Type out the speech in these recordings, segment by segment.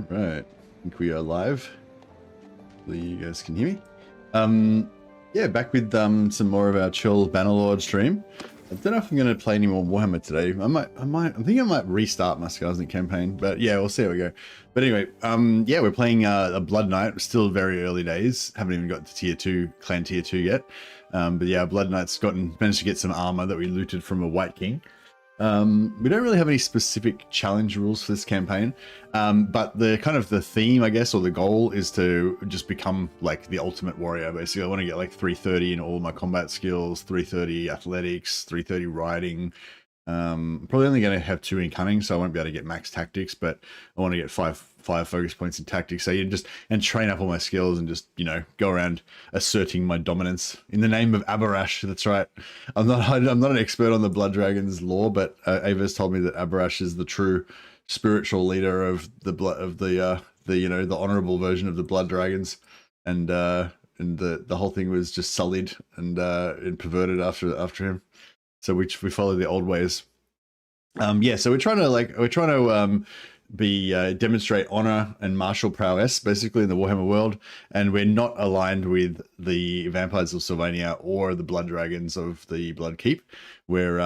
Right, I think we are live. Hopefully you guys can hear me. Yeah, back with some more of our chill Bannerlord stream. I don't know if I'm going to play any more Warhammer today. I think I might restart my Scarsnik campaign, but yeah, we'll see how we go. But anyway, yeah, we're playing a Blood Knight. Still very early days. Haven't even got to tier 2, clan tier 2 yet. But yeah, Blood Knight's managed to get some armor that we looted from a White King. We don't really have any specific challenge rules for this campaign, but the kind of the theme, I guess, or the goal is to just become like the ultimate warrior. Basically, I want to get like 330 in all my combat skills, 330 athletics, 330 riding. Probably only going to have 2 in cunning, so I won't be able to get max tactics, but I want to get five focus points in tactics. So you just train up all my skills and just, you know, go around asserting my dominance in the name of Abarash. That's right. I'm not an expert on the Blood Dragons lore, but Ava's told me that Abarash is the true spiritual leader of the you know, the honorable version of the Blood Dragons, and the whole thing was just sullied and perverted after him. So we follow the old ways. Yeah, so we're trying to demonstrate honor and martial prowess basically in the Warhammer world, and we're not aligned with the Vampires of Sylvania or the Blood Dragons of the Blood Keep. We're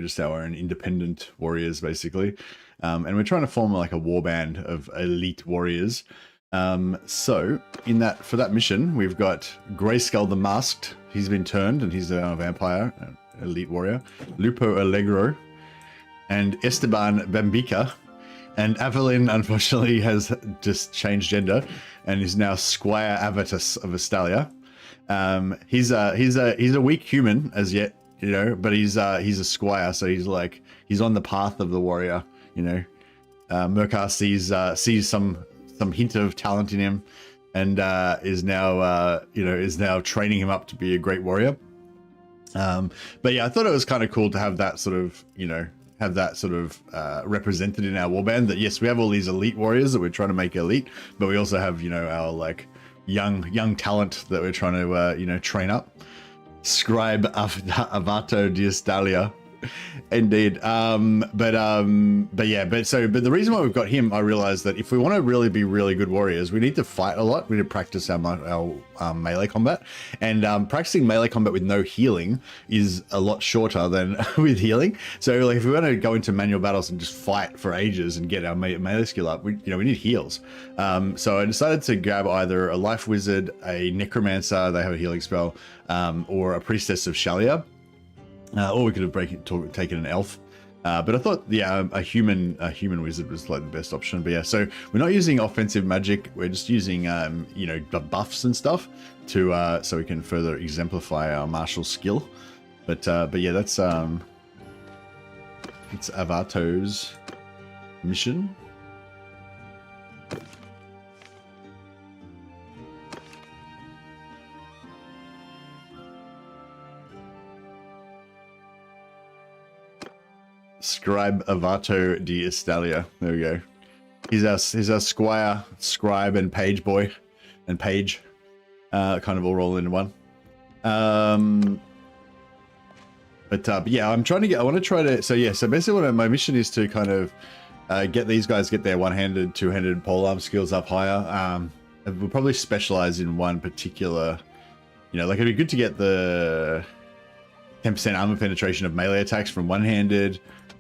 just our own independent warriors basically, and we're trying to form like a warband of elite warriors. So for that mission, we've got Grayskull the Masked. He's been turned and he's a vampire, elite warrior. Lupo Allegro and Esteban Bambica. And Avalyn, unfortunately, has just changed gender and is now Squire Avatus of Estalia. He's a weak human as yet, you know, but he's a squire, so he's on the path of the warrior, you know. Murkar sees some hint of talent in him, and is now training him up to be a great warrior. But yeah, I thought it was kind of cool to have that sort of, you know, represented in our warband, that yes, we have all these elite warriors that we're trying to make elite, but we also have, you know, our like young talent that we're trying to, you know, train up. Scribe Avato Diastalia. Indeed. But the reason why we've got him, I realized that if we want to really be really good warriors, we need to fight a lot. We need to practice our melee combat, and practicing melee combat with no healing is a lot shorter than with healing. So like if we want to go into manual battles and just fight for ages and get our melee skill up, we need heals. So I decided to grab either a life wizard, a necromancer, they have a healing spell, or a priestess of Shalia. Or we could have taken an elf, but I thought, yeah, a human wizard was like the best option. But yeah, so we're not using offensive magic. We're just using, you know, buffs and stuff to so we can further exemplify our martial skill. But yeah, that's it's Avato's mission. Scribe Avato di Estalia. There we go. He's our squire, scribe, and page boy, and page, kind of all roll into one. But yeah, I want to try to. So yeah, so basically, my mission is to kind of get these guys get their one-handed, two-handed polearm skills up higher. We'll probably specialize in one particular. You know, like it'd be good to get the 10% armor penetration of melee attacks from one-handed.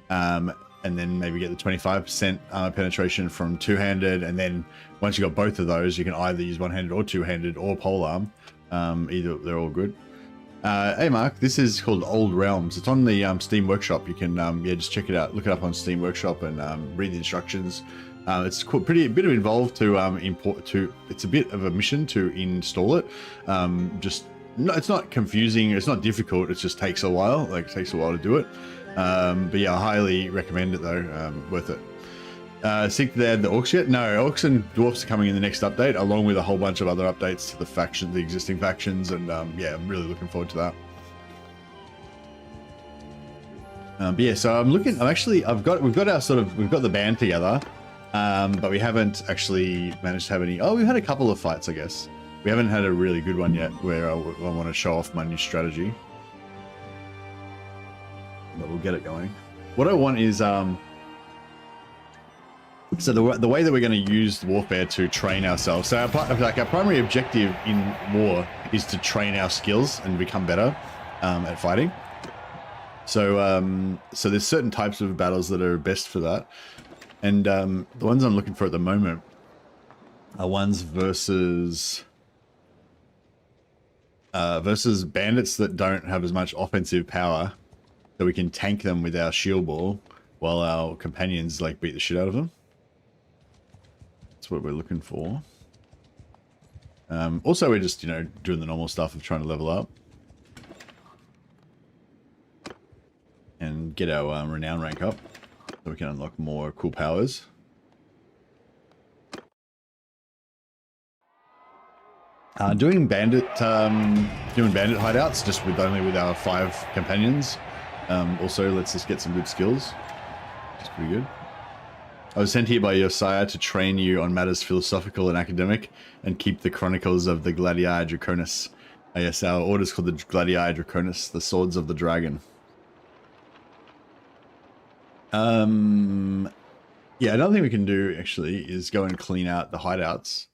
And then maybe get the 25% armor penetration from two-handed, and then once you got both of those, you can either use one-handed or two-handed or polearm. Either, they're all good. Hey Mark, this is called Old Realms. It's on the Steam Workshop. You can yeah, just check it out. Look it up on Steam Workshop and read the instructions. It's a bit of involved to it's a bit of a mission to install it. It's not confusing. It's not difficult. It just takes a while. Like it takes a while to do it. But yeah, I highly recommend it though. Worth it. Seek to add the orcs yet? No, orcs and dwarfs are coming in the next update, along with a whole bunch of other updates to the existing factions, and yeah, I'm really looking forward to that. But yeah, so we've got the band together, but we haven't actually managed to have any. Oh, we've had a couple of fights, I guess. We haven't had a really good one yet, where I want to show off my new strategy. But we'll get it going. What I want is So the way that we're going to use warfare to train ourselves. So our primary objective in war is to train our skills and become better at fighting. So so there's certain types of battles that are best for that, and the ones I'm looking for at the moment are ones versus bandits that don't have as much offensive power, so we can tank them with our shield ball while our companions like beat the shit out of them. That's what we're looking for. Also, we're just, you know, doing the normal stuff of trying to level up and get our renown rank up so we can unlock more cool powers. Doing bandit hideouts just only with our 5 companions also lets us get some good skills, which is pretty good. I was sent here by your sire to train you on matters philosophical and academic and keep the chronicles of the Gladii Draconis. Yes, our order's called the Gladii Draconis, the Swords of the Dragon. Yeah, another thing we can do actually is go and clean out the hideouts.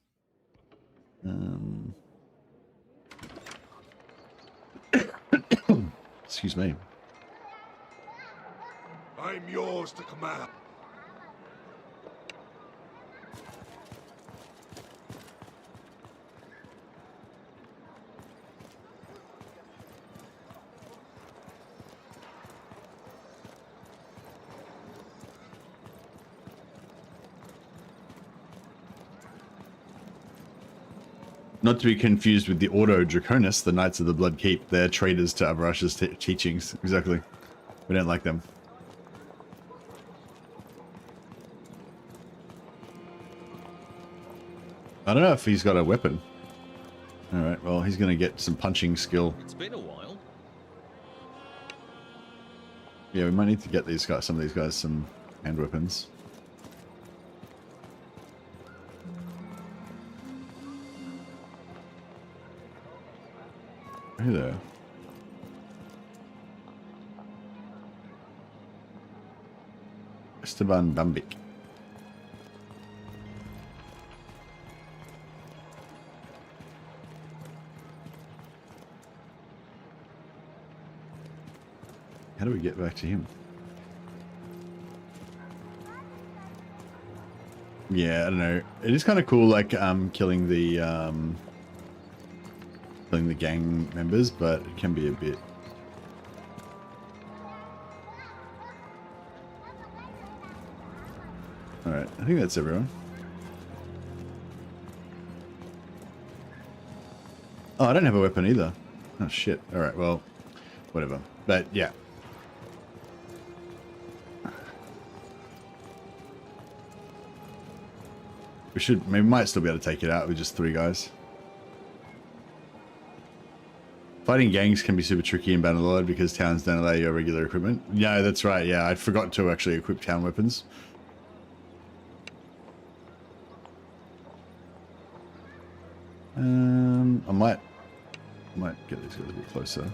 Excuse me. I'm yours to command. Not to be confused with the Ordo Draconis, the Knights of the Blood Keep. They're traitors to Avarash's teachings. Exactly. We don't like them. I don't know if he's got a weapon. Alright, well, he's going to get some punching skill. It's been a while. Yeah, we might need to get these guys, some of these guys, some hand weapons. Hey there. Esteban Bambic. How do we get back to him? Yeah, I don't know. It is kind of cool, like killing the gang members, but it can be a bit. All right, I think that's everyone. Oh, I don't have a weapon either. Oh shit. All right, well, whatever. But yeah. We might still be able to take it out with just 3 guys. Fighting gangs can be super tricky in Bannerlord because towns don't allow you regular equipment. Yeah, that's right. Yeah, I forgot to actually equip town weapons. I might get these guys a bit closer.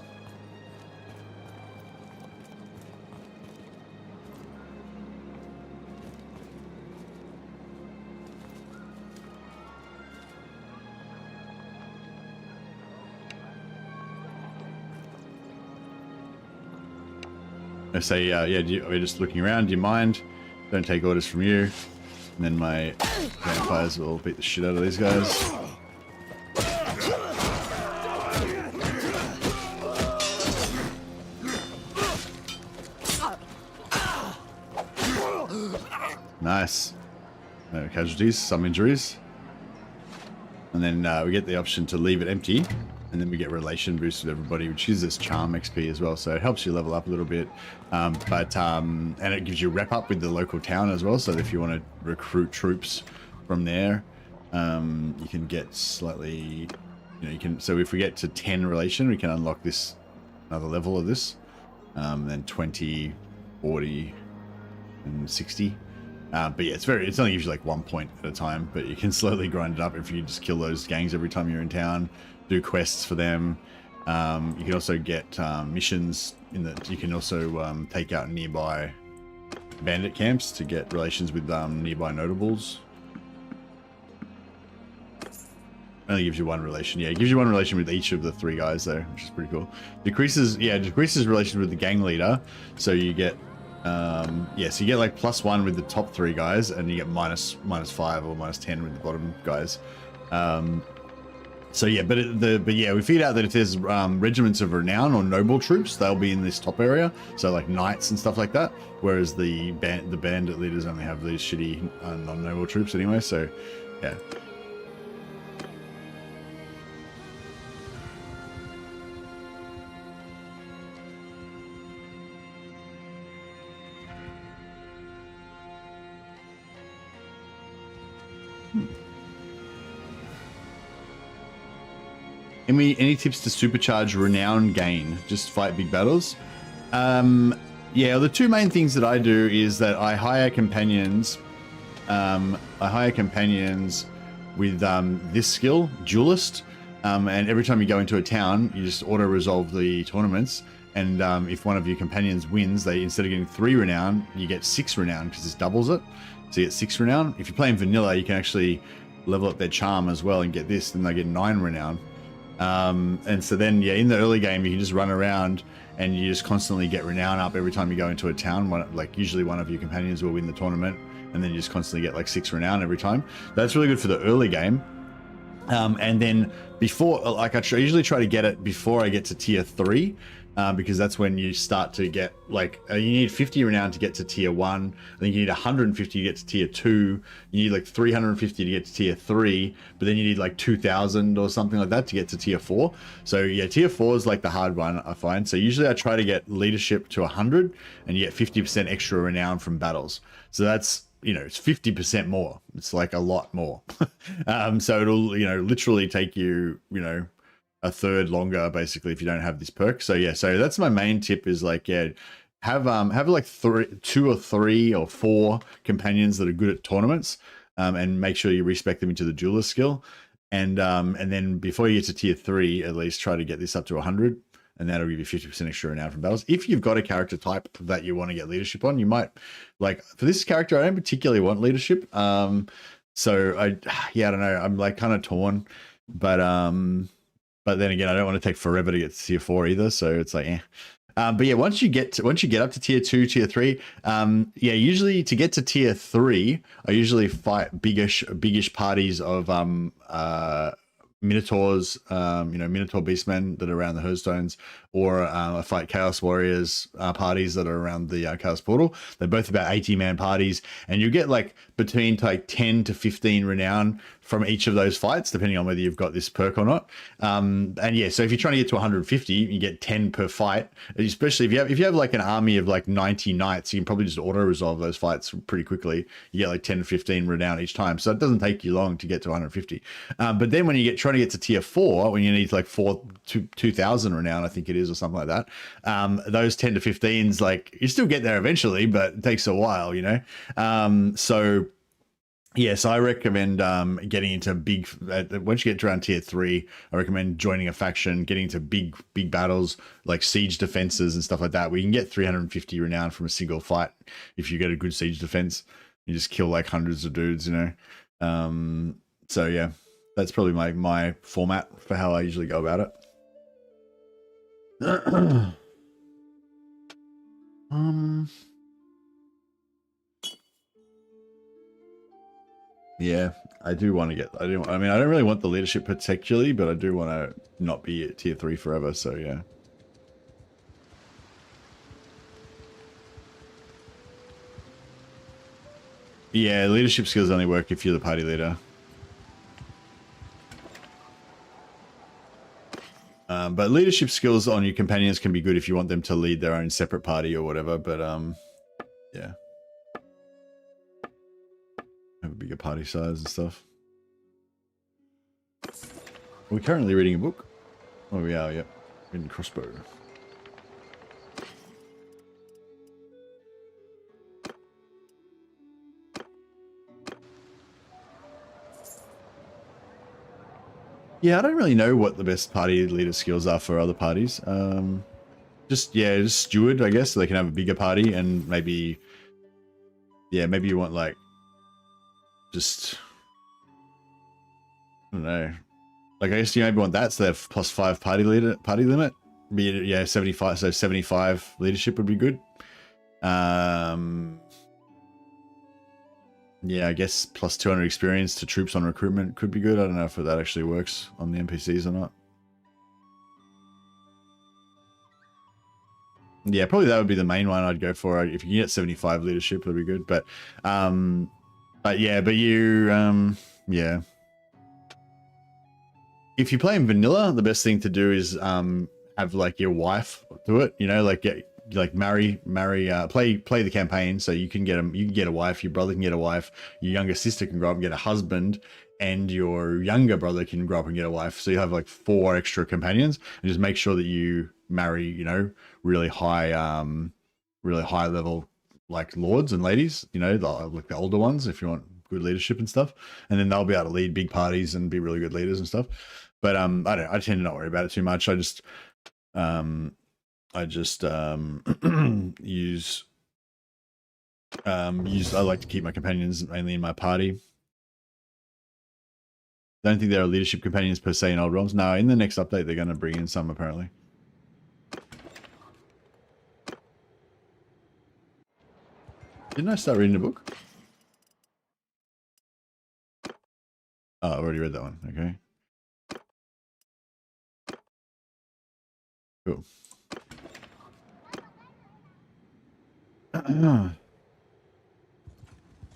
I say, yeah, we're just looking around. Do you mind? Don't take orders from you. And then my vampires will beat the shit out of these guys. Nice. No casualties, some injuries. And then we get the option to leave it empty. And then we get relation boost with everybody, which gives us charm XP as well. So it helps you level up a little bit. And it gives you rep up with the local town as well. So if you want to recruit troops from there, you can get slightly, so if we get to 10 relation, we can unlock this, another level of this. Then 20, 40, and 60. But yeah, it only gives you like 1 point at a time, but you can slowly grind it up if you just kill those gangs every time you're in town. Do quests for them. You can also get missions in that you can also take out nearby bandit camps to get relations with nearby notables. Only gives you one relation. Yeah, it gives you one relation with each of the 3 guys there, which is pretty cool. Decreases relations with the gang leader, so you get yeah, so you get like +1 with the top 3 guys, and you get -5 or -10 with the bottom guys. So yeah, but yeah, we figured out that if there's regiments of renown or noble troops, they'll be in this top area. So like knights and stuff like that. Whereas the bandit leaders only have these shitty non-noble troops anyway. So yeah. Any tips to supercharge renown gain? Just fight big battles? Yeah, the 2 main things that I do is that I hire companions. With this skill, Duelist. And every time you go into a town, you just auto-resolve the tournaments. And if one of your companions wins, they instead of getting 3 renown, you get 6 renown because this doubles it. So you get 6 renown. If you're playing vanilla, you can actually level up their charm as well and get this, then they get 9 renown. And so then, yeah, in the early game, you can just run around and you just constantly get renown up every time you go into a town. Like usually one of your companions will win the tournament, and then you just constantly get like 6 renown every time. That's really good for the early game. And then before, like I usually try to get it before I get to tier 3. Because that's when you start to get like you need 50 renown to get to tier 1. I think you need 150 to get to tier 2. You need like 350 to get to tier 3, but then you need like 2,000 or something like that to get to tier 4. So yeah, tier 4 is like the hard one, I find. So usually I try to get leadership to 100, and you get 50% extra renown from battles. So that's, you know, it's 50% more. It's like a lot more. So it'll, you know, literally take you, you know, a third longer basically if you don't have this perk. So yeah, so that's my main tip is like, yeah, have like 2 or 3 or 4 companions that are good at tournaments, and make sure you respec them into the duelist skill, and then before you get to tier 3, at least try to get this up to 100, and that'll give you 50% extra renown from battles. If you've got a character type that you want to get leadership on, you might, like for this character, I don't particularly want leadership. So I don't know, I'm like kind of torn, but then again, I don't want to take forever to get to tier 4 either. So it's like, eh. But yeah, once you get up to tier 2, tier 3, yeah, usually to get to tier 3, I usually fight biggish parties of Minotaurs, you know, Minotaur beastmen that are around the Hearthstones, or I fight Chaos Warriors parties that are around the Chaos Portal. They're both about 80-man parties, and you get like between like 10 to 15 renown from each of those fights, depending on whether you've got this perk or not. And yeah, so if you're trying to get to 150, you get 10 per fight. Especially if you have like an army of like 90 knights, you can probably just auto resolve those fights pretty quickly. You get like 10 to 15 renown each time, so it doesn't take you long to get to 150. But then when you trying to get to tier 4, when you need like 2,000 renown, I think it is, or something like that, those 10 to 15s, like you still get there eventually, but it takes a while, you know. So yes, I recommend getting into big. Once you get around tier 3, I recommend joining a faction, getting into big battles like siege defenses and stuff like that, where you can get 350 renown from a single fight if you get a good siege defense. You just kill like hundreds of dudes, you know. So yeah, that's probably my format for how I usually go about it. Yeah, I do want to get. I mean, I don't really want the leadership particularly, but I do want to not be at tier 3 forever. So yeah. Yeah, leadership skills only work if you're the party leader. But leadership skills on your companions can be good if you want them to lead their own separate party or whatever. But yeah, have a bigger party size and stuff. We're currently reading a book. Oh, we are. Yep, reading Crossbow. Yeah, I don't really know what the best party leader skills are for other parties. Just steward, I guess, so they can have a bigger party and maybe yeah, maybe you want like just, I don't know. Like I guess you maybe want that, so they have +5 party limit. Be it, yeah, 75. So 75 leadership would be good. Yeah, I guess +200 experience to troops on recruitment could be good. I don't know if that actually works on the NPCs or not. Yeah, probably that would be the main one I'd go for. If you can get 75 leadership, that'd be good. But yeah, but you, yeah. If you play in vanilla, the best thing to do is have like your wife do it. You know, like marry, play the campaign so you can get a wife. Your brother can get a wife. Your younger sister can grow up and get a husband, and your younger brother can grow up and get a wife. So you have like 4 extra companions, and just make sure that you marry, you know, really high level like lords and ladies. You know, like the older ones if you want good leadership and stuff, and then they'll be able to lead big parties and be really good leaders and stuff. But I tend to not worry about it too much. I just use I like to keep my companions mainly in my party. I don't think there are leadership companions per se in Old Realms. No, in the next update they're going to bring in some apparently. Didn't I start reading the book? Oh, I already read that one. Okay. Cool.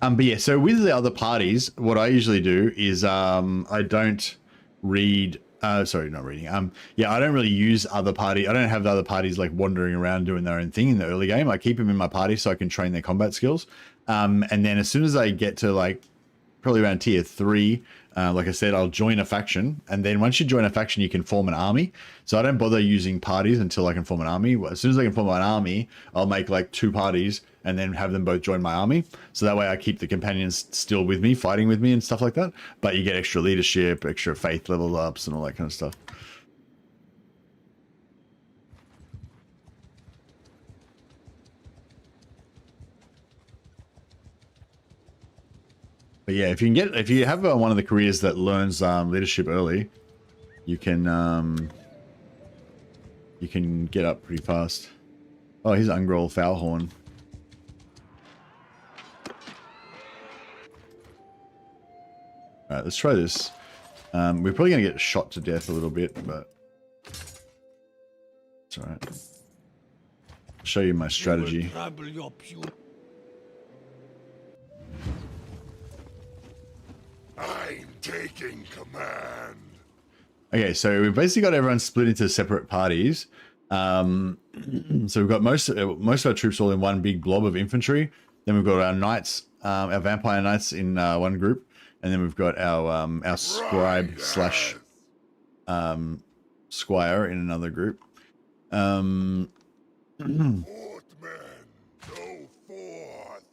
But yeah, so with the other parties, what I usually do is I don't read. Sorry, not reading. Yeah, I don't really use other party. I don't have the other parties like wandering around doing their own thing in the early game. I keep them in my party so I can train their combat skills. And then as soon as I get to like probably around tier 3, like I said, I'll join a faction. And then once you join a faction, you can form an army. So I don't bother using parties until I can form an army. As soon as I can form an army, I'll make like 2 parties and then have them both join my army. So that way I keep the companions still with me, fighting with me and stuff like that. But you get extra leadership, extra faith level ups and all that kind of stuff. But yeah, if you have one of the careers that learns leadership early, you can get up pretty fast. Oh, here's Ungroll Foulhorn. All right, let's try this. We're probably gonna get shot to death a little bit, but it's all right. I'll show you my strategy. I'm taking command. Okay, so we've basically got everyone split into separate parties. So we've got most of our troops all in one big blob of infantry. Then we've got our knights, our vampire knights in one group, and then we've got our scribe slash squire in another group. Forth, men, go forth.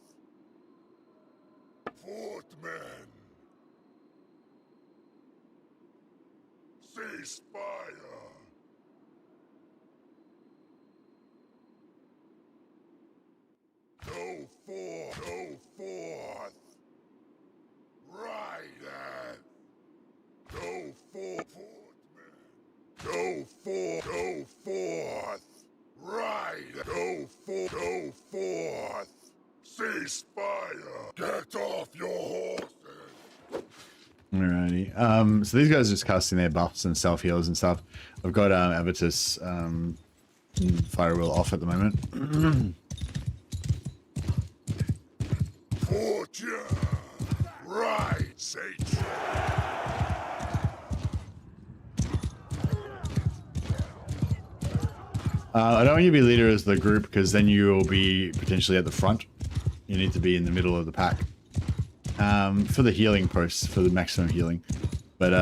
Forth, men. Cease fire. Go forth, go forth. Rideth. Go forth, men. Go forth, go forth. Ride, go forth, go forth. Cease fire. Get off your horses. Alrighty. So these guys are just casting their buffs and self heals and stuff. I've got Avitus Firewheel off at the moment. Fortune. Right, Satan. I don't want you to be leader as the group because then you will be potentially at the front. You need to be in the middle of the pack for the healing process, for the maximum healing. But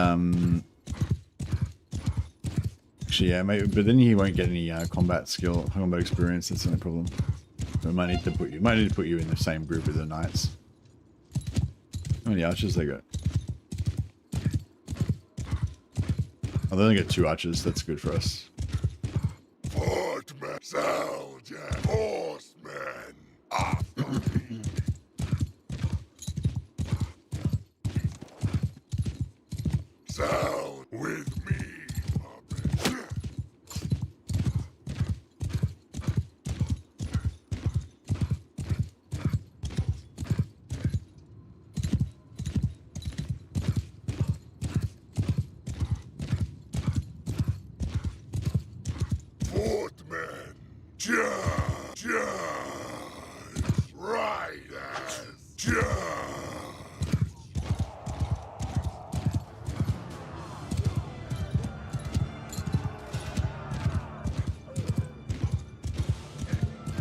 actually, yeah, maybe, but then he won't get any combat experience. That's the only problem. We might need to put you in the same group as the knights. How many archers they got? Oh, they only got 2 archers. That's good for us. Footmen, soldier, horsemen, after me.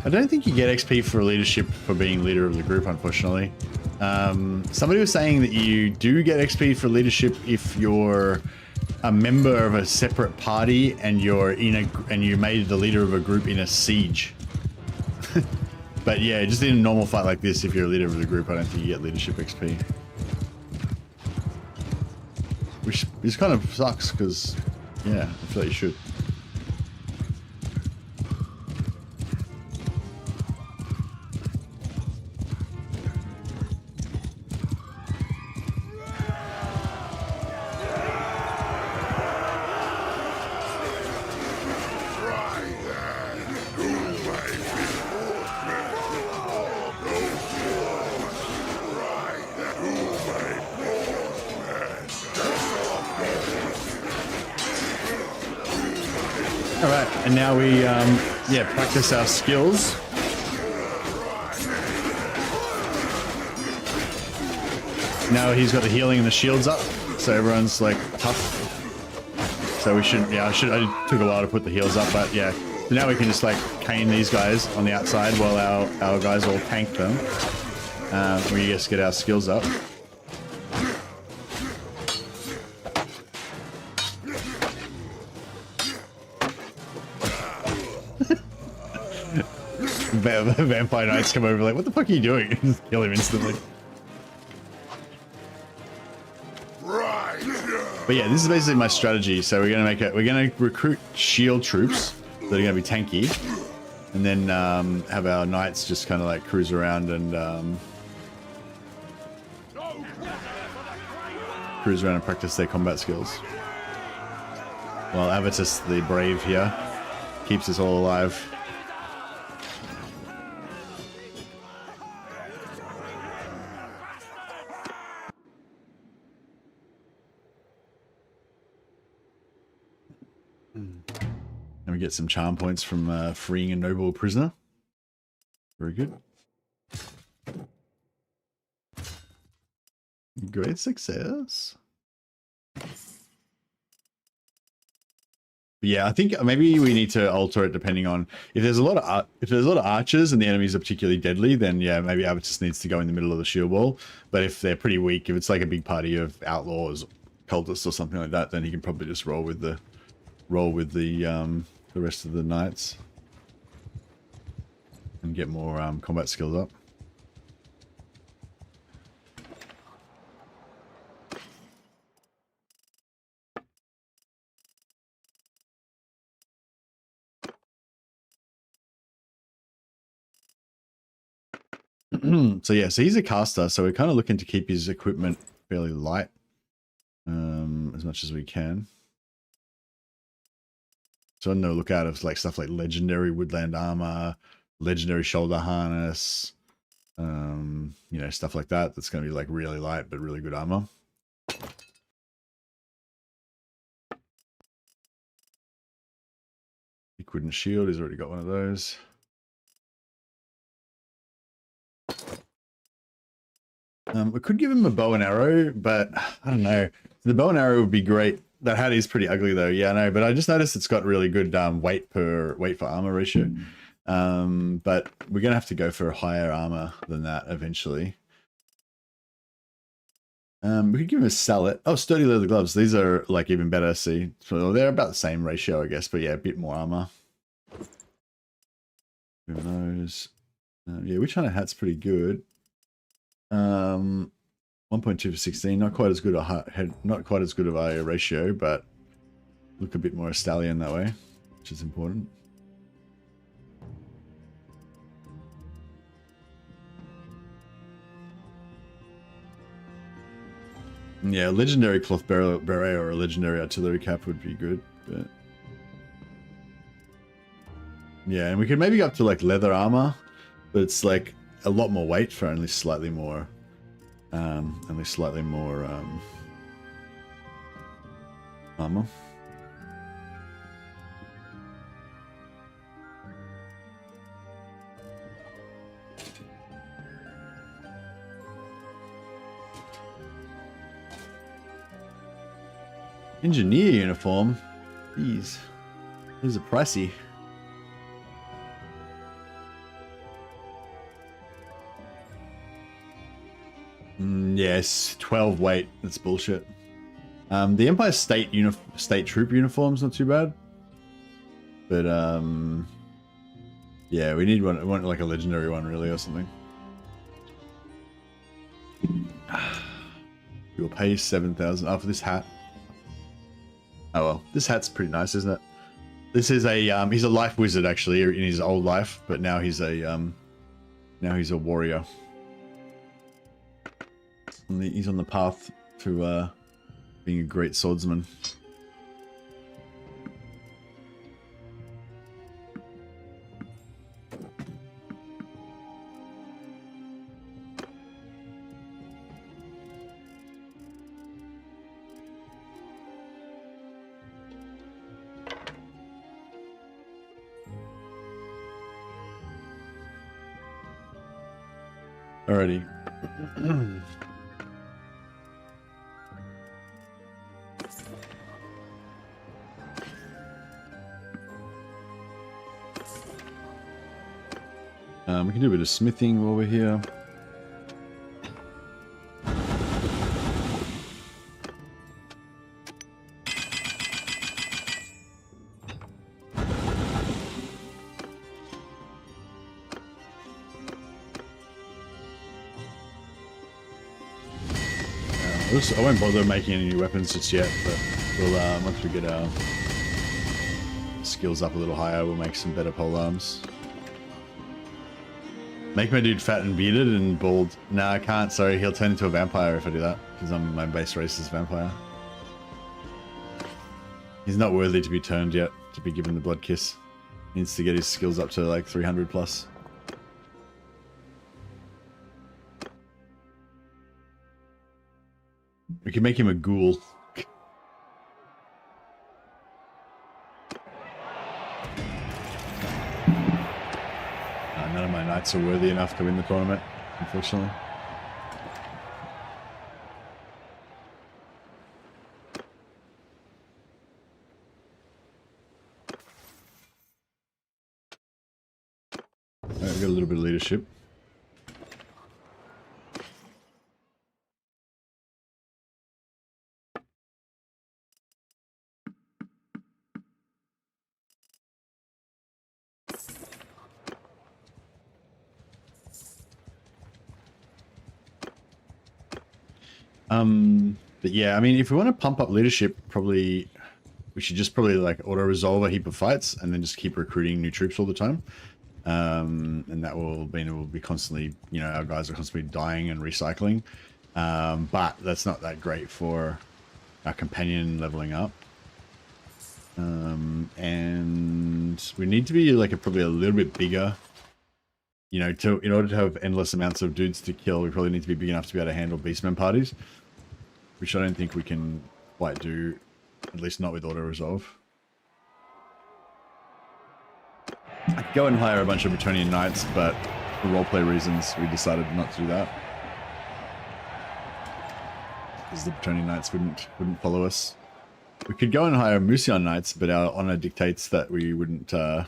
I don't think you get XP for leadership for being leader of the group, unfortunately. Somebody was saying that you do get XP for leadership if you're a member of a separate party and you're and you made the leader of a group in a siege. But yeah, just in a normal fight like this, if you're a leader of the group, I don't think you get leadership XP. Which is kind of sucks because, yeah, I feel like you should. Alright, and now we, yeah, practice our skills. Now he's got the healing and the shields up, so everyone's, like, tough. So we should, yeah, I took a while to put the heals up, but yeah. So now we can just, like, cane these guys on the outside while our guys all tank them. We just get our skills up. Vampire Knights come over like, what the fuck are you doing? Just kill him instantly. But yeah, this is basically my strategy. So we're gonna recruit shield troops that are gonna be tanky, and then have our knights just kind of like cruise around and practice their combat skills. While Avitus the Brave here keeps us all alive. And we get some charm points from freeing a noble prisoner. Very good. Great success. Yeah, I think maybe we need to alter it depending on if there's a lot of archers and the enemies are particularly deadly, then yeah, maybe Avitus needs to go in the middle of the shield wall. But if they're pretty weak, if it's like a big party of outlaws, cultists or something like that, then he can probably just roll with the rest of the knights and get more combat skills up. So yeah, so he's a caster, so we're kind of looking to keep his equipment fairly light as much as we can. So on the lookout of like stuff like legendary woodland armor, legendary shoulder harness, you know, stuff like that. That's going to be like really light but really good armor. Liquid and shield, he's already got one of those. We could give him a bow and arrow, but I don't know. The bow and arrow would be great. That hat is pretty ugly though. Yeah, I know, but I just noticed it's got really good weight for armor ratio. But we're gonna have to go for a higher armor than that eventually. We could give him a sallet. Oh, sturdy leather gloves. These are like even better. See, so they're about the same ratio, I guess, but yeah, a bit more armor. Those. Yeah, which kind of hat's pretty good? 1.2 for 16. Not quite as good of a ratio, but look a bit more a stallion that way, which is important. Yeah, legendary cloth beret or a legendary artillery cap would be good, but yeah, and we could maybe go up to like leather armor, but it's like a lot more weight for only slightly more armor. Engineer uniform. These are pricey. Yes, 12 weight. That's bullshit. The Empire State Troop uniform's not too bad. But, yeah, we need one. We want like a legendary one, really, or something. You'll pay 7,000 for this hat. Oh well, this hat's pretty nice, isn't it? This is a he's a life wizard actually in his old life, but now he's a warrior. And he's on the path to being a great swordsman. Alrighty. We can do a bit of smithing while we're here. I won't bother making any new weapons just yet, but we'll once we get our skills up a little higher, we'll make some better pole arms. Make my dude fat and bearded and bald. Nah, I can't. Sorry, he'll turn into a vampire if I do that, because my base race is vampire. He's not worthy to be turned yet, to be given the blood kiss. He needs to get his skills up to like 300 plus. We can make him a ghoul. None of my knights are worthy enough to win the tournament, unfortunately. Alright, we've got a little bit of leadership. But yeah, I mean, if we want to pump up leadership, probably we should just probably like auto-resolve a heap of fights and then just keep recruiting new troops all the time. And that will mean it will be constantly, you know, our guys are constantly dying and recycling. But that's not that great for our companion leveling up. And we need to be like probably a little bit bigger. You know, in order to have endless amounts of dudes to kill, we probably need to be big enough to be able to handle beastmen parties. Which I don't think we can quite do, at least not with auto-resolve. I could go and hire a bunch of Bretonnian knights, but for roleplay reasons, we decided not to do that. Because the Bretonnian knights wouldn't follow us. We could go and hire Musion knights, but our honor dictates that we wouldn't ally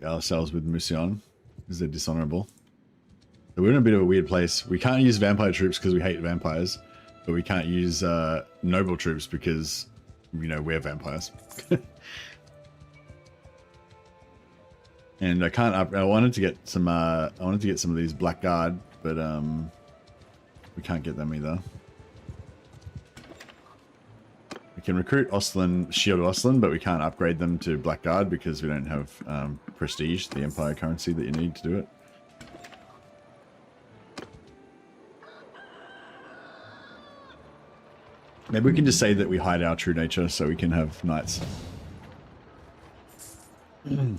ourselves with Musion, because they're dishonorable. So we're in a bit of a weird place. We can't use vampire troops because we hate vampires, but we can't use noble troops because, you know, we're vampires. And I can't up. I wanted to get some. I wanted to get some of these Blackguard, but we can't get them either. We can recruit Ostlin, Shield Ostlin, but we can't upgrade them to Blackguard because we don't have prestige, the Empire currency that you need to do it. Maybe we can just say that we hide our true nature so we can have knights. I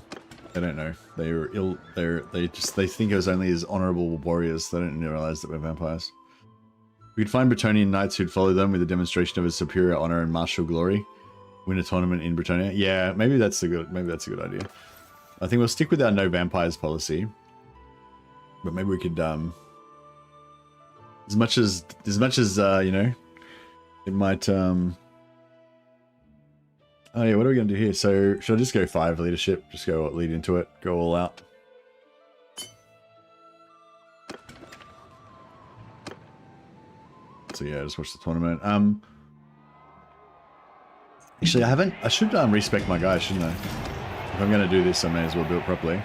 don't know. They're ill. They think of us only as honorable warriors. They don't realize that we're vampires. We could find Bretonnian knights who'd follow them with a demonstration of his superior honor and martial glory. Win a tournament in Bretonnia. Yeah, maybe that's a good idea. I think we'll stick with our no vampires policy. But maybe we could as much as you know, it might oh yeah, what are we gonna do here? So should I just go 5 leadership? Just go lead into it, go all out. So yeah, just watch the tournament. Actually, I should respec my guys, shouldn't I? If I'm going to do this, I may as well do it properly.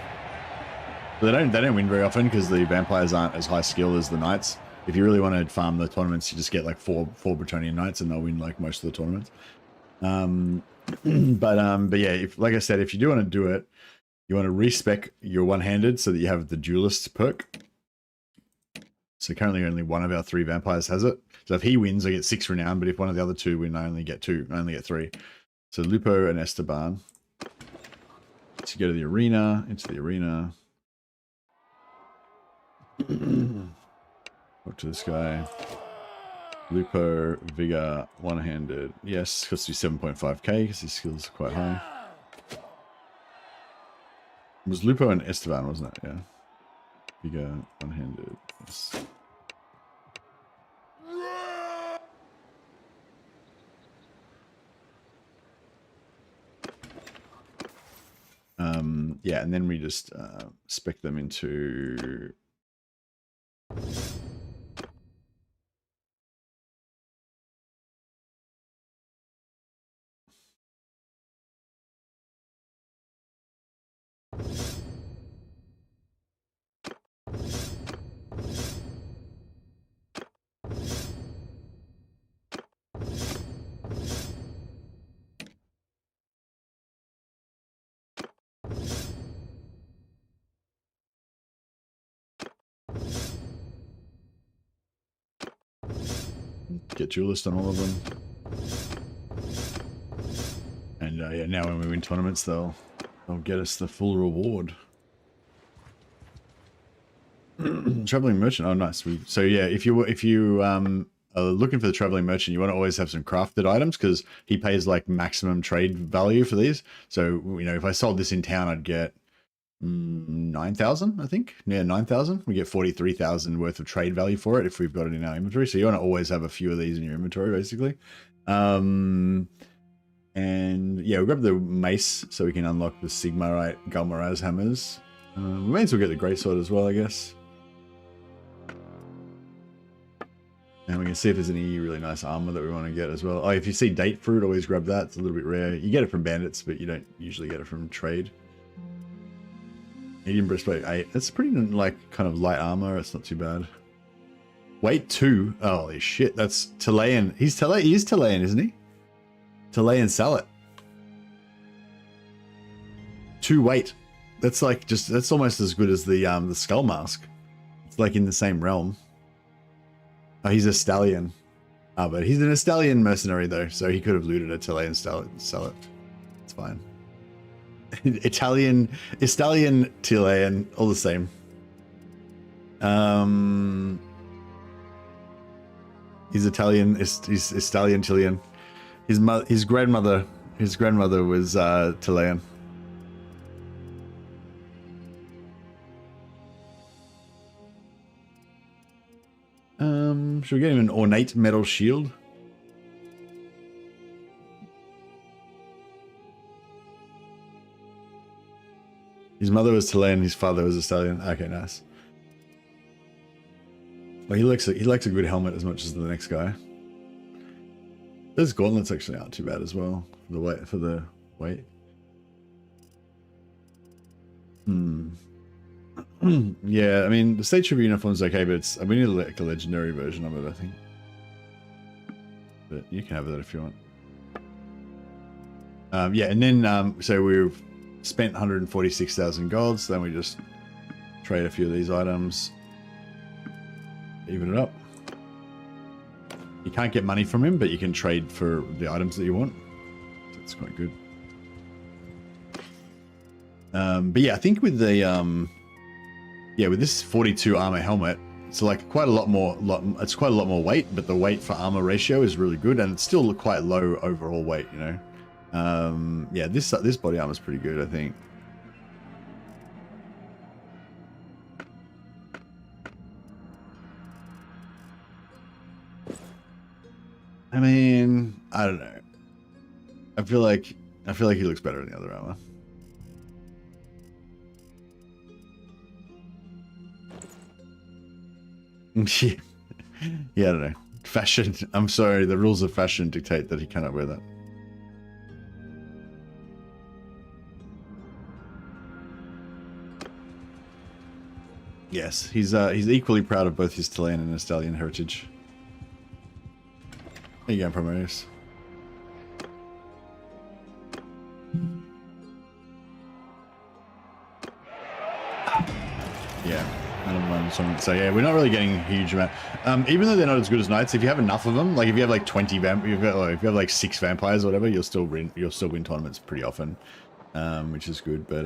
But they don't win very often because the vampires aren't as high skill as the knights. If you really want to farm the tournaments, you just get like four Bretonnian knights and they'll win like most of the tournaments. But yeah, like I said, if you do want to do it, you want to respec your one-handed so that you have the duelist perk. So currently only one of our 3 vampires has it. So if he wins, I get 6 renown, but if one of the other 2 win, I only get 2. I only get 3. So Lupo and Esteban. To go to the arena, into the arena. Talk to this guy. Lupo, Vigor, one-handed. Yes, costs you 7.5k because his skills are quite high. It was Lupo and Esteban, wasn't it? Yeah. Vigor, one-handed. Yes. Yeah, and then we just spec them into... Get duelist on all of them. And yeah, now when we win tournaments, they'll get us the full reward. Traveling merchant. Oh, nice. So yeah, if you are looking for the traveling merchant, you want to always have some crafted items because he pays like maximum trade value for these. So you know, if I sold this in town, I'd get 9,000, I think. Yeah, 9,000. We get 43,000 worth of trade value for it if we've got it in our inventory. So you want to always have a few of these in your inventory, basically. And yeah, we'll grab the mace so we can unlock the Sigmarite Galmaraz hammers. We may as well get the greatsword as well, I guess. And we can see if there's any really nice armor that we want to get as well. Oh, if you see date fruit, always grab that. It's a little bit rare. You get it from bandits, but you don't usually get it from trade. Medium breastplate 8. That's pretty like kind of light armor. It's not too bad. Weight 2. Holy shit, that's Talayan. He is Talayan, isn't he? Talayan Salat. 2 weight. That's like that's almost as good as the skull mask. It's like in the same realm. Oh, he's a stallion. Oh, but he's an Estalian mercenary though, so he could have looted a Talayan Salat. It's fine. Italian, Talayan, all the same. He's Italian. He's Estalian Chilean. His grandmother was Talayan. Should we get him an ornate metal shield? His mother was Talayan, his father was a stallion. Okay, nice. Well, he likes a good helmet as much as the next guy. Those gauntlets actually aren't too bad as well for the weight. Yeah, I mean the state trooper uniform's okay, but we need like a legendary version of it, I think. But you can have that if you want. Yeah, and then so we've spent 146,000 gold, so then we just trade a few of these items, even it up. You can't get money from him, but you can trade for the items that you want. So that's quite good. But yeah, I think with the with this 42 armor helmet, it's like quite a lot more. It's quite a lot more weight, but the weight for armor ratio is really good, and it's still quite low overall weight. You know, yeah, this body armor is pretty good, I think. I mean, I don't know. I feel like he looks better in the other armor. Yeah, I don't know. Fashion. I'm sorry. The rules of fashion dictate that he cannot wear that. Yes, he's equally proud of both his Chilean and Estalian heritage. There you go, Prometheus. Yeah. So yeah, we're not really getting a huge amount. Even though they're not as good as knights, if you have enough of them, like if you have like 20 if you have like 6 vampires or whatever, you'll still win tournaments pretty often, which is good. But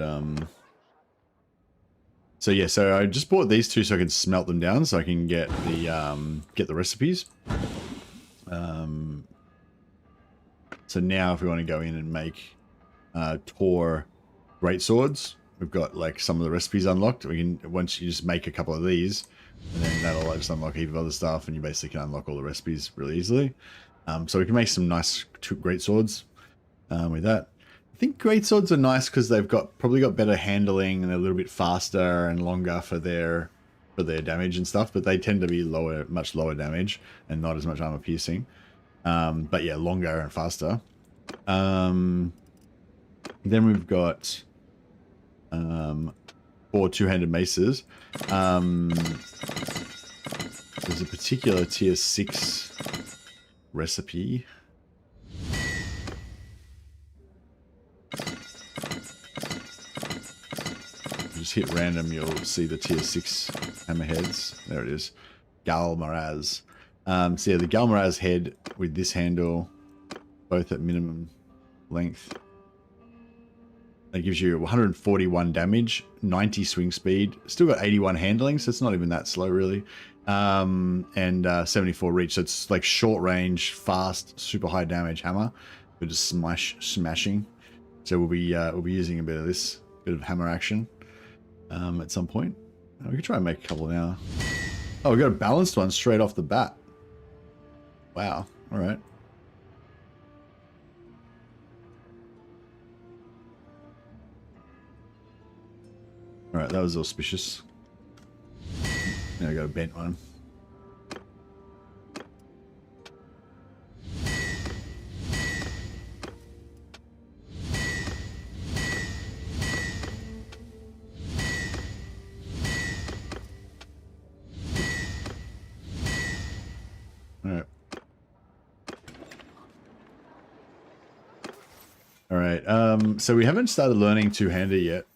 so yeah, so I just bought these two so I can smelt them down, so I can get the recipes. So now if we want to go in and make Tor great swords, we've got like some of the recipes unlocked. We can, once you just make a couple of these, and then that'll just unlock a heap of other stuff, and you basically can unlock all the recipes really easily. So we can make some nice great swords with that. I think great swords are nice because they've probably got better handling and they're a little bit faster and longer for their damage and stuff, but they tend to be much lower damage and not as much armor piercing. But yeah, longer and faster. Then we've got 4 two-handed maces. There's a particular tier 6 recipe. Just hit random, you'll see the tier 6 hammerheads. There it is. Galmaraz. So yeah, the Galmaraz head with this handle, both at minimum length. That gives you 141 damage, 90 swing speed, still got 81 handling, so it's not even that slow really, and 74 reach. So it's like short range, fast, super high damage hammer. We're just smashing. So we'll be using a bit of this, bit of hammer action at some point. We could try and make a couple now. Oh, we got a balanced one straight off the bat. Wow. All right. All right, that was auspicious. Now I got a bent one. All right. So we haven't started learning two-hander yet.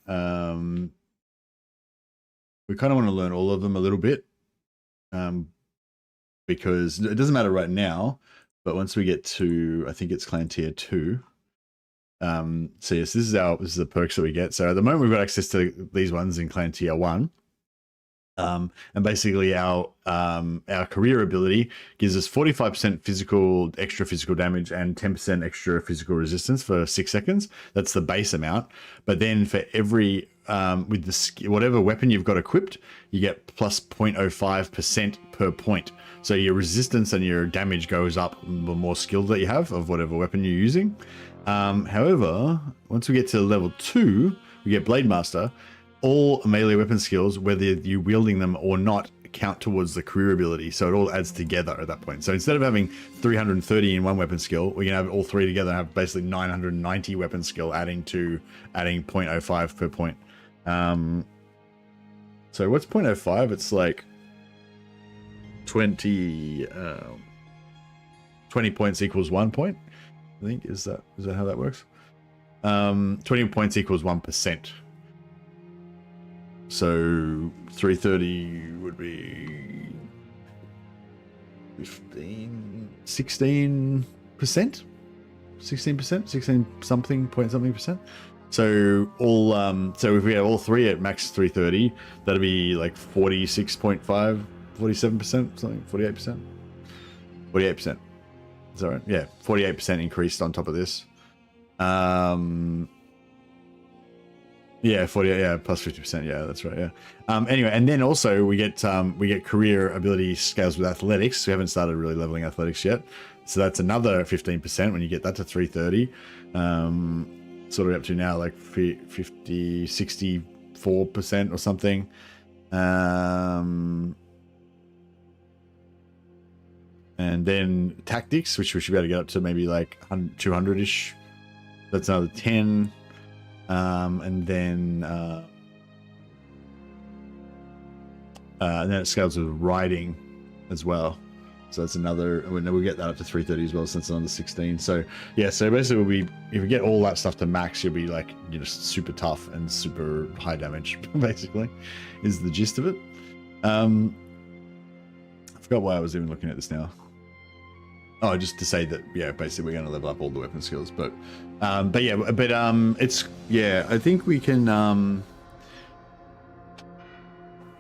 We kind of want to learn all of them a little bit, because it doesn't matter right now, but once we get to, I think it's clan tier 2. So yes, this is the perks that we get. So at the moment we've got access to these ones in clan tier 1. And basically our career ability gives us 45% extra physical damage and 10% extra physical resistance for 6 seconds. That's the base amount. But then for every with the whatever weapon you've got equipped, you get plus 0.05% per point. So your resistance and your damage goes up the more skill that you have of whatever weapon you're using. However, once we get to level 2, we get Blade Master. All melee weapon skills, whether you're wielding them or not, count towards the career ability. So it all adds together at that point. So instead of having 330 in one weapon skill, we can have all 3 together and have basically 990 weapon skill, adding 0.05 per point. So what's 0.05? It's like 20 points equals 1 point. I think is that how that works? 20 points equals 1%. So 330 would be 15, 16%, 16%, 16 something point something percent. So so if we have all 3 at max 330, that'd be like 46.5, 47%, something, 48%, 48%. Is that right? Yeah, 48% increased on top of this. Yeah, 48, yeah, plus 50%, yeah, that's right, yeah. Anyway, and then also we get career ability scales with athletics. We haven't started really leveling athletics yet. So that's another 15% when you get that to 330. Sort of up to now like 50, 64% or something. And then tactics, which we should be able to get up to maybe like 200-ish. That's another 10. And then it scales with riding as well. So that's another, we'll get that up to 330 as well, since it's another 16. So yeah, so basically we'll be, if we get all that stuff to max, you'll be like, you know, super tough and super high damage, basically, is the gist of it. I forgot why I was even looking at this now. Oh, just to say that, yeah, basically we're going to level up all the weapon skills, but it's, yeah, I think we can,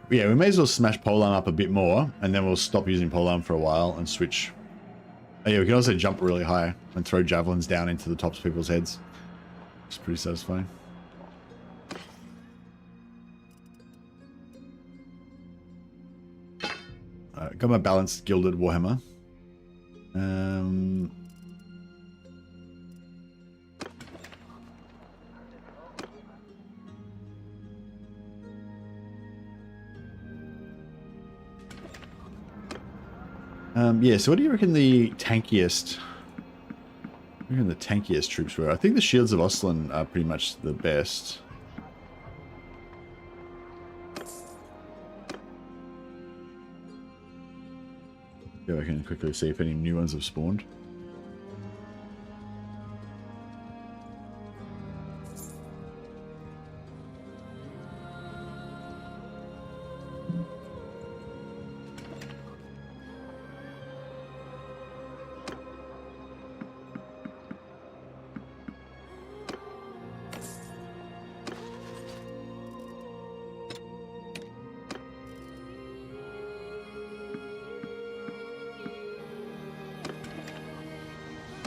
yeah, we may as well smash polearm up a bit more, and then we'll stop using polearm for a while and switch. Oh, yeah, we can also jump really high and throw javelins down into the tops of people's heads. It's pretty satisfying. Got my balanced gilded Warhammer. Yeah, so what do you reckon the tankiest... troops were? I think the Shields of Oslan are pretty much the best. Yeah, I can quickly see if any new ones have spawned.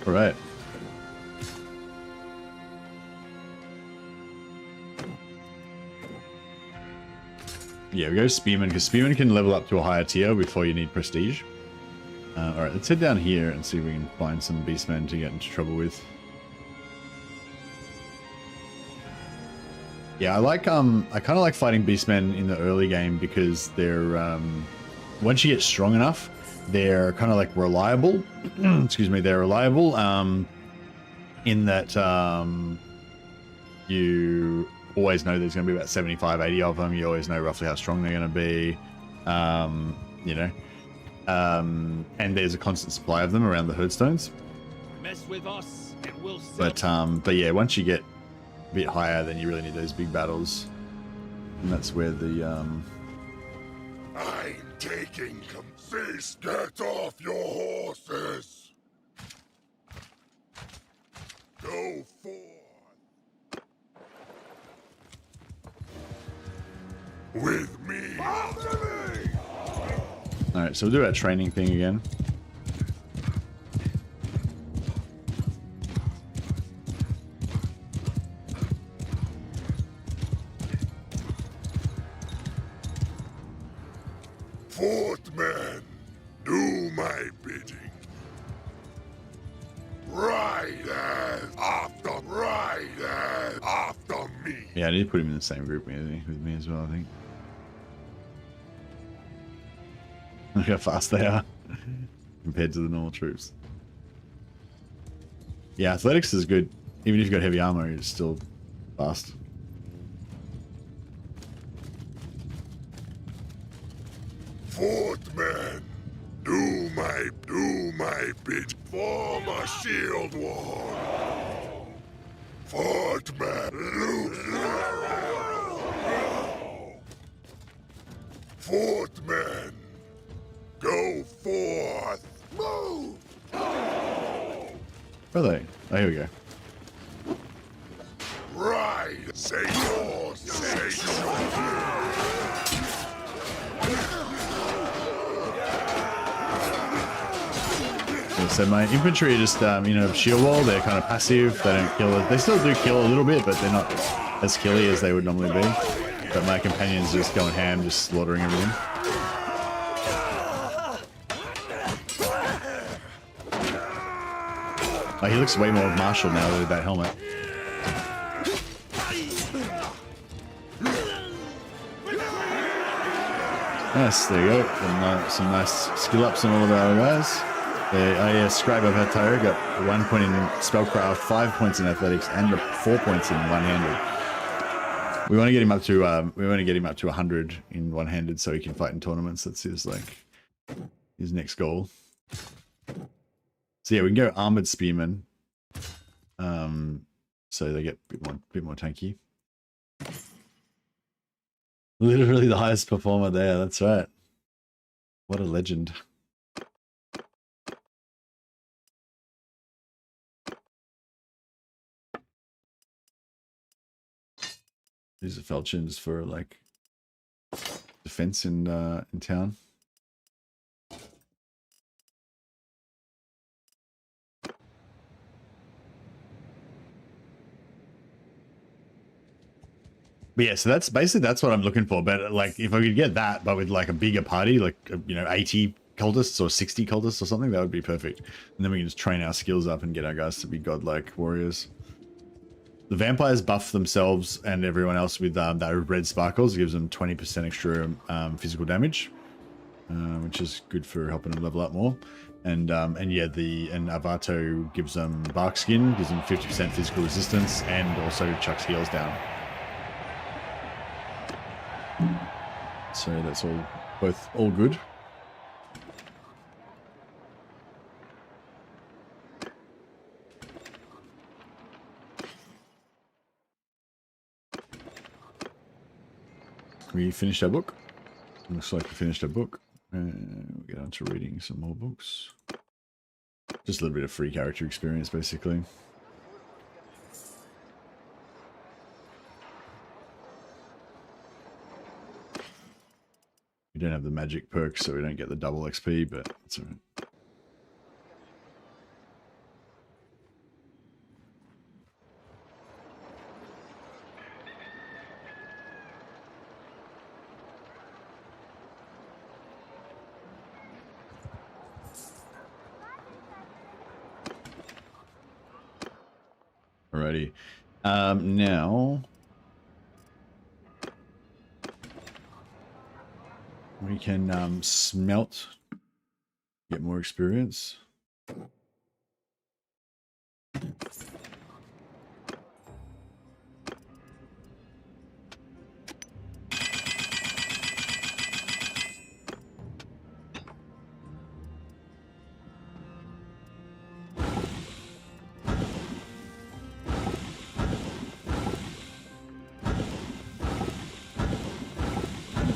All right. Yeah, we go Spearman, because Spearman can level up to a higher tier before you need Prestige. Alright, let's head down here and see if we can find some Beastmen to get into trouble with. Yeah, I kind of like fighting Beastmen in the early game because they're, once you get strong enough, they're kind of like reliable. Excuse me, they're reliable in that you always know there's going to be about 75, 80 of them. You always know roughly how strong they're going to be, you know. And there's a constant supply of them around the herdstones. Mess with us and we'll but yeah, once you get a bit higher, then you really need those big battles, and that's where the I'm taking Cease, get off your horses! Go forth! With me! Alright, so we'll do our training thing again. Footmen, do my bidding. Riders after me. Yeah, I need to put him in the same group with me as well, I think. Look how fast they are compared to the normal troops. Yeah, athletics is good. Even if you've got heavy armor, it's still fast. Footmen, do my bid. Form a shield wall. Footmen, loose. Footmen, go forth. Move. Where are they? Oh, here we go. Ride. Say yours. Say So my infantry are just, you know, shield wall. They're kind of passive. They don't kill. They still do kill a little bit, but they're not as killy as they would normally be. But my companions just going ham, just slaughtering everything. Oh, he looks way more martial now with that helmet. Yes, there you go. Some nice skill ups on all of our guys. Yeah, Scribe of Hatire got 1 point in spellcraft, 5 points in athletics, and 4 points in one-handed. We want to get him up to 100 in one-handed so he can fight in tournaments. That's his his next goal. So yeah, we can go armored spearmen. So they get a bit more tanky. Literally the highest performer there. That's right. What a legend. These are falchions for like defense in town. But yeah, so that's what I'm looking for. But like, if I could get that, but with like a bigger party, like 80 cultists or 60 cultists or something, that would be perfect. And then we can just train our skills up and get our guys to be godlike warriors. The vampires buff themselves and everyone else with that red sparkles. It gives them 20% extra physical damage, which is good for helping them level up more. And yeah, and Avato gives them bark skin, gives them 50% physical resistance, and also chucks heals down. So that's all good. We finished our book. Looks like we finished our book. We'll get on to reading some more books. Just a little bit of free character experience, basically. We don't have the magic perks, so we don't get the double XP, but it's alright. Alrighty. Now we can smelt, get more experience.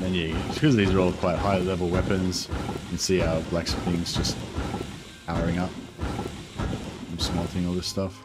And yeah, because these are all quite high level weapons, you can see our blacksmithing's just powering up. I'm smelting all this stuff.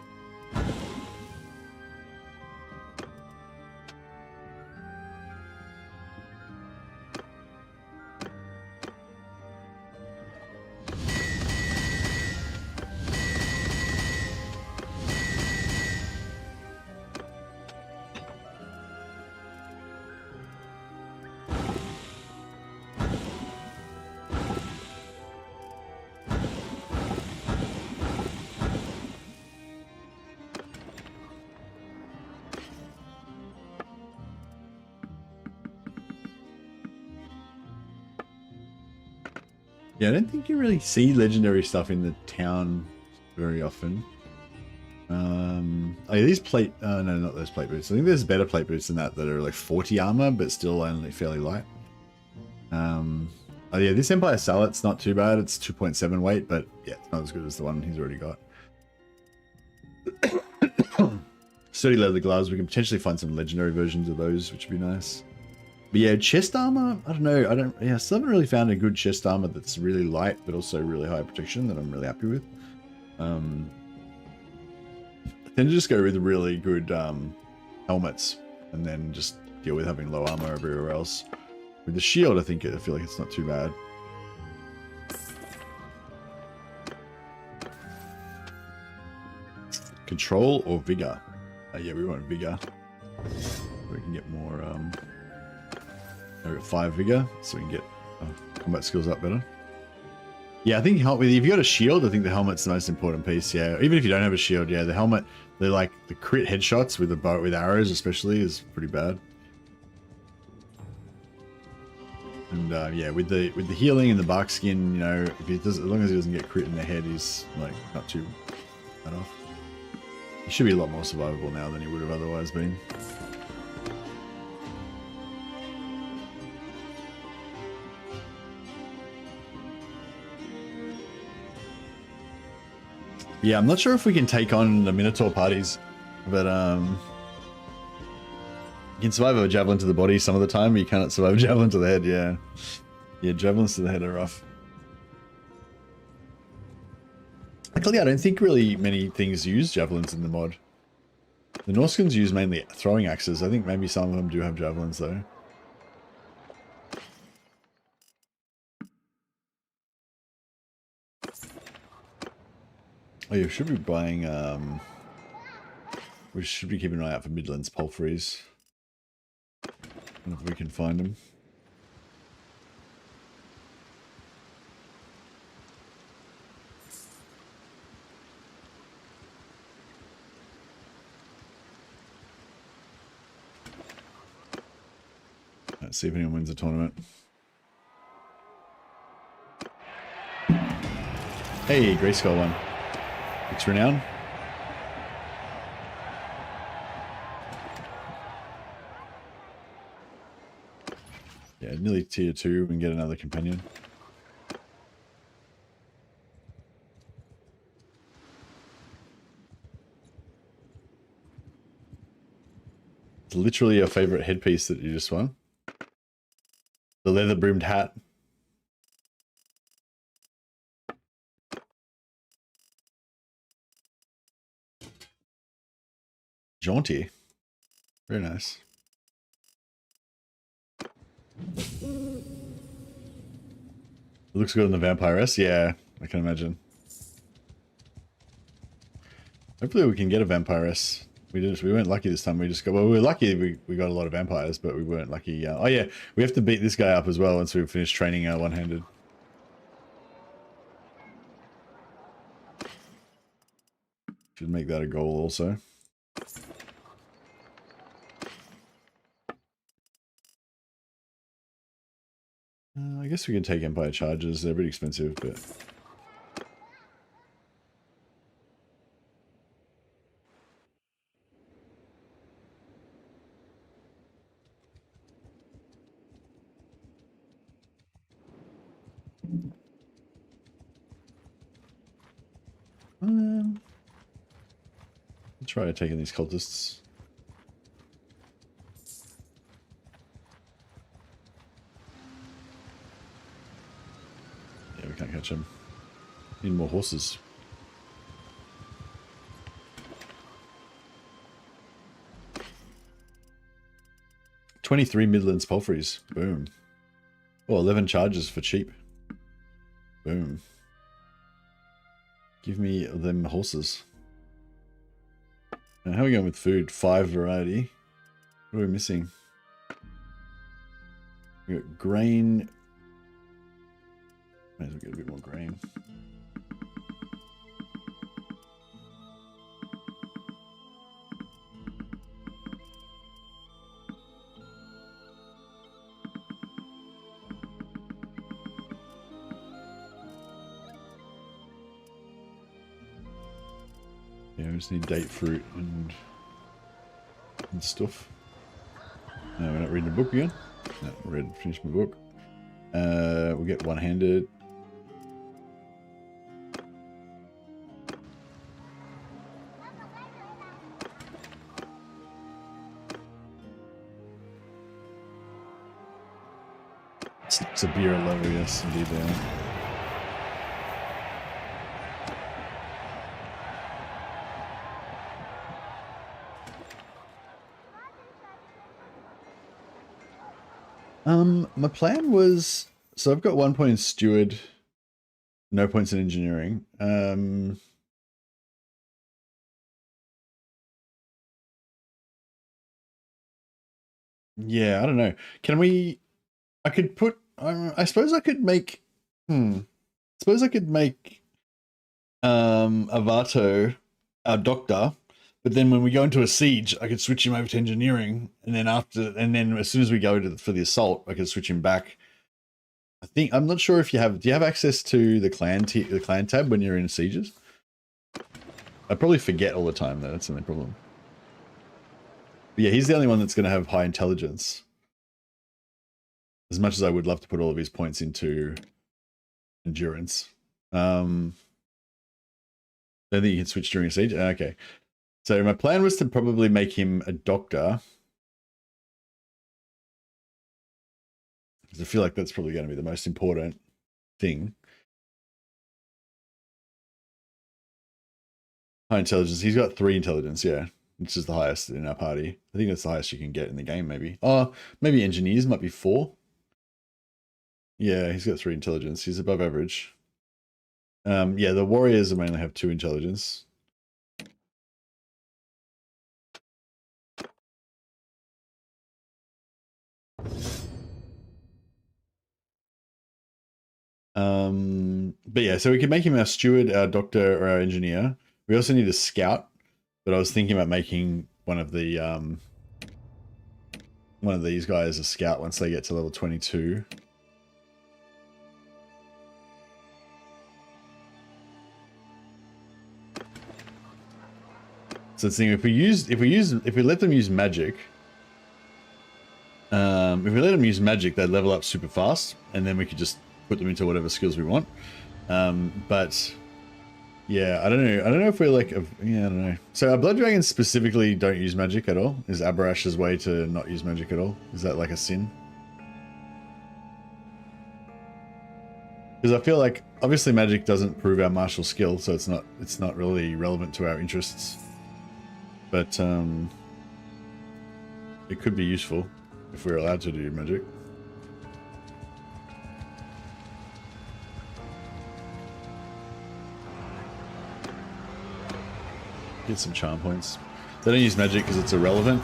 Yeah, I don't think you really see legendary stuff in the town very often. Oh, yeah, these plate... no, not those plate boots. I think there's better plate boots than that are like 40 armor, but still only fairly light. Oh yeah, this Empire Salet's not too bad. It's 2.7 weight, but yeah, it's not as good as the one he's already got. Sturdy leather gloves. We can potentially find some legendary versions of those, which would be nice. But yeah, chest armor, I don't know. I still haven't really found a good chest armor that's really light, but also really high protection that I'm really happy with. I tend to just go with really good helmets and then just deal with having low armor everywhere else. With the shield, I feel like it's not too bad. Control or vigor? Yeah, we want vigor. We can get more. I got 5 vigor, so we can get combat skills up better. Yeah, I think if you've got a shield, I think the helmet's the most important piece. Yeah, even if you don't have a shield, yeah, the helmet, they're like the crit headshots with the bow with arrows, especially, is pretty bad. And yeah, with the healing and the bark skin, you know, if he does, as long as he doesn't get crit in the head, he's like not too bad off. He should be a lot more survivable now than he would have otherwise been. Yeah, I'm not sure if we can take on the Minotaur parties, but you can survive a javelin to the body some of the time, but you cannot survive a javelin to the head, yeah. Yeah, javelins to the head are rough. Luckily, I don't think really many things use javelins in the mod. The Norskins use mainly throwing axes. I think maybe some of them do have javelins, though. Oh, you should be buying, we should be keeping an eye out for Midlands Palfreys. If we can find them. Let's see if anyone wins the tournament. Hey, Grayskull won. It's renown. Yeah, nearly tier 2 and get another companion. It's literally a favorite headpiece that you just won. The leather brimmed hat. Jaunty. Very nice. It looks good on the Vampiress. Yeah, I can imagine. Hopefully we can get a Vampiress. We weren't lucky this time. We just got, well, we were lucky we got a lot of vampires, but we weren't lucky. Oh yeah, we have to beat this guy up as well once we've finished training our one-handed. Should make that a goal also. I guess we can take Empire charges. They're pretty expensive, but... Let's try taking these cultists. Yeah, we can't catch them. Need more horses. $23 Midlands Palfreys. Boom. Oh, 11 charges for cheap. Boom. Give me them horses. Now, how are we going with food? 5 variety. What are we missing? We got grain. Might as well get a bit more grain. Yeah, we just need date fruit and stuff. No, we're not reading a book again. No, finished my book. We'll get one-handed. It's a beer lover, yes, indeed they are. My plan was, so I've got 1 point in steward, no points in engineering. Yeah, I don't know. Can we, I could put, I suppose I could make, suppose I could make Avato our doctor, but then when we go into a siege, I could switch him over to engineering, and then as soon as we go for the assault, I could switch him back I think I'm not sure if you have. Do you have access to the clan tab when you're in sieges? I probably forget all the time though. That's the only problem. But yeah, he's the only one that's going to have high intelligence. As much as I would love to put all of his points into endurance. Don't think you can switch during a siege. Okay. So my plan was to probably make him a doctor. Because I feel like that's probably going to be the most important thing. High intelligence. He's got 3 intelligence, yeah. Which is the highest in our party. I think that's the highest you can get in the game, maybe. Oh, maybe engineers might be 4. Yeah, he's got 3 intelligence. He's above average. Yeah, the warriors mainly have 2 intelligence. But yeah, so we can make him our steward, our doctor, or our engineer. We also need a scout, but I was thinking about making one of these guys a scout once they get to level 22. So it's thinking if we let them use magic, they'd level up super fast, and then we could just put them into whatever skills we want. But yeah, I don't know if we're like, yeah, I don't know. So our blood dragons specifically don't use magic at all. Is Aberash's way to not use magic at all? Is that like a sin? Because I feel like obviously magic doesn't prove our martial skill, so it's not really relevant to our interests. But it could be useful if we're allowed to do magic. Get some charm points. They don't use magic because it's irrelevant,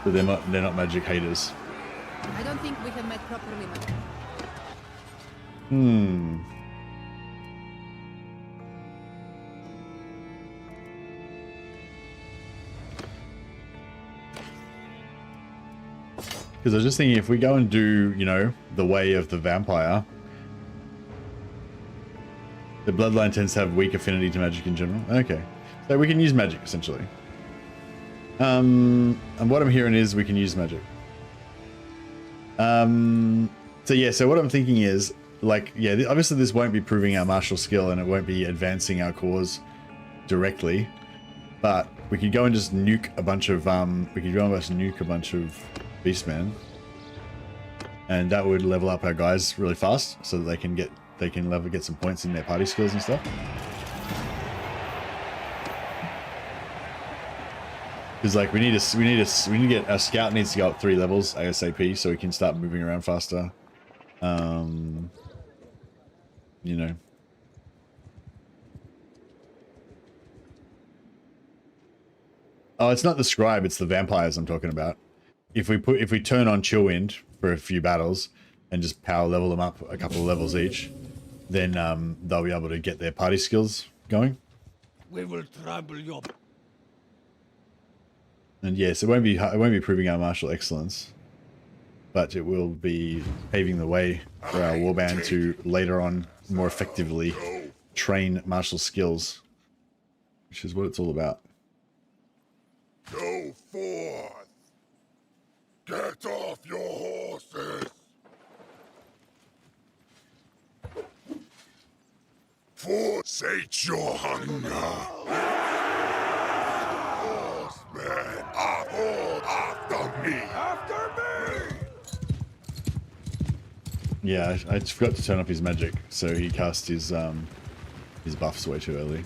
but they're not magic haters. I don't think we have met properly, Hmm. Because I was just thinking, if we go and do, you know, the way of the vampire, the bloodline tends to have weak affinity to magic in general. Okay. So we can use magic, essentially. And what I'm hearing is we can use magic. So yeah, so what I'm thinking is, like, yeah, obviously this won't be proving our martial skill and it won't be advancing our cause directly, but we could go and just nuke a bunch of, Beastmen, and that would level up our guys really fast so that they can get some points in their party skills and stuff. Because like we need to get our scout needs to go up 3 levels ASAP so we can start moving around faster. You know. Oh, it's not the scribe, it's the vampires I'm talking about. If we turn on Chillwind for a few battles and just power level them up a couple of levels each, then they'll be able to get their party skills going. We will trample your... And yes, it won't be proving our martial excellence, but it will be paving the way for our warband to later on more effectively train martial skills, which is what it's all about. Go forth! Get off your horses! Forsake your hunger! Horsemen are all after me! After me! Yeah, I just forgot to turn up his magic, so he cast his buffs way too early.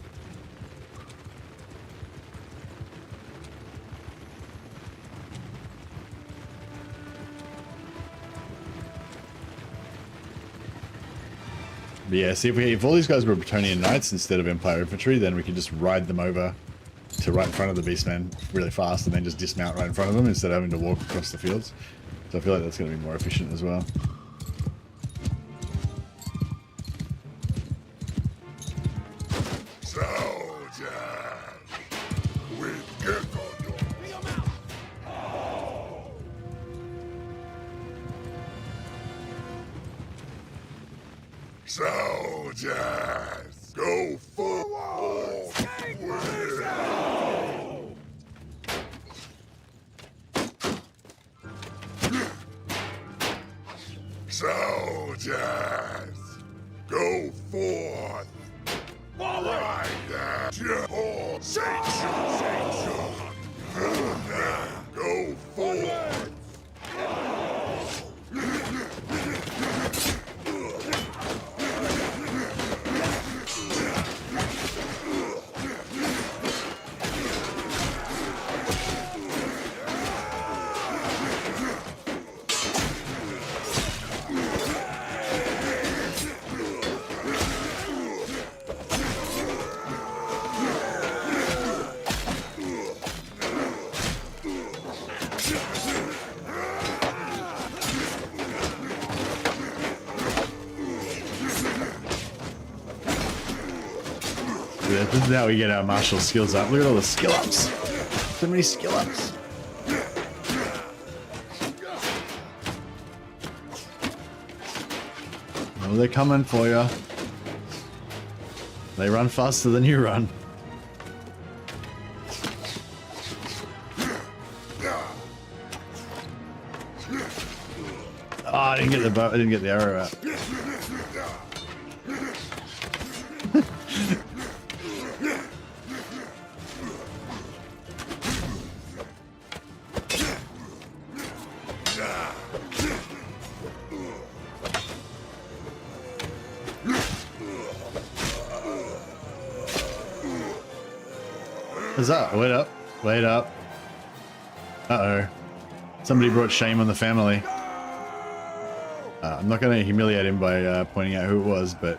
But yeah, see if all these guys were Bretonnian Knights instead of Empire Infantry, then we could just ride them over to right in front of the Beastmen really fast and then just dismount right in front of them instead of having to walk across the fields. So I feel like that's going to be more efficient as well. Soldiers! We get on your... Yes. Go forth. Right there. Go forth. Yeah, this is how we get our martial skills up. Look at all the skill ups. So many skill ups. Oh, they're coming for you. They run faster than you run. Oh, I didn't get the bow. I didn't get the arrow out. What's up? Wait up. Wait up. Uh-oh. Somebody brought shame on the family. I'm not going to humiliate him by pointing out who it was, but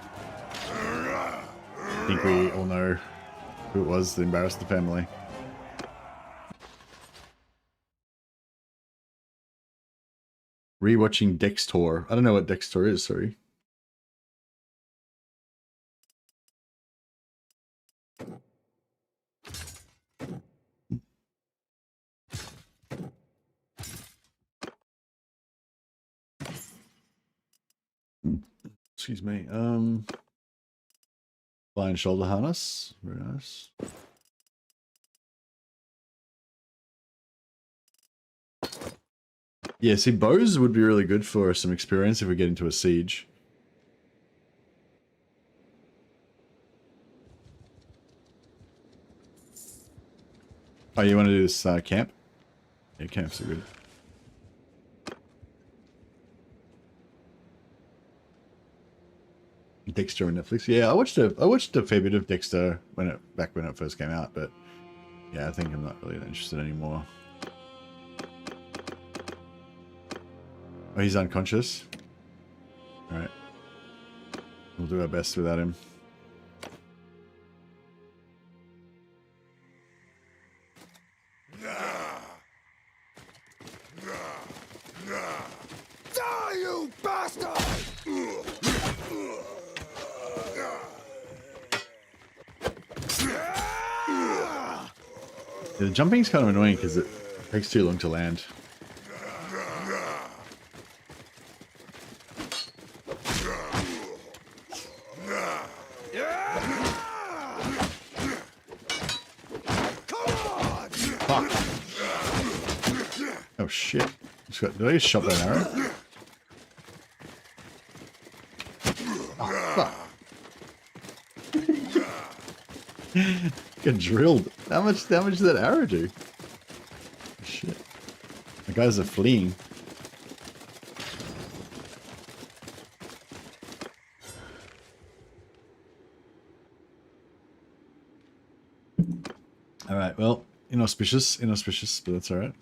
I think we all know who it was that embarrassed the family. Rewatching Dextor. I don't know what Dextor is, sorry. Excuse me. Lion shoulder harness. Very nice. Yeah, see, bows would be really good for some experience if we get into a siege. Oh, you want to do this camp? Yeah, camps are good. Dexter on Netflix. Yeah, I watched a fair bit of Dexter back when it first came out, but yeah, I think I'm not really interested anymore. Oh, he's unconscious. All right, we'll do our best without him. Die, you bastard! Yeah, the jumping's kind of annoying because it takes too long to land. Fuck. Oh shit. Did I just shot that arrow? Oh, fuck. Get drilled. How much damage did that arrow do? Shit. The guys are fleeing. Alright, well, inauspicious, but that's alright.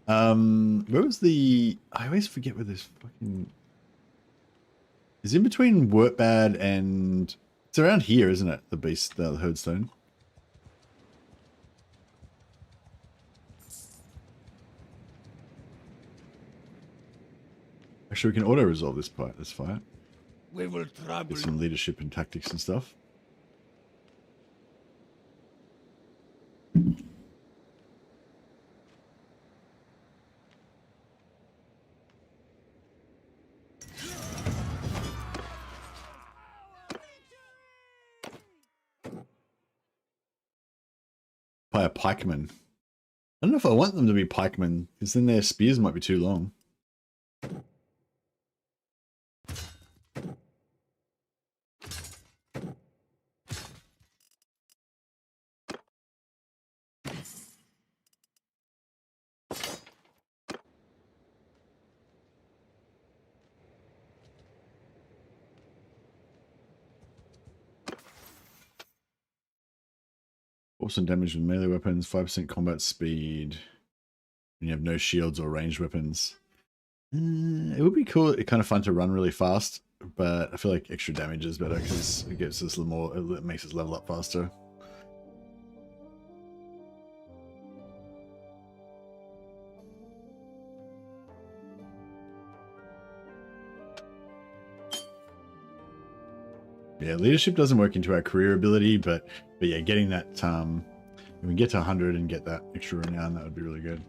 Where was the... I always forget where this fucking... It's in between Wurtbad and... It's around here, isn't it? The beast, the Herdstone. Actually, we can auto-resolve this part. That's fine. We will trouble Get some leadership and tactics and stuff. By a pikeman. I don't know if I want them to be pikemen, because then their spears might be too long. 4% damage with melee weapons, 5% combat speed. And you have no shields or ranged weapons. It would be cool. It's kind of fun to run really fast, but I feel like extra damage is better because it gives us a little more. It makes us level up faster. Yeah, leadership doesn't work into our career ability, but yeah, getting that if we get to 100 and get that extra renown, that would be really good.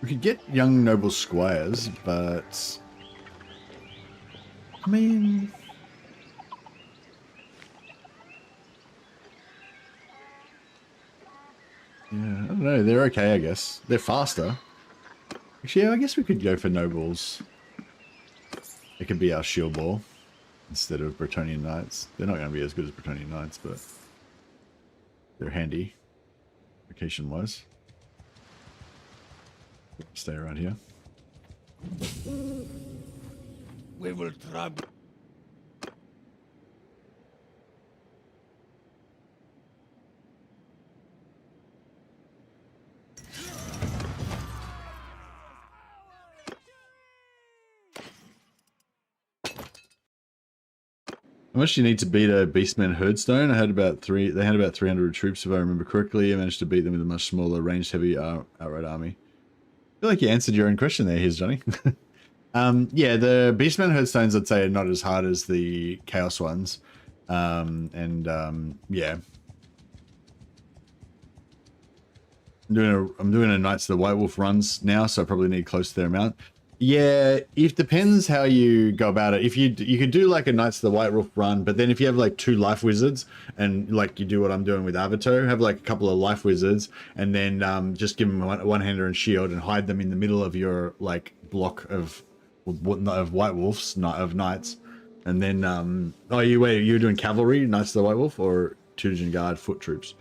We could get young noble squires, but I mean, yeah, I don't know. They're okay, I guess. They're faster. Actually, yeah, I guess we could go for nobles. It could be our shield ball instead of Bretonnian knights. They're not going to be as good as Bretonnian knights, but they're handy, location-wise. Stay around here. We will trample. How much do you need to beat a Beastman Herdstone? I had about they had about 300 troops if I remember correctly. I managed to beat them with a much smaller ranged heavy outright army. I feel like you answered your own question there, here's Johnny. Yeah, the Beastman Herdstones I'd say are not as hard as the Chaos ones. Yeah. I'm doing a Knights of the White Wolf runs now, so I probably need close to their amount. Yeah, it depends how you go about it. If you could do like a Knights of the White Wolf run, but then if you have like 2 life wizards and like you do what I'm doing with Avatar, have like a couple of life wizards and then just give them one-hander and shield and hide them in the middle of your like block of White Wolves, not of Knights. And then you're doing cavalry, Knights of the White Wolf, or Tudor Guard foot troops?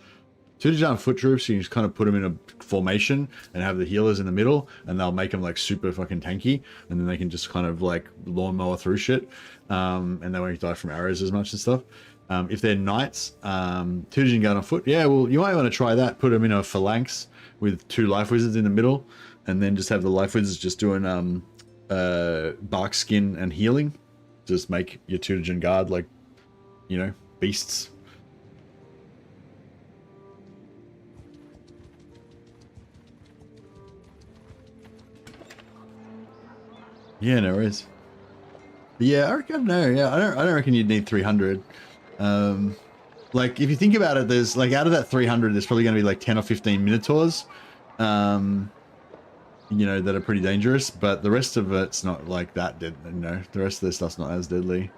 Tudor foot troops, you just kind of put them in a formation and have the healers in the middle, and they'll make them like super fucking tanky, and then they can just kind of like lawnmower through shit, and they won't die from arrows as much and stuff. If they're knights, Tudor Guard on foot, yeah, well, you might want to try that. Put them in a phalanx with 2 life wizards in the middle, and then just have the life wizards just doing bark skin and healing. Just make your Tudor Guard like, you know, beasts. Yeah, no worries. But yeah, I don't know. Yeah, I don't reckon you'd need 300. Like if you think about it, there's like out of that 300, there's probably going to be like 10 or 15 Minotaurs, you know, that are pretty dangerous. But the rest of it's not like that dead. You know, the rest of this stuff's not as deadly.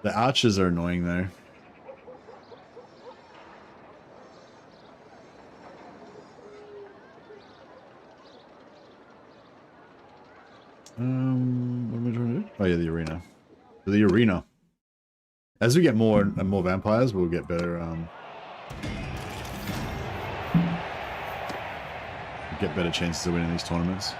The archers are annoying though. What am I trying to do? Oh yeah, the arena. The arena. As we get more and more vampires, we'll get better. Get better chances of winning these tournaments.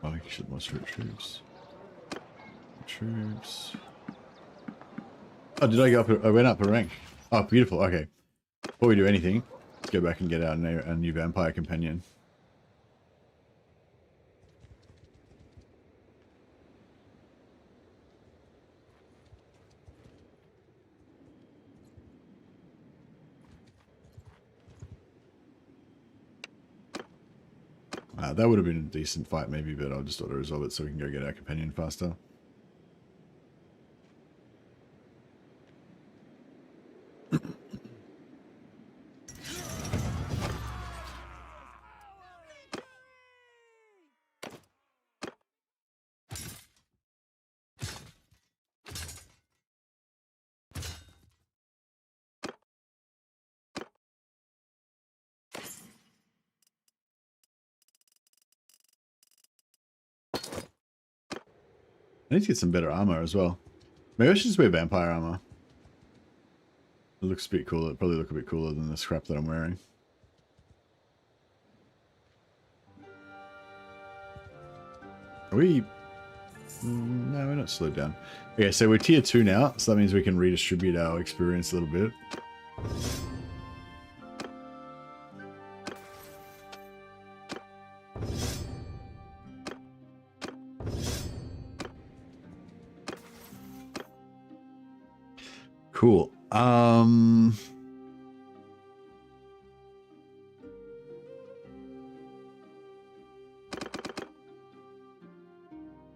Oh, I should muster troops. Troops. Oh, did I go up? I went up a rank. Oh, beautiful. Okay. Before we do anything, let's go back and get our new vampire companion. That would have been a decent fight maybe, but I'll just auto-resolve it so we can go get our companion faster. I need to get some better armor as well. Maybe I should just wear vampire armor. It looks a bit cooler. It'd probably look a bit cooler than the scrap that I'm wearing. Are we... No, we're not slowed down. Okay, so we're tier 2 now, so that means we can redistribute our experience a little bit. Cool.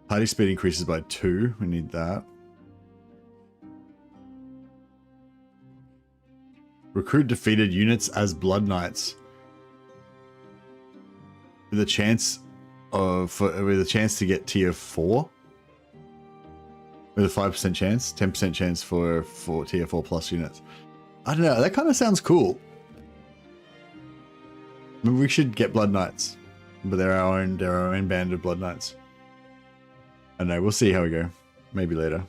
Party speed increases by 2. We need that. Recruit defeated units as Blood Knights with a chance to get tier 4. With a 5% chance, 10% chance for tier 4 plus units. I don't know, that kind of sounds cool. Maybe we should get Blood Knights, but they're our own band of Blood Knights. I don't know, we'll see how we go. Maybe later.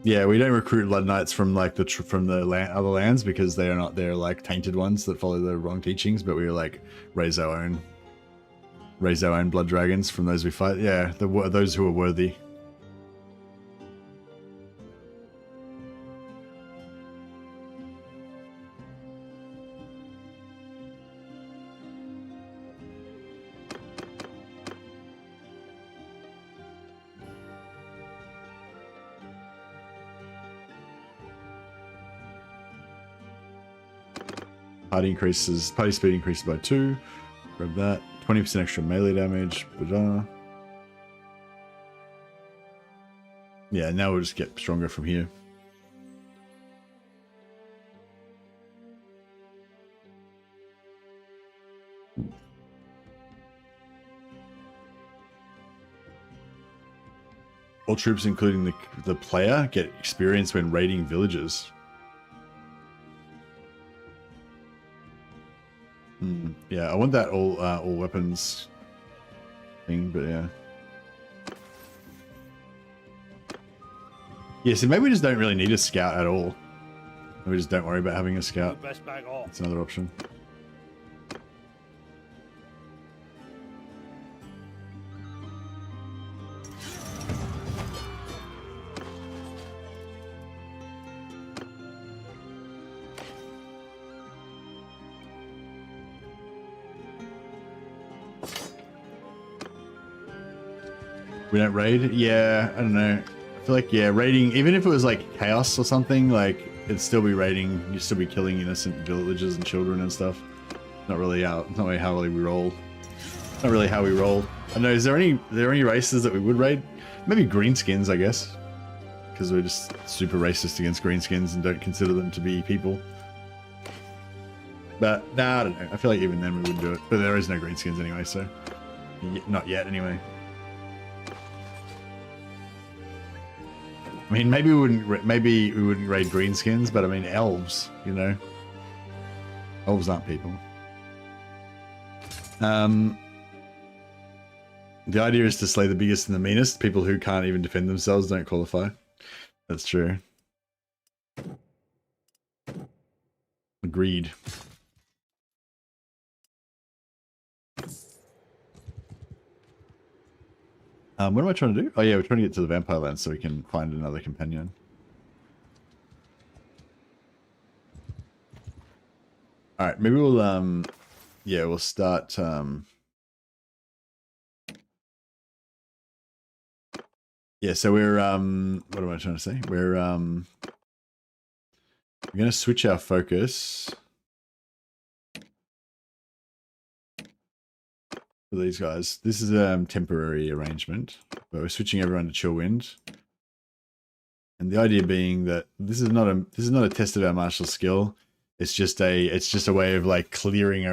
Yeah, we don't recruit Blood Knights from like other lands because they're like tainted ones that follow the wrong teachings, but we like raise our own blood dragons from those we fight. Yeah, those who are worthy. Party speed increases by 2. Grab that. 20% extra melee damage. Yeah, now we'll just get stronger from here. All troops, including the player, get experience when raiding villages. Yeah, I want that all weapons thing, but yeah. Yeah, so maybe we just don't really need a scout at all. We just don't worry about having a scout. That's another option. We don't raid? Yeah, I don't know. I feel like, yeah, raiding, even if it was like chaos or something, like, it'd still be raiding. You'd still be killing innocent villagers and children and stuff. Not really how we roll. Not really how we roll. I don't know, is there any races that we would raid? Maybe greenskins, I guess. Because we're just super racist against greenskins and don't consider them to be people. But, nah, I don't know. I feel like even then we wouldn't do it. But there is no greenskins anyway, so... Not yet, anyway. I mean, maybe we wouldn't raid greenskins, but I mean elves, you know. Elves aren't people. The idea is to slay the biggest and the meanest. People who can't even defend themselves don't qualify. That's true. Agreed. What am I trying to do? Oh yeah, we're trying to get to the vampire land so we can find another companion. Alright, maybe we'll, yeah, we'll start, yeah, so we're, what am I trying to say? We're going to switch our focus for these guys. This is a temporary arrangement, but we're switching everyone to Chillwind. And the idea being that this is not a test of our martial skill. It's just a way of like clearing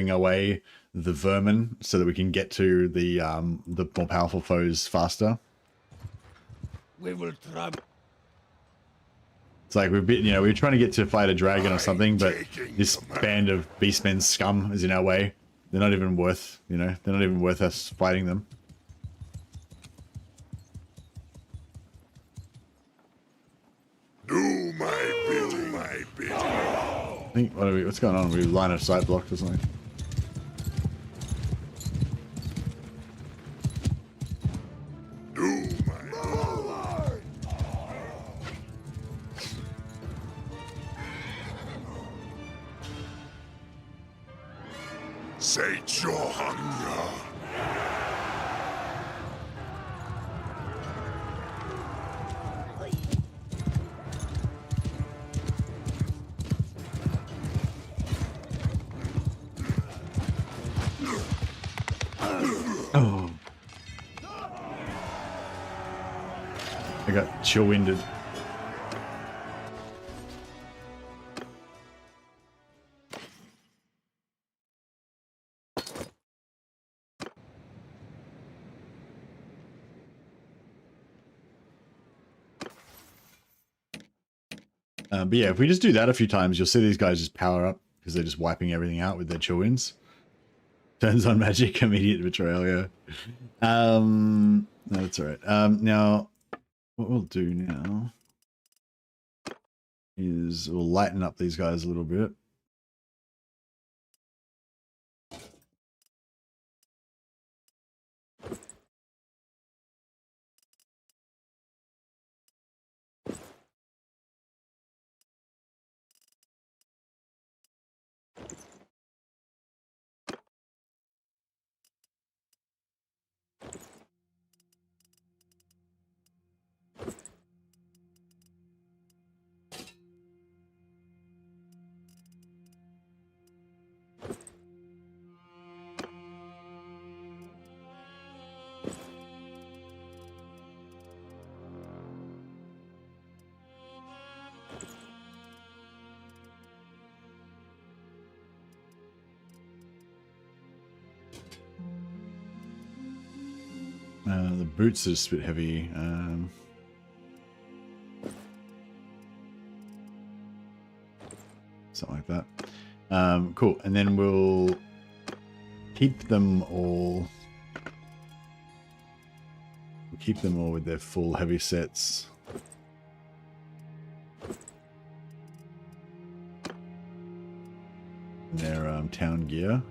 away the vermin so that we can get to the more powerful foes faster. We will try. It's like we were trying to get to fight a dragon or something, but this band of beastmen scum is in our way. They're not even worth, you know, they're not even worth us fighting them. Do my bidding, my bidding. I think, what's going on? We line of sight blocked or something. Do my sate your hunger. Oh. I got chill winded. But yeah, if we just do that a few times, you'll see these guys just power up because they're just wiping everything out with their chill winds. Turns on magic, immediate betrayal, yeah. No, that's alright. Now, what we'll do now is we'll lighten up these guys a little bit. The boots are just a bit heavy. Something like that. Cool. And then we'll keep them all. We'll keep them all with their full heavy sets. And their town gear,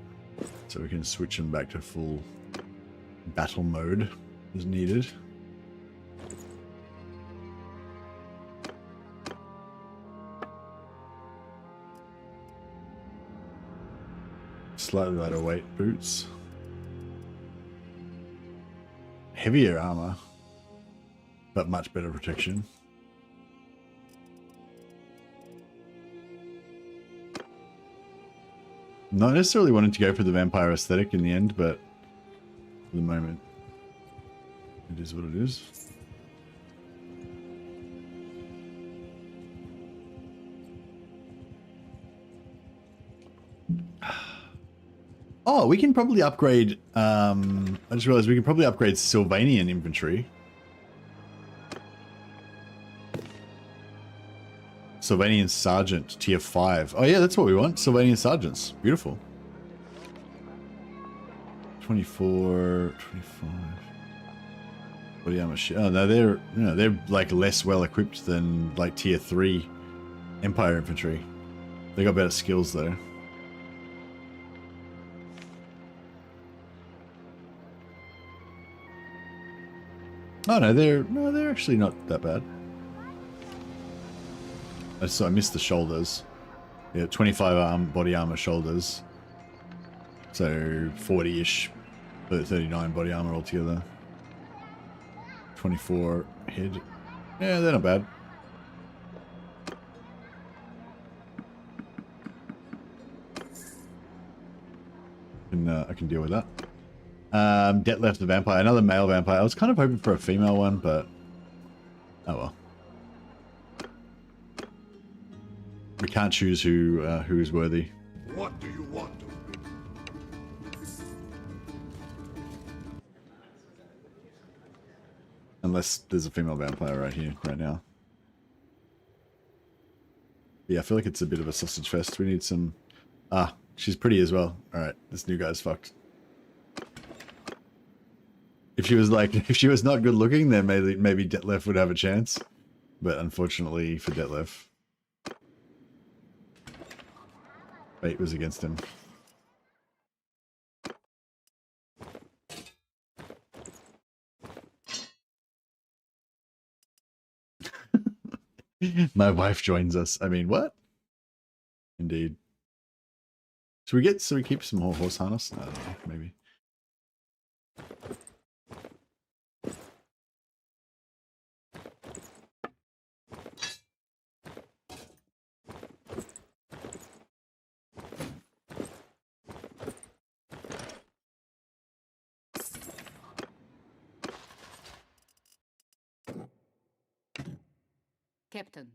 so we can switch them back to full battle mode as needed. Slightly lighter weight boots. Heavier armor, but much better protection. Not necessarily wanting to go for the vampire aesthetic in the end, but for the moment, it is what it is. Oh, we can probably upgrade, I just realized we can probably upgrade Sylvanian infantry. Sylvanian Sergeant, tier 5. Oh yeah, that's what we want. Sylvanian Sergeants. Beautiful. 24, 25. Body armor shit. Oh no, they're like less well equipped than like tier 3 Empire infantry. They got better skills though. Oh no, they're actually not that bad. So I missed the shoulders. Yeah, 25 body armor shoulders. So 40-ish, 39 body armor altogether. 24 head. Yeah, they're not bad. I can deal with that. Detlef the vampire, another male vampire. I was kind of hoping for a female one, but oh well. We can't choose who is worthy. What do you want? Unless there's a female vampire right here, right now. Yeah, I feel like it's a bit of a sausage fest. We need some... Ah, She's pretty as well. All right, this new guy's fucked. If she was not good looking, then maybe Detlef would have a chance. But unfortunately for Detlef, fate was against him. My wife joins us. I mean, what? Indeed. Should we keep some more horse harness? I don't know, maybe. Captain.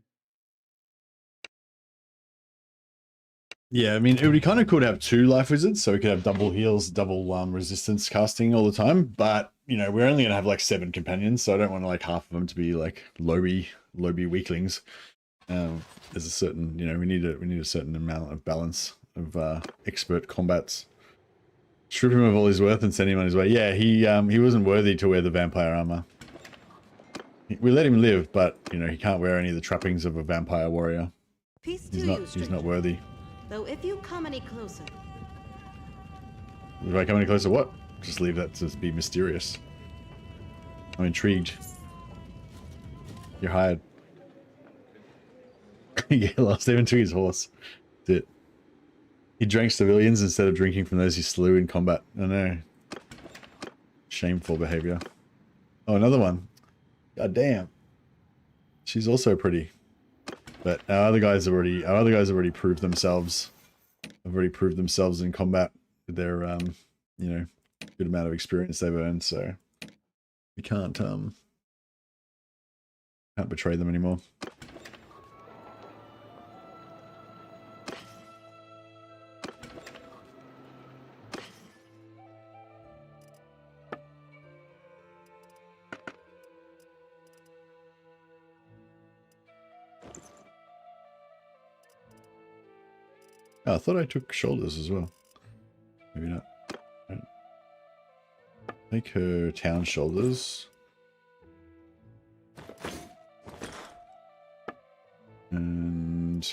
Yeah, I mean, it would be kind of cool to have 2 life wizards, so we could have double heals, double resistance casting all the time. But you know, we're only gonna have like 7 companions, so I don't want like half of them to be like Lobi weaklings. There's a certain, you know, we need a certain amount of balance of expert combats. Strip him of all his worth and send him on his way. Yeah, he wasn't worthy to wear the vampire armor. We let him live, but you know, he can't wear any of the trappings of a vampire warrior. Peace to He's you, not stranger. worthy. Though if you come any closer, If I come any closer, what? Just leave that to be mysterious. I'm intrigued. You're hired. Yeah, lost even to his horse. That's it. He drank civilians instead of drinking from those he slew in combat. I know. Shameful behavior. Oh, another one. God damn. She's also pretty. But our other guys have already proved themselves. Have already proved themselves in combat with their you know, good amount of experience they've earned, so we can't betray them anymore. Oh, I thought I took shoulders as well. Maybe not. Right. Make her town shoulders. And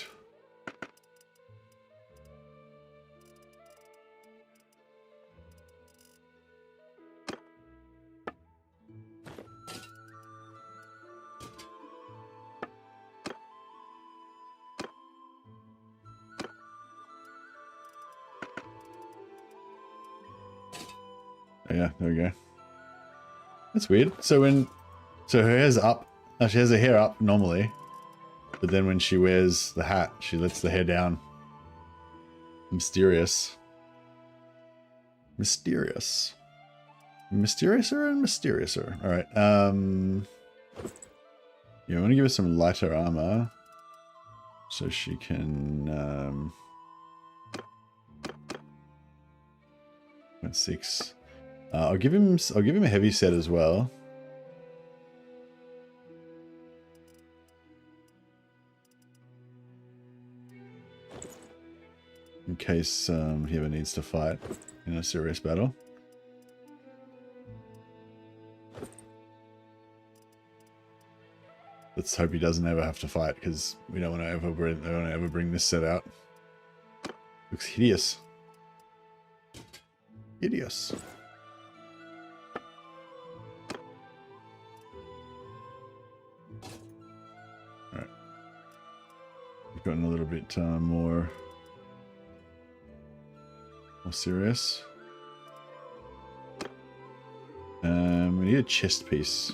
oh yeah, there we go. That's weird. So her hair's up. No, she has her hair up normally, but then when she wears the hat, she lets the hair down. Mysterious. Mysteriouser and mysteriouser. All right. Yeah, I want to give her some lighter armor so she can 6. I'll give him a heavy set as well. In case he ever needs to fight in a serious battle. Let's hope he doesn't ever have to fight, because we don't want to ever bring this set out. Looks hideous. Hideous. Alright. We've gotten a little bit more serious. We need a chest piece.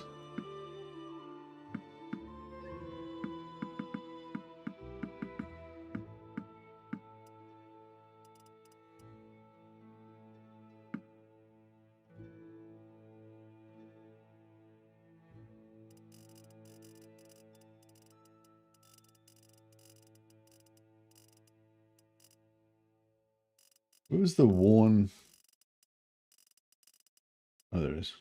What was the worn? Oh, there it is.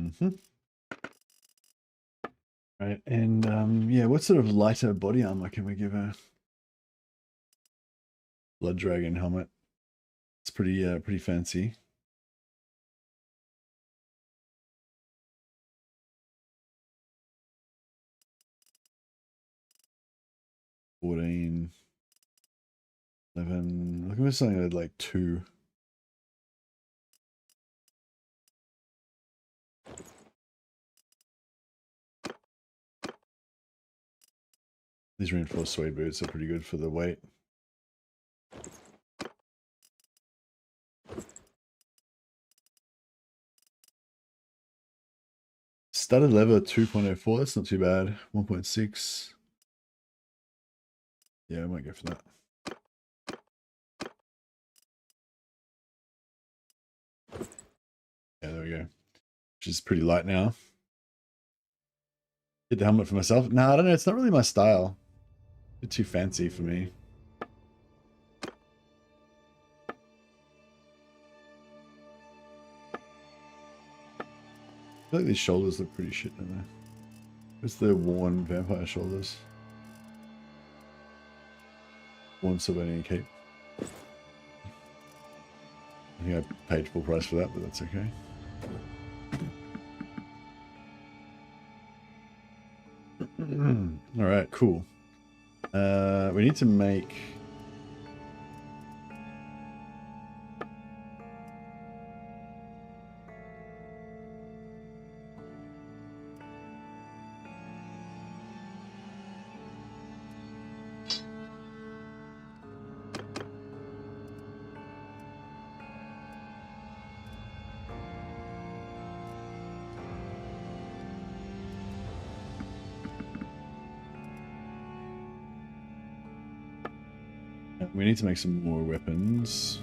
Mm-hmm. Right, and yeah, what sort of lighter body armor can we give her? Blood Dragon helmet. It's pretty fancy. $14, $11. Look at something like 2. These reinforced suede boots are pretty good for the weight. Studded leather 2.04, that's not too bad. 1.6. Yeah, I might go for that. Yeah, there we go. Which is pretty light now. Get the helmet for myself. No, I don't know, it's not really my style. A bit too fancy for me. I feel like these shoulders look pretty shit, don't they? Where's the worn vampire shoulders? Worn Sylvanian cape. I think I paid full price for that, but that's okay. Alright, cool. We need to make... We need to make some more weapons.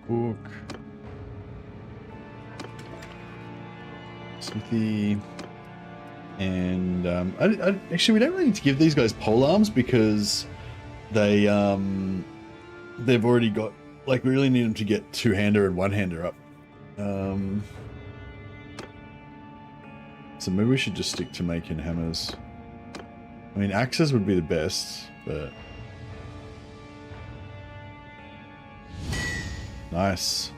Book. Smithy. And actually, we don't really need to give these guys pole arms because they've already got, like, we really need them to get two-hander and one-hander up. So maybe we should just stick to making hammers. I mean, axes would be the best, but... Nice.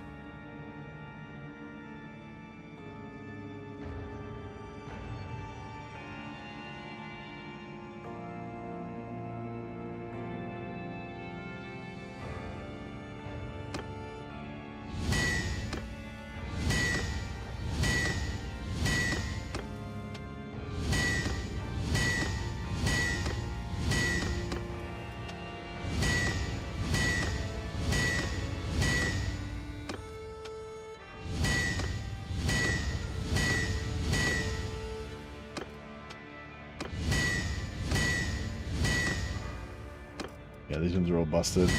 Yeah, these ones are all busted.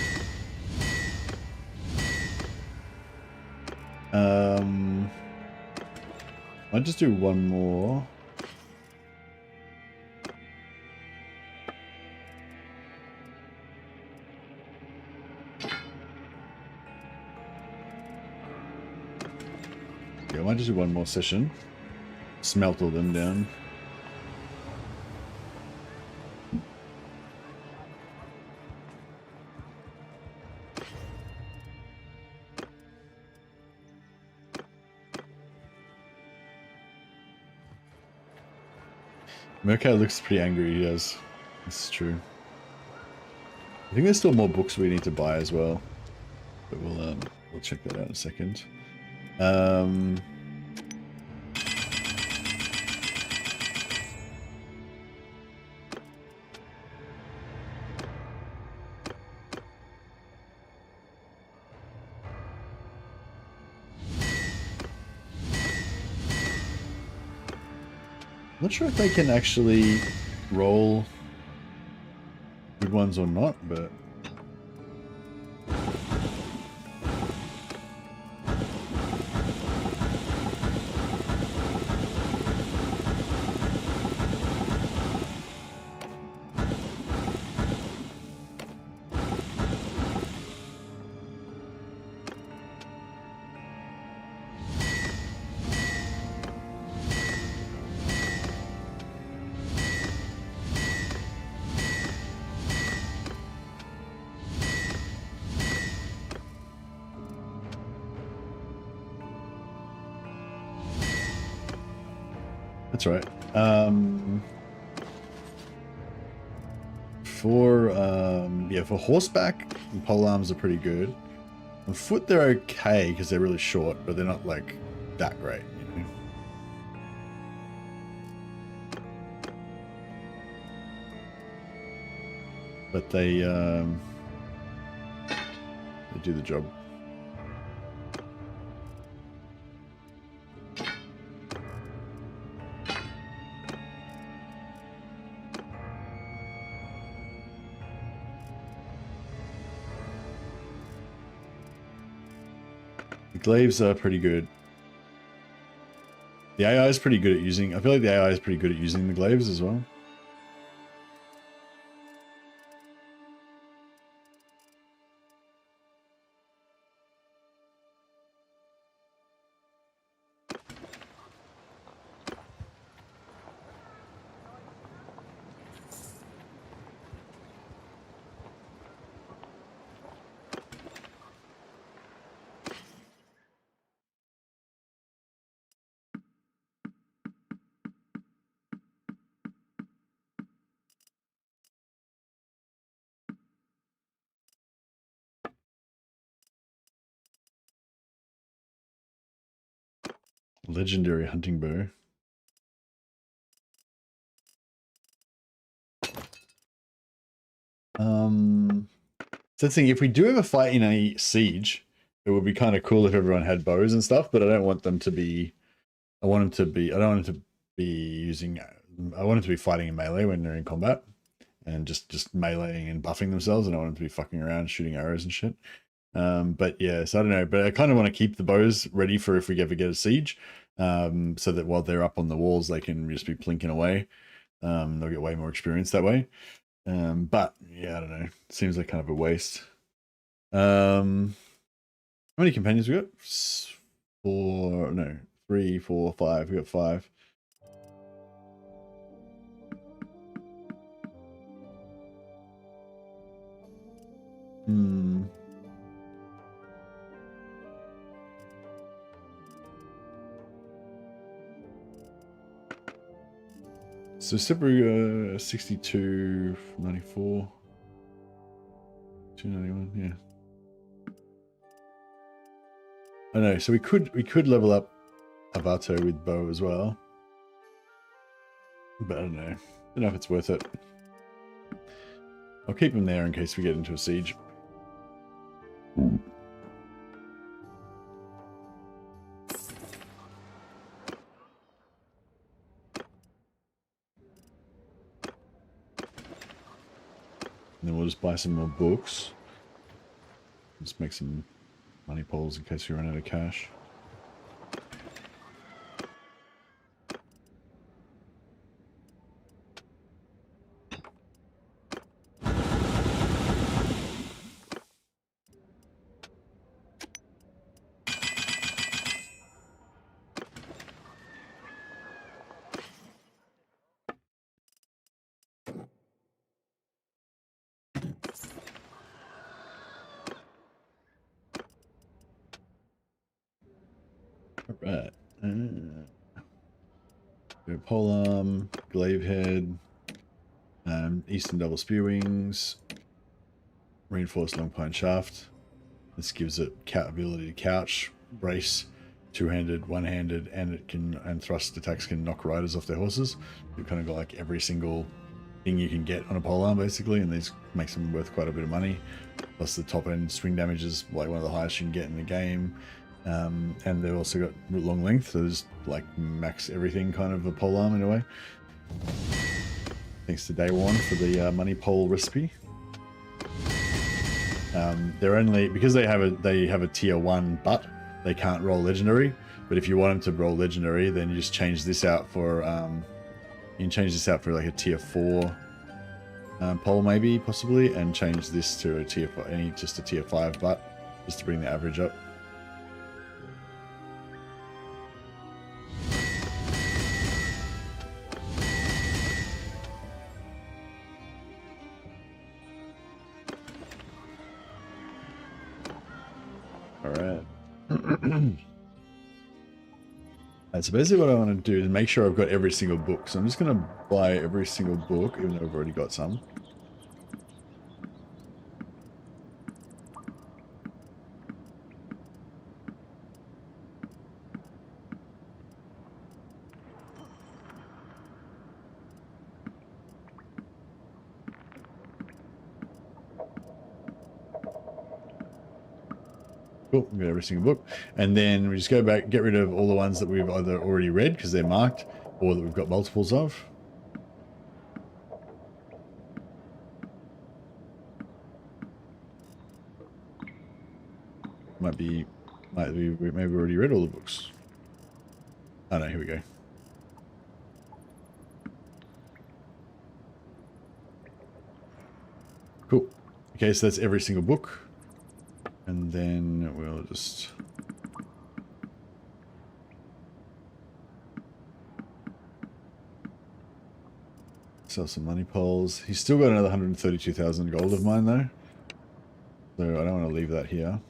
I'll just do one more. Yeah, I might just do one more session. Smelt all them down. Murkow looks pretty angry, he does. This is true. I think there's still more books we need to buy as well. But we'll check that out in a second. I'm not sure if they can actually roll good ones or not, but... That's right. For horseback, pole arms are pretty good. On foot, they're okay because they're really short, but they're not like that great, you know. But they do the job. The glaives are pretty good. The AI is pretty good at using. I feel like the AI is pretty good at using the glaives as well. Legendary hunting bow. So the thing, if we do have a fight in a siege, it would be kind of cool if everyone had bows and stuff, but I don't want them to be, I don't want them to be using, I want them to be fighting in melee when they're in combat and just meleeing and buffing themselves. I don't want them to be fucking around shooting arrows and shit. But yeah, so I don't know, but I kind of want to keep the bows ready for if we ever get a siege, so that while they're up on the walls, they can just be plinking away. They'll get way more experience that way. But yeah, I don't know. It seems like kind of a waste. How many companions we got? 3, 4, 5. We got 5. So Cypriga 62, 94, 291, yeah. I know, so we could level up Avato with bow as well. But I don't know if it's worth it. I'll keep him there in case we get into a siege. And then we'll just buy some more books. Just make some money poles in case we run out of cash. Alright. Polearm, glaive head, eastern double spear wings, reinforced long pine shaft. This gives it ability to couch, brace, two-handed, one-handed, and it can thrust attacks can knock riders off their horses. You've kind of got like every single thing you can get on a polearm basically, and these makes them worth quite a bit of money. Plus the top end swing damage is like one of the highest you can get in the game. And they've also got long length, so there's like max everything kind of a polearm in a way. Thanks to Day One for the money pole recipe. They're only because they have a tier 1 butt, they can't roll legendary. But if you want them to roll legendary, then you just change this out for you can change this out for like a tier 4 pole maybe possibly, and change this to a tier 5, just a tier 5 butt, just to bring the average up. Alright. Right, so basically what I want to do is make sure I've got every single book. So I'm just going to buy every single book, even though I've already got some. Cool, we got every single book. And then we just go back, get rid of all the ones that we've either already read because they're marked, or that we've got multiples of. Maybe we already read all the books. Oh no, here we go. Cool. Okay, so that's every single book. And then we'll just... sell some money poles. He's still got another 132,000 gold of mine though. So I don't want to leave that here.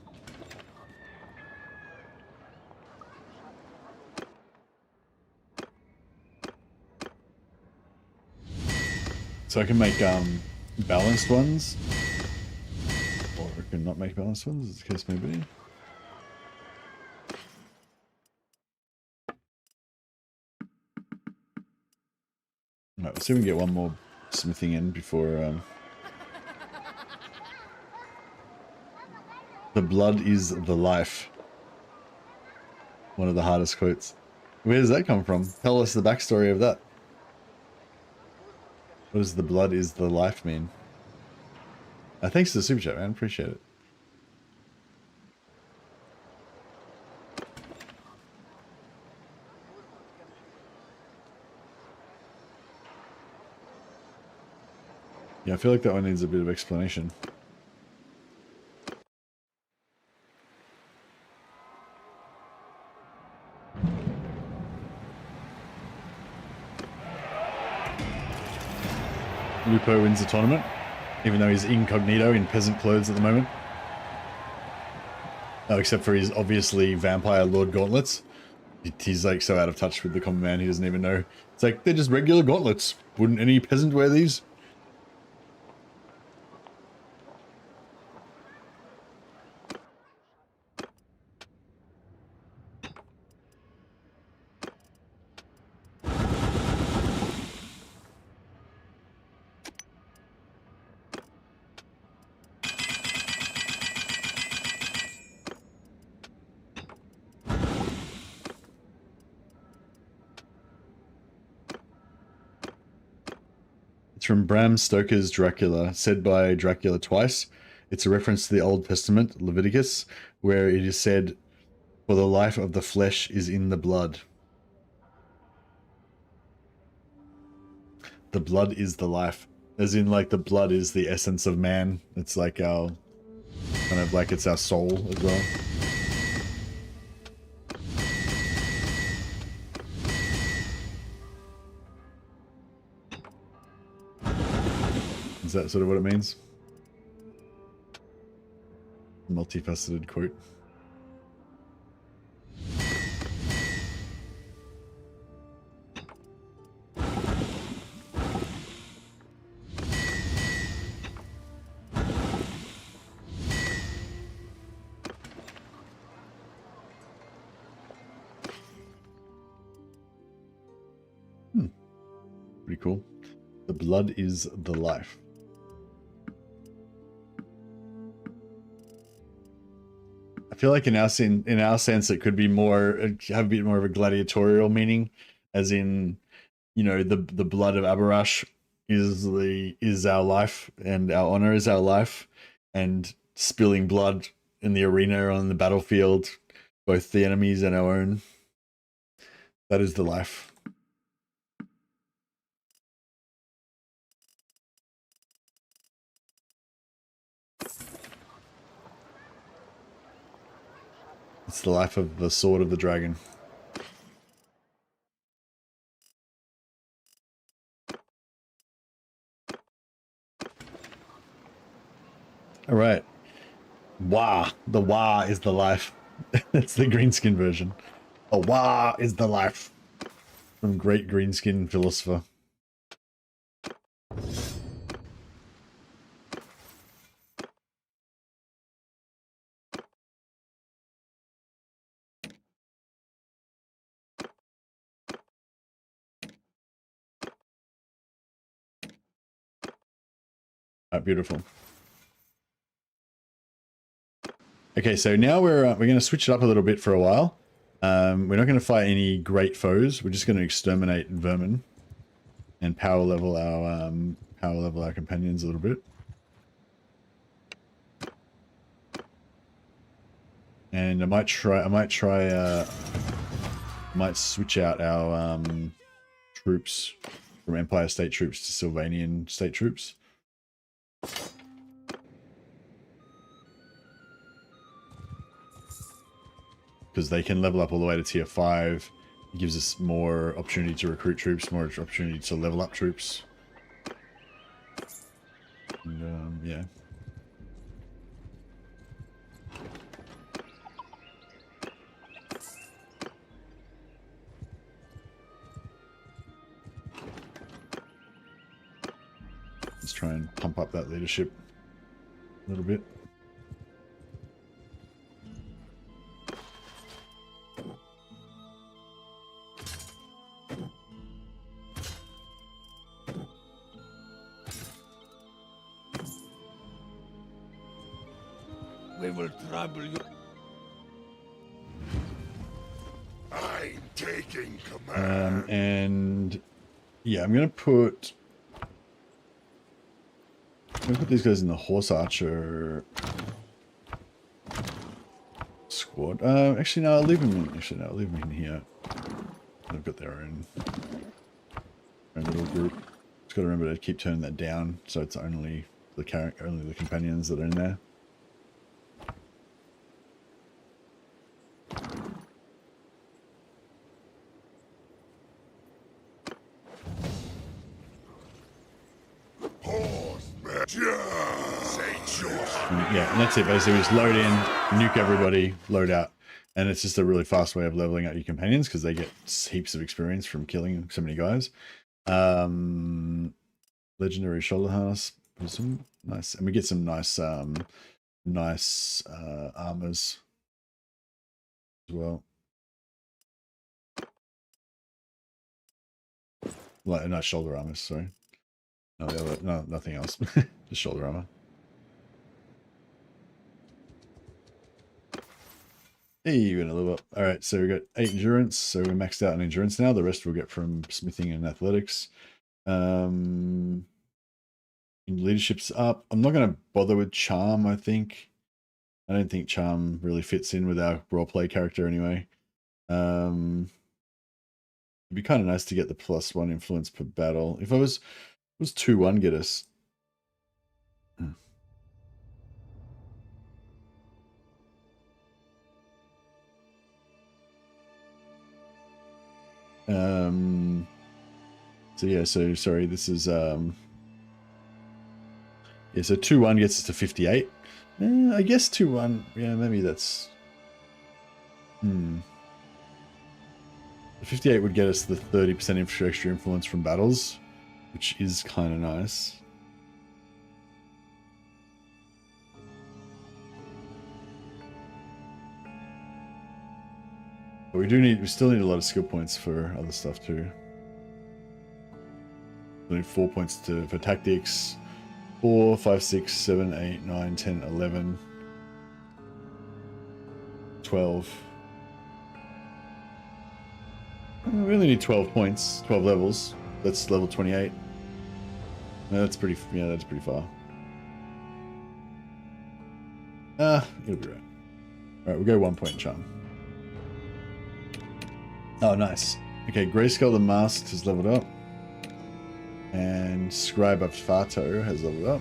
So I can make balanced ones. Or I can not make balanced ones, as the case may be. Alright, let's see if we can get one more smithing in before... The blood is the life. One of the hardest quotes. Where does that come from? Tell us the backstory of that. What does the blood is the life mean? Thanks to the super chat, man. Appreciate it. Yeah, I feel like that one needs a bit of explanation. Lupo wins the tournament, even though he's incognito in peasant clothes at the moment. Oh, except for his obviously vampire lord gauntlets. He's like so out of touch with the common man, he doesn't even know. It's like, they're just regular gauntlets. Wouldn't any peasant wear these? It's from Bram Stoker's Dracula, said by Dracula twice. It's a reference to the Old Testament, Leviticus, where it is said, "For the life of the flesh is in the blood." The blood is the life. As in, like, the blood is the essence of man. It's like our... kind of like it's our soul as well. Is that sort of what it means? Multifaceted quote. Pretty cool. The blood is the life. I feel like in our sense, it could be more, have a bit more of a gladiatorial meaning, as in, you know, the blood of Abarash is our life, and our honor is our life, and spilling blood in the arena or on the battlefield, both the enemies and our own, that is the life. It's the life of the sword of the dragon. All right. Wah. The Wah is the life. That's the greenskin version. A wah is the life. From great greenskin philosopher. Beautiful. Okay, so now we're going to switch it up a little bit for a while. We're not going to fight any great foes. We're just going to exterminate vermin and power level our companions a little bit. And I might switch out our troops from Empire State troops to Sylvanian State troops. Because they can level up all the way to tier 5. It gives us more opportunity to recruit troops, more opportunity to level up troops. And, yeah. Let's try and pump up that leadership a little bit. We will trouble you. I'm taking command. And yeah, I'm gonna put these guys in the horse archer squad. Actually, no, I'll leave them in. Actually, no, I'll leave them in here. They've got their own little group. Just got to remember to keep turning that down, so it's only the companions that are in there. Yeah, and that's it. Basically, we just load in, nuke everybody, load out, and it's just a really fast way of leveling up your companions because they get heaps of experience from killing so many guys. Legendary shoulder harness, some nice, and we get some nice, armors as well. Like nice shoulder armors. Sorry, no, nothing else. Just shoulder armor. Hey, you're gonna live up. All right, so we got 8 endurance, so we're maxed out on endurance now. The rest we'll get from smithing and athletics. Leadership's up. I'm not gonna bother with charm. I don't think charm really fits in with our roleplay character anyway. It'd be kind of nice to get the +1 influence per battle. If it was 2-1, get us. So yeah, so sorry, this is yeah, so 2-1 gets us to 58. I guess 2-1, yeah, maybe that's the 58 would get us the 30% extra influence from battles, which is kind of nice. But we still need a lot of skill points for other stuff too. We need 4 points for tactics. 4, 5, 6, 7, 8, 9, 10, 11, 12. We only need 12 points, 12 levels. That's level 28. That's pretty far. It'll be right. Alright, we'll go 1 point charm. Oh, nice. Okay, Grayskull the Masked has leveled up. And Scribe of Fato has leveled up.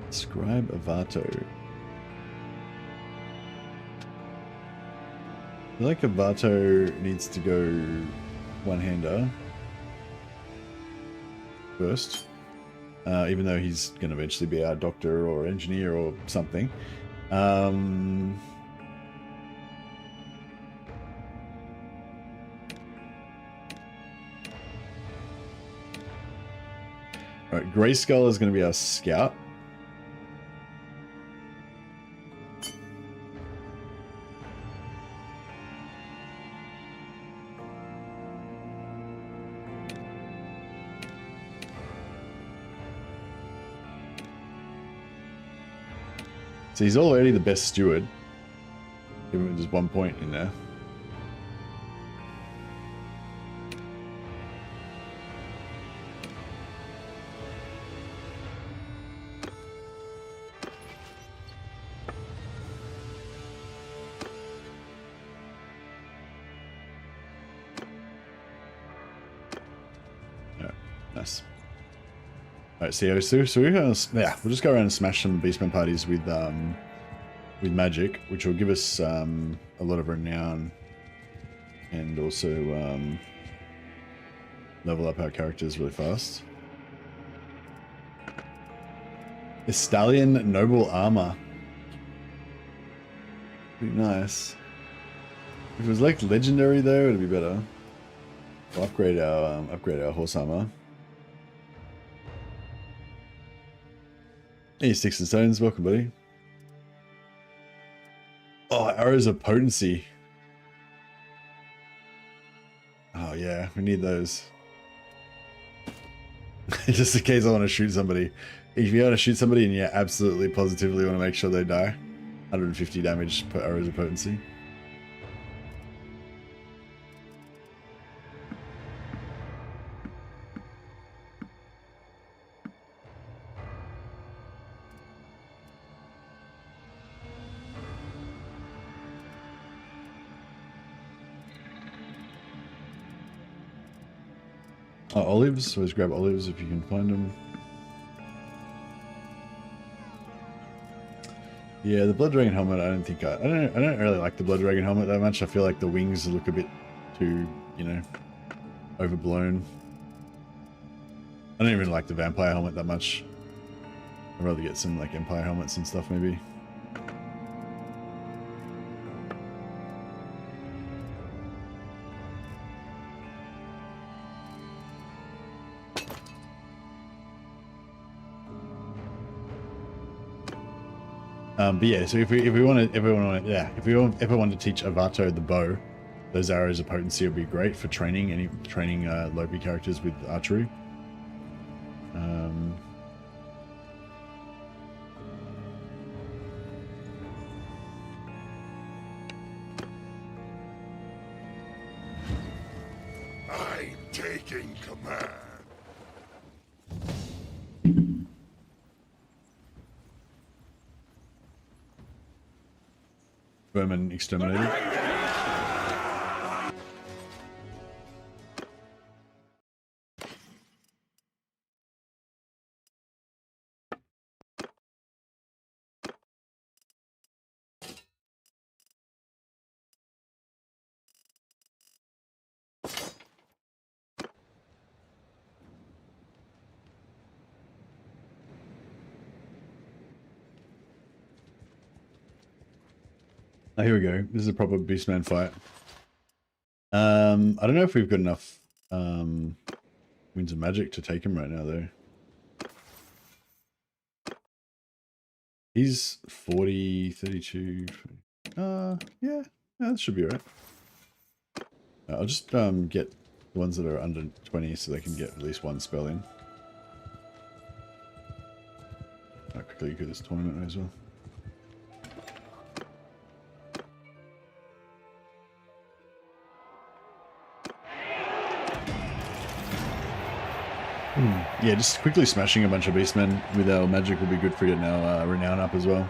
Scribe Avato. I feel like Avato needs to go one-hander first. even though he's going to eventually be our doctor or engineer or something. Alright, Grayskull is going to be our scout. So he's already the best steward. Give him just 1 point in there. Yeah, nice. Alright, so we're gonna, yeah, we'll just go around and smash some Beastman parties with magic, which will give us a lot of renown and also level up our characters really fast. Estallion Noble Armor. Pretty nice. If it was like legendary though, it'd be better. We'll upgrade our horse armor. Hey, Sticks and Stones, welcome, buddy. Oh, arrows of potency. Oh yeah, we need those. Just in case I want to shoot somebody. If you want to shoot somebody and you absolutely positively want to make sure they die, 150 damage per arrows of potency. Oh, olives. Always grab olives if you can find them. Yeah, the Blood Dragon helmet. I don't really like the Blood Dragon helmet that much. I feel like the wings look a bit too, you know, overblown. I don't even like the Vampire helmet that much. I'd rather get some like Empire helmets and stuff maybe. But yeah, so if we want to teach Avato the bow, those arrows of potency would be great for training Lopi characters with archery. I'm taking command. Vermin exterminated. Oh, here we go. This is a proper Beastman fight. I don't know if we've got enough Winds of Magic to take him right now, though. He's 40, 32. Yeah, that should be alright. I'll just get the ones that are under 20 so they can get at least one spell in. I'll quickly go this tournament as well. Yeah, just quickly smashing a bunch of beastmen with our magic will be good for getting our renown up as well.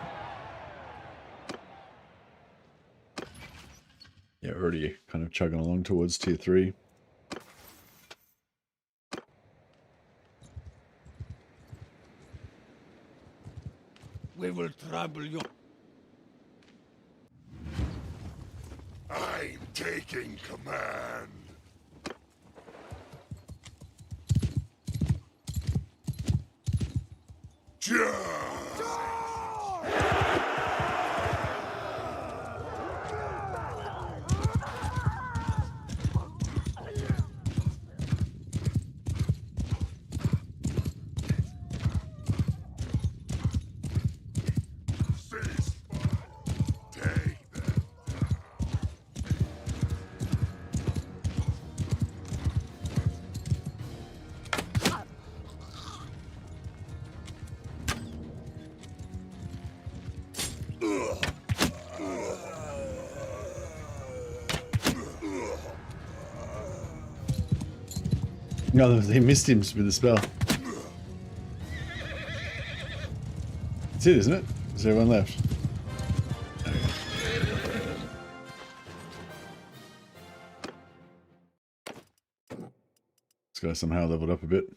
Yeah, already kind of chugging along towards tier 3. We will trouble you. I'm taking command. No, they missed him with the spell. That's it, isn't it? Is there one left? Okay. This guy somehow leveled up a bit.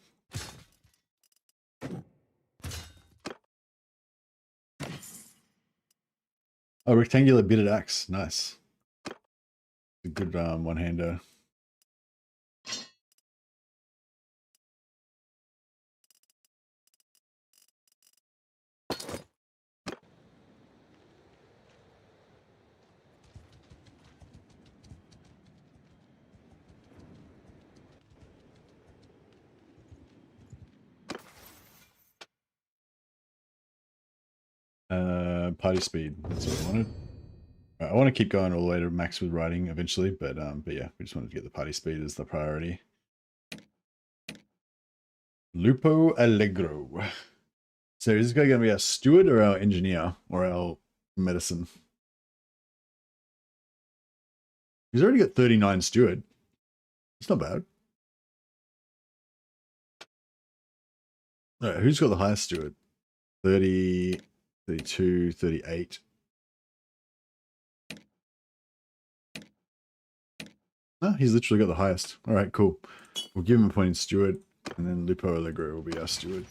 Oh, rectangular bitted axe. Nice. A good one-hander. Party speed. That's what I wanted. I want to keep going all the way to max with riding eventually, but yeah, we just wanted to get the party speed as the priority. Lupo Allegro. So is this guy going to be our steward or our engineer or our medicine? He's already got 39 steward. It's not bad. All right, who's got the highest steward? 30, 32, 38. No, he's literally got the highest. All right, cool. We'll give him a point in steward, and then Lupo Allegro will be our steward.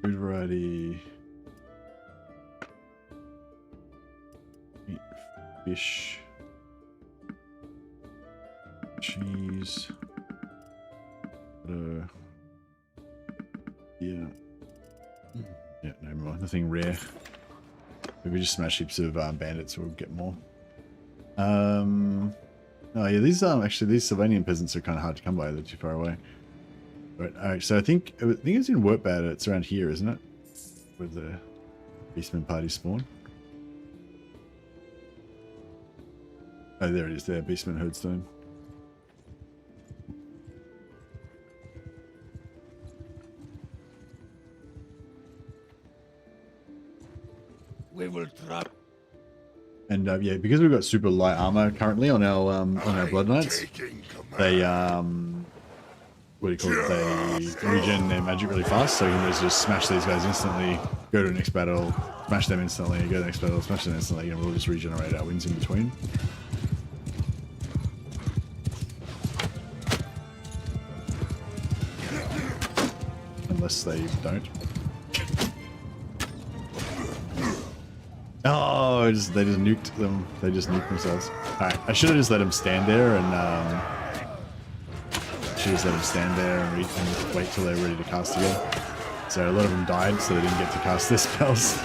Food variety. Meat, fish. Cheese. Butter. Yeah. Yeah, no more. Nothing rare. Maybe just smash heaps of bandits, we'll get more. Oh yeah, these actually these Sylvanian peasants are kind of hard to come by. They're too far away. Right, all right. So I think it's in Workbad. It's around here, isn't it? Where the Beastman party spawn. Oh, there it is. There, Beastman Herdstone. We will try. And yeah, because we've got super light armor currently on our Blood Knights, they what do you call it? They regen their magic really fast, so you can just smash these guys instantly. Go to the next battle, smash them instantly. Go to the next battle, smash them instantly, and we'll just regenerate our wins in between. Unless they don't. Oh, they just nuked them. They just nuked themselves. Alright, I should have just let them stand there and wait till they're ready to cast again. So a lot of them died, so they didn't get to cast their spells.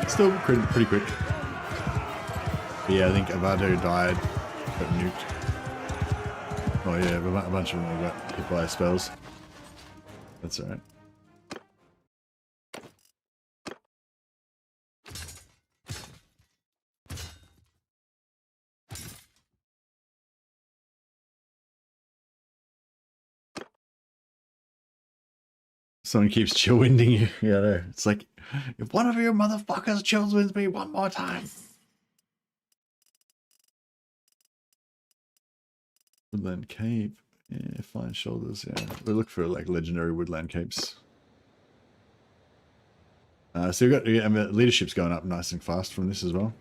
Still pretty quick. But yeah, I think Avado died, got nuked. Oh yeah, a bunch of them got hit by spells. That's alright. Someone keeps chill winding you. Yeah, I know. It's like, if one of you motherfuckers chills with me one more time. Woodland Cape. Yeah, fine shoulders. Yeah, we look for like legendary woodland capes. So we've got, yeah, I mean, leadership's going up nice and fast from this as well.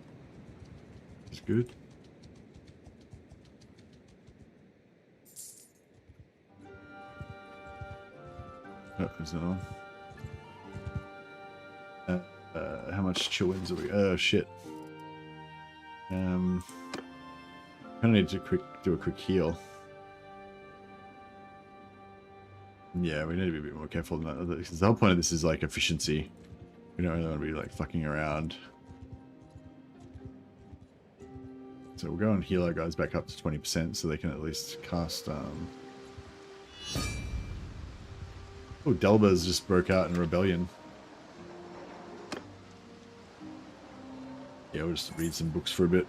It's good. Oh, there's another one. How much chill winds are we? Oh shit. Kind of need to do a quick heal. Yeah, we need to be a bit more careful than that. Because the whole point of this is like efficiency. We don't really want to be like fucking around. So we'll go and heal our guys back up to 20% so they can at least cast. Oh, Delbers just broke out in rebellion. Yeah, we'll just read some books for a bit.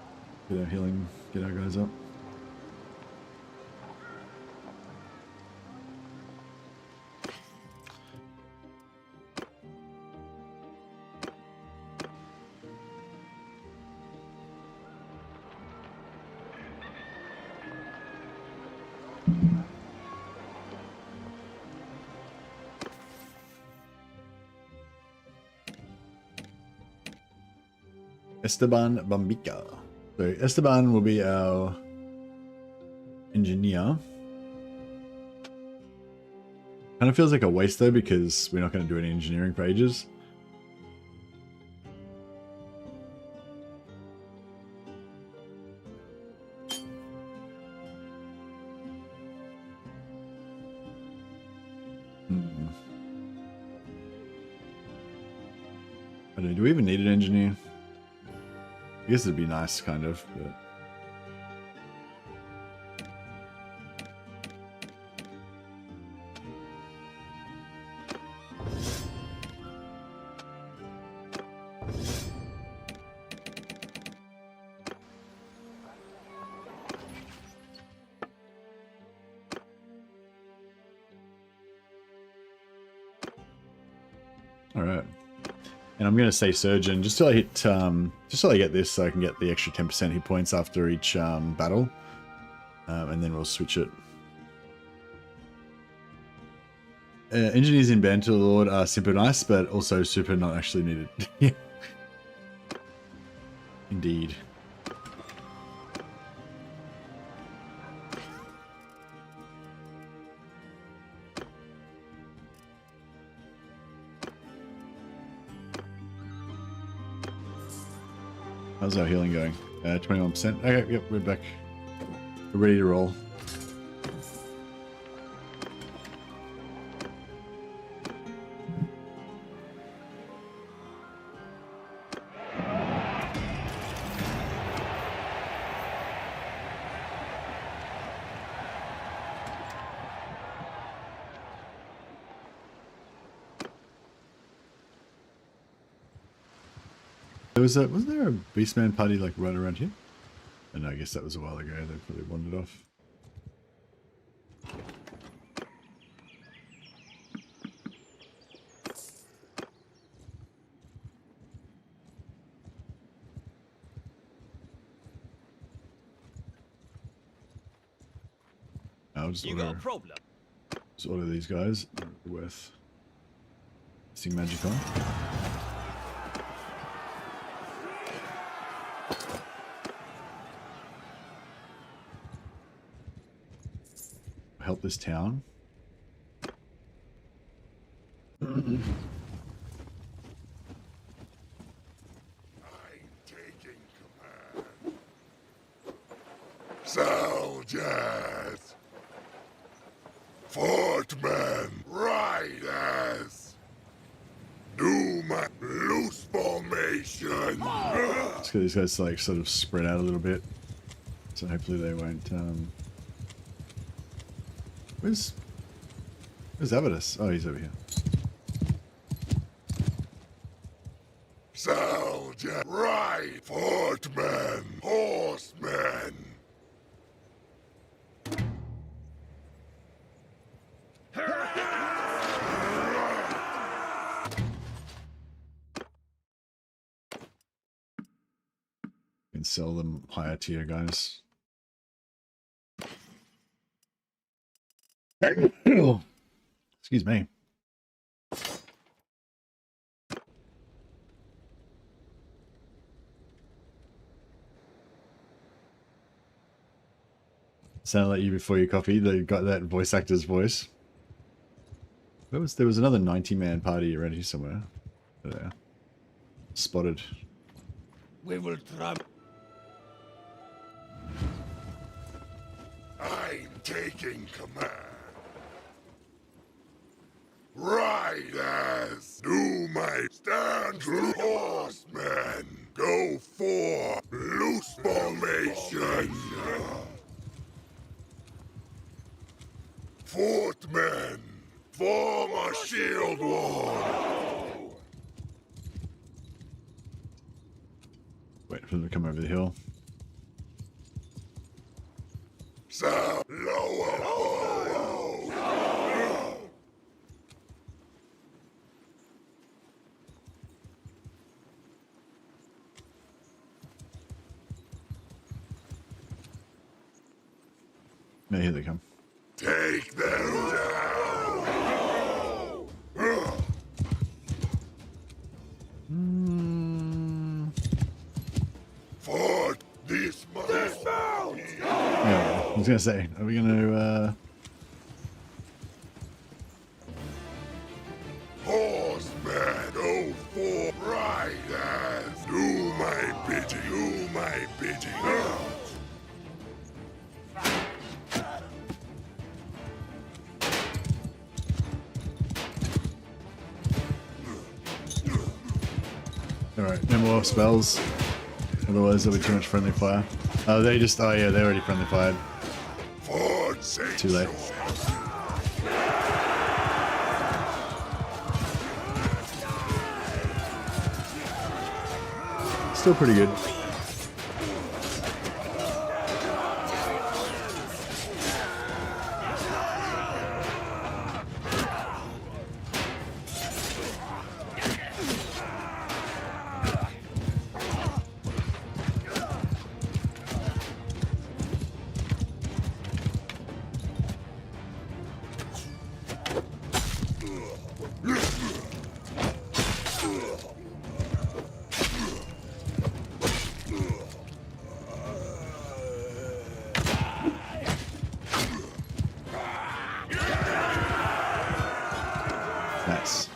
Get our healing, get our guys up. Esteban Bambica. So Esteban will be our engineer. Kind of feels like a waste though because we're not going to do any engineering for ages. I don't know, do we even need an engineer? I guess it'd be nice, kind of, but... Alright. And I'm going to say Surgeon, just till I hit, just till I get this so I can get the extra 10% hit points after each battle. And then we'll switch it. Engineers in Bannerlord are super nice, but also super not actually needed. Yeah. Indeed. How's our healing going? 21%. Okay, yep, we're back. We're ready to roll. Wasn't there a Beastman party like right around here? And I guess that was a while ago. They probably wandered off. I'll just order these guys. Worth seeing magic on. Help this town. I'm taking command. Soldiers! Footmen! Riders! Do my loose formation! Let's get these guys to like sort of spread out a little bit. So hopefully they won't Where's Avidus? Oh, he's over here. Soldier, ride, footmen, horsemen. sell them higher tier guys. Excuse me. Sounded like you before your coffee. They got that voice actor's voice. There was another 90-man party around here somewhere. There. Spotted. We will trap. I'm taking command. Riders, do my stand true horsemen. Go for loose formation. Footmen, form a shield wall. Wait for them to come over the hill. So lower. No, here they come. Take them down. Fort dismount. Yeah, I was gonna say, are we gonna Horsemen, go for riders. Do my bidding. Do my bidding. Alright, no more spells. Otherwise there'll be too much friendly fire. Oh, they just, oh yeah, they already friendly fired. Fort St. Too late. Still pretty good. Nice.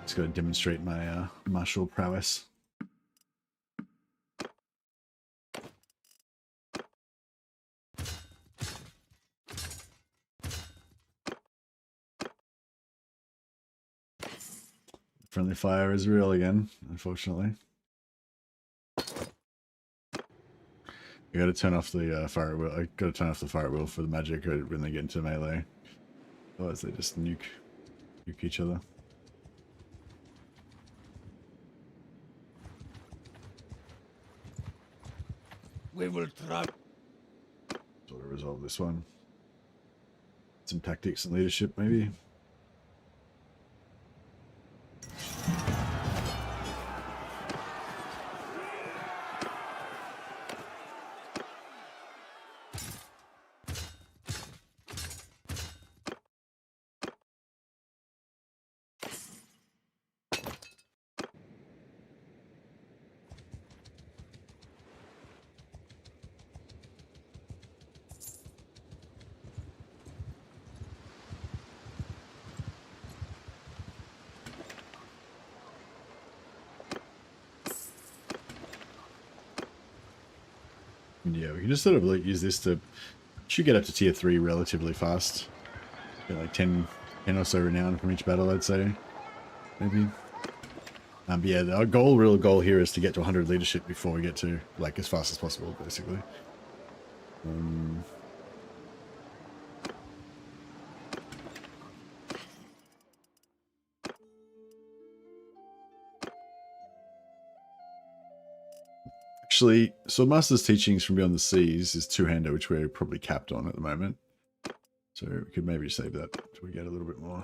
Just gotta demonstrate my martial prowess. Friendly fire is real again, unfortunately. I gotta turn off the fire wheel. I gotta turn off the fire wheel for the magic when they get into melee. Otherwise they just nuke each other. We will trap. Sort of resolve this one. Some tactics and leadership, maybe. Yeah, we can just sort of like use this to should get up to tier 3 relatively fast. Get like 10 or so renown from each battle, I'd say. Maybe. But yeah, our real goal here is to get to 100 leadership before we get to like as fast as possible, basically. Actually, so Master's Teachings from Beyond the Seas is two-hander, which we're probably capped on at the moment. So we could maybe save that till we get a little bit more.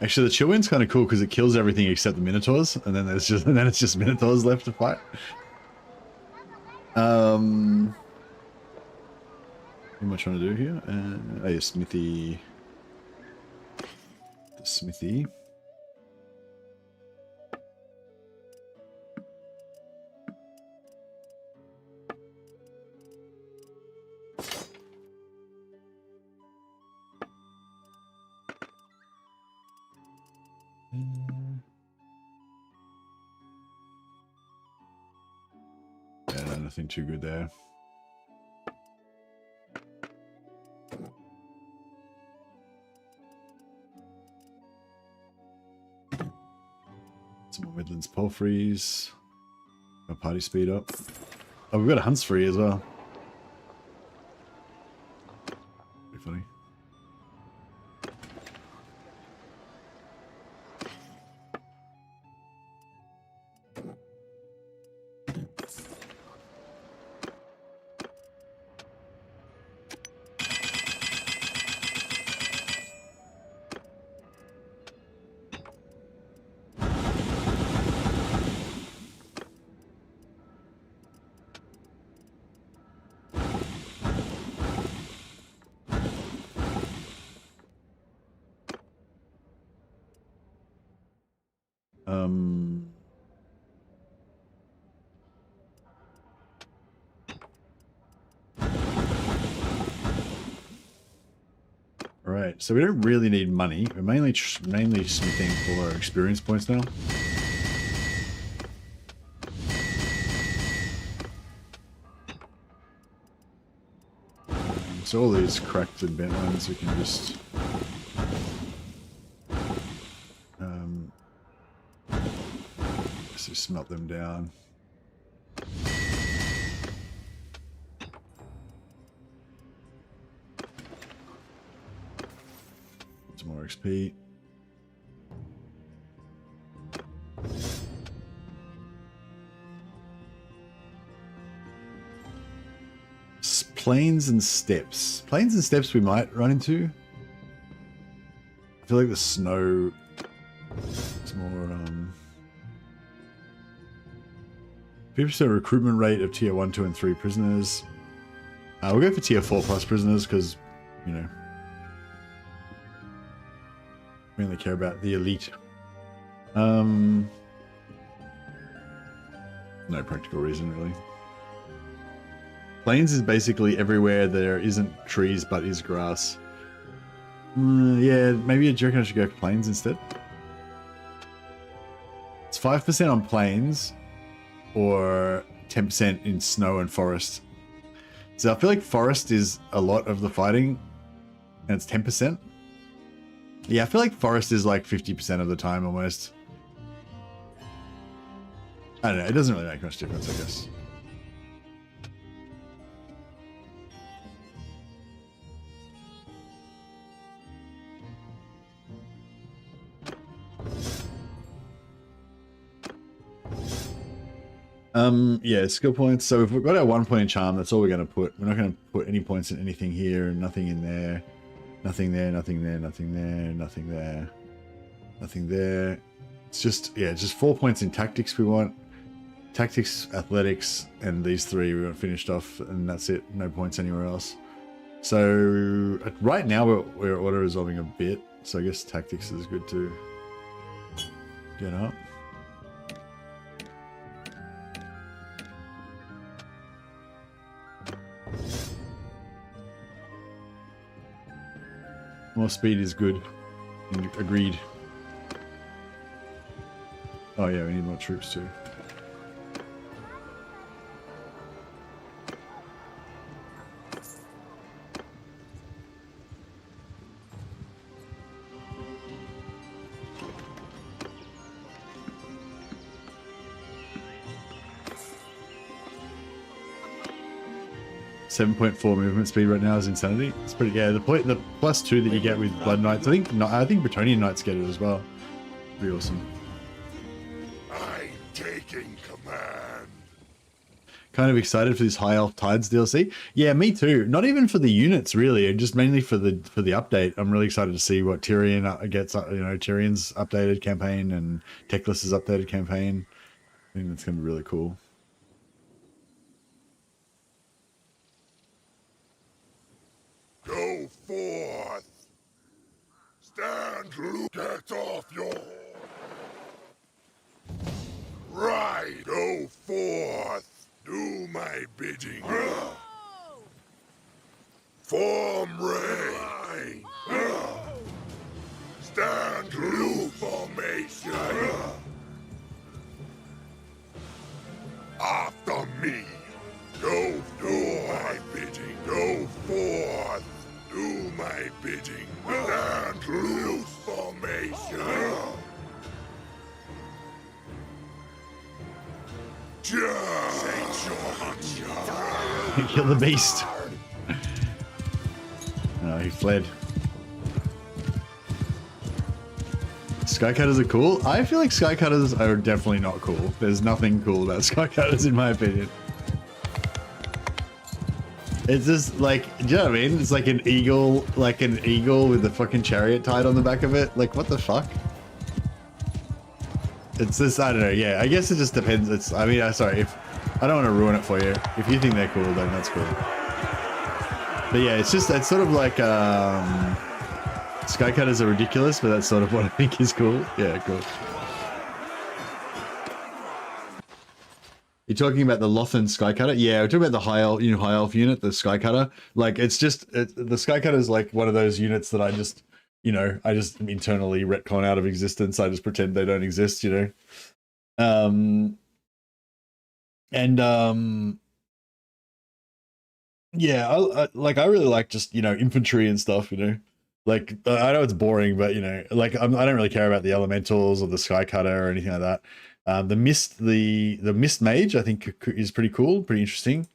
Actually, the chill wind's kind of cool because it kills everything except the minotaurs, and then it's just minotaurs left to fight. What am I trying to do here? Oh yeah, smithy. The smithy. Yeah, no, nothing too good there. Some more Midlands Palfreys. Got party speed up. Oh, we've got a Hunts free as well. Pretty funny. Right, so we don't really need money. We're mainly smithing for experience points now. So all these cracked and bent ones we can just just smelt them down. Some more XP. Plains and steps. Plains and steps we might run into. I feel like the snow is more 50% recruitment rate of tier 1, 2, and 3 prisoners. We'll go for tier 4 plus prisoners because, you know, we only care about the elite. No practical reason, really. Plains is basically everywhere there isn't trees but is grass. Yeah, maybe do you reckon I should go for plains instead? It's 5% on plains or 10% in snow and forest. So I feel like forest is a lot of the fighting and it's 10%. Yeah, I feel like forest is like 50% of the time almost. I don't know, it doesn't really make much difference, I guess. Yeah, skill points. So if we've got our 1 point in charm, that's all we're going to put. We're not going to put any points in anything here, and nothing in there. Nothing there, nothing there, nothing there, nothing there. Nothing there. It's just, yeah, it's just 4 points in tactics we want. Tactics, athletics, and these three we want finished off, and that's it. No points anywhere else. So right now we're auto-resolving a bit, so I guess tactics is good to get up. More speed is good. Agreed. Oh yeah, we need more troops too. .4 movement speed right now is insanity. It's pretty, yeah. The +2 that you get with Blood Knights, I think Bretonnian Knights get it as well. Pretty awesome. I'm taking command. kind of excited for this High Elf Tides DLC. Yeah, me too. Not even for the units really, just mainly for the update. I'm really excited to see what Tyrion gets. Tyrion's updated campaign and Teclis's updated campaign. I think that's going to be really cool. Go forth. Stand loose. Get off your horse. Right. Go forth. Do my bidding. Form ready. Stand loose. Formation. After me. Go do my bidding. Go forth. Do my bidding. Stand loose. Formation. Change your hunch. Kill the beast. No, he fled. Skycutters are cool. I feel like Skycutters are definitely not cool. There's nothing cool about Skycutters in my opinion. It's just like, do you know what I mean? It's like an eagle with a fucking chariot tied on the back of it. Like, what the fuck? It's just, I don't know. Yeah, I guess it just depends. It's, I mean, sorry, if I don't want to ruin it for you. If you think they're cool, then that's cool. But yeah, it's just, it's sort of like, Skycutters are ridiculous, but that's sort of what I think is cool. Yeah, cool. You're talking about the Lothan Skycutter? Yeah, we're talking about the High Elf unit, the Skycutter. Like, it's just, the Skycutter is like one of those units that I just, I just internally retcon out of existence. I just pretend they don't exist, yeah, I really like just, infantry and stuff, like, I know it's boring, but, like, I don't really care about the elementals or the Skycutter or anything like that. The mist mage, I think, is pretty cool, pretty interesting.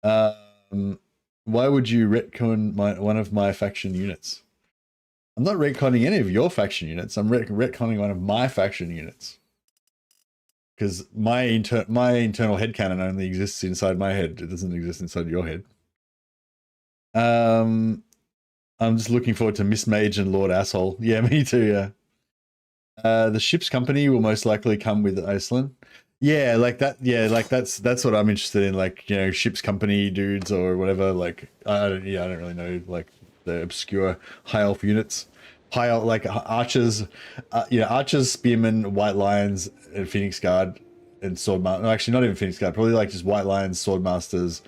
Why would you retcon one of my faction units? I'm not retconning any of your faction units. I'm retconning one of my faction units. Because my internal headcanon only exists inside my head. It doesn't exist inside your head. I'm just looking forward to Miss Mage and Lord Asshole. Yeah, me too, yeah. The ship's company will most likely come with Iceland. Yeah, like that. Yeah, like that's what I'm interested in. Like, ship's company dudes or whatever. Like, I don't really know. Like the obscure high elf units, like archers, archers, spearmen, white lions, and phoenix guard, and swordmaster. No, actually, not even phoenix guard. Probably like just white lions, swordmasters,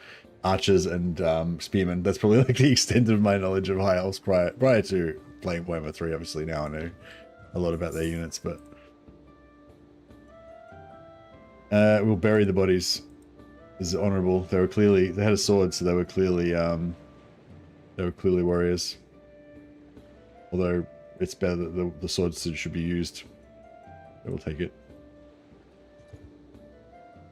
archers, and spearmen. That's probably like the extent of my knowledge of high elves prior to playing Warhammer 3. Obviously, now I know a lot about their units, but we'll bury the bodies. This is honorable. They had a sword, so they were clearly warriors. Although it's better that the sword should be used. I will take it.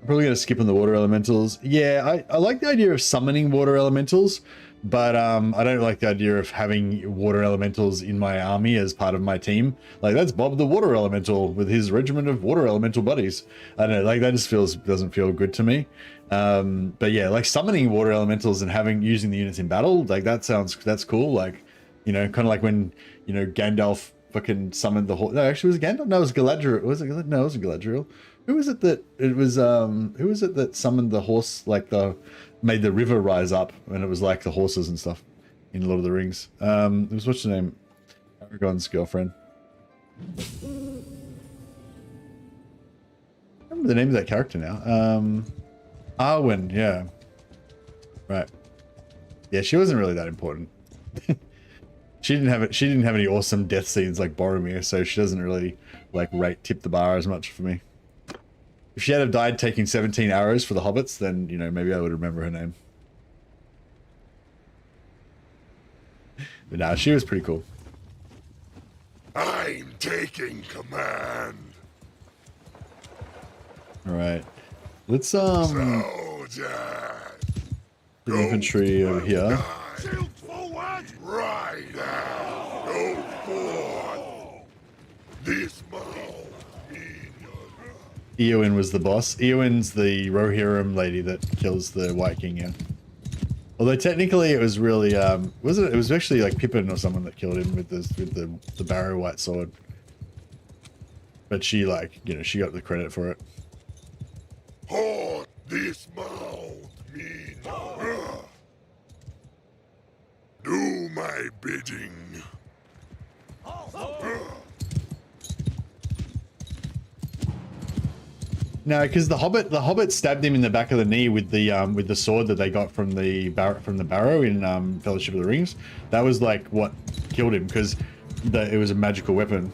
I'm probably going to skip on the water elementals. Yeah, I like the idea of summoning water elementals, but I don't like the idea of having water elementals in my army as part of my team. Like, that's Bob the water elemental with his regiment of water elemental buddies. I don't know, like, that just doesn't feel good to me. But yeah, like summoning water elementals and using the units in battle, like that's cool. Like, kind of like when, Gandalf fucking summoned the horse. No, actually, was it Gandalf? No, it was Galadriel. Was it? No, it wasn't Galadriel. Who was it that summoned the horse, like made the river rise up, and it was like the horses and stuff in Lord of the Rings? It was, what's her name? Aragorn's girlfriend. I remember the name of that character now. Arwen, yeah. Right. Yeah, she wasn't really that important. She didn't have any awesome death scenes like Boromir, so she doesn't really like tip the bar as much for me. If she had have died taking 17 arrows for the hobbits, then, maybe I would remember her name. But nah, she was pretty cool. I'm taking command. Alright. Let's, Soldiers, the infantry over here. shield forward. Right now. Go forth. This mouth in your Eowyn was the boss. Eowyn's the Rohirrim lady that kills the White King, yeah. Although technically it was really, wasn't it? It was actually like Pippin or someone that killed him with the Barrow White Sword. But she, like, you know, she got the credit for it. Halt this mouth, mean. Do my bidding. No, because the Hobbit stabbed him in the back of the knee with the sword that they got from the Barrow in Fellowship of the Rings. That was like what killed him, because it was a magical weapon.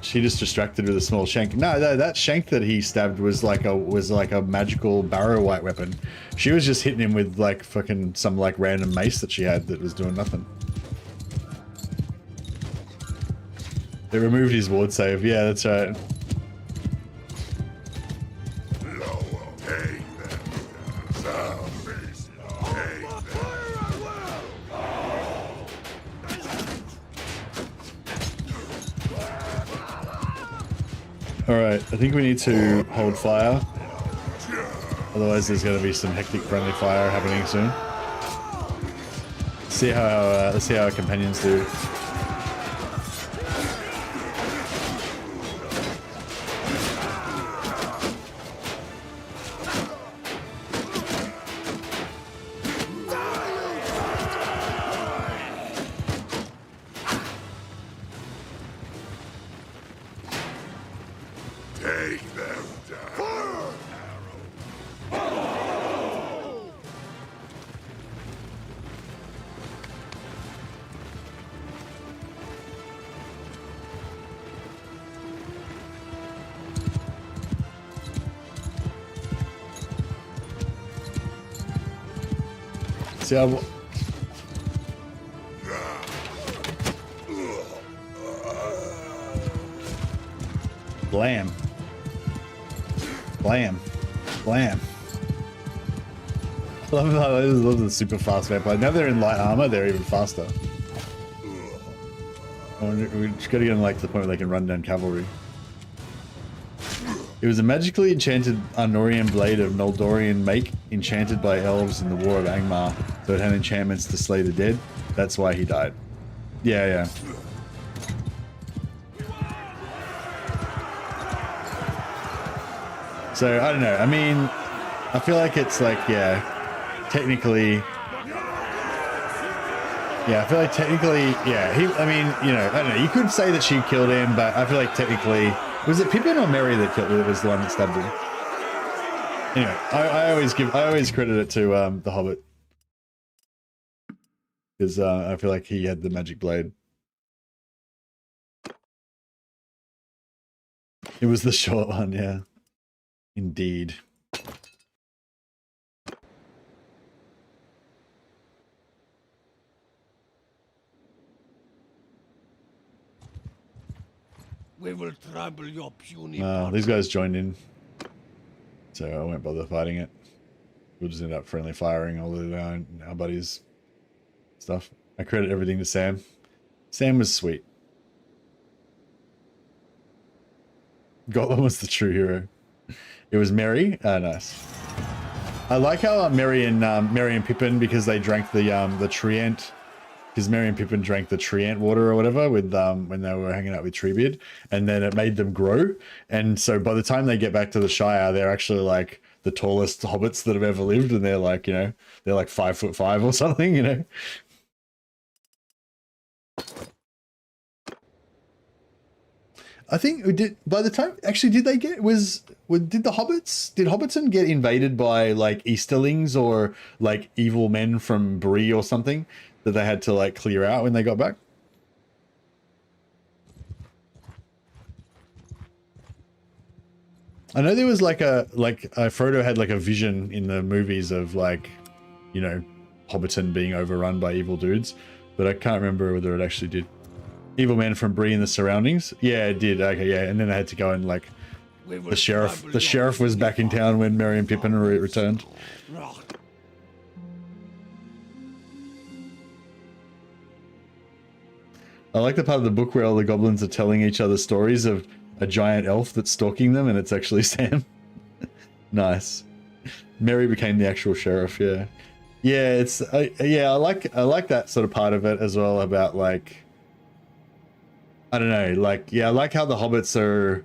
She just distracted with a small shank. No, that shank that he stabbed was like a magical Barrow White weapon. She was just hitting him with like fucking some like random mace that she had that was doing nothing. It removed his ward save. Yeah, that's right. Alright, I think we need to hold fire. Otherwise there's going to be some hectic friendly fire happening soon. Let's see how our companions do. See how... Blam. Blam. Blam. I love the super fast vampire. Now they're in light armor, they're even faster. We just gotta get them like to the point where they can run down cavalry. It was a magically enchanted Arnorian blade of Noldorian make, enchanted by elves in the War of Angmar, so it had enchantments to slay the dead. That's why he died. Yeah, yeah. So, I don't know. I mean, I feel like it's like, yeah, technically... Yeah, I feel like technically, yeah, I mean, you know, I don't know. You could say that she killed him, but I feel like technically... Was it Pippin or Merry that killed? That was the one that stabbed him. Anyway, I always credit it to the Hobbit, because I feel like he had the magic blade. It was the short one, yeah. Indeed. We will trample your puny These guys joined in, so I won't bother fighting it. We'll just end up friendly firing all of our buddies' stuff. I credit everything to Sam. Sam was sweet. Gollum was the true hero. It was Merry. Nice. I like how Merry and Pippin, because they drank the Treant. Because Merry and Pippin drank the Treant water or whatever with when they were hanging out with Treebeard, and then it made them grow. And so by the time they get back to the Shire, they're actually like the tallest hobbits that have ever lived, and they're like, you know, they're like 5'5" or something, you know. I think it did by the time actually did Hobbiton get invaded by like Easterlings or like evil men from Bree or something that they had to like clear out when they got back? I know there was Frodo had like a vision in the movies of like, you know, Hobbiton being overrun by evil dudes, but I can't remember whether it actually did. Evil men from Bree and the surroundings? Yeah, it did. Okay, yeah, and then they had to go and like the sheriff was back in town when Merry and Pippin returned. I like the part of the book where all the goblins are telling each other stories of a giant elf that's stalking them, and it's actually Sam. Nice. Merry became the actual sheriff. Yeah, yeah. It's yeah. I like that sort of part of it as well. About like, I don't know. Like, yeah, I like how the hobbits are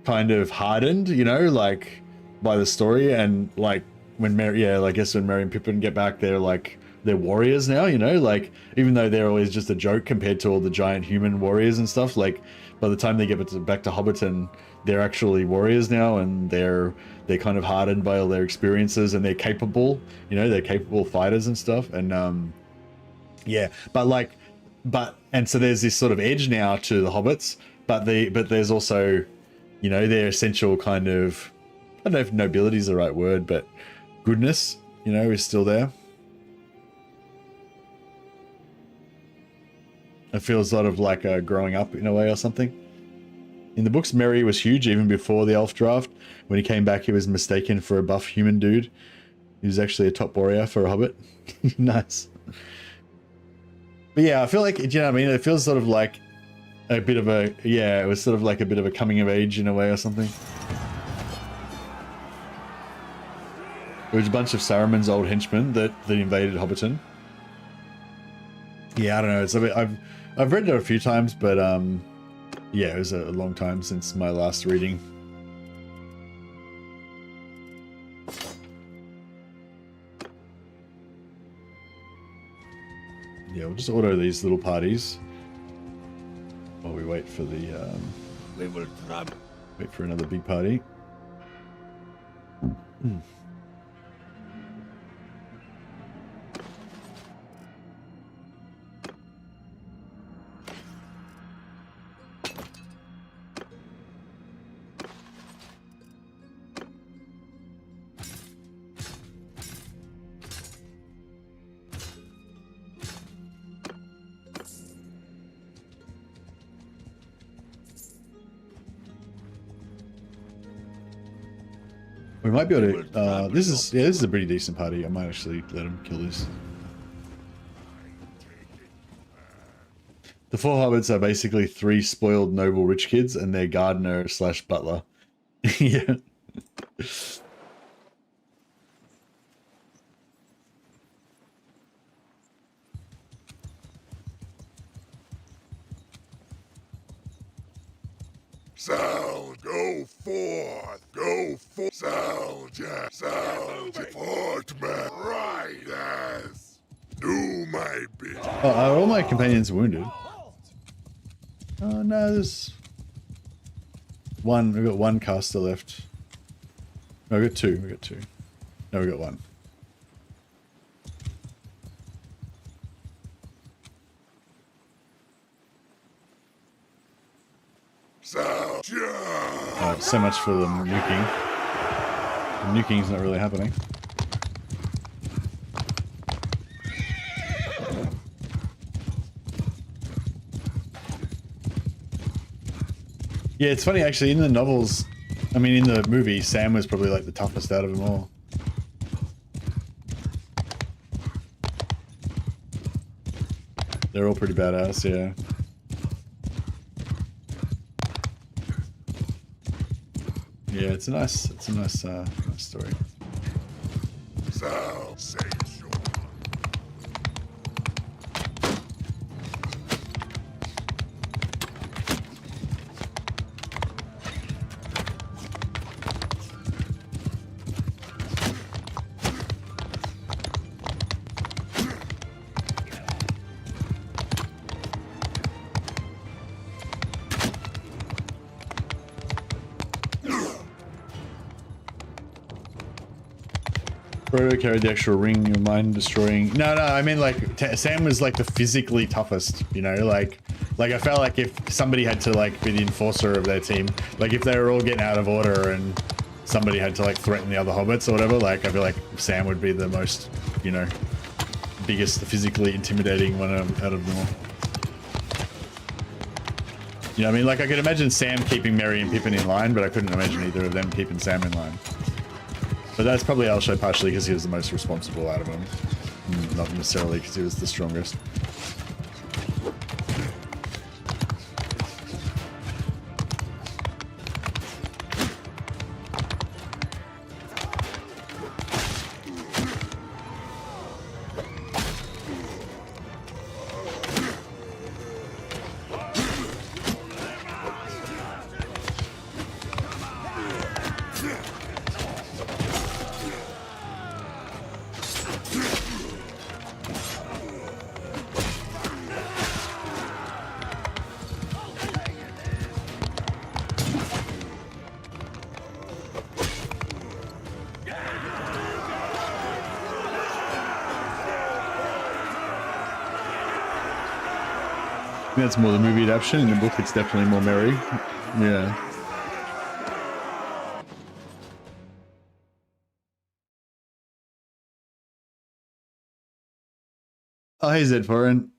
kind of hardened, you know, like by the story, and like when Merry, yeah, I guess when Merry and Pippin get back, they're warriors now, you know, like even though they're always just a joke compared to all the giant human warriors and stuff, like by the time they get back to Hobbiton, they're actually warriors now, and they're kind of hardened by all their experiences, and they're capable, you know, they're capable fighters and stuff, and yeah, and so there's this sort of edge now to the hobbits, but there's also, you know, their essential kind of, I don't know if nobility is the right word, but goodness, you know, is still there. It feels sort of like growing up in a way or something. In the books, Merry was huge even before the elf draft. When he came back, he was mistaken for a buff human dude. He was actually a top warrior for a hobbit. Nice. But yeah, I feel like, do you know what I mean? It feels sort of like a bit of a, yeah, it was sort of like a bit of a coming of age in a way or something. It was a bunch of Saruman's old henchmen that invaded Hobbiton. Yeah, I don't know. It's a bit, I've read it a few times, but yeah, it was a long time since my last reading. Yeah, we'll just auto these little parties while we wait for the We will travel. wait for another big party. We might be able to. This is a pretty decent party. I might actually let him kill this. The four hobbits are basically 3 spoiled noble rich kids and their gardener / butler. Yeah. Sound, go forth, soldier, footman, riders, do my bidding. Oh, are all my companions wounded? Oh no, there's one. We've got one caster left. No, we got 2. We got 2. No, we got 1. So much for the nuking. The nuking's not really happening. Yeah, it's funny actually, in the novels, I mean in the movie, Sam was probably like the toughest out of them all. They're all pretty badass, yeah. Yeah, it's a nice story. So, say sure. Frodo carried the actual ring, your mind destroying. No, I mean like Sam was like the physically toughest, you know, like I felt like if somebody had to like be the enforcer of their team, like if they were all getting out of order and somebody had to like threaten the other hobbits or whatever, like I feel like Sam would be the most, you know, biggest physically intimidating one out of them all. You know what I mean? Like I could imagine Sam keeping Merry and Pippin in line, but I couldn't imagine either of them keeping Sam in line. But that's probably also partially because he was the most responsible out of them. Not necessarily because he was the strongest. think that's more the movie adaptation. In the book, it's definitely more merry. Yeah. Oh, hey, Zed Foreign.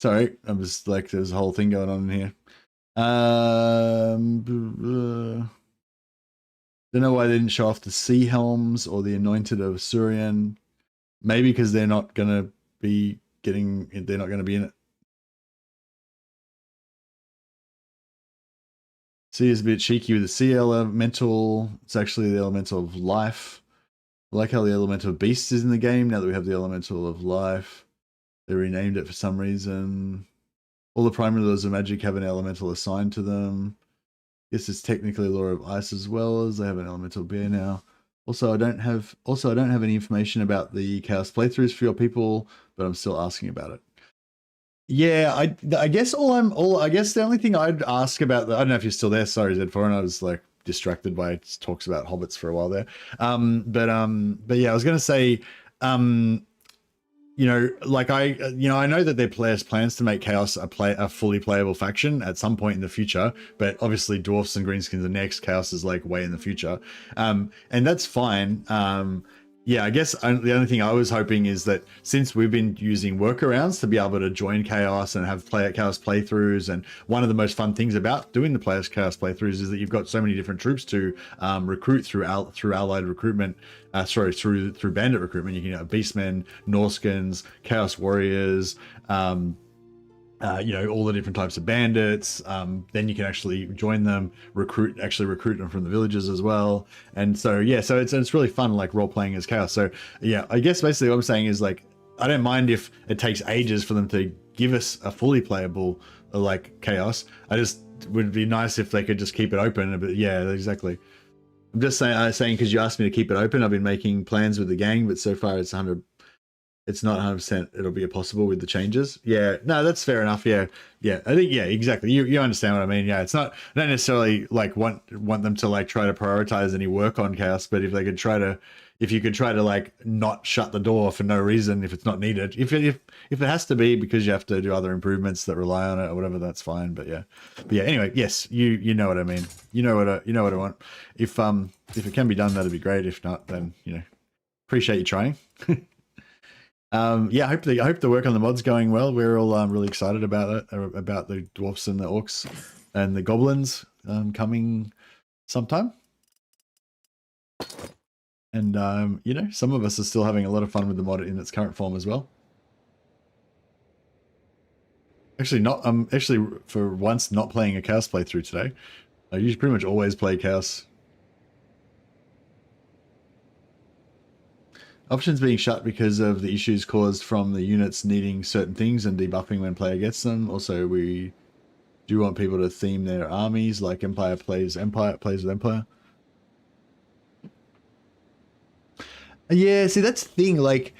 Sorry, I'm just like, there's a whole thing going on in here. Don't know why they didn't show off the Sea Helms or the Anointed of Surian. Maybe because they're not gonna be they're not gonna be in it. Sea is a bit cheeky with the sea elemental. It's actually the elemental of life. I like how the elemental of beast is in the game now that we have the elemental of life. They renamed it for some reason. All the primary laws of magic have an elemental assigned to them. This is technically law of ice as well, as they have an elemental bear now. Also, I don't have any information about the chaos playthroughs for your people, but I'm still asking about it. Yeah, I guess I guess the only thing I'd ask about I don't know if you're still there. Sorry, Z4, and I was like distracted by talks about hobbits for a while there. But yeah, I was gonna say, you know, like I know that their players plans to make Chaos a fully playable faction at some point in the future, but obviously Dwarfs and Greenskins are next. Chaos is like way in the future, and that's fine. Yeah, I guess the only thing I was hoping is that since we've been using workarounds to be able to join Chaos and have Chaos playthroughs, and one of the most fun things about doing the Chaos playthroughs is that you've got so many different troops to recruit through allied recruitment, through bandit recruitment. You can have Beastmen, Norskins, Chaos Warriors, you know, all the different types of bandits. Then you can actually join them, recruit them from the villages as well. And so, yeah, so it's really fun, like role playing as Chaos. So yeah, I guess basically what I'm saying is like, I don't mind if it takes ages for them to give us a fully playable like Chaos. I just would be nice if they could just keep it open. But yeah, exactly. I'm just saying because you asked me to keep it open. I've been making plans with the gang, but so far it's not 100% it'll be possible with the changes. Yeah, no, that's fair enough. Yeah, I think, yeah, exactly. You understand what I mean. Yeah, it's not, I don't necessarily like want them to like try to prioritize any work on Chaos, but if you could try to like not shut the door for no reason if it's not needed. If it has to be because you have to do other improvements that rely on it or whatever, that's fine. But yeah. Anyway, yes, you know what I mean. You know what I want. If it can be done, that'd be great. If not, then appreciate you trying. Yeah, I hope the work on the mod's going well. We're all really excited about it, about the dwarfs and the orcs and the goblins coming sometime. And some of us are still having a lot of fun with the mod in its current form as well. Actually, actually for once not playing a Chaos playthrough today. I usually pretty much always play Chaos. Options being shut because of the issues caused from the units needing certain things and debuffing when player gets them. Also, we do want people to theme their armies like Empire plays with Empire. Yeah, see, that's the thing. Like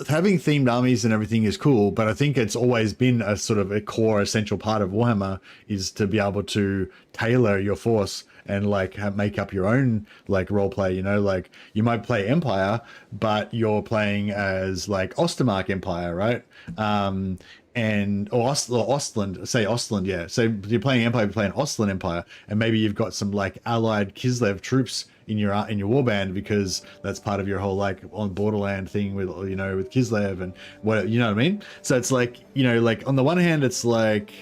having themed armies and everything is cool, but I think it's always been a sort of a core essential part of Warhammer is to be able to tailor your force and like make up your own like role play. Like you might play Empire, but you're playing as like Ostermark Empire, right? Or Ostland, say Ostland, yeah. So you're playing Empire, you're playing Ostland Empire, and maybe you've got some like allied Kislev troops in your warband because that's part of your whole like on borderland thing with with Kislev and what what I mean. So it's like like on the one hand it's like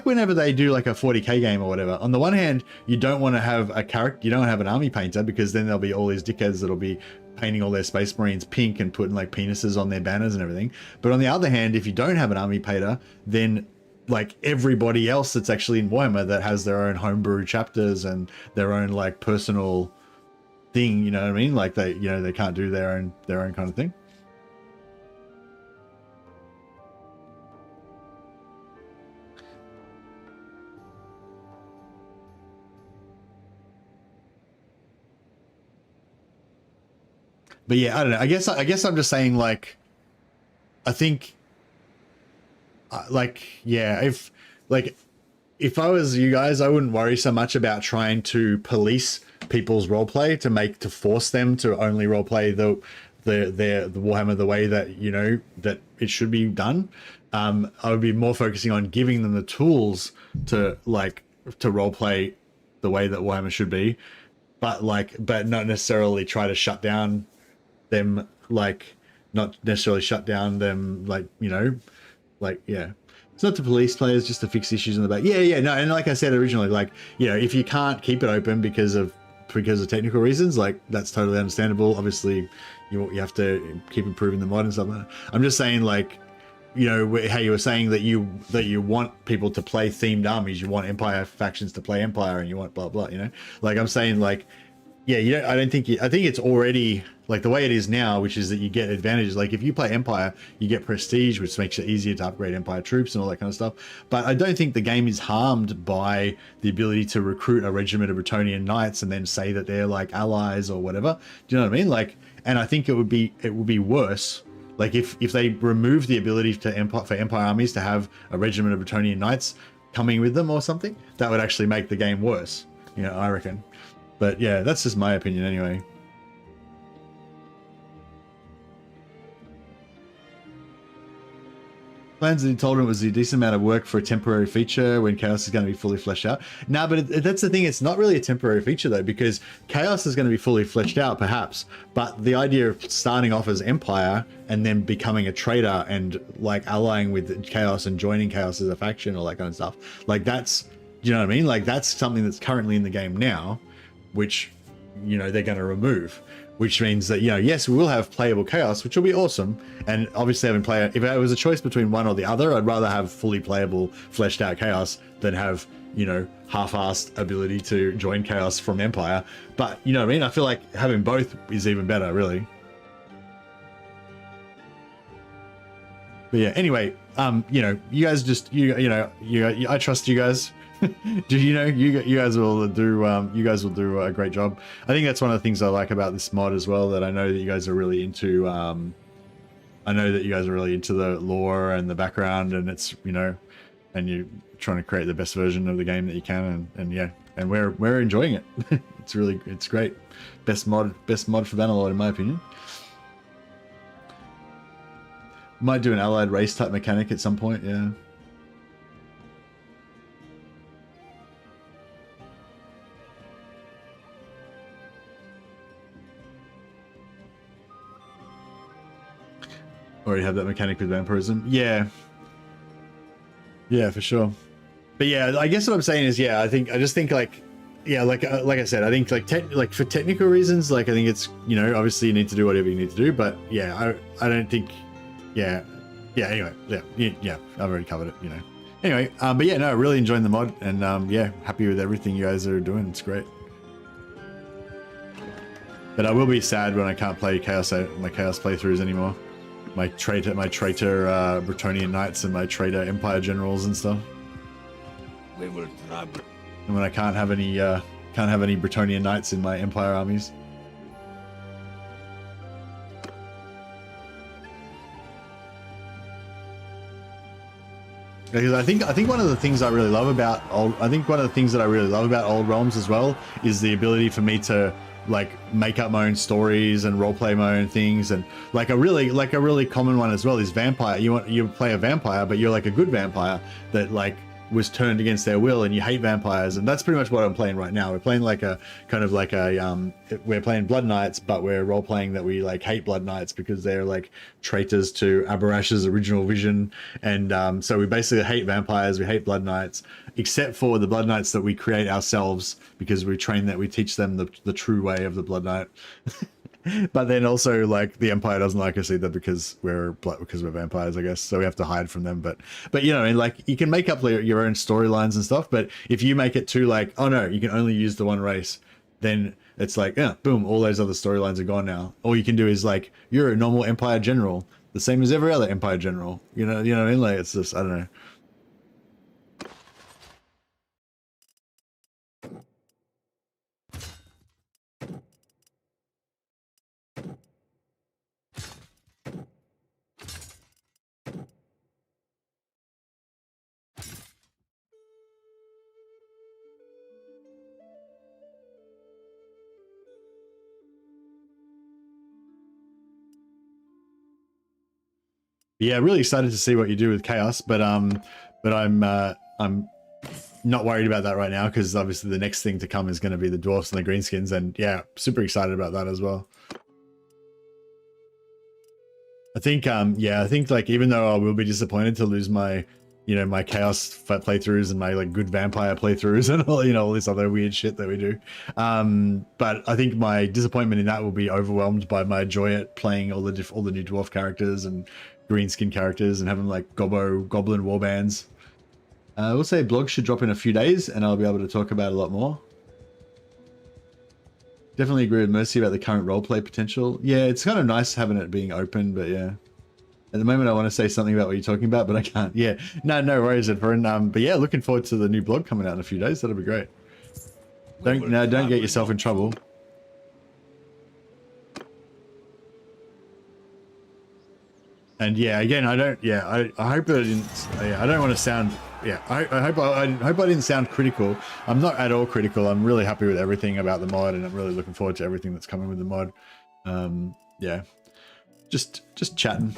whenever they do like a 40k game or whatever. On the one hand, you don't want to have a character, you don't have an army painter because then there'll be all these dickheads that'll be painting all their Space Marines pink and putting like penises on their banners and everything. But on the other hand, if you don't have an army painter, then like everybody else that's actually in Warhammer that has their own homebrew chapters and their own like personal thing, you know what I mean? Like they they can't do their own kind of thing. But yeah, I don't know. I guess I'm just saying like I think yeah, if I was you guys, I wouldn't worry so much about trying to police people's roleplay to force them to only roleplay the Warhammer the way that, you know, that it should be done. I would be more focusing on giving them the tools to role play the way that Warhammer should be, but not necessarily try to shut down them, not necessarily shut down them, you know, yeah. It's not to police players, just to fix issues in the back. Yeah, no, and like I said originally, you know, if you can't keep it open because of technical reasons, that's totally understandable. Obviously, you have to keep improving the mod and stuff like that. I'm just saying, you know, how you were saying that you want people to play themed armies, you want Empire factions to play Empire, and you want blah blah. You know, I'm saying, yeah, you don't. I think it's already the way it is now, which is that you get advantages. If you play Empire, you get prestige, which makes it easier to upgrade Empire troops and all that kind of stuff. But I don't think the game is harmed by the ability to recruit a regiment of Bretonnian knights and then say that they're allies or whatever. Do you know what I mean? And I think it would be worse. If they remove the ability for Empire armies to have a regiment of Bretonnian knights coming with them or something, that would actually make the game worse. You know, I reckon. But yeah, that's just my opinion anyway. Plans that he told him was a decent amount of work for a temporary feature when Chaos is going to be fully fleshed out. No, but that's the thing. It's not really a temporary feature though, because Chaos is going to be fully fleshed out perhaps. But the idea of starting off as Empire and then becoming a traitor and allying with Chaos and joining Chaos as a faction, all that kind of stuff. That's, you know what I mean? That's something that's currently in the game now, which, you know, they're going to remove. Which means that, you know, yes, we will have playable Chaos, which will be awesome. And obviously having if it was a choice between one or the other, I'd rather have fully playable, fleshed out Chaos than have, you know, half-assed ability to join Chaos from Empire. But, you know what I mean? I feel like having both is even better, really. But yeah, anyway, you know, you guys just, I trust you guys. Do you know you guys will do a great job. I think that's one of the things I like about this mod as well, that I know that you guys are really into the lore and the background, and it's, you know, and you're trying to create the best version of the game that you can, and yeah, and we're enjoying it. it's great. Best mod for Bannerlord in my opinion. Might do an allied race type mechanic at some point, yeah. Already have that mechanic with vampirism. Yeah. Yeah, for sure. But yeah, I guess what I'm saying is, yeah, I just think yeah, like I said, I think for technical reasons, I think it's, you know, obviously you need to do whatever you need to do, but yeah, I don't think, yeah, anyway, yeah, I've already covered it, you know. Anyway, but yeah, no, really enjoying the mod, and yeah, happy with everything you guys are doing. It's great. But I will be sad when I can't play my Chaos playthroughs anymore. My traitor Bretonnian knights and my traitor Empire generals and stuff. We will trouble. And when I can't have any Bretonnian knights in my Empire armies. Because I think one of the things I really love about old realms as well is the ability for me to make up my own stories and roleplay my own things, and a really common one as well is vampire. You play a vampire, but you're a good vampire that was turned against their will, and you hate vampires, and that's pretty much what I'm playing right now. We're playing we're playing Blood Knights, but we're role playing that we hate Blood Knights because they're traitors to Aberash's original vision, and so we basically hate vampires, we hate Blood Knights, except for the Blood Knights that we create ourselves because we teach them the true way of the Blood Knight. But then also the Empire doesn't like us either because we're vampires, I guess. So we have to hide from them. But you know, you can make up your own storylines and stuff. But if you make it too oh no, you can only use the one race, then it's yeah, boom, all those other storylines are gone now. All you can do is you're a normal Empire general, the same as every other Empire general. You know what I mean? It's just, I don't know. Yeah, really excited to see what you do with Chaos, but I'm not worried about that right now because obviously the next thing to come is going to be the dwarfs and the greenskins, and yeah, super excited about that as well. I think yeah, I think like even though I will be disappointed to lose my, you know, my chaos playthroughs and my like good vampire playthroughs and all, you know, all this other weird shit that we do, but I think my disappointment in that will be overwhelmed by my joy at playing all the new dwarf characters and greenskin characters and having like goblin warbands. I will say blogs should drop in a few days and I'll be able to talk about it a lot more. Definitely agree with Mercy about the current roleplay potential. Yeah, it's kind of nice having it being open, but yeah. At the moment, I want to say something about what you're talking about, but I can't. Yeah, no worries, Edvin. But yeah, looking forward to the new blog coming out in a few days. That'll be great. Don't get yourself in trouble. And yeah, again, I hope that I didn't. Yeah, I don't want to sound. Yeah, I hope I didn't sound critical. I'm not at all critical. I'm really happy with everything about the mod, and I'm really looking forward to everything that's coming with the mod. Yeah, just chatting.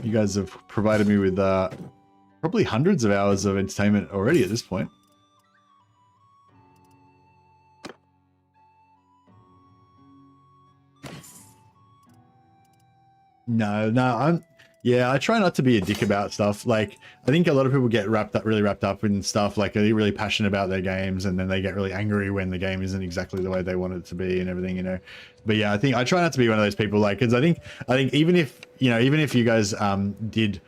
You guys have provided me with probably hundreds of hours of entertainment already at this point. No, I try not to be a dick about stuff. Like, I think a lot of people get really wrapped up in stuff, like they're really passionate about their games and then they get really angry when the game isn't exactly the way they want it to be and everything, you know. But yeah, I try not to be one of those people, like, because I think even if you guys did,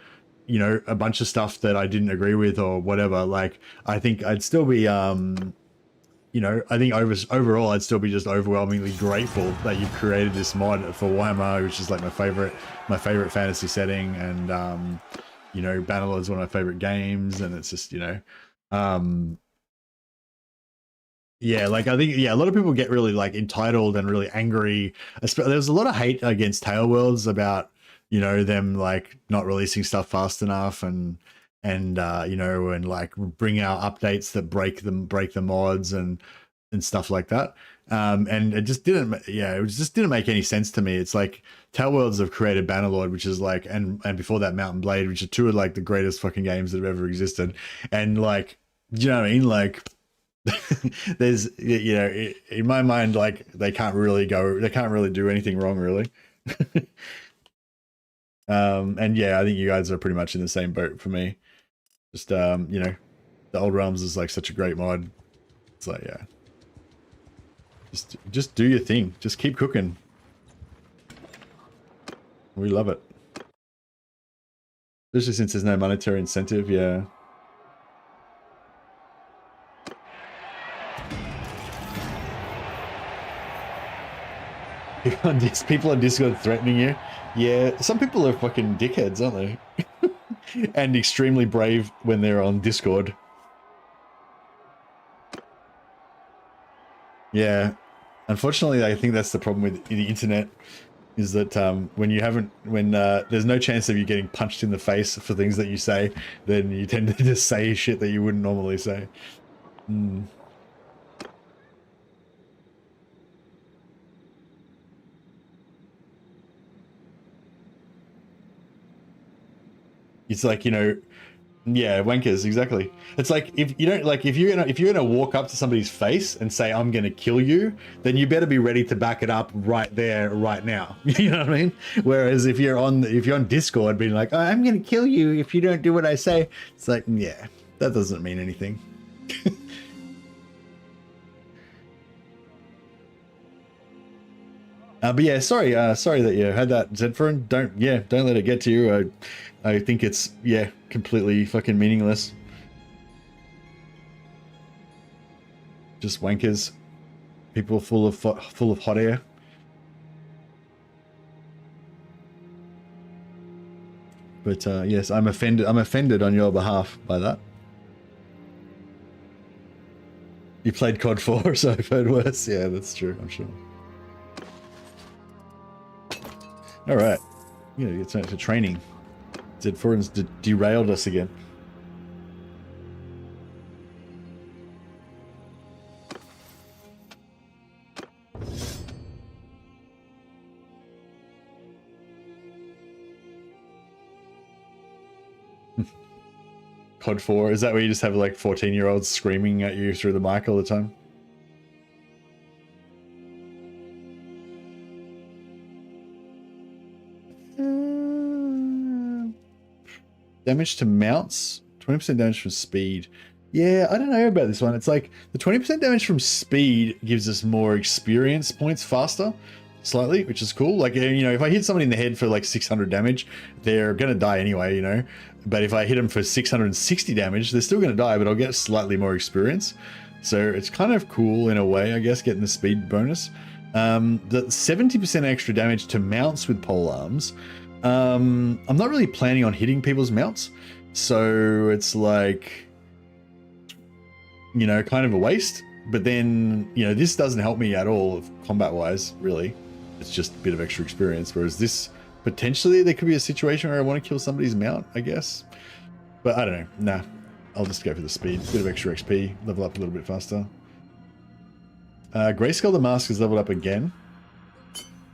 you know, a bunch of stuff that I didn't agree with or whatever, like, I think I'd still be you know, I think overall, I'd still be just overwhelmingly grateful that you've created this mod for Warhammer, which is like my favorite fantasy setting, and you know, Bannerlord's one of my favorite games, and it's just, you know, yeah, like I think, yeah, a lot of people get really like entitled and really angry. There's a lot of hate against Tale Worlds about, you know, them like not releasing stuff fast enough and you know, and like bring out updates that break the mods and stuff like that. And it just didn't make any sense to me. It's like Tale Worlds have created Bannerlord, which is like, and before that Mountain Blade, which are two of like the greatest fucking games that have ever existed. And like, do you know what I mean? Like, there's, you know, in my mind, like they can't really do anything wrong, really. And yeah, I think you guys are pretty much in the same boat for me. Just you know, the Old Realms is like such a great mod. It's like, yeah, just do your thing. Just keep cooking. We love it, especially since there's no monetary incentive. Yeah. People on Discord threatening you. Yeah, some people are fucking dickheads, aren't they? And extremely brave when they're on Discord. Yeah, unfortunately, I think that's the problem with the internet, is that when there's no chance of you getting punched in the face for things that you say, then you tend to just say shit that you wouldn't normally say. It's like, you know, yeah, wankers, exactly. It's like, if you're gonna walk up to somebody's face and say, I'm gonna kill you, then you better be ready to back it up right there, right now. You know what I mean? Whereas if you're on Discord being like, oh, I'm gonna kill you if you don't do what I say, it's like, yeah, that doesn't mean anything. But yeah, sorry that you had that, Zedfern. Don't let it get to you. I think it's, yeah, completely fucking meaningless. Just wankers, people full of hot air. But yes, I'm offended on your behalf by that. You played COD 4, so I've heard worse. Yeah, that's true, I'm sure. All right, you gotta get sent to training. Zedforan's derailed us again. COD 4? Is that where you just have like 14-year-olds screaming at you through the mic all the time? Damage to mounts, 20% damage from speed. Yeah, I don't know about this one. It's like the 20% damage from speed gives us more experience points faster, slightly, which is cool. Like, you know, if I hit somebody in the head for like 600 damage, they're gonna die anyway, you know. But if I hit them for 660 damage, they're still gonna die, but I'll get slightly more experience. So it's kind of cool in a way, I guess, getting the speed bonus. The 70% extra damage to mounts with pole arms. I'm not really planning on hitting people's mounts, so it's like, you know, kind of a waste. But then, you know, this doesn't help me at all combat wise, really. It's just a bit of extra experience, whereas this, potentially there could be a situation where I want to kill somebody's mount, I guess. But I don't know. Nah, I'll just go for the speed. Bit of extra XP, level up a little bit faster. Grayskull the Mask is leveled up again.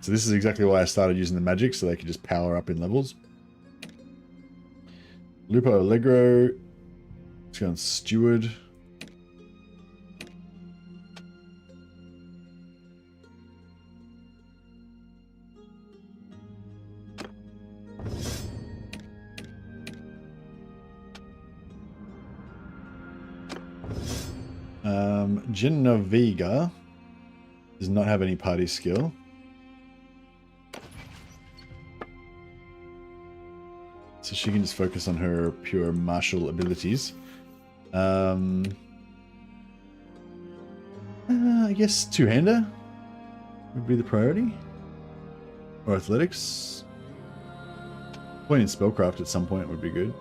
So this is exactly why I started using the magic, so they could just power up in levels. Lupo Allegro. Let's go on Steward. Genovega does not have any party skill. So she can just focus on her pure martial abilities. I guess two-hander would be the priority. Or athletics. Point in spellcraft at some point would be good.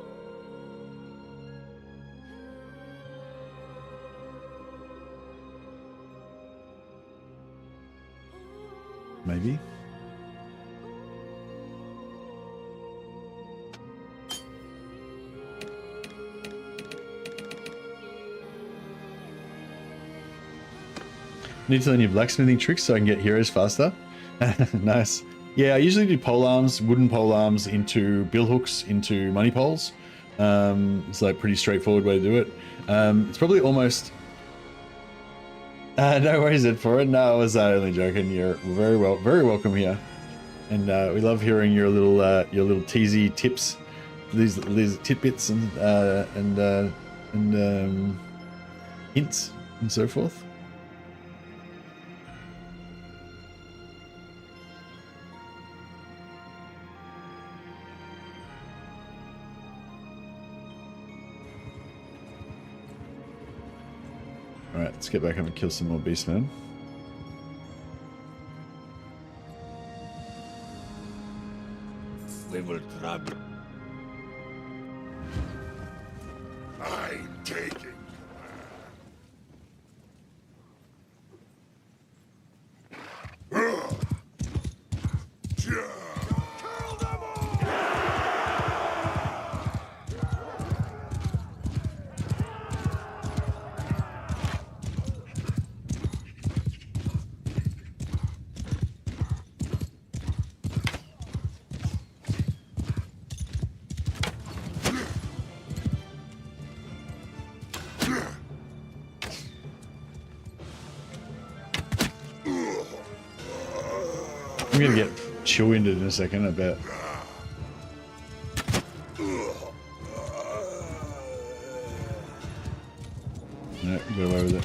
Maybe. Need to learn your blacksmithing tricks so I can get heroes faster. Nice. Yeah, I usually do pole arms, wooden pole arms into bill hooks into money poles. It's like pretty straightforward way to do it. It's probably almost... no worries for it. No, I was only joking. You're very welcome here, and we love hearing your little teasy tips, these tidbits and hints and so forth. Alright, let's get back up and kill some more beastmen. We will trouble. I'm taking command. Kill them all! I'm gonna get chill winded in a second, I bet. No, get away with it.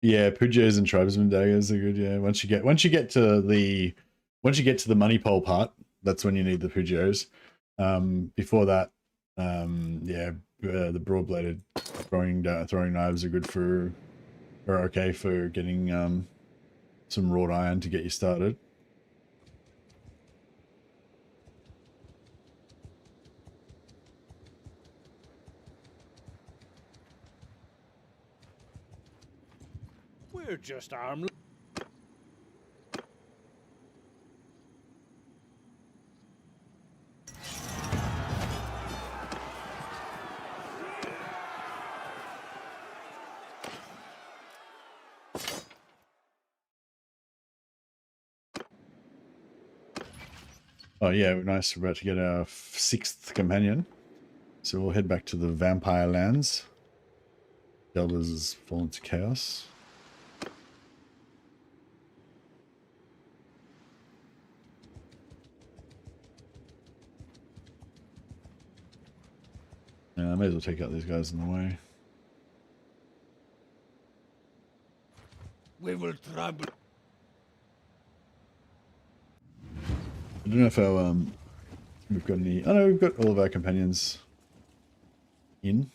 Yeah, Pujos and Tribesman daggers are good. Yeah, once you get to the money pole part, that's when you need the Pujos. Before that, the broad bladed throwing knives are good are okay for getting some wrought iron to get you started. We're just armed. Oh yeah, nice. We're about to get our 6th companion. So we'll head back to the Vampire Lands. Elders has fallen to chaos. I may as well take out these guys in the way. We will trample. I don't know if our we've got any. Oh no, we've got all of our companions in.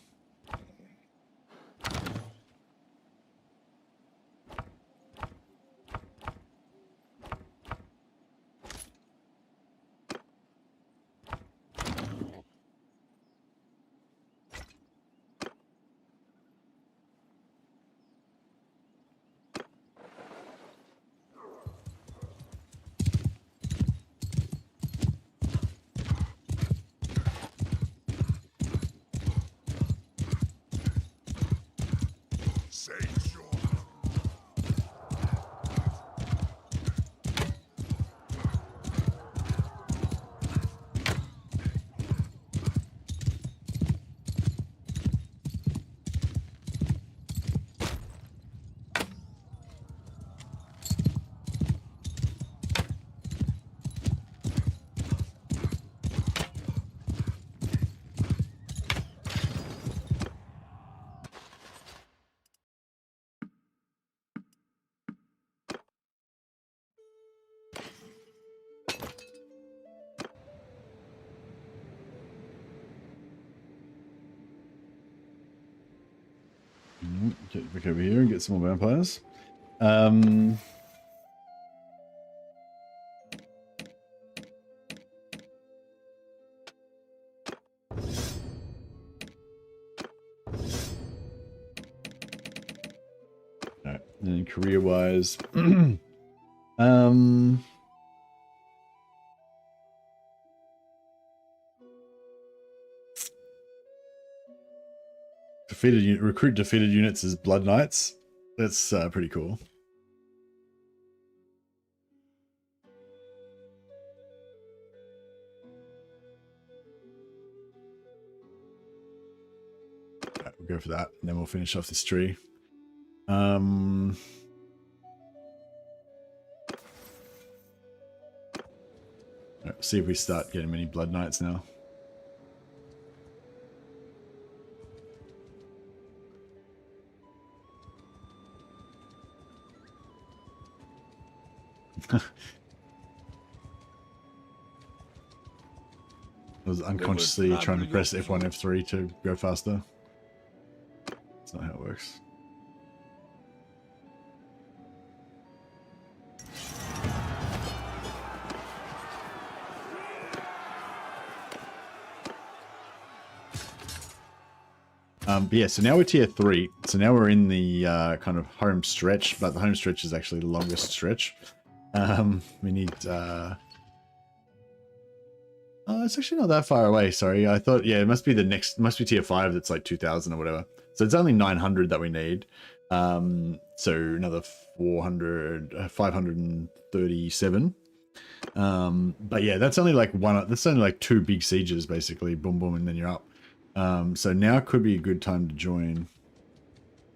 Sage your Get back over here and get some more vampires. Alright, and then career-wise, recruit defeated units as Blood Knights. That's pretty cool. Right, we'll go for that, and then we'll finish off this tree. Right, see if we start getting many Blood Knights now. I was unconsciously trying to press F1, F3 to go faster. That's not how it works. But yeah, so now we're tier 3. So now we're in the kind of home stretch, but the home stretch is actually the longest stretch. We need... oh, it's actually not that far away, sorry. I thought, yeah, it must be the next... must be tier 5 that's like 2,000 or whatever. So it's only 900 that we need. So another 537. But yeah, that's only like that's only like 2 big sieges, basically. Boom, boom, and then you're up. So now could be a good time to join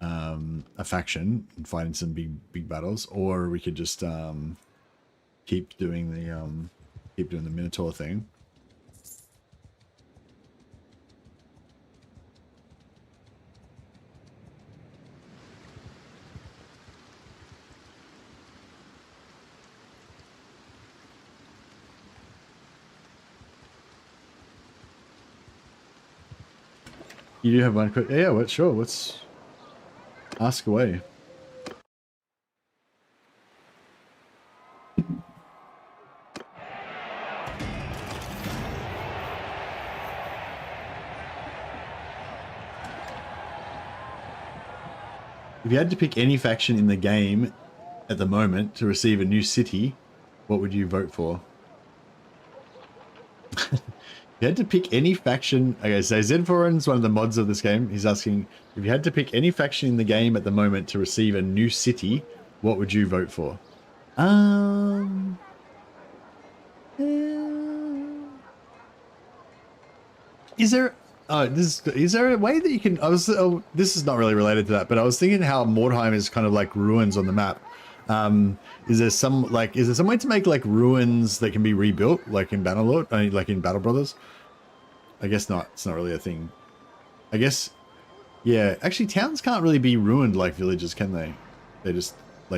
a faction and fight in some big battles, or we could just keep doing the Minotaur thing. You do have one quick... Yeah, what? Sure, let's ask away. If you had to pick any faction in the game at the moment to receive a new city, what would you vote for? If you had to pick any faction... Okay, so Zedforan's one of the mods of this game. He's asking, if you had to pick any faction in the game at the moment to receive a new city, what would you vote for? Is there? Oh, is there a way that you can? This is not really related to that, but I was thinking how Mordheim is kind of like ruins on the map. Is there some way to make like ruins that can be rebuilt, like in Bannerlord, like in Battle Brothers? I guess not. It's not really a thing. I guess, yeah. Actually, towns can't really be ruined like villages, can they? They just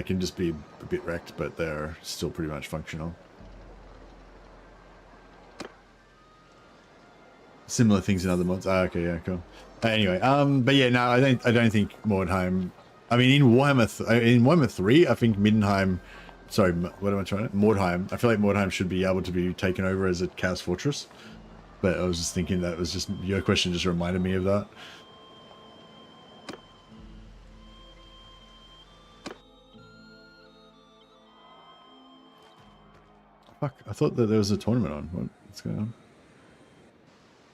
can just be a bit wrecked, but they're still pretty much functional. Similar things in other mods. Oh, okay, yeah, cool. Anyway, but yeah, no, I don't think Mordheim. I mean, in Warhammer 3, I think Middenheim. Sorry, what am I trying to? Mordheim. I feel like Mordheim should be able to be taken over as a Chaos Fortress. But I was just thinking that was just your question. Just reminded me of that. Fuck! I thought that there was a tournament on. What's going on?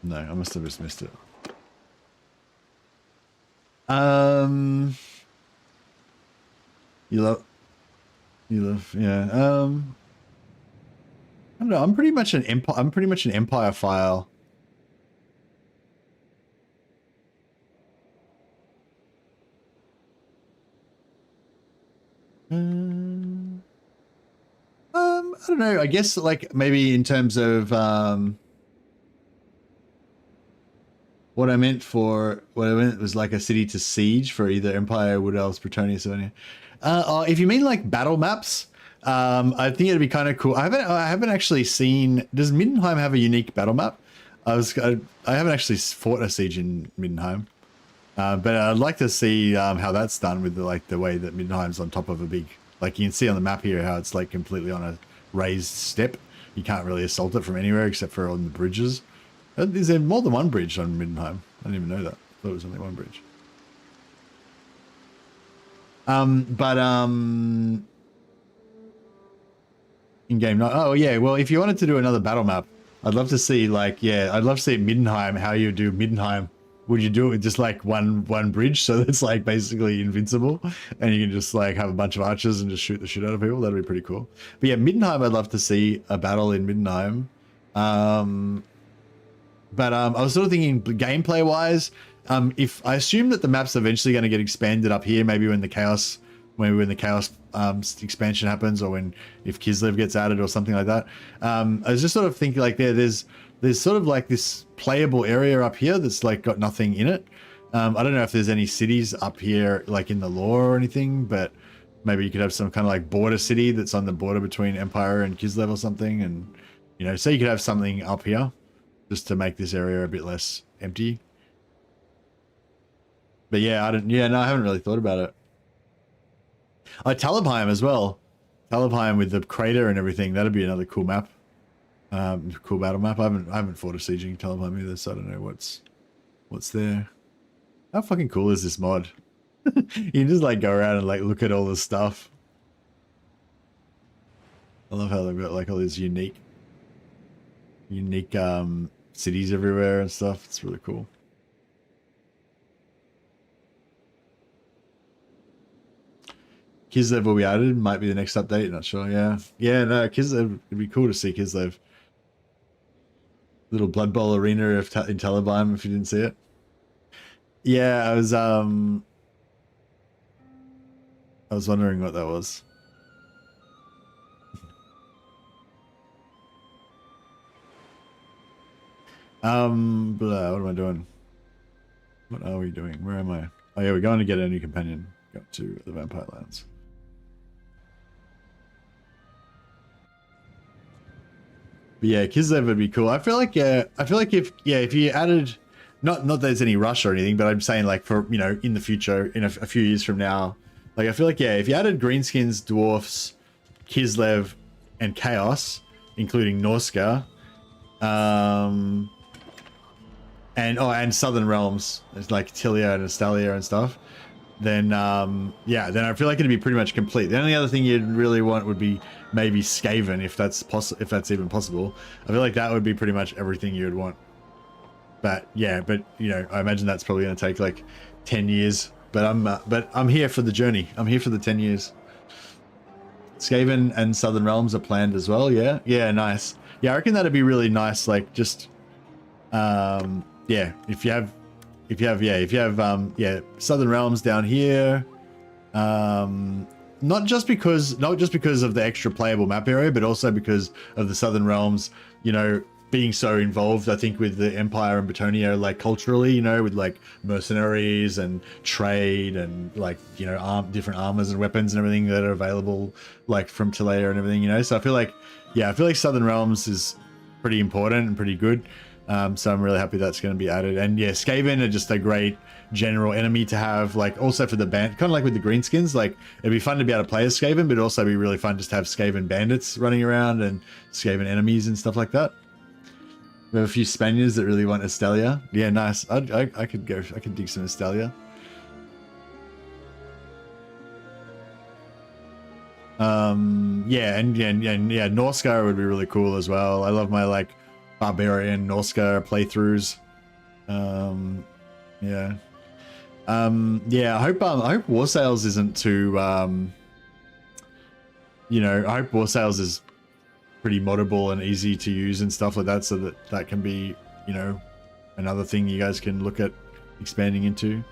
No, I must have just missed it. You love, yeah. I don't know. I'm pretty much an Empire file. I don't know. I guess like maybe in terms of what I meant was like a city to siege for either Empire, Wood Elves, Bretonius, or any. If you mean like battle maps, I think it'd be kind of cool. I haven't actually seen. Does Middenheim have a unique battle map? I haven't actually fought a siege in Middenheim, but I'd like to see how that's done with the way that Middenheim's on top of a big. Like you can see on the map here how it's like completely on a raised step. You can't really assault it from anywhere except for on the bridges. Is there more than one bridge on Middenheim? I didn't even know that. I thought it was only one bridge. In game night. Oh yeah. Well, if you wanted to do another battle map, I'd love to see I'd love to see Middenheim. How you do Middenheim? Would you do it with just like one bridge so that's like basically invincible, and you can just like have a bunch of archers and just shoot the shit out of people? That'd be pretty cool. But yeah, Middenheim. I'd love to see a battle in Middenheim. But I was sort of thinking gameplay wise, if I assume that the map's eventually going to get expanded up here, maybe when the chaos expansion happens, or if Kislev gets added or something like that. I was just sort of thinking like there's sort of like this playable area up here that's like got nothing in it. I don't know if there's any cities up here like in the lore or anything, but maybe you could have some kind of like border city that's on the border between Empire and Kislev or something, and so you could have something up here just to make this area a bit less empty. But yeah, I haven't really thought about it. Talabheim as well. Talabheim with the crater and everything. That'd be another cool map. Cool battle map. I haven't fought a siege in Talabheim either, so I don't know what's there. How fucking cool is this mod? You can just like go around and like look at all this stuff. I love how they've got like all these unique cities everywhere and stuff. It's really cool. Kislev will be added. Might be the next update. Not sure. Yeah. No, Kislev. It'd be cool to see Kislev. Little Blood Bowl arena in Talabheim. If you didn't see it. Yeah, I was wondering what that was. Blah, what am I doing? What are we doing? Where am I? Oh yeah, we're going to get a new companion. Go to the Vampire Lands. But yeah, Kislev would be cool. I feel like if you added, not that there's any rush or anything, but I'm saying like for in the future, in a few years from now, like I feel like if you added greenskins, dwarfs, Kislev, and chaos, including Norska, and Southern Realms, it's like Tilia and Estalia and stuff, then then I feel like it'd be pretty much complete. The only other thing you'd really want would be maybe Skaven, if that's even possible. I feel like that would be pretty much everything you would want. But yeah, I imagine that's probably going to take like 10 years. But I'm here for the journey. I'm here for the 10 years. Skaven and Southern Realms are planned as well. Yeah, nice. Yeah, I reckon that'd be really nice. Like just if you have Southern Realms down here, not just because of the extra playable map area, but also because of the Southern Realms, you know, being so involved, I think, with the Empire and Bretonia, like culturally, you know, with like mercenaries and trade and like, you know, different armors and weapons and everything that are available, like from Tilea and everything, you know. So I feel like Southern Realms is pretty important and pretty good. So I'm really happy that's going to be added. And yeah, Skaven are just a great general enemy to have, like also for the band, kind of like with the greenskins, like it'd be fun to be able to play as Skaven, but it'd also be really fun just to have Skaven bandits running around and Skaven enemies and stuff like that. We have a few Spaniards that really want Estelia. Yeah, nice. I could dig some Estelia. Yeah, and Norscar would be really cool as well. I love my like barbarian Norscar playthroughs. Yeah. I hope War Sales isn't too you know, I hope War Sales is pretty moddable and easy to use and stuff like that, so that can be, you know, another thing you guys can look at expanding into.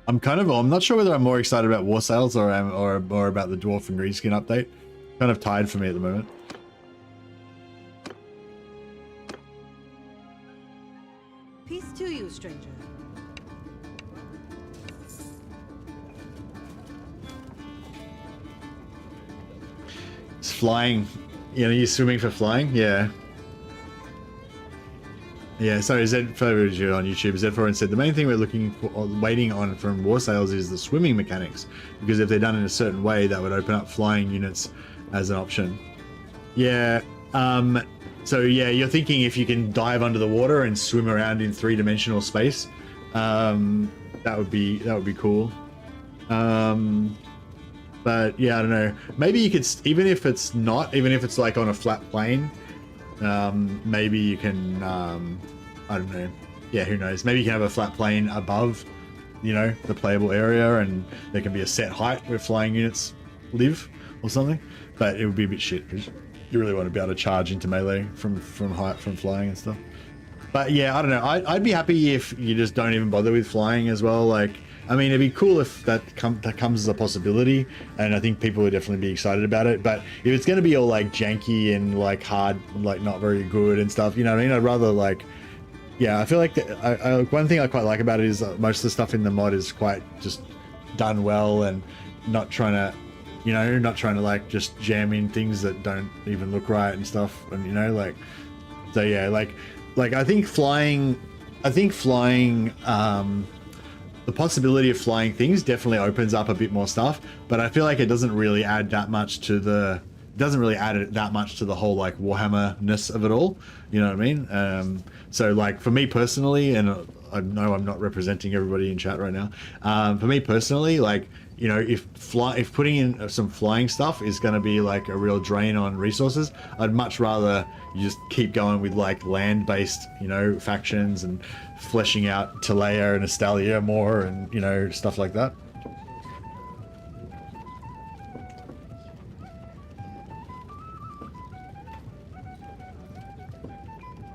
I'm not sure whether I'm more excited about War Sales or about the Dwarf and Greenskin update. Kind of tied for me at the moment. Peace to you, stranger. It's flying. You know, you're swimming for flying? Yeah. Yeah, sorry, Zed for on YouTube, Zed4 said the main thing we're waiting on from War Sales is the swimming mechanics, because if they're done in a certain way, that would open up flying units as an option. Yeah, so yeah, you're thinking if you can dive under the water and swim around in three-dimensional space, that would be cool. But yeah, I don't know. Maybe you could, even if it's like on a flat plane, maybe you can, I don't know. Yeah, who knows? Maybe you can have a flat plane above, you know, the playable area, and there can be a set height where flying units live or something. But it would be a bit shit because you really want to be able to charge into melee from height, from flying and stuff. But yeah, I don't know. I'd be happy if you just don't even bother with flying as well. Like, I mean, it'd be cool if that comes as a possibility, and I think people would definitely be excited about it. But if it's going to be all like janky and like hard, like not very good and stuff, you know what I mean? I'd rather like, yeah, I feel like one thing I quite like about it is most of the stuff in the mod is quite just done well and not trying to like just jam in things that don't even look right and stuff, and you know, like, so yeah, like I think flying, the possibility of flying things definitely opens up a bit more stuff, but I feel like it doesn't really add that much to the whole like Warhammer-ness of it all. You know what I mean? So like for me personally, and I know I'm not representing everybody in chat right now. For me personally, like, you know, if putting in some flying stuff is going to be like a real drain on resources, I'd much rather you just keep going with like land-based, you know, factions and fleshing out Tilea and Estalia more, and you know, stuff like that.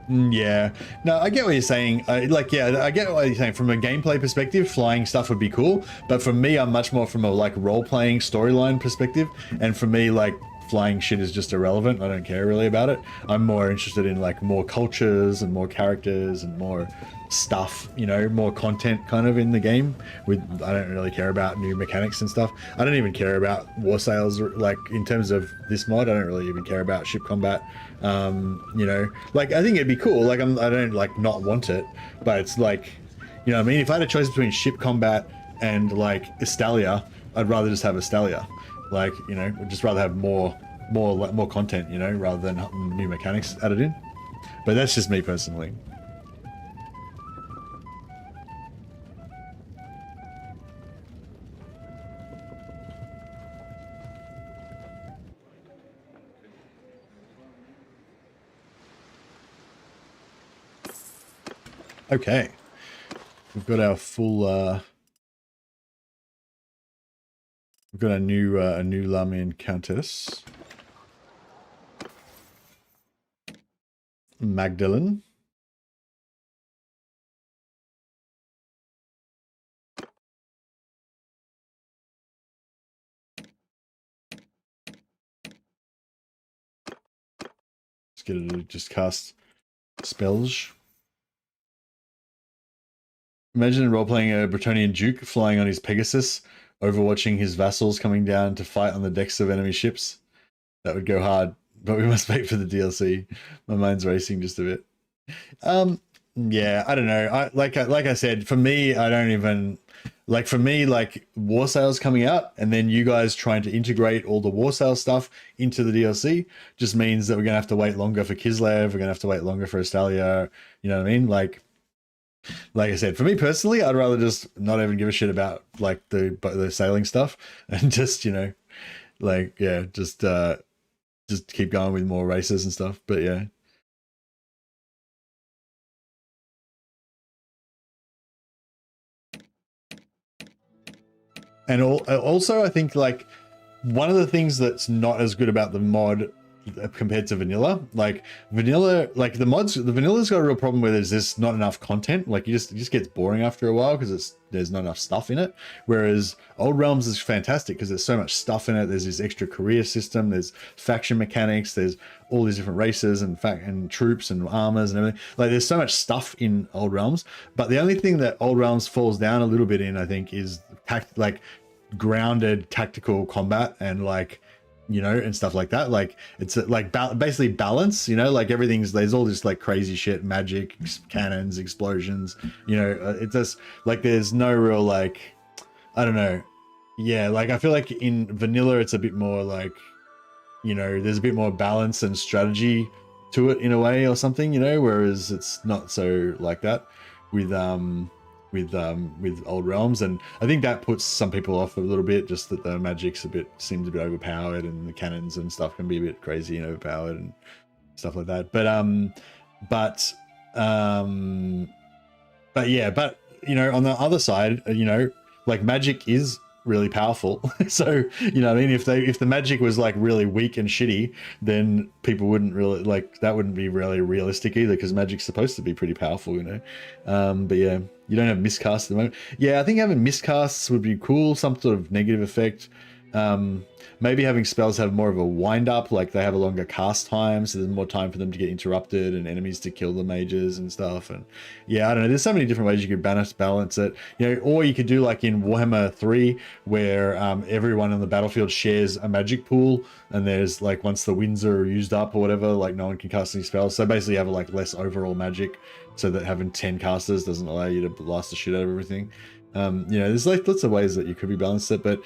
Yeah, no, I get what you're saying. I get what you're saying. From a gameplay perspective, flying stuff would be cool, but for me, I'm much more from a like role-playing storyline perspective, and for me, like, flying shit is just irrelevant. I don't care really about it. I'm more interested in like more cultures and more characters and more stuff, you know, more content kind of in the game. I don't really care about new mechanics and stuff. I don't even care about War Sales, like in terms of this mod. I don't really even care about ship combat. You know, like I think it'd be cool. Like I don't like not want it, but it's like, you know what I mean? If I had a choice between ship combat and like Estalia, I'd rather just have Estalia. Like, you know, I'd just rather have more content, you know, rather than new mechanics added in. But that's just me personally. Okay, we've got our full. We've got a new Lamian Countess. Magdalene. Let's get it to just cast spells. Imagine role-playing a Bretonnian Duke flying on his Pegasus, overwatching his vassals coming down to fight on the decks of enemy ships. That would go hard, but we must wait for the DLC. My mind's racing just a bit. Yeah, I don't know. Like I said, for me, I don't even like. For me, like War Sales coming out, and then you guys trying to integrate all the War Sales stuff into the DLC just means that we're gonna have to wait longer for Kislev. We're gonna have to wait longer for Estalia. You know what I mean? Like I said, for me personally, I'd rather just not even give a shit about like the sailing stuff and just like yeah, just keep going with more races and stuff. But yeah. And also, I think like one of the things that's not as good about the mod compared to vanilla, like vanilla, like the vanilla's got a real problem where there's just not enough content. Like it just gets boring after a while because there's not enough stuff in it. Whereas Old Realms is fantastic because there's so much stuff in it. There's this extra career system. There's faction mechanics. There's all these different races and troops and armors and everything. Like there's so much stuff in Old Realms. But the only thing that Old Realms falls down a little bit in, I think, is like grounded tactical combat and like and stuff like that. Like it's like basically balance, like there's all this like crazy shit, magic, cannons, explosions, it's just like there's no real like, I don't know. Yeah, like I feel like in vanilla it's a bit more like, there's a bit more balance and strategy to it in a way or something, whereas it's not so like that with Old Realms, and I think that puts some people off a little bit, just that the magic's seems a bit overpowered and the cannons and stuff can be a bit crazy and overpowered and stuff like that. But yeah, on the other side, like magic is really powerful. So what I mean, if the magic was like really weak and shitty, then people wouldn't really like that, wouldn't be really realistic either, because magic's supposed to be pretty powerful, but yeah, you don't have miscasts at the moment. Yeah, I think having miscasts would be cool, some sort of negative effect. Maybe having spells have more of a wind up, like they have a longer cast time, so there's more time for them to get interrupted and enemies to kill the mages and stuff. And yeah, I don't know, there's so many different ways you could balance it, or you could do like in Warhammer 3 where everyone on the battlefield shares a magic pool, and there's like once the winds are used up or whatever, like no one can cast any spells. So basically you have like less overall magic, so that having 10 casters doesn't allow you to blast the shit out of everything. There's like lots of ways that you could be balanced it, but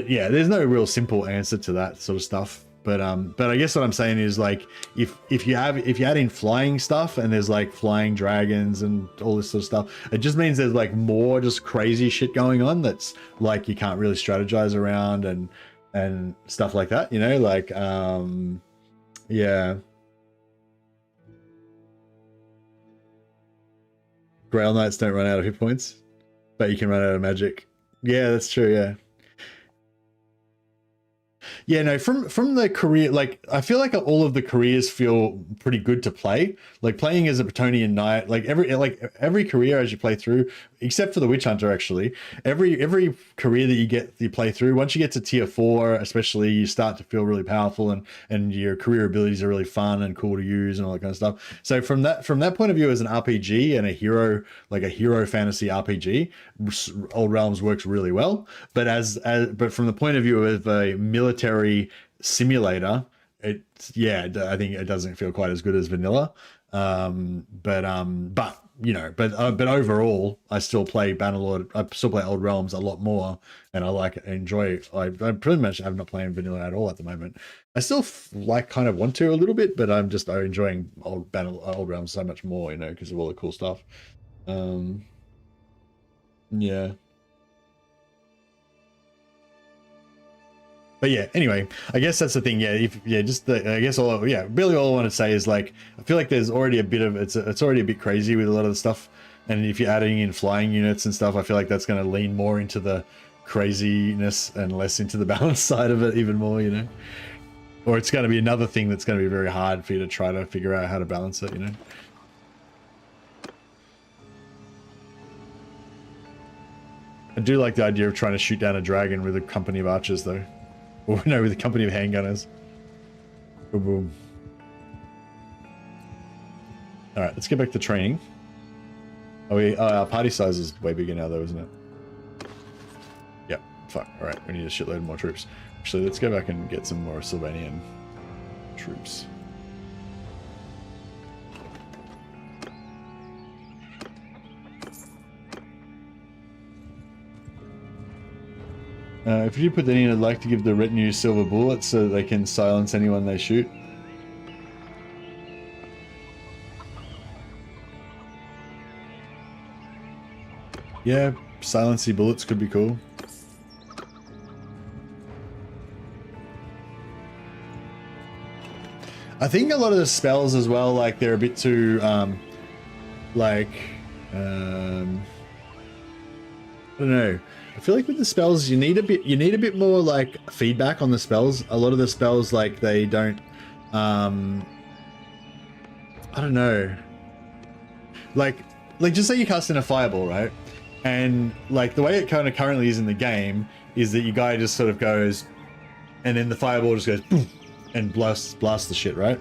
yeah, there's no real simple answer to that sort of stuff. But I guess what I'm saying is like if you add in flying stuff and there's like flying dragons and all this sort of stuff, it just means there's like more just crazy shit going on that's like you can't really strategize around and stuff like that, like yeah. Grail Knights don't run out of hit points, but you can run out of magic. Yeah, that's true, yeah. Yeah, no, from the career, like I feel like all of the careers feel pretty good to play. Like playing as a Bretonnian Knight, like every career as you play through, except for the Witch Hunter, actually, every career that you play through, once you get to tier 4, especially, you start to feel really powerful, and your career abilities are really fun and cool to use and all that kind of stuff. So from that point of view, as an RPG and a hero fantasy RPG, Old Realms works really well. But but from the point of view of a military simulator, I think it doesn't feel quite as good as vanilla. But overall, I still play Bannerlord. I still play Old Realms a lot more, and I enjoy it. I pretty much am not playing vanilla at all at the moment. I still kind of want to a little bit, but I'm just enjoying Old Realms so much more, because of all the cool stuff. Yeah. But yeah, anyway, I guess that's the thing. Yeah, really all I want to say is like, I feel like there's already a bit of, it's already a bit crazy with a lot of the stuff. And if you're adding in flying units and stuff, I feel like that's going to lean more into the craziness and less into the balance side of it even more, Or it's going to be another thing that's going to be very hard for you to try to figure out how to balance it, you know? I do like the idea of trying to shoot down a dragon with a company of archers, though. Or no, with a company of handgunners. Boom, boom. Alright, let's get back to training. Our party size is way bigger now, though, isn't it? Yep, fuck. Alright, we need a shitload more troops. Actually, let's go back and get some more Sylvanian troops. If you put that in, I'd like to give the retinue silver bullets so that they can silence anyone they shoot. Yeah, silency bullets could be cool. I think a lot of the spells as well, like they're a bit too, I don't know. I feel like with the spells, you need a bit more like feedback on the spells. A lot of the spells, like they don't, I don't know. Like just say you cast in a fireball, right? And like the way it kind of currently is in the game is that your guy just sort of goes, and then the fireball just goes boom, and blasts the shit, right?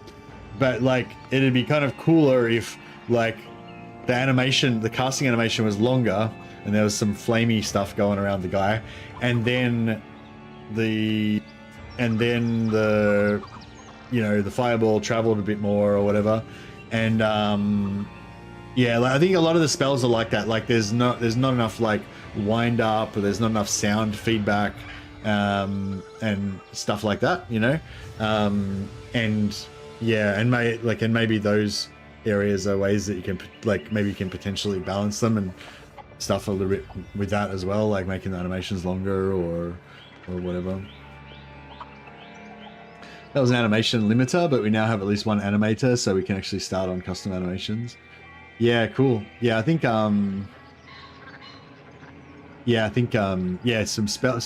But like it'd be kind of cooler if like the animation, the casting animation was longer, and there was some flamey stuff going around the guy, and then the you know, the fireball traveled a bit more or whatever, and yeah, like, I think a lot of the spells are like that. Like there's not enough like wind up, or there's not enough sound feedback, and stuff like that, you know. And yeah, and maybe those areas are ways that you can maybe you can potentially balance them and stuff a little bit with that as well, like making the animations longer or whatever. That was an animation limiter, but we now have at least one animator, so we can actually start on custom animations. Yeah, cool. Yeah, I think some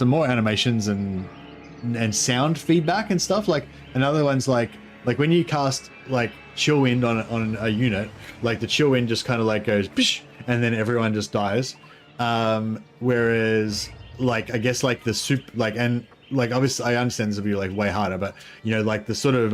more animations and sound feedback and stuff. Like another one's like when you cast like chill wind on a unit, like the chill wind just kind of like goes pish, and then everyone just dies. Whereas like I guess like the soup and like obviously I understand this will be like way harder, but you know, like the sort of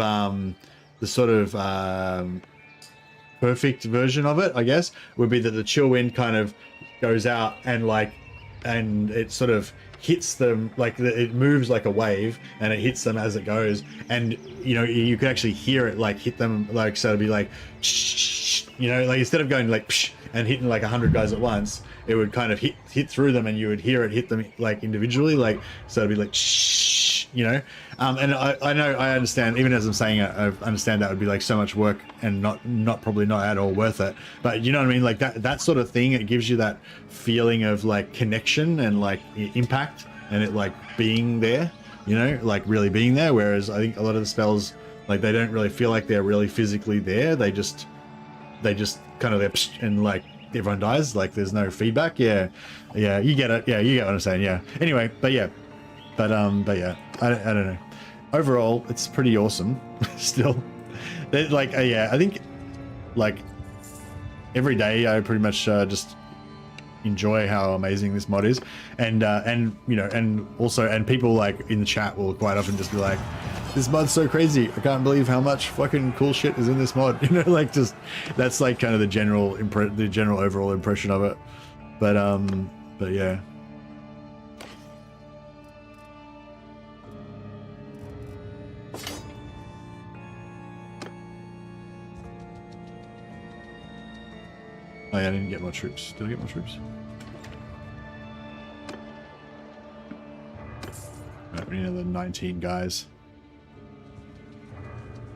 perfect version of it, I guess, would be that the chill wind kind of goes out and it sort of hits them, like it moves like a wave and it hits them as it goes, and you know, you could actually hear it like hit them, like so it'd be like you know, like instead of going like and hitting like 100 guys at once, it would kind of hit through them, and you would hear it hit them like individually, like so it'd be like you know. And I know, I understand, even as I'm saying it, I understand that would be like so much work and probably not at all worth it, but you know what I mean, like that sort of thing, it gives you that feeling of like connection and like impact, and it like being there, you know, like really being there. Whereas I think a lot of the spells, like they don't really feel like they're really physically there, they just kind of there and like everyone dies, like there's no feedback. Yeah, you get it. Yeah, you get what I'm saying. Yeah, anyway, but yeah, I don't know. Overall, it's pretty awesome. Still, like yeah, I think like every day I pretty much just enjoy how amazing this mod is, and you know, and also, and people like in the chat will quite often just be like, this mod's so crazy, I can't believe how much fucking cool shit is in this mod, you know, like just that's like kind of the general overall impression of it. But yeah. Oh yeah, I didn't get more troops. Did I get more troops? Right, we need another 19 guys.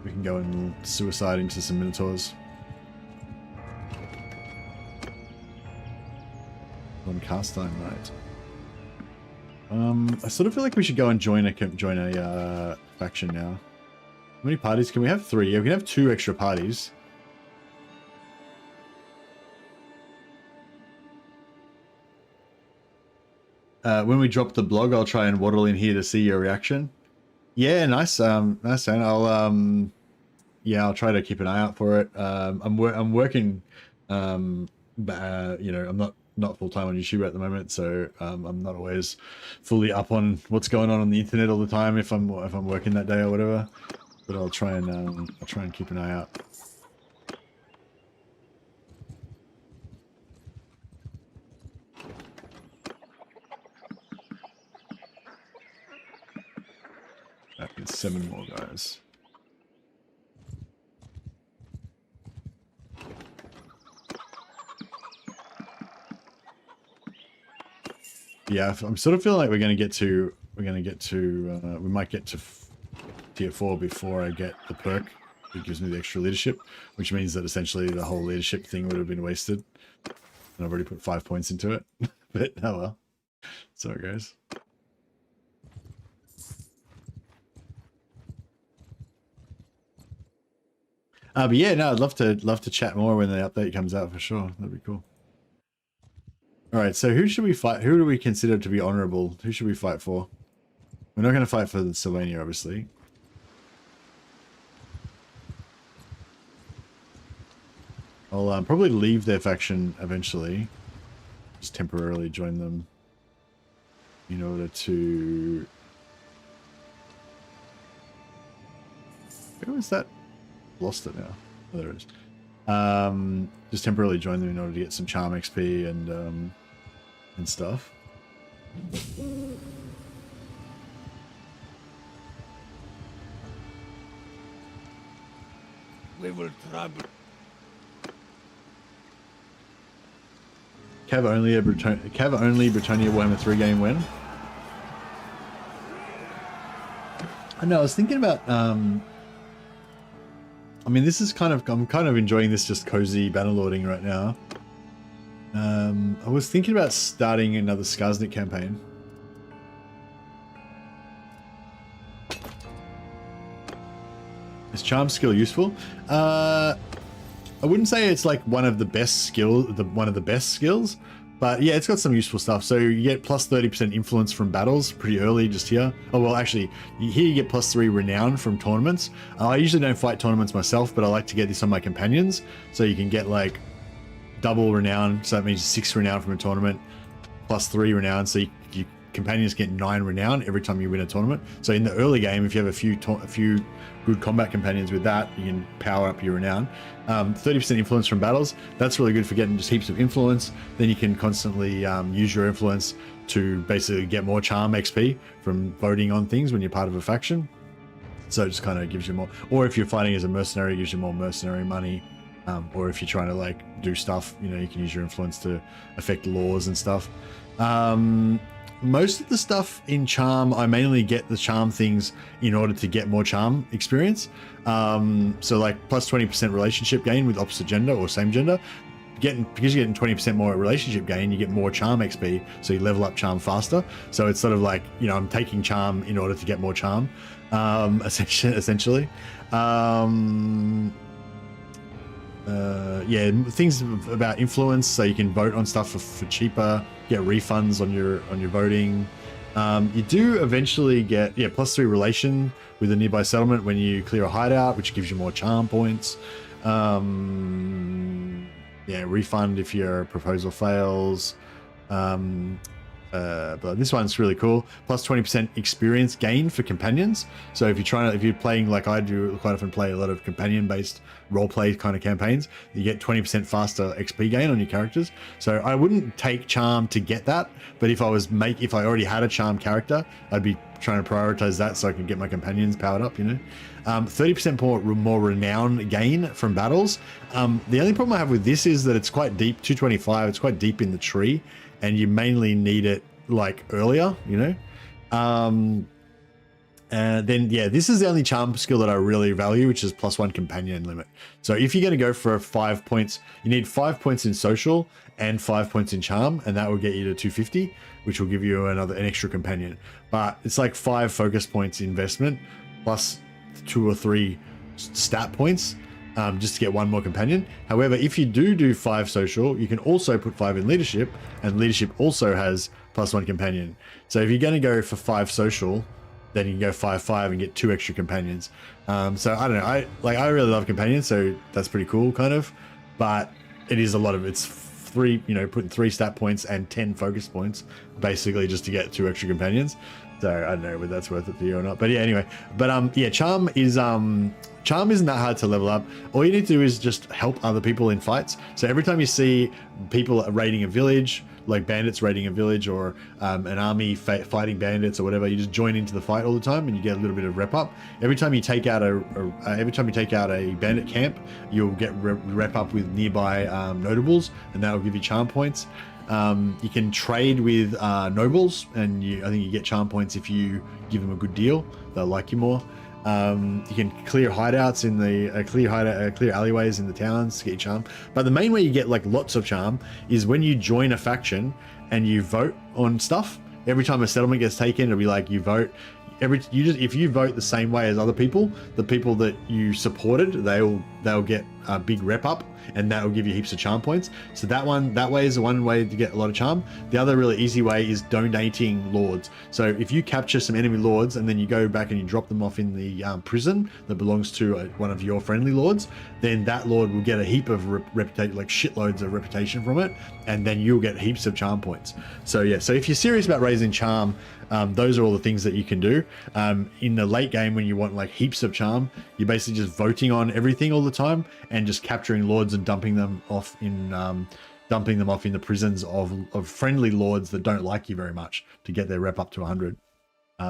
We can go and suicide into some minotaurs. On cast time, right? I sort of feel like we should go and join a faction now. How many parties can we have? 3. Yeah, we can have 2 extra parties. When we drop the blog, I'll try and waddle in here to see your reaction. Yeah, nice. Nice, and yeah, I'll try to keep an eye out for it. I'm working. You know, I'm not full time on YouTube at the moment, so I'm not always fully up on what's going on the internet all the time if I'm working that day or whatever. But I'll try and keep an eye out. That is 7 more guys. Yeah, I'm sort of feeling like we might get to tier 4 before I get the perk that gives me the extra leadership, which means that essentially the whole leadership thing would have been wasted. And I've already put 5 points into it, but oh well. So it goes. But yeah, no, I'd love to chat more when the update comes out for sure. That'd be cool. All right, so who should we fight? Who do we consider to be honorable? Who should we fight for? We're not going to fight for Sylvania, obviously. I'll probably leave their faction eventually. Just temporarily join them in order to... Where was that? Lost it now. Oh, there it is. Just temporarily join them in order to get some charm XP and stuff. We will trouble. Cav only Britannia Warhammer 3 game win. I know, I was thinking about I mean, this is I'm kind of enjoying this just cozy bannerlording right now. I was thinking about starting another Skarsnik campaign. Is charm skill useful? I wouldn't say it's like one of the best skills, but yeah, it's got some useful stuff. So you get plus 30% influence from battles pretty early just here. Oh, well, actually, here you get plus 3 renown from tournaments. I usually don't fight tournaments myself, but I like to get this on my companions. So you can get like double renown. So that means 6 renown from a tournament, plus 3 renown. So your companions get 9 renown every time you win a tournament. So in the early game, if you have a few good combat companions with that, you can power up your renown. 30% influence from battles, that's really good for getting just heaps of influence. Then you can constantly use your influence to basically get more charm XP from voting on things when you're part of a faction. So it just kind of gives you more, or if you're fighting as a mercenary, it gives you more mercenary money. Or if you're trying to like do stuff, you know, you can use your influence to affect laws and stuff. Most of the stuff in charm, I mainly get the charm things in order to get more charm experience. So like plus 20% relationship gain with opposite gender or same gender. Because you're getting 20% more relationship gain, you get more charm XP, so you level up charm faster. So it's sort of like, you know, I'm taking charm in order to get more charm, essentially. Yeah, things about influence, so you can vote on stuff for cheaper, get refunds on your voting. You do eventually get plus 3 relation with a nearby settlement when you clear a hideout, which gives you more charm points. Yeah, refund if your proposal fails. But this one's really cool. Plus 20% experience gain for companions. So if you're playing like I do, quite often play a lot of companion-based roleplay kind of campaigns, you get 20% faster XP gain on your characters. So I wouldn't take charm to get that, but if I already had a charm character, I'd be trying to prioritize that so I can get my companions powered up, you know. 30% more renown gain from battles. The only problem I have with this is that it's quite deep, 225, it's quite deep in the tree, and you mainly need it like earlier, you know. And then yeah, this is the only charm skill that I really value, which is plus 1 companion limit. So if you're going to go for 5 points, you need 5 points in social and 5 points in charm, and that will get you to 250, which will give you an extra companion. But it's like 5 focus points investment plus 2 or 3 stat points, just to get 1 more companion. However, if you do 5 social, you can also put 5 in leadership, and leadership also has plus 1 companion. So if you're going to go for 5 social, then you can go 5/5 and get 2 extra companions. So I don't know. I really love companions, so that's pretty cool, kind of. But it is a lot of it's 3, putting 3 stat points and 10 focus points, basically just to get 2 extra companions. So I don't know whether that's worth it for you or not. But yeah, anyway. But yeah, charm isn't that hard to level up. All you need to do is just help other people in fights. So every time you see people raiding a village, like bandits raiding a village, or an army fighting bandits or whatever, you just join into the fight all the time, and you get a little bit of rep up. Every time you take out a bandit camp, you'll get rep up with nearby notables, and that will give you charm points. You can trade with nobles, and I think you get charm points if you give them a good deal. They'll like you more. You can clear hideouts in the clear alleyways in the towns to get your charm. But the main way you get like lots of charm is when you join a faction and you vote on stuff. Every time a settlement gets taken, it'll be like you vote. If you vote the same way as other people, the people that you supported, they'll get a big rep up, and that will give you heaps of charm points. So that way is one way to get a lot of charm. The other really easy way is donating lords. So if you capture some enemy lords and then you go back and you drop them off in the prison that belongs to one of your friendly lords, then that lord will get a heap of reputation, like shitloads of reputation from it, and then you'll get heaps of charm points. So yeah, so if you're serious about raising charm, those are all the things that you can do. In the late game, when you want like heaps of charm, you're basically just voting on everything all the time and just capturing lords and dumping them off in the prisons of friendly lords that don't like you very much to get their rep up to 100.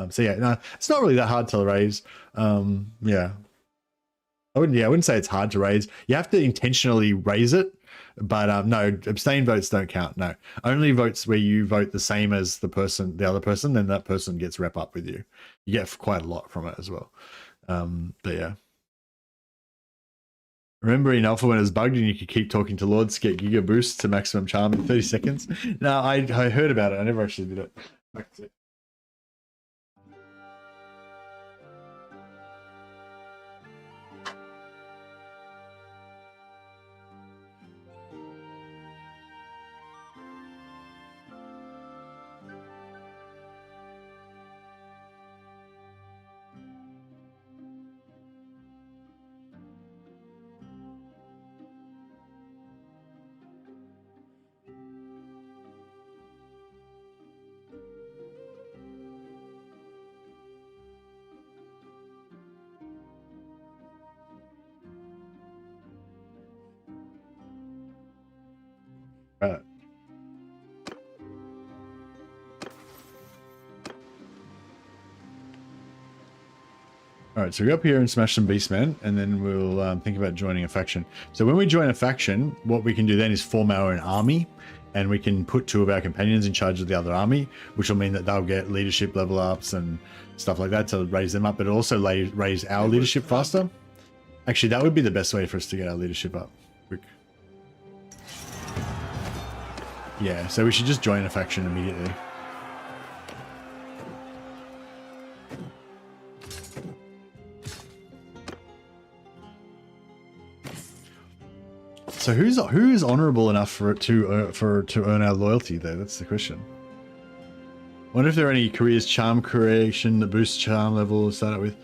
So yeah, no, it's not really that hard to raise. Yeah, I wouldn't say it's hard to raise. You have to intentionally raise it. But no, abstain votes don't count. No, only votes where you vote the same as the other person, then that person gets rep up with you. You get quite a lot from it as well. But yeah. Remember in Alpha when it was bugged and you could keep talking to lords to get giga boosts to maximum charm in 30 seconds? No, I heard about it. I never actually did it. Right. All right, so we go up here and smash some beastmen, and then we'll think about joining a faction. So when we join a faction, what we can do then is form our own army, and we can put 2 of our companions in charge of the other army, which will mean that they'll get leadership level ups and stuff like that to raise them up, but also raise our leadership faster. Actually, that would be the best way for us to get our leadership up quick. Yeah, so we should just join a faction immediately. So who is honorable enough for it to earn our loyalty though? That's the question. Wonder if there are any careers, charm creation that boosts charm level to start out with.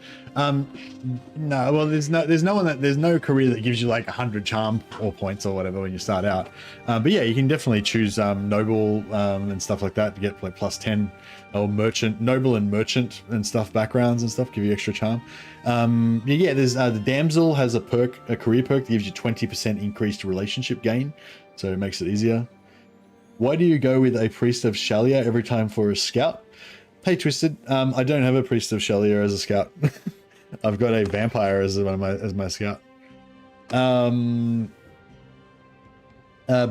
No, well, there's no career that gives you like 100 charm or points or whatever when you start out. But yeah, you can definitely choose noble and stuff like that to get like plus 10, or merchant, noble and merchant and stuff backgrounds and stuff give you extra charm. Yeah, there's the damsel has a career perk that gives you 20% increased relationship gain, so it makes it easier. Why do you go with a priest of Shalia every time for a scout? Hey Twisted, I don't have a priest of Shalia as a scout. I've got a vampire as my scout. But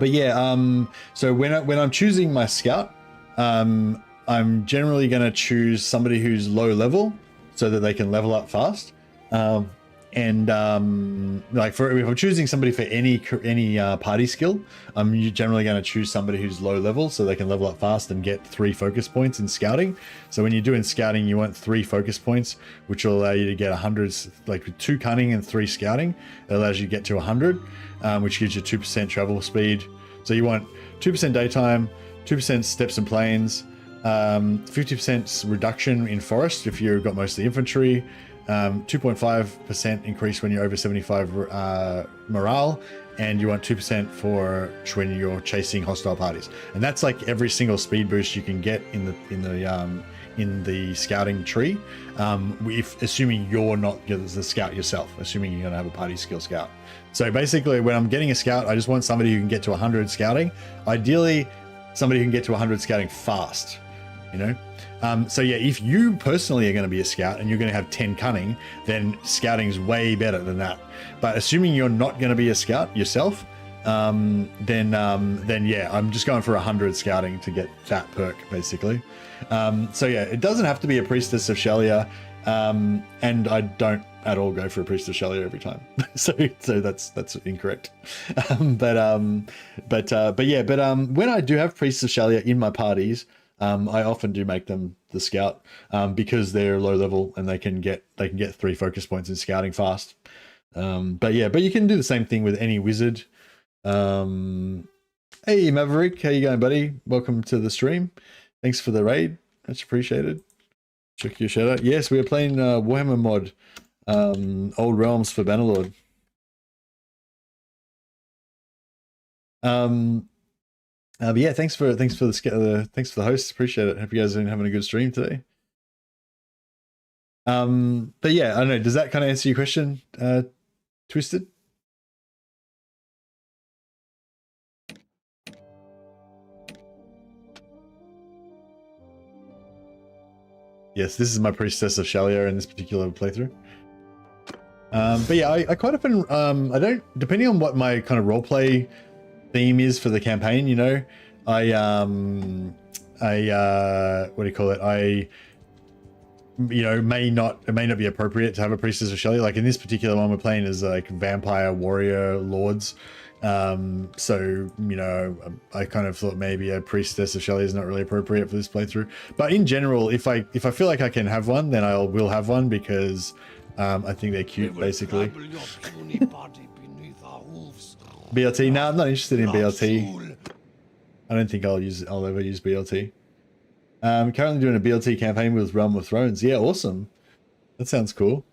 yeah, so when I'm choosing my scout, I'm generally going to choose somebody who's low level so that they can level up fast. Like if I'm choosing somebody for any party skill, I'm generally going to choose somebody who's low level so they can level up fast and get 3 focus points in scouting. So when you're doing scouting, you want 3 focus points, which will allow you to get 100, like with 2 cunning and 3 scouting. It allows you to get to 100, which gives you 2% travel speed. So you want 2% daytime, 2% steps and planes, 50% reduction in forest if you've got mostly infantry, 2.5% increase when you're over 75 morale, and you want 2% for when you're chasing hostile parties. And that's like every single speed boost you can get in the scouting tree, if assuming you're not the scout yourself, assuming you're gonna have a party skill scout. So basically, when I'm getting a scout, I just want somebody who can get to 100 scouting. Ideally, somebody who can get to 100 scouting fast. You know, so yeah, if you personally are going to be a scout and you're going to have 10 cunning, then scouting's way better than that. But assuming you're not going to be a scout yourself, then yeah, I'm just going for 100 scouting to get that perk basically. So yeah, it doesn't have to be a Priestess of Shelia, and I don't at all go for a Priest of Shelia every time. so that's incorrect. But when I do have Priests of Shelia in my parties, I often do make them the scout, because they're low level and they can get 3 focus points in scouting fast. But you can do the same thing with any wizard. Hey Maverick, how you going, buddy? Welcome to the stream. Thanks for the raid. Much appreciated. Check your shout out. Yes, we are playing Warhammer mod, Old Realms for Bannerlord. But yeah, thanks for the hosts. Appreciate it. Hope you guys are having a good stream today. But yeah, I don't know. Does that kind of answer your question, Twisted? Yes, this is my Priestess of Shelia in this particular playthrough. But yeah, I quite often, I don't, depending on what my kind of roleplay theme is for the campaign, you know, what do you call it? It may not be appropriate to have a Priestess of Shelia. Like in this particular one, we're playing as like vampire warrior lords. So, you know, I kind of thought maybe a Priestess of Shelia is not really appropriate for this playthrough. But in general, if I feel like I can have one, then I will have one, because I think they're cute, basically. BLT? No, I'm not interested in BLT. I don't think I'll ever use BLT. Currently doing a BLT campaign with Realm of Thrones. Yeah, awesome. That sounds cool.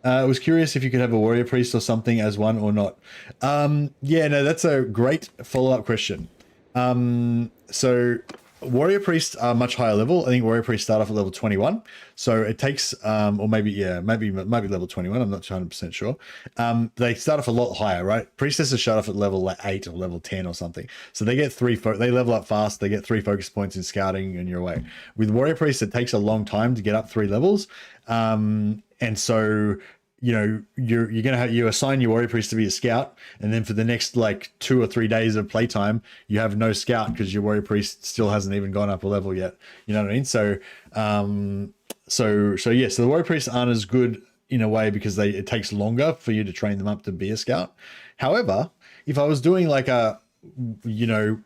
I was curious if you could have a warrior priest or something as one or not. Yeah, no, that's a great follow-up question. So warrior priests are much higher level. I think warrior priests start off at level 21. So it takes, or maybe level 21. I'm not 100% sure. They start off a lot higher, right? Priestesses start off at level like 8 or level 10 or something. So they get they level up fast. They get 3 focus points in scouting and you're away. With warrior priests, it takes a long time to get up 3 levels. And so, you know, you assign your warrior priest to be a scout, and then for the next like 2 or 3 days of playtime, you have no scout because your warrior priest still hasn't even gone up a level yet. You know what I mean? So, so the warrior priests aren't as good in a way because it takes longer for you to train them up to be a scout. However, if I was doing like a, you know,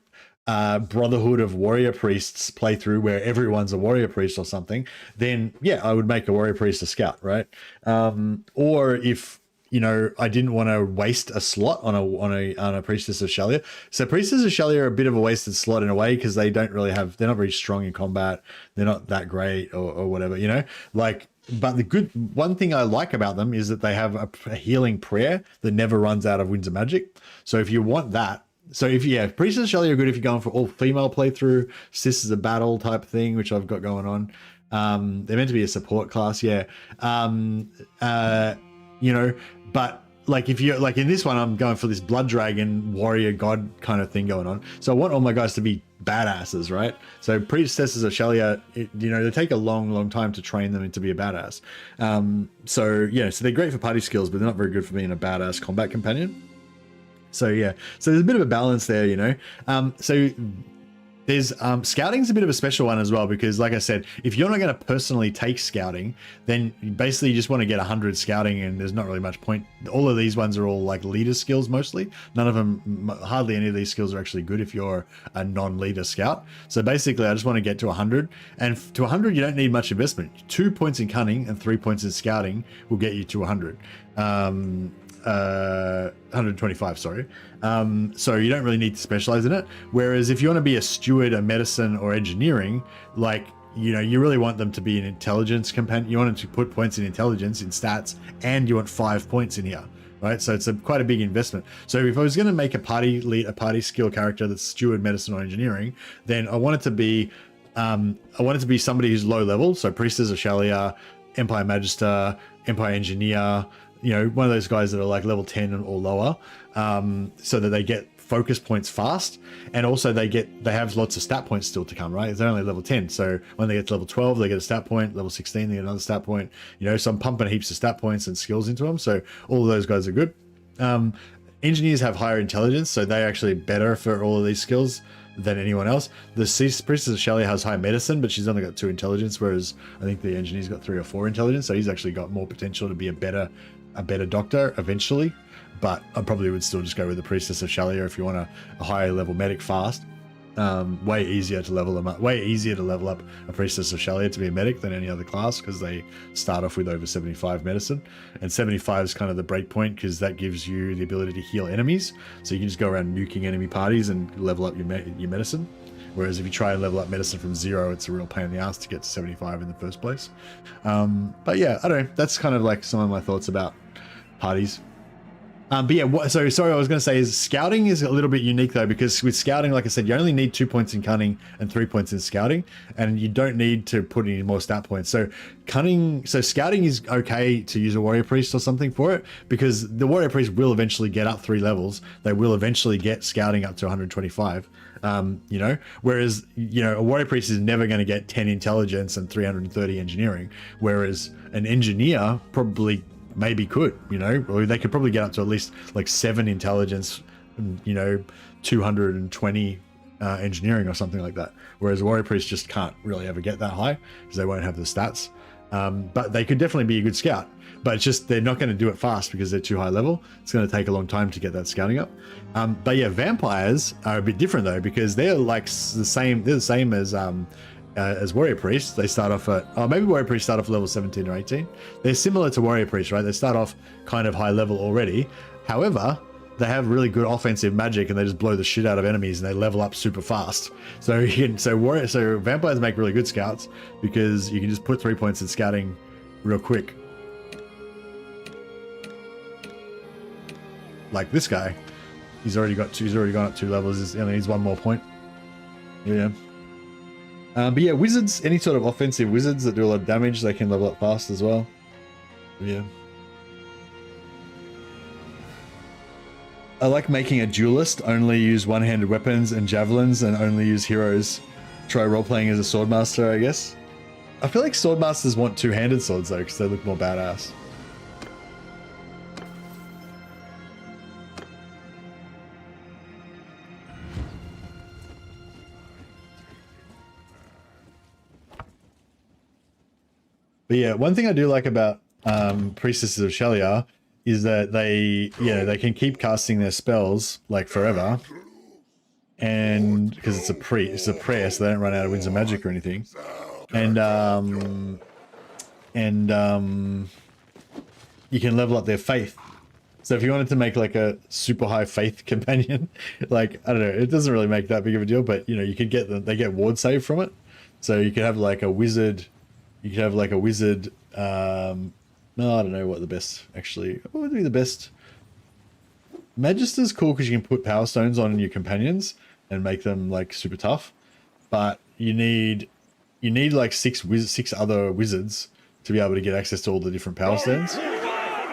Brotherhood of Warrior Priests playthrough where everyone's a warrior priest or something, then yeah, I would make a warrior priest a scout, right? Or if, you know, I didn't want to waste a slot on a Priestess of Shelia. So Priestess of Shelia are a bit of a wasted slot in a way because they're not very strong in combat. They're not that great or whatever, you know, like. But the one thing I like about them is that they have a healing prayer that never runs out of Winds of Magic. So if you want that, Priestess of Shelia are good if you're going for all female playthrough, Sisters of Battle type thing, which I've got going on. They're meant to be a support class, yeah. You know, but like if you're like in this one, I'm going for this blood dragon warrior god kind of thing going on. So I want all my guys to be badasses, right? So Priestesses of Shelia, you know, they take a long time to train them into be a badass. So they're great for party skills, but they're not very good for being a badass combat companion. So yeah, so there's a bit of a balance there, you know. So there's scouting's a bit of a special one as well, because like I said, if you're not going to personally take scouting, then basically you just want to get 100 scouting, and there's not really much point. All of these ones are all like leader skills mostly. None of them, hardly any of these skills are actually good if you're a non-leader scout. So basically I just want to get to 100, and to 100 you don't need much investment. 2 points in cunning and 3 points in scouting will get you to 100. 125, sorry. So you don't really need to specialize in it. Whereas if you want to be a steward, a medicine, or engineering, like, you know, you really want them to be an intelligence companion. You want them to put points in intelligence, in stats, and you want 5 points in here, right? So it's quite a big investment. So if I was going to make a party lead, a party skill character that's steward, medicine, or engineering, then I want it to be somebody who's low level. So priestess of Shalia, Empire Magister, Empire Engineer, you know, one of those guys that are like level 10 or lower, so that they get focus points fast, and also they have lots of stat points still to come, right? They're only level 10, so when they get to level 12 they get a stat point, level 16 they get another stat point, you know, so I'm pumping heaps of stat points and skills into them, so all of those guys are good. Engineers have higher intelligence, so they're actually better for all of these skills than anyone else. The priestess of Shalia has high medicine, but she's only got 2 intelligence, whereas I think the engineer's got 3 or 4 intelligence, so he's actually got more potential to be a better doctor eventually. But I probably would still just go with the priestess of Shalia if you want a higher level medic fast. Way easier to level them up. Way easier to level up a priestess of Shalia to be a medic than any other class, because they start off with over 75 medicine, and 75 is kind of the break point because that gives you the ability to heal enemies. So you can just go around nuking enemy parties and level up your medicine. Whereas if you try and level up medicine from 0, it's a real pain in the ass to get to 75 in the first place. But yeah, I don't know. That's kind of like some of my thoughts about parties. But yeah, so sorry, I was going to say is scouting is a little bit unique though, because with scouting, like I said, you only need 2 points in cunning and 3 points in scouting, and you don't need to put any more stat points. So scouting is okay to use a warrior priest or something for it, because the warrior priest will eventually get up 3 levels. They will eventually get scouting up to 125. You know, whereas, you know, a warrior priest is never going to get 10 intelligence and 330 engineering, whereas an engineer probably maybe could, you know, or they could probably get up to at least like 7 intelligence, you know, 220 engineering or something like that, whereas a warrior priest just can't really ever get that high because they won't have the stats. But they could definitely be a good scout, but it's just they're not going to do it fast because they're too high level. It's going to take a long time to get that scouting up. But yeah, vampires are a bit different though, because they're like the same. They're the same as warrior priests. They start off at, maybe warrior priests start off level 17 or 18. They're similar to warrior priests, right? They start off kind of high level already. However, they have really good offensive magic and they just blow the shit out of enemies and they level up super fast. So vampires make really good scouts because you can just put 3 points in scouting real quick. Like this guy, he's already gone up 2 levels. He only needs 1 more point. Yeah. But yeah, wizards, any sort of offensive wizards that do a lot of damage, they can level up fast as well. Yeah. I like making a duelist, only use one-handed weapons and javelins and only use heroes. Try role-playing as a swordmaster, I guess. I feel like swordmasters want 2-handed swords though, because they look more badass. But yeah, one thing I do like about priestesses of Shalia is that they can keep casting their spells like forever, and because it's a prayer, so they don't run out of winds of magic or anything, and you can level up their faith. So if you wanted to make like a super high faith companion, like I don't know, it doesn't really make that big of a deal, but you know, you could get them. They get ward save from it, so you could have like a wizard. You could have like a wizard. No, I don't know what the best actually. What would be the best? Magister's cool because you can put power stones on your companions and make them like super tough, but you need like six other wizards to be able to get access to all the different power stones.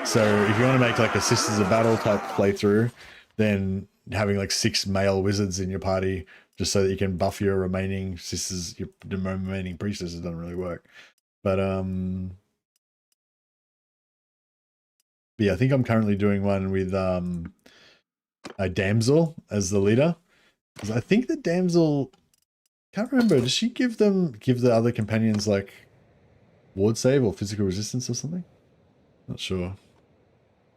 So if you want to make like a Sisters of Battle type playthrough, then having like 6 male wizards in your party just so that you can buff your remaining sisters, your remaining priestesses, doesn't really work. But yeah, I think I'm currently doing one with a damsel as the leader. Because I think the damsel, can't remember, does she give the other companions like ward save or physical resistance or something? Not sure.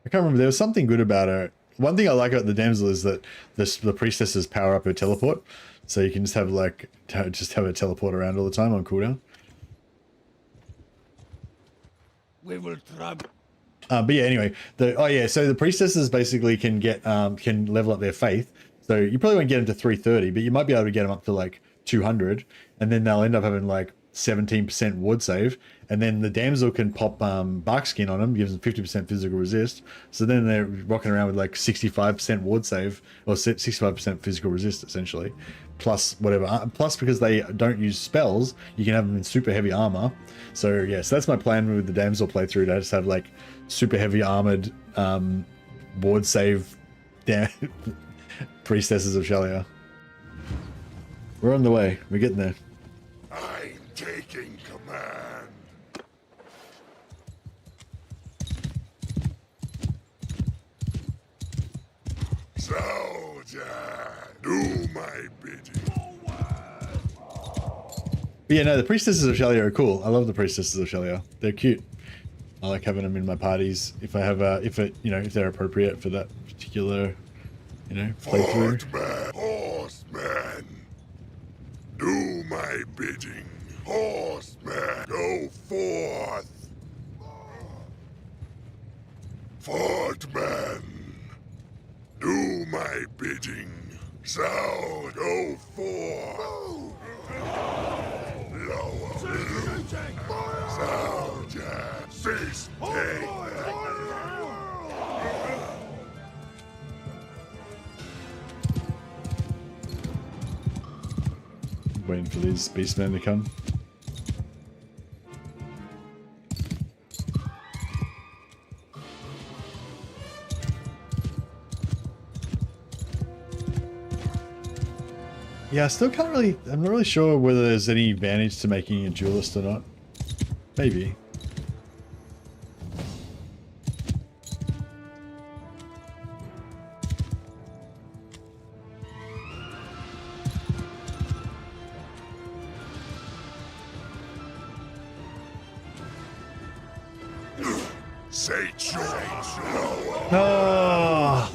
I can't remember. There was something good about her. One thing I like about the damsel is that the priestesses power up her teleport, so you can just have like have her teleport around all the time on cooldown. We will try. But yeah, anyway, so the priestesses basically can get can level up their faith. So you probably won't get them to 330, but you might be able to get them up to like 200, and then they'll end up having like 17% ward save, and then the damsel can pop bark skin on them, gives them 50% physical resist. So then they're rocking around with like 65% ward save or 65% physical resist essentially, plus whatever. Plus because they don't use spells, you can have them in super heavy armor. So yeah, so that's my plan with the damsel playthrough. To just have like super heavy armored ward save priestesses of Shalia. We're on the way. We're getting there. I'm taking command. Soldier, do my bidding. But yeah, no, the priestesses of Shalia are cool. I love the priestesses of Shalia. They're cute. I like having them in my parties if I have if they're appropriate for that particular, playthrough. Horseman, horseman, do my bidding. Horseman, go forth. Fortman, do my bidding. Sound, go forth. Lower, soldier, cease, take. Waiting for these beastmen to come. Yeah, I still can't really, I'm not really sure whether there's any advantage to making a duelist or not. Maybe. Oh,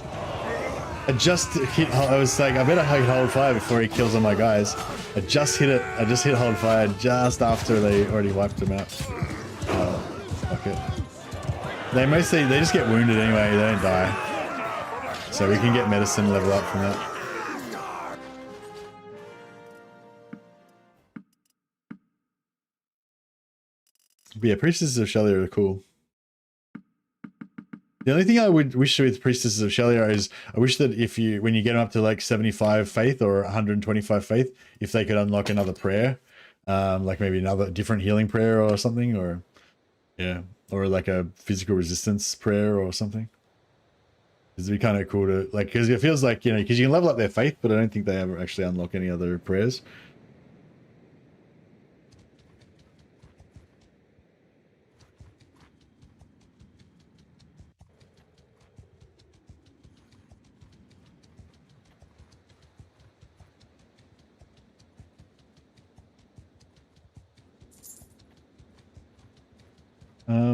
I just hit, I was like, I better hold fire before he kills all my guys. I just hit it, I just hit hold fire just after they already wiped him out. Fuck it. They just get wounded anyway, they don't die. So we can get medicine level up from that. But yeah, priestesses of Shalia are cool. The only thing I would wish with priestesses of Shalia is I wish that when you get them up to like 75 faith or 125 faith, if they could unlock another prayer, like maybe another different healing prayer or something, or yeah, or like a physical resistance prayer or something. It'd be kind of cool to like, because it feels like, because you can level up their faith, but I don't think they ever actually unlock any other prayers.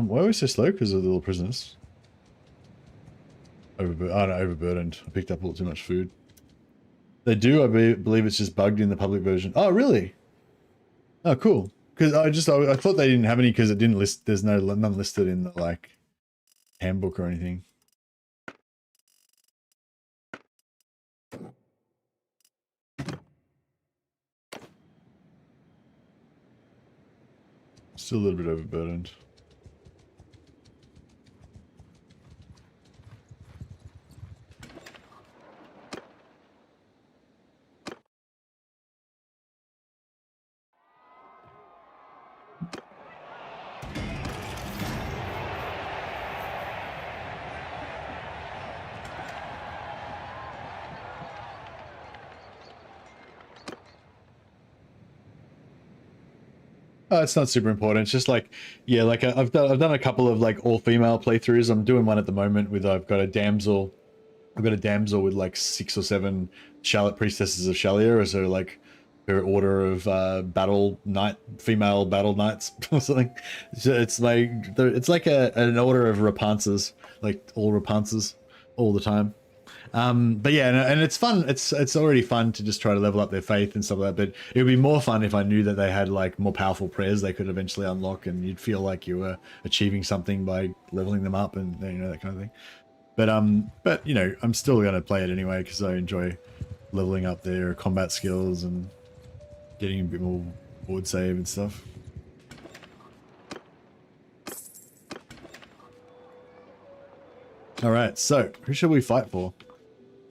Why are we so slow? Because of the little prisoners. Overburdened. I picked up a little too much food. They do, I believe it's just bugged in the public version. Oh, really? Oh, cool. Because I thought they didn't have any because it didn't list, there's none listed in the, like, handbook or anything. Still a little bit overburdened. It's not super important. It's just like, yeah, like I've done a couple of like all female playthroughs. I'm doing one at the moment with I've got a damsel with like 6 or 7 Charlotte priestesses of Shalia, so like her order of female battle knights or something. So it's like an order of Rapunzels, like all Rapunzels all the time. But yeah, and it's fun. It's already fun to just try to level up their faith and stuff like that. But it would be more fun if I knew that they had like more powerful prayers they could eventually unlock, and you'd feel like you were achieving something by leveling them up, and you know, that kind of thing. But you know, I'm still gonna play it anyway because I enjoy leveling up their combat skills and getting a bit more board save and stuff. All right, so who should we fight for?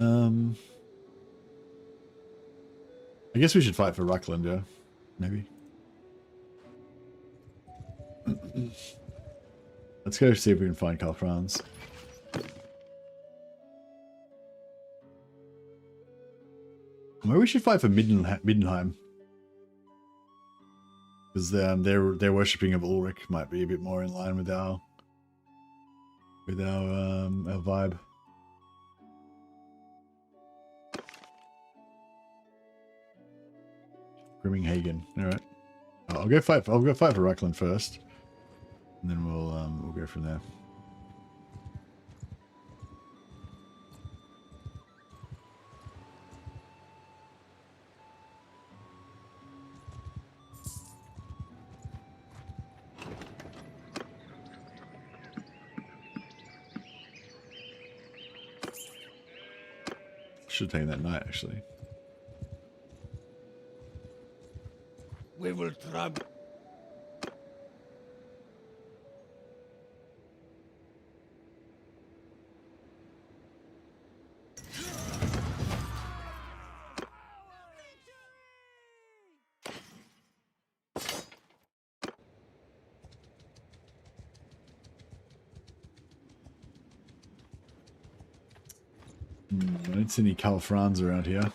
I guess we should fight for Ruckland, yeah, maybe. Let's go see if we can find Karl Franz. Maybe we should fight for Middenheim. Because their worshipping of Ulrich might be a bit more in line with our vibe. Grimminghausen. All right. I'll go fight for Ruckland first, and then we'll go from there. Should have taken that knight actually. We will try. I don't see any Karl Franz around here.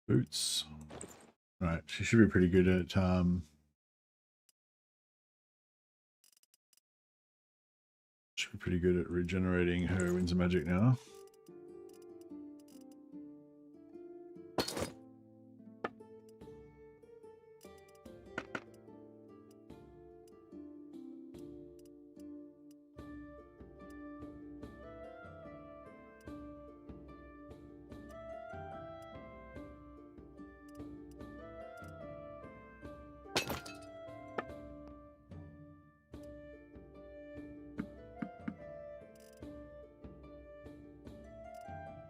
Boots. Right, she should be pretty good at should be pretty good at regenerating her winds of magic now.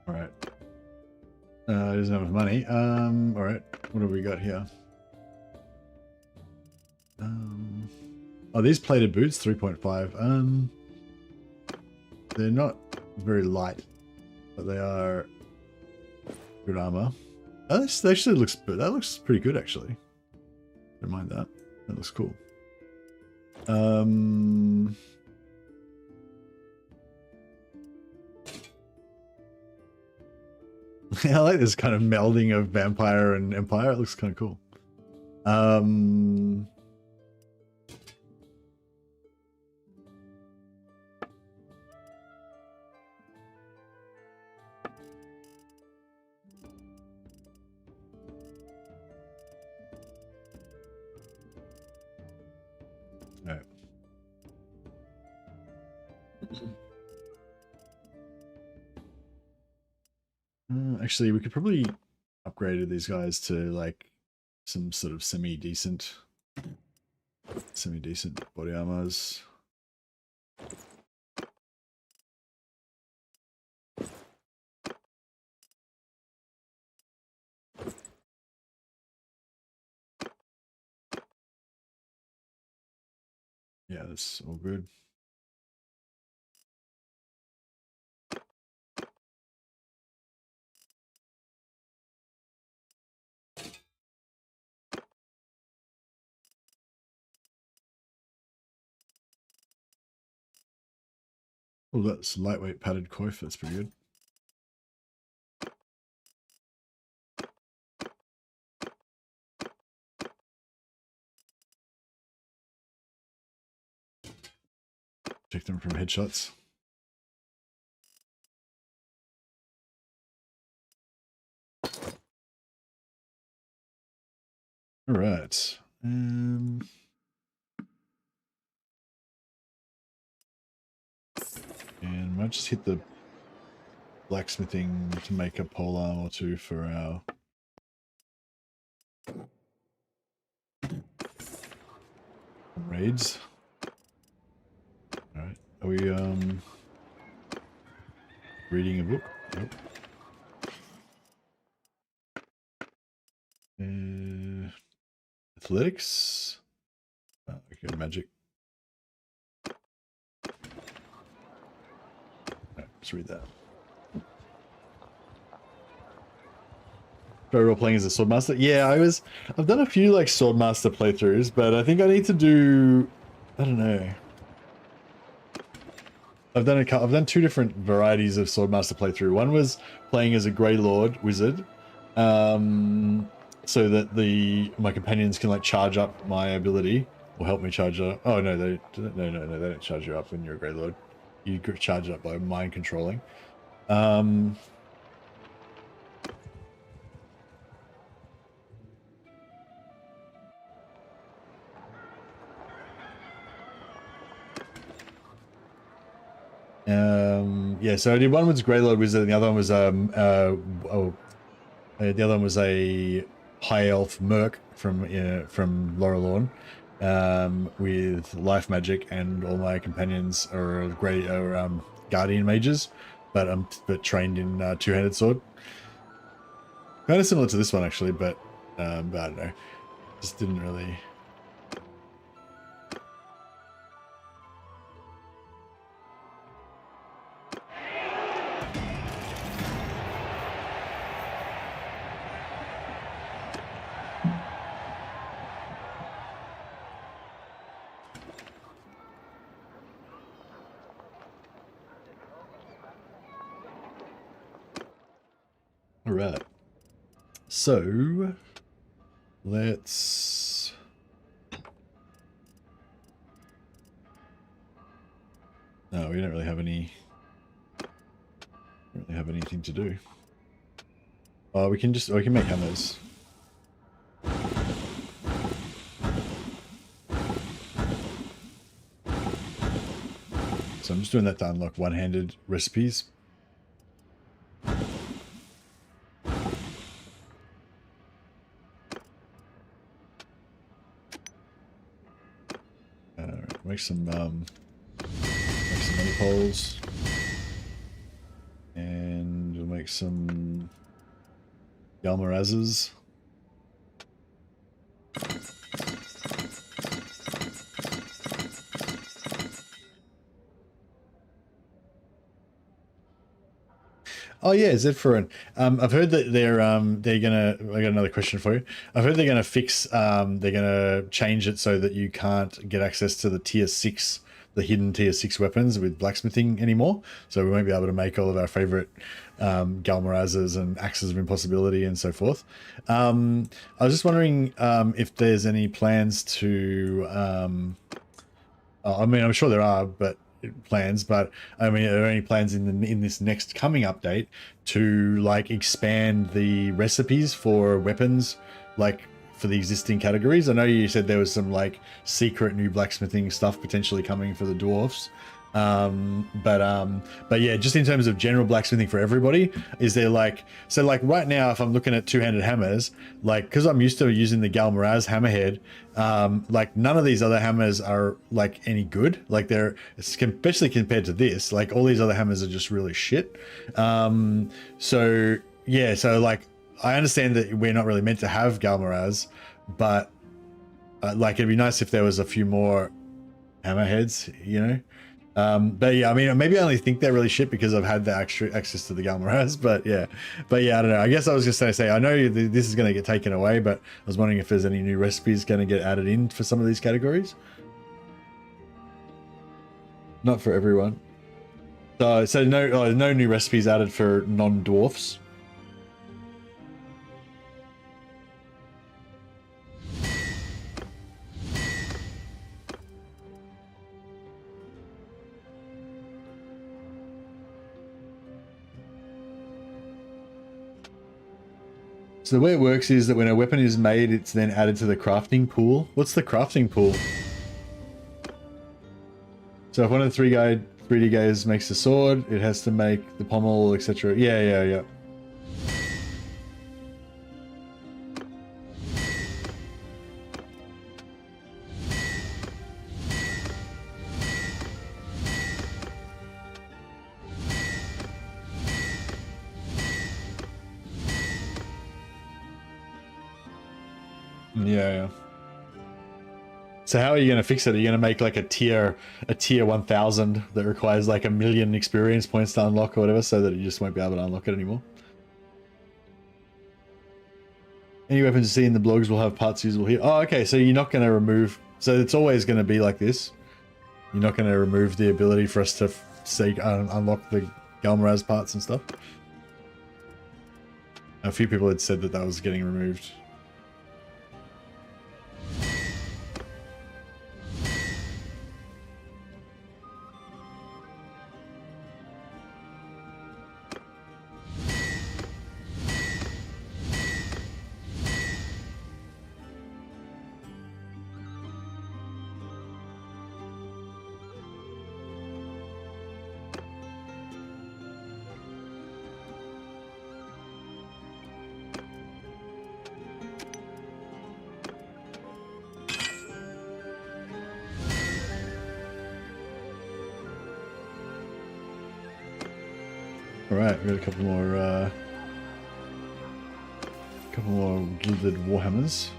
Alright. Doesn't have enough money. Alright. What have we got here? Oh, these plated boots, 3.5. They're not very light, but they are good armor. Oh, this actually looks, that looks pretty good actually. Don't mind that. That looks cool. I like this kind of melding of vampire and empire. It looks kind of cool. All right. Actually, we could probably upgrade these guys to like some sort of semi-decent body armors. Yeah, that's all good. Oh, that's lightweight padded coif. That's pretty good. Protect them from headshots. All right. And might just hit the blacksmithing to make a pole arm or two for our raids. All right. Are we reading a book? Nope. Athletics. Oh, okay, magic. Right, let's read that. Role playing as a swordmaster. Yeah, I've done a few like swordmaster playthroughs, but I think I need to do, I don't know. I've done two different varieties of swordmaster playthrough. One was playing as a Grey Lord wizard, so that my companions can like charge up my ability or help me charge up. Oh no, they don't charge you up when you're a Grey Lord. You charge it up by mind controlling. Yeah, so I did one was Grey Lord Wizard, and the other one was the other one was a High Elf Merc from Lorelorn, with life magic, and all my companions are Guardian mages, but trained in two-handed sword. Kind of similar to this one actually, but I don't know, just didn't really. All right, so let's no, we don't really have anything to do. We can make hammers. So I'm just doing that to unlock one-handed recipes. Make some money poles, and we'll make some Galmarazes. Oh yeah, Zedforan. I've heard that they're gonna. I got another question for you. I've heard they're gonna fix. They're gonna change it so that you can't get access to the tier 6, the hidden tier 6 weapons with blacksmithing anymore. So we won't be able to make all of our favorite Galmarazes and axes of impossibility and so forth. I was just wondering if there's any plans to. I mean, I'm sure there are, but. Plans, but I mean, are there any plans in this next coming update to like expand the recipes for weapons, like for the existing categories? I know you said there was some like secret new blacksmithing stuff potentially coming for the dwarfs, But yeah, just in terms of general blacksmithing for everybody, is there like, so like right now, if I'm looking at two-handed hammers, like, because I'm used to using the Galmaraz hammerhead, like none of these other hammers are like any good. Like they're, especially compared to this, like all these other hammers are just really shit. So yeah, so like I understand that we're not really meant to have Galmaraz, but like it'd be nice if there was a few more hammerheads, you know. But yeah, I mean, maybe I only think they're really shit because I've had the extra access to the Galmaraz, but yeah, I don't know. I guess I was just going to say, I know this is going to get taken away, but I was wondering if there's any new recipes going to get added in for some of these categories. Not for everyone. So no new recipes added for non-dwarfs. So the way it works is that when a weapon is made, it's then added to the crafting pool. What's the crafting pool? So if one of the 3D guys makes the sword, it has to make the pommel, etc. Yeah. Yeah. So how are you going to fix it? Are you going to make like a tier 1000 that requires like 1,000,000 experience points to unlock or whatever, so that you just won't be able to unlock it anymore? Any weapons you see in the blogs will have parts usable here. Oh, okay. So you're not going to remove. So it's always going to be like this. You're not going to remove the ability for us to unlock the Galmaraz parts and stuff. A few people had said that was getting removed. Alright, we got a couple more gilded warhammers.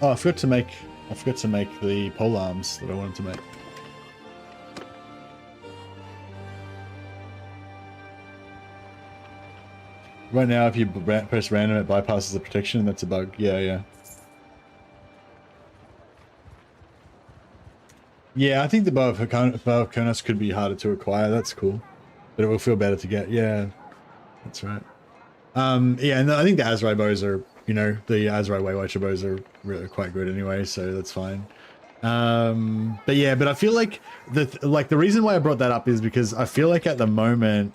Oh, I forgot to make the pole arms that I wanted to make. Right now, if you press random, it bypasses the protection, and that's a bug. Yeah. Yeah, I think the bow of Konos could be harder to acquire. That's cool, but it will feel better to get. Yeah, that's right. Yeah, and I think the Azrai bows are, the Azrai Waywatcher bows are really quite good anyway, so that's fine. But yeah, but I feel like the reason why I brought that up is because I feel like at the moment,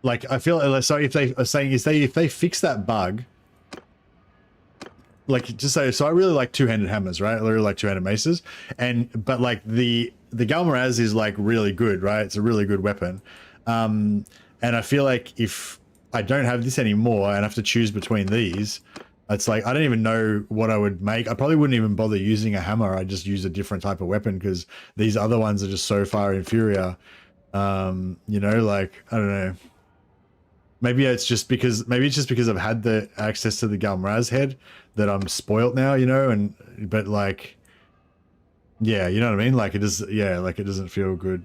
like I feel so if they are saying if they fix that bug, like just say, so I really like two-handed hammers, right? I really like two-handed maces, but like the Galmaraz is like really good, right? It's a really good weapon, and I feel like if I don't have this anymore and I have to choose between these, it's like I don't even know what I would make. I probably wouldn't even bother using a hammer. I just use a different type of weapon because these other ones are just so far inferior. Like I don't know. Maybe it's just because I've had the access to the Galmaraz head that I'm spoilt now, but like, yeah, you know what I mean? Like it is, yeah, like it doesn't feel good.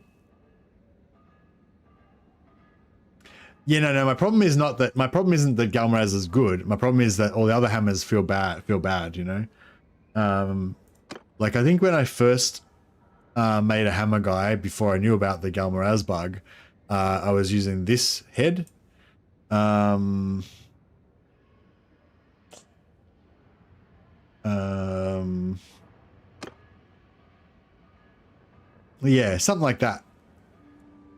Yeah, no, my problem isn't that Galmaraz is good. My problem is that all the other hammers feel bad, like I think when I first made a hammer guy before I knew about the Galmaraz bug, I was using this head. Yeah, something like that.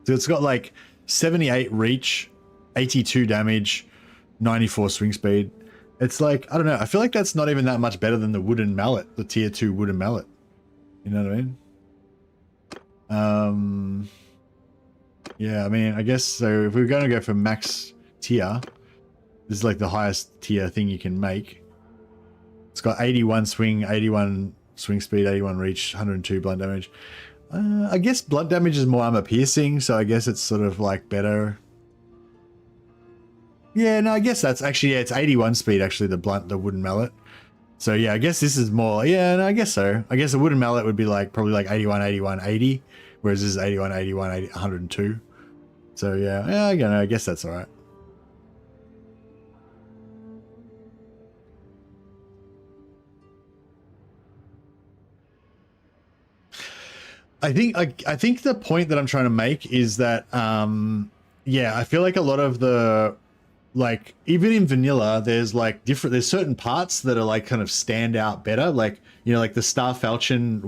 So it's got like 78 reach, 82 damage, 94 swing speed. It's like, I don't know, I feel like that's not even that much better than the wooden mallet, the tier 2 wooden mallet. You know what I mean? Yeah, I mean, I guess so. If we're going to go for max tier, this is like the highest tier thing you can make. It's got 81 swing, 81 swing speed, 81 reach, 102 blunt damage. I guess blunt damage is more armor piercing, so I guess it's sort of like better. Yeah, no, I guess that's actually, yeah, it's 81 speed actually, the wooden mallet. So yeah, I guess this is more, yeah, no, I guess so. I guess the wooden mallet would be like probably like 81, 81, 80, whereas this is 81, 81, 80, 102. So yeah, again, I guess that's all right. I think the point that I'm trying to make is that yeah, I feel like a lot of the, like, even in vanilla, there's like there's certain parts that are like kind of stand out better, like, you know, like the Star Falchion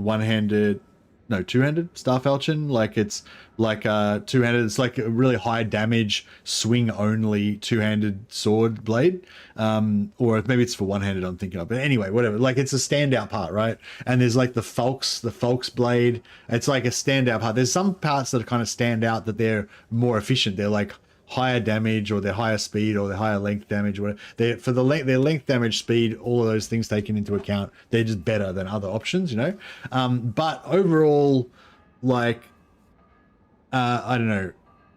two-handed Star Falchion, like it's like two-handed, it's like a really high damage swing only two-handed sword blade, or maybe it's for one-handed I'm thinking of, but anyway, whatever, like it's a standout part, right? And there's like the Falk's blade, it's like a standout part. There's some parts that kind of stand out that they're more efficient, they're like higher damage, or they're higher speed, or they're higher length damage, or whatever. They're, for the their length, damage, speed, all of those things taken into account, they're just better than other options, you know. But overall, like, I don't know.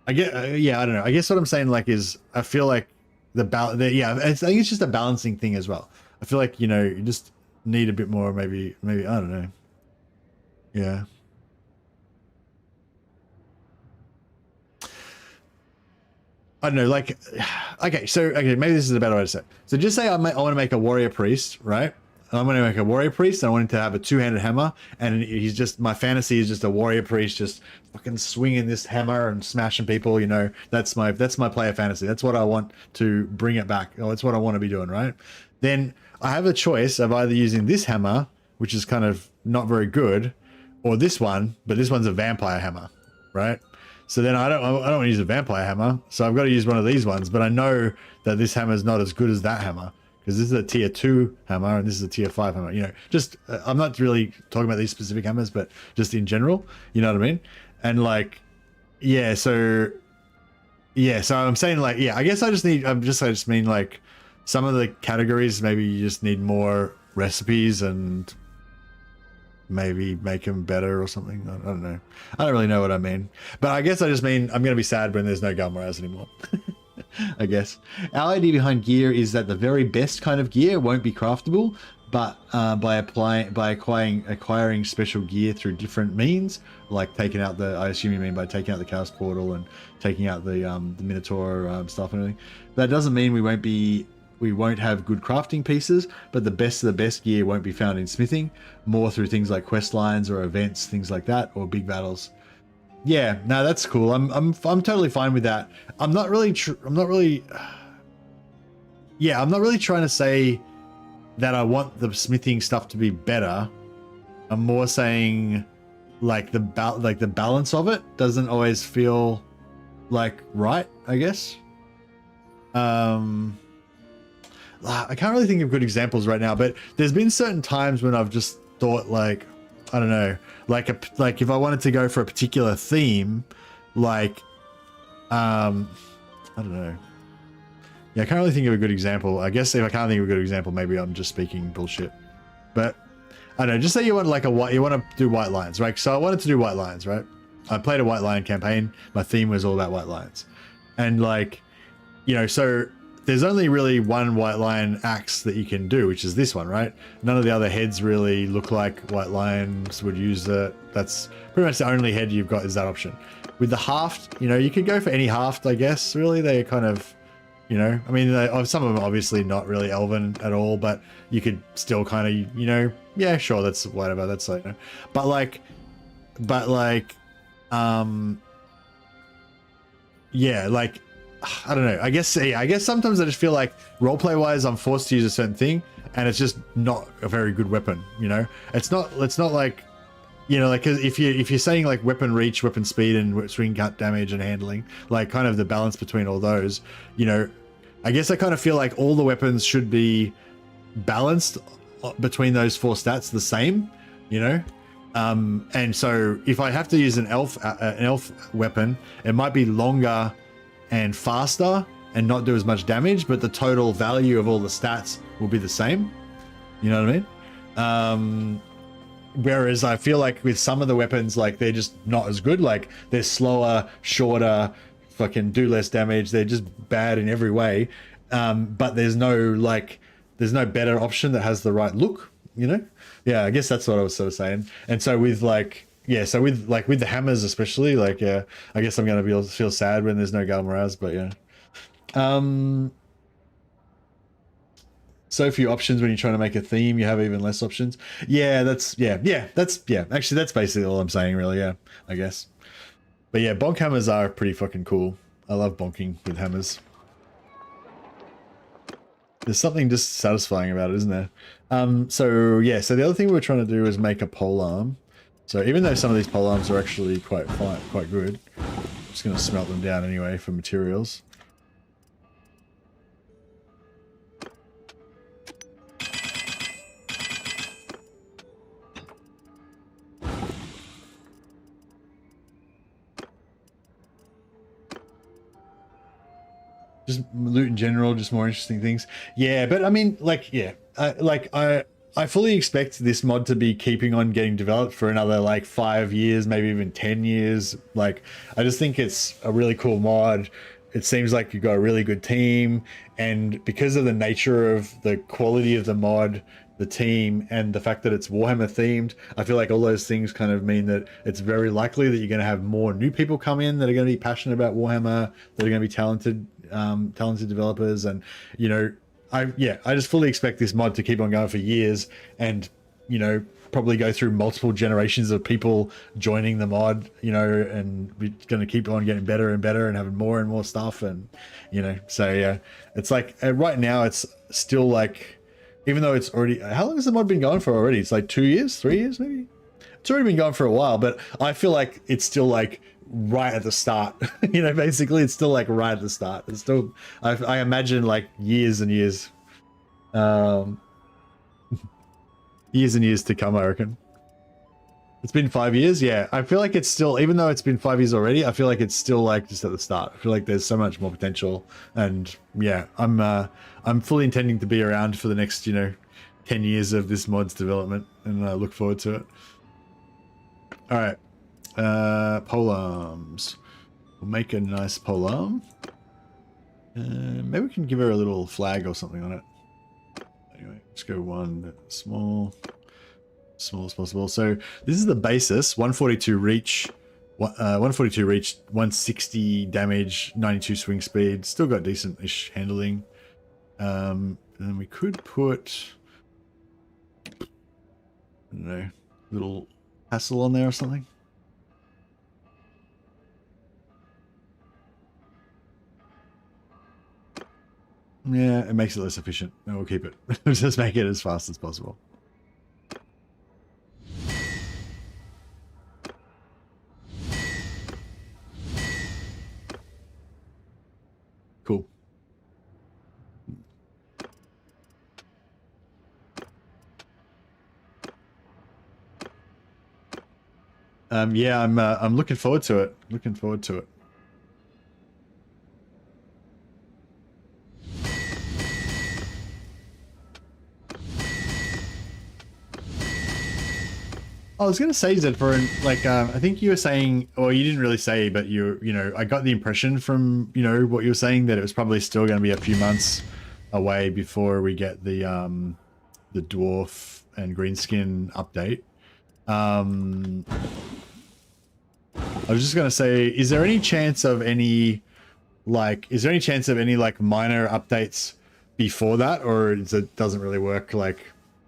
I get, yeah, I don't know. I guess what I'm saying, like, is I feel like yeah, I think it's just a balancing thing as well. I feel like, you know, you just need a bit more, maybe I don't know. Yeah. I don't know, like, okay, maybe this is a better way to say it. So just say I want to make a warrior priest, right? I'm going to make a warrior priest, and I want him to have a two-handed hammer, and he's just, my fantasy is just a warrior priest just fucking swinging this hammer and smashing people, you know. That's my player fantasy. That's what I want to bring it back. Oh, that's what I want to be doing, right? Then I have a choice of either using this hammer, which is kind of not very good, or this one, but this one's a vampire hammer, right? So then I don't want to use a vampire hammer, so I've got to use one of these ones, but I know that this hammer is not as good as that hammer, because this is a tier 2 hammer and this is a tier 5 hammer, you know. Just I'm not really talking about these specific hammers, but just in general, you know what I mean? And like, yeah, so I'm saying, like, yeah, I guess I just mean like some of the categories, maybe you just need more recipes and maybe make them better or something. I don't know. I don't really know what I mean, but I guess I just mean I'm going to be sad when there's no Galmaraz anymore. I guess our idea behind gear is that the very best kind of gear won't be craftable, but by acquiring special gear through different means, like taking out the, I assume you mean by taking out the chaos portal and taking out the Minotaur stuff and everything. That doesn't mean we won't have good crafting pieces, but the best of the best gear won't be found in smithing, more through things like quest lines or events, things like that, or big battles. Yeah, no, that's cool. I'm totally fine with that. I'm not really trying to say that I want the smithing stuff to be better. I'm more saying like the balance of it doesn't always feel like right, I guess. I can't really think of good examples right now, but there's been certain times when I've just thought, like, I don't know, like if I wanted to go for a particular theme, like, I don't know. Yeah, I can't really think of a good example. I guess if I can't think of a good example, maybe I'm just speaking bullshit. But I don't know, just say you want you want to do white lions, right? So I wanted to do white lions, right? I played a white lion campaign. My theme was all about white lions. And like, you know, so there's only really one white lion axe that you can do, which is this one, right? None of the other heads really look like white lions would use it. That's pretty much the only head you've got is that option. With the haft, you know, you could go for any haft, I guess. Really, they're kind of, you know, I mean, some of them obviously not really elven at all, but you could still kind of, you know, yeah, sure, that's whatever. That's like, you know. but like, yeah, like, I don't know. I guess sometimes I just feel like roleplay wise, I'm forced to use a certain thing. and it's just not a very good weapon. You know, it's not like, you know, like if you're saying like weapon reach, weapon speed, and swing cut damage and handling, like kind of the balance between all those, you know, I guess I kind of feel like all the weapons should be balanced between those 4 stats the same, you know. And so if I have to use an elf weapon, it might be longer and faster and not do as much damage, but the total value of all the stats will be the same. You know what I mean? Whereas I feel like with some of the weapons, like they're just not as good. Like they're slower, shorter, fucking do less damage. They're just bad in every way. But there's no better option that has the right look, you know? Yeah, I guess that's what I was sort of saying. And so with like, yeah, so with the hammers especially, like, yeah, I guess I'm going to be able to feel sad when there's no Galmaraz, but yeah. So few options when you're trying to make a theme, you have even less options. Yeah, actually that's basically all I'm saying really, yeah, I guess. But yeah, bonk hammers are pretty fucking cool. I love bonking with hammers. There's something just satisfying about it, isn't there? So yeah, so the other thing we were trying to do is make a polearm. So even though some of these polearms are actually quite good, I'm just going to smelt them down anyway for materials. Just loot in general, just more interesting things. Yeah, but I mean, like, yeah, I fully expect this mod to be keeping on getting developed for another like 5 years, maybe even 10 years. Like, I just think it's a really cool mod. It seems like you've got a really good team, and because of the nature of the quality of the mod, the team, and the fact that it's Warhammer themed, I feel like all those things kind of mean that it's very likely that you're going to have more new people come in that are going to be passionate about Warhammer, that are going to be talented developers. And, you know, I just fully expect this mod to keep on going for years, and, you know, probably go through multiple generations of people joining the mod, you know, and we're going to keep on getting better and better and having more and more stuff. And, you know, so yeah, it's like right now it's still like, even though it's already, how long has the mod been going for already? It's like 2 years, 3 years maybe? It's already been going for a while, but I feel like it's still like right at the start. You know, basically it's still like right at the start. It's still, I imagine like years and years. Years and years to come, I reckon. It's been 5 years, yeah. I feel like it's still, even though it's been 5 years already, I feel like it's still like just at the start. I feel like there's so much more potential, and yeah, I'm fully intending to be around for the next, you know, 10 years of this mod's development, and I look forward to it. All right, polearms. We'll make a nice polearm. Maybe we can give her a little flag or something on it. Anyway, let's go one small as possible. So this is the basis: 142 reach, 160 damage, 92 swing speed. Still got decent-ish handling. And then we could put, I don't know, little hassle on there or something. Yeah, it makes it less efficient. No, we'll keep it. Just make it as fast as possible. Cool. Yeah, I'm looking forward to it. Looking forward to it. I was going to say, Zed, for like, I think you were saying, or you didn't really say, but you know, I got the impression from, you know, what you were saying that it was probably still going to be a few months away before we get the dwarf and greenskin update. I was just going to say, is there any chance of any minor updates before that, or it doesn't really work? Like,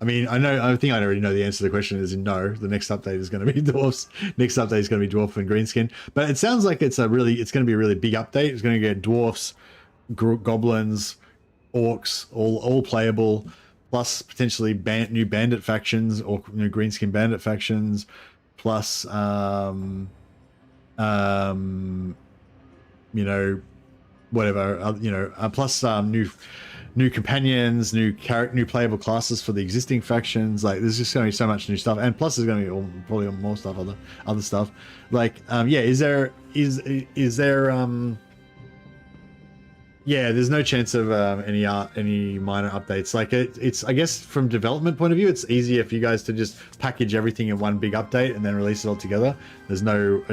I mean, I think I already know the answer to the question is no. The next update is going to be dwarfs. Next update is going to be dwarf and greenskin. But it sounds like it's going to be a really big update. It's going to get dwarfs, goblins, orcs, all playable. plus potentially new bandit factions or new greenskin bandit factions, plus you know, whatever, you know, plus new companions, new playable classes for the existing factions. Like, there's just going to be so much new stuff, and plus there's going to be probably more stuff, other stuff. Like, yeah, is there yeah, there's no chance of any minor updates. Like, it's I guess from development point of view, it's easier for you guys to just package everything in one big update and then release it all together. There's no,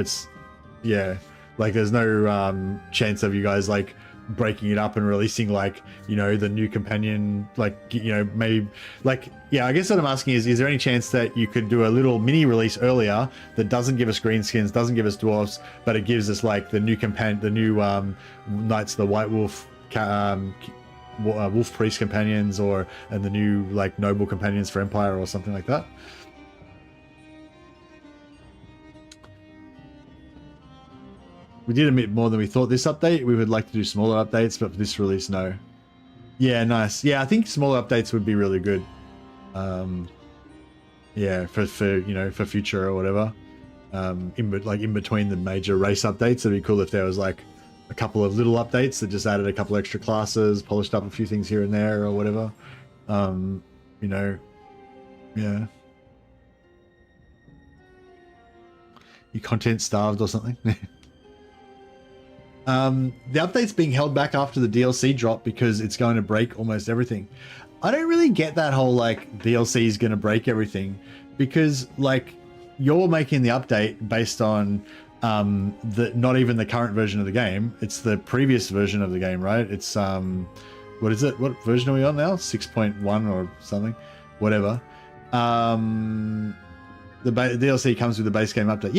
yeah, like there's no chance of you guys like breaking it up and releasing, like, you know, the new companion, like, you know, maybe like, yeah, I guess what I'm asking is there any chance that you could do a little mini release earlier that doesn't give us greenskins, doesn't give us dwarfs, but it gives us like the new Knights of the White Wolf, Wolf Priest companions, and the new like noble companions for Empire or something like that? We did a bit more than we thought this update. We would like to do smaller updates, but for this release, no. Yeah, nice. Yeah, I think smaller updates would be really good. Yeah, for you know, for future or whatever. In between the major race updates, it'd be cool if there was like a couple of little updates that just added a couple extra classes, polished up a few things here and there or whatever. You know, yeah. You content starved or something? The update's being held back after the DLC drop because it's going to break almost everything. I don't really get that whole like DLC is going to break everything, because like you're making the update based on not even the current version of the game. It's the previous version of the game, right? It's what is it? What version are we on now? 6.1 or something, whatever. The DLC comes with the base game update.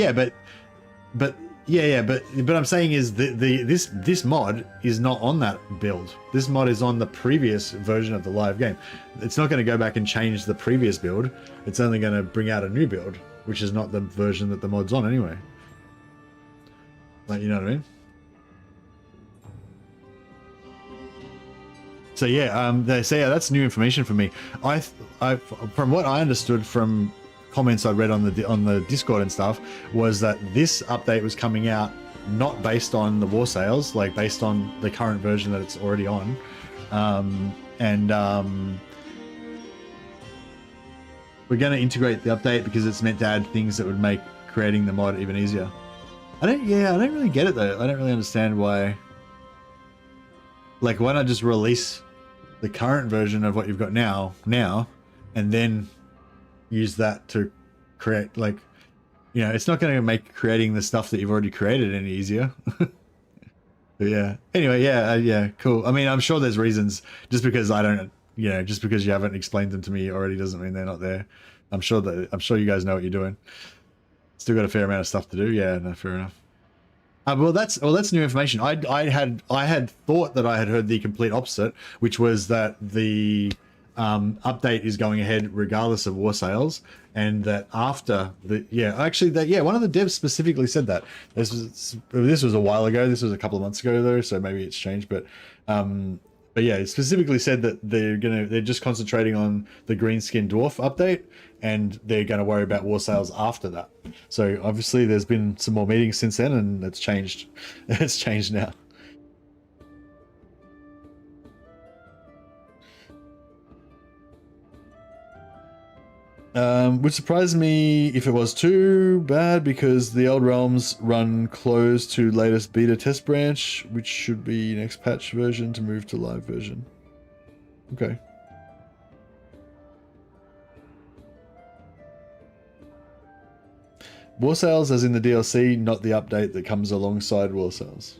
Yeah, but I'm saying is this mod is not on that build. This mod is on the previous version of the live game. It's not going to go back and change the previous build. It's only going to bring out a new build, which is not the version that the mod's on anyway. Like, you know what I mean? So yeah, they say, yeah, that's new information for me. I from what I understood from comments I read on the Discord and stuff, was that this update was coming out not based on the war sales, like based on the current version that it's already on, we're going to integrate the update because it's meant to add things that would make creating the mod even easier. I don't really get it though. I don't really understand why. Like, why not just release the current version of what you've got now, and then use that to create, like, you know, it's not going to make creating the stuff that you've already created any easier. But yeah, anyway, yeah, cool. I mean, I'm sure there's reasons. Just because I don't, you know, just because you haven't explained them to me already doesn't mean they're not there. I'm sure you guys know what you're doing. Still got a fair amount of stuff to do. Yeah, no, fair enough. Well, that's new information. I had thought that I had heard the complete opposite, which was that the update is going ahead regardless of war sales, and that after the one of the devs specifically said that. This was a while ago. This was a couple of months ago though, so maybe it's changed. But yeah, it specifically said that they're just concentrating on the greenskin dwarf update, and they're going to worry about war sales after that. So obviously there's been some more meetings since then, and it's changed. It's changed now. Would surprise me if it was too bad, because the old realms run closed to latest beta test branch, which should be next patch version to move to live version. Okay. War sales as in the DLC, not the update that comes alongside war sales.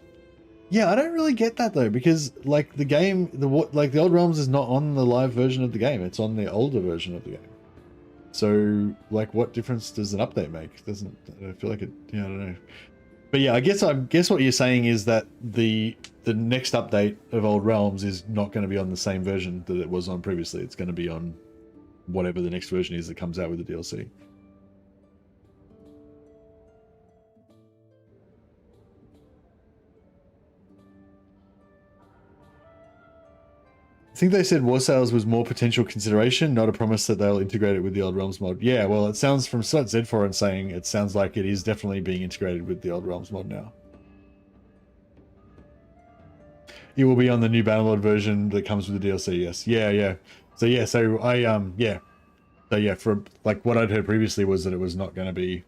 Yeah, I don't really get that though, because like the game, the old realms is not on the live version of the game. It's on the older version of the game. So, like, what difference does an update make? I feel like it, yeah, I don't know. But yeah, I guess what you're saying is that the next update of Old Realms is not going to be on the same version that it was on previously. It's going to be on whatever the next version is that comes out with the DLC. think they said War Sales was more potential consideration, not a promise that they'll integrate it with the Old Realms mod. Yeah, well, it sounds from Z4 saying it sounds like it is definitely being integrated with the Old Realms mod now. It will be on the new Bannerlord version that comes with the DLC. Yes, yeah. So yeah, so I yeah, so yeah, for like what I'd heard previously was that it was not going to be.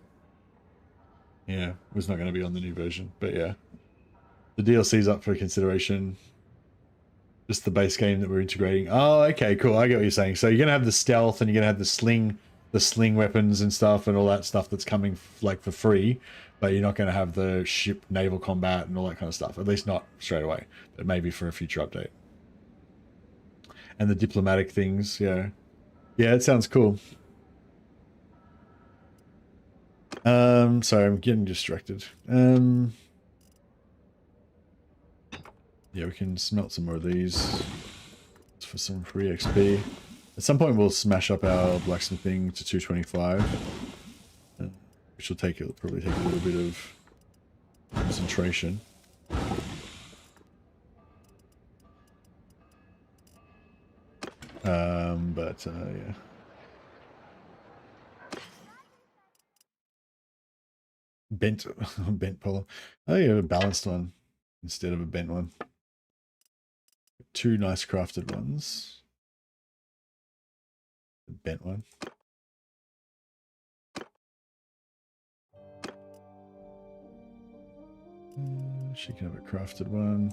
Yeah, it was not going to be on the new version, but yeah, the DLC's up for consideration. Just the base game that we're integrating. Oh, okay, cool. I get what you're saying. So you're gonna have the stealth, and you're gonna have the sling weapons and stuff, and all that stuff that's coming like for free, but you're not gonna have the ship naval combat and all that kind of stuff. At least not straight away, but maybe for a future update. And the diplomatic things, yeah, it sounds cool. Sorry, I'm getting distracted. Yeah, we can smelt some more of these for some free XP. At some point, we'll smash up our blacksmithing to 225, which will probably take a little bit of concentration. Yeah. Bent pole. Oh, yeah, a balanced one instead of a bent one. Two nice crafted ones. A bent one. She can have a crafted one.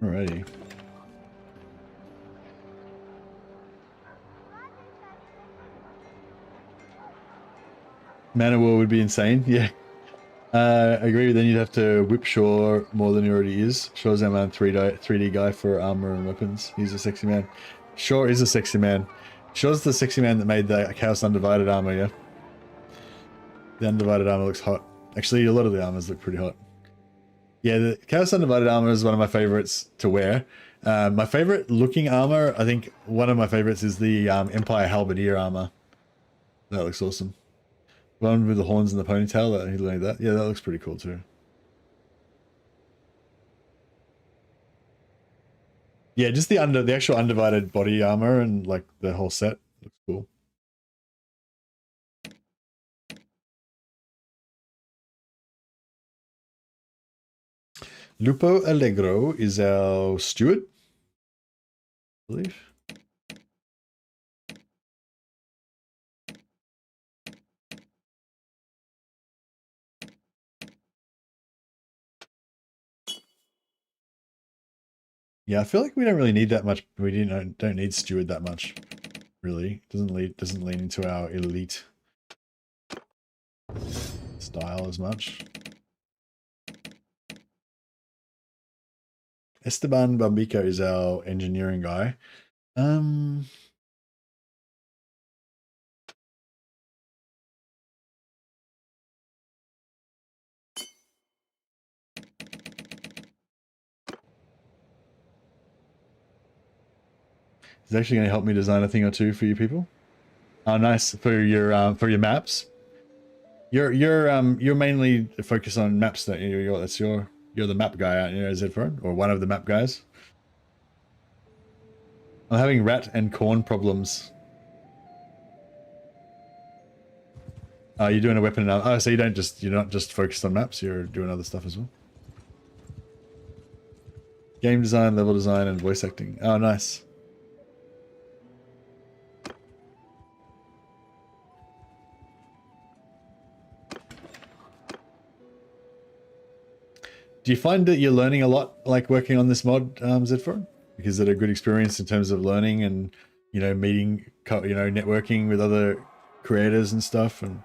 Alrighty. Man of War would be insane, yeah. I agree, then you'd have to whip Shaw more than he already is. Shaw's our man 3D guy for armor and weapons. He's a sexy man. Shaw is a sexy man. Shaw's the sexy man that made the Chaos Undivided armor, yeah? The Undivided armor looks hot. Actually, a lot of the armors look pretty hot. Yeah, the Chaos Undivided armor is one of my favorites to wear. My favorite looking armor, I think one of my favorites is the Empire Halberdier armor. That looks awesome. One with the horns and the ponytail, that he learned that. Yeah, that looks pretty cool too. Yeah, just the actual undivided body armor and like the whole set looks cool. Lupo Allegro is our steward, I believe. Yeah, I feel like we don't really need that much. We don't need steward that much, really. Doesn't lean into our elite style as much. Esteban Bambica is our engineering guy. He's actually going to help me design a thing or two for you people. Oh, nice for your maps. You're mainly focused on maps. That you're the map guy, aren't you, Zedford? Or one of the map guys. I'm having rat and corn problems. Oh, you're doing a weapon and oh, so you're not just focused on maps. You're doing other stuff as well. Game design, level design, and voice acting. Oh, nice. Do you find that you're learning a lot, like working on this mod, Zedford? Is it a good experience in terms of learning and, meeting, networking with other creators and stuff? And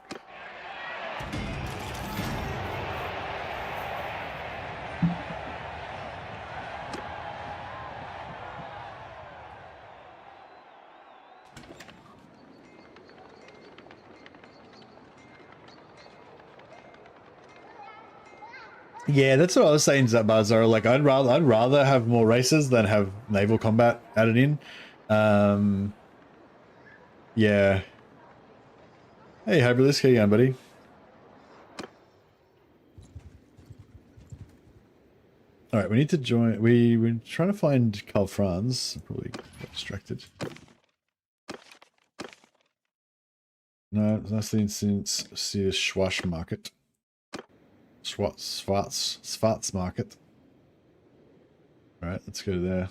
yeah, that's what I was saying to that Barzar. Like, I'd rather have more races than have naval combat added in. Yeah. Hey, Hyperlisk, how you going, buddy? All right, we need to join. We're trying to find Carl Franz. Probably got distracted. No, nothing since see Schwash Market. Schwarz Market. All right, let's go there.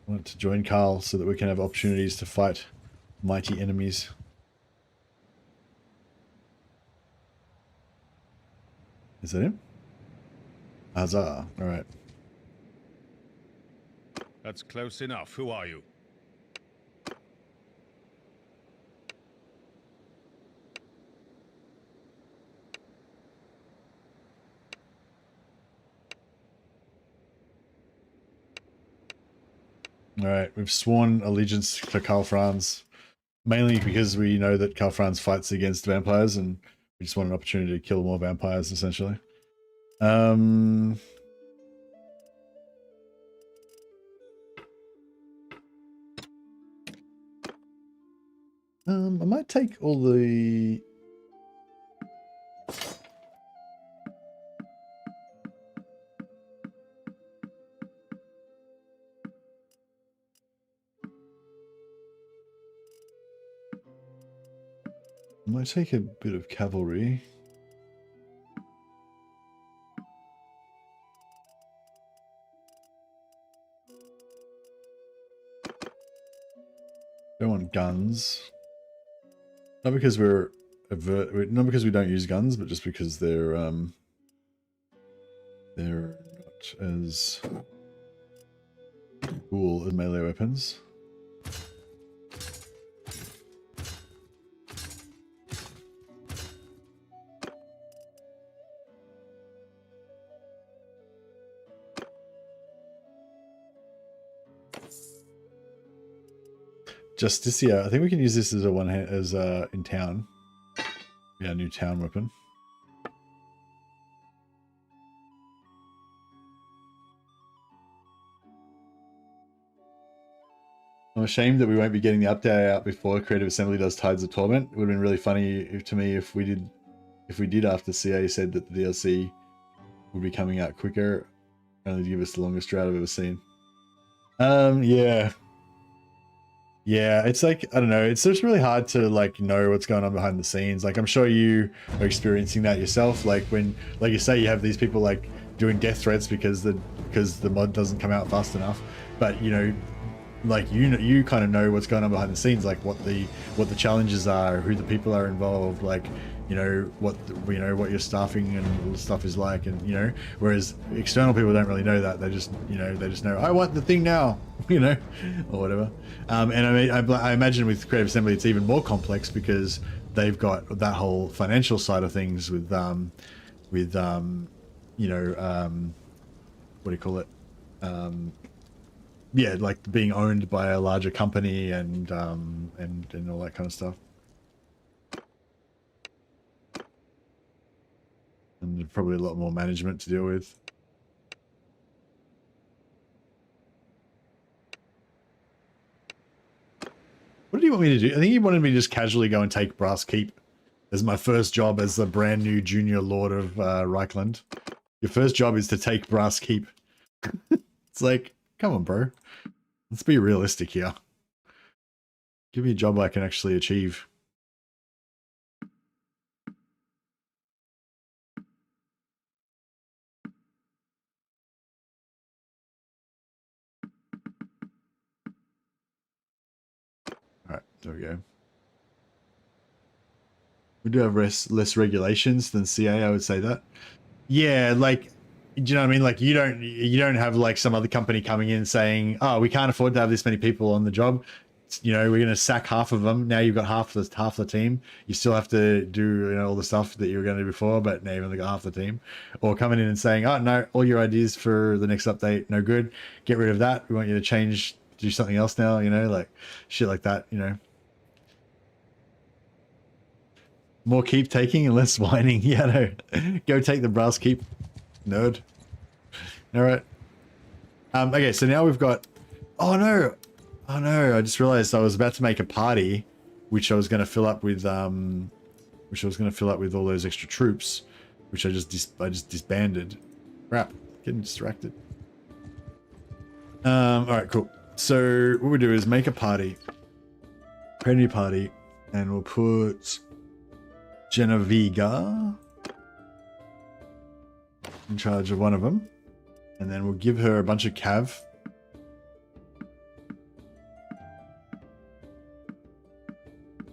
I want to join Carl so that we can have opportunities to fight mighty enemies. Is that him? Huzzah. All right. That's close enough. Who are you? All right, we've sworn allegiance to Karl Franz, mainly because we know that Karl Franz fights against vampires, and we just want an opportunity to kill more vampires, essentially. I might take all the... I might take a bit of cavalry. Don't want guns. Not because not because we don't use guns, but just because they're not as cool as melee weapons. Justicia. I think we can use this as a in town. Yeah, new town weapon. I'm ashamed that we won't be getting the update out before Creative Assembly does Tides of Torment. It would have been really funny to me if we did after CA said that the DLC would be coming out quicker, only to give us the longest drought I've ever seen. Yeah. Yeah, it's like, I don't know, it's just really hard to like know what's going on behind the scenes. Like, I'm sure you are experiencing that yourself. Like when, like you say, you have these people like doing death threats because the mod doesn't come out fast enough. But you know, like you kind of know what's going on behind the scenes, like what the challenges are, who the people are involved, like you know what your staffing and all the stuff is like, and you know, whereas external people don't really know that. They just know I want the thing now, you know, or whatever. And I mean, I imagine with Creative Assembly it's even more complex because they've got that whole financial side of things with you know, what do you call it? Yeah, like being owned by a larger company and all that kind of stuff. And probably a lot more management to deal with. What did you want me to do? I think he wanted me to just casually go and take Brass Keep as my first job as the brand new junior lord of Reichland. Your first job is to take Brass Keep. It's like, come on, bro. Let's be realistic here. Give me a job I can actually achieve. All right, there we go. We do have less regulations than CA, I would say that. Yeah, like, do you know what I mean? Like, you don't have like some other company coming in saying, "Oh, we can't afford to have this many people on the job. You know, we're going to sack half of them. Now you've got half the team. You still have to do, you know, all the stuff that you were going to do before, but now you've only got half the team." Or coming in and saying, "Oh no, all your ideas for the next update no good. Get rid of that. We want you to change, do something else now." You know, like shit like that. You know. More keep taking and less whining. Yeah, no. Go take the Brass Keep, nerd. All right. Okay, so now we've got... Oh, no. Oh no, I just realized I was about to make a party, which I was going to fill up with, all those extra troops, which I just disbanded. Crap, getting distracted. Alright, cool. So what we do is make a party. Create a new party, and we'll put Geneviga in charge of one of them. And then we'll give her a bunch of cav.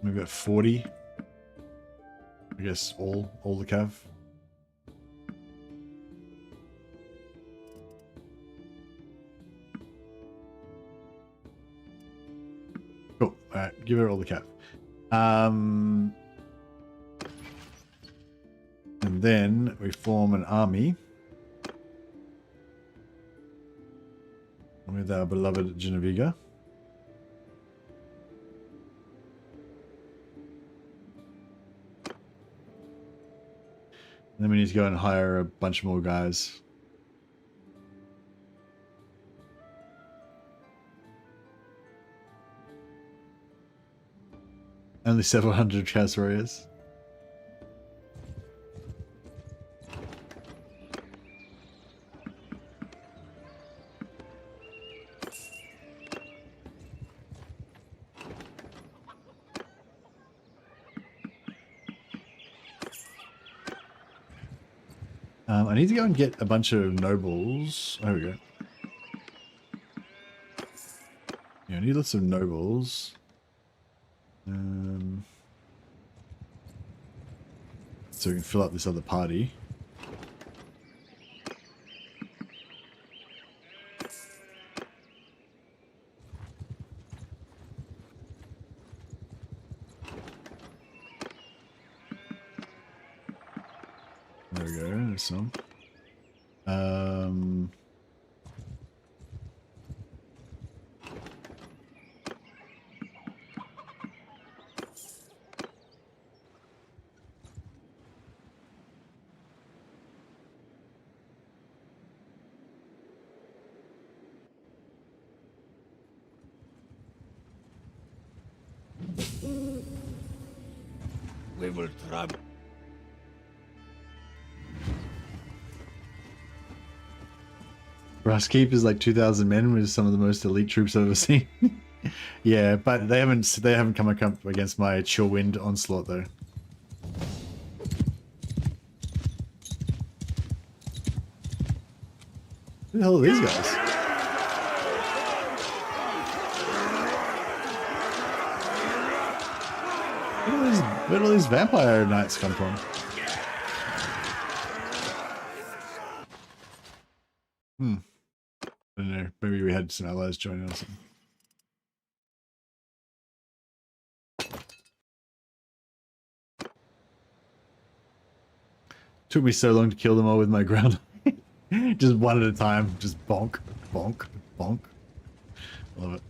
We've got 40. I guess all the cav. Cool. Alright, give her all the cav. And then we form an army with our beloved Geneviga. And then we need to go and hire a bunch more guys. Only several hundred Chaos Warriors. I need to go and get a bunch of nobles. There we go. Yeah, I need lots of nobles. So we can fill up this other party. There we go, there's some. We will trouble. Keep is like 2,000 men, with some of the most elite troops I've ever seen. Yeah, but they haven't come up against my chill wind onslaught though. Who the hell are these guys? Where do all these vampire knights come from? I don't know. Maybe we had some allies join us. Took me so long to kill them all with my ground. Just one at a time. Just bonk, bonk, bonk. Love it.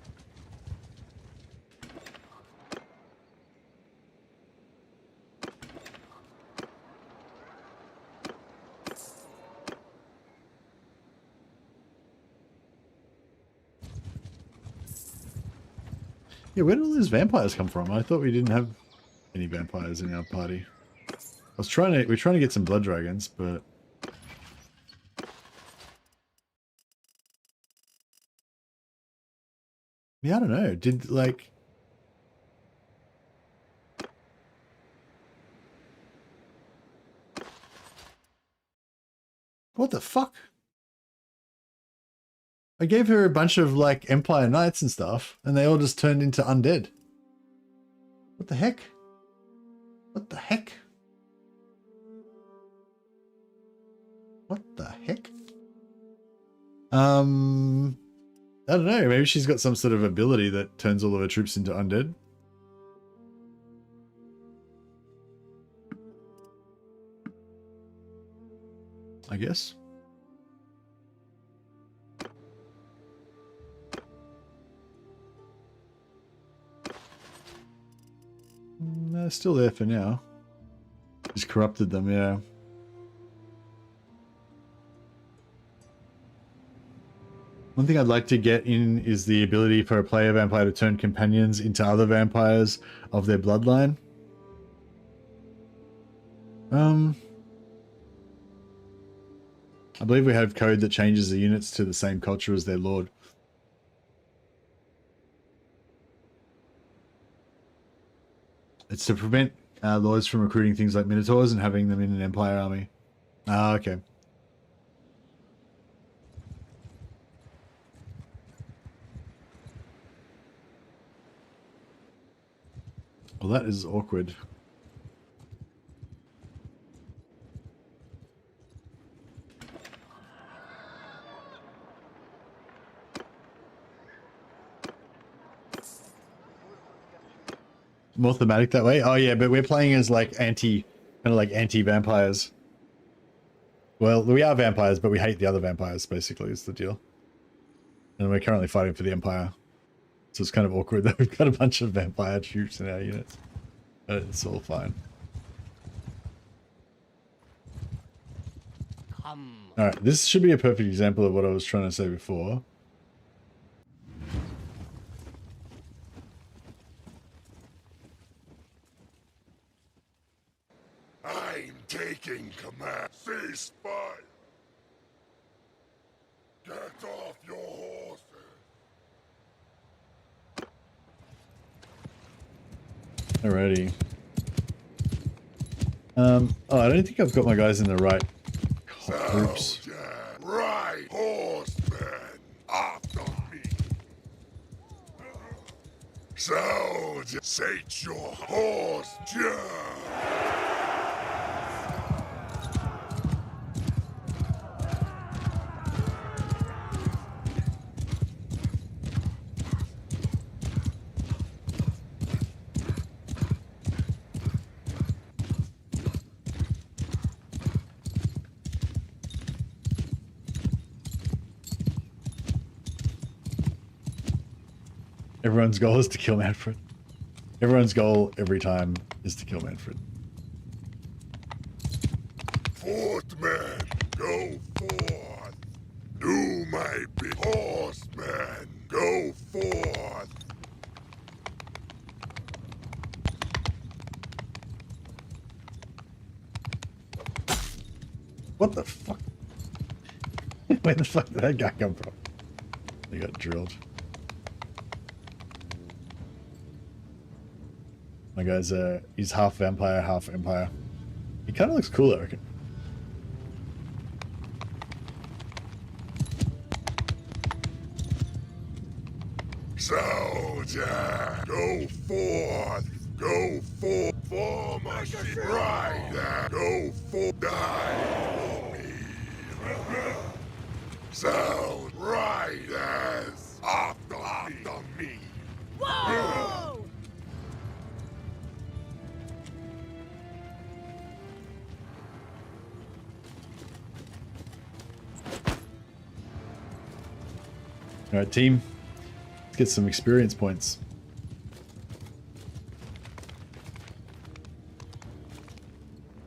Yeah, where did all these vampires come from? I thought we didn't have any vampires in our party. We're trying to get some blood dragons, but yeah, I don't know. Did like what the fuck? I gave her a bunch of like Empire Knights and stuff, and they all just turned into undead. What the heck? What the heck? What the heck? I don't know. Maybe she's got some sort of ability that turns all of her troops into undead. I guess. No, still there for now. Just corrupted them, yeah. One thing I'd like to get in is the ability for a player vampire to turn companions into other vampires of their bloodline. I believe we have code that changes the units to the same culture as their lord. It's to prevent lords from recruiting things like minotaurs and having them in an empire army. Ah, okay. Well, that is awkward. More thematic that way? Oh yeah, but we're playing as like kind of like anti-vampires. Well, we are vampires, but we hate the other vampires, basically, is the deal. And we're currently fighting for the Empire. So it's kind of awkward that we've got a bunch of vampire troops in our units. But it's all fine. Alright, this should be a perfect example of what I was trying to say before. I'm taking command. Ceasefire. Get off your horses. Alrighty. Oh, I don't think I've got my guys in the right groups. Soldier, right horseman, after me. Soldier, sate your horse, Everyone's goal is to kill Manfred. Everyone's goal every time is to kill Manfred. Footman, go forth. Do my bid. Horseman, go forth. What the fuck? Where the fuck did that guy come from? He got drilled. My guy's he's half vampire, half empire. He kind of looks cool, I reckon. Soldier, go forth. Go forth for my ship. Rider, go forth. Die for me. Sound riders, after me. Whoa! Alright, team. Let's get some experience points.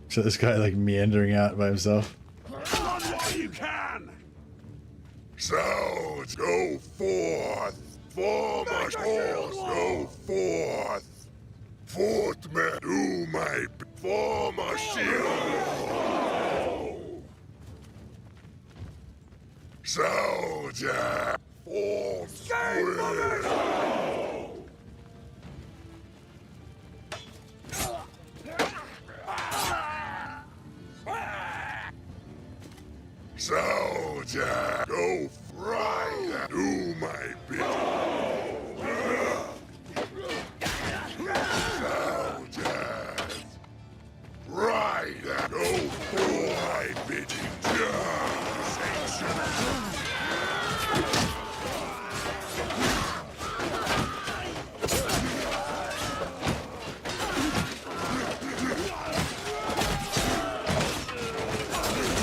So this guy like meandering out by himself. Run while you can. Soldier, go forth. For my horse, go forth. Footman, do my for my shield. Soldier, force will. Soldier, go right, do my bid. Soldiers, right, go for my bidding.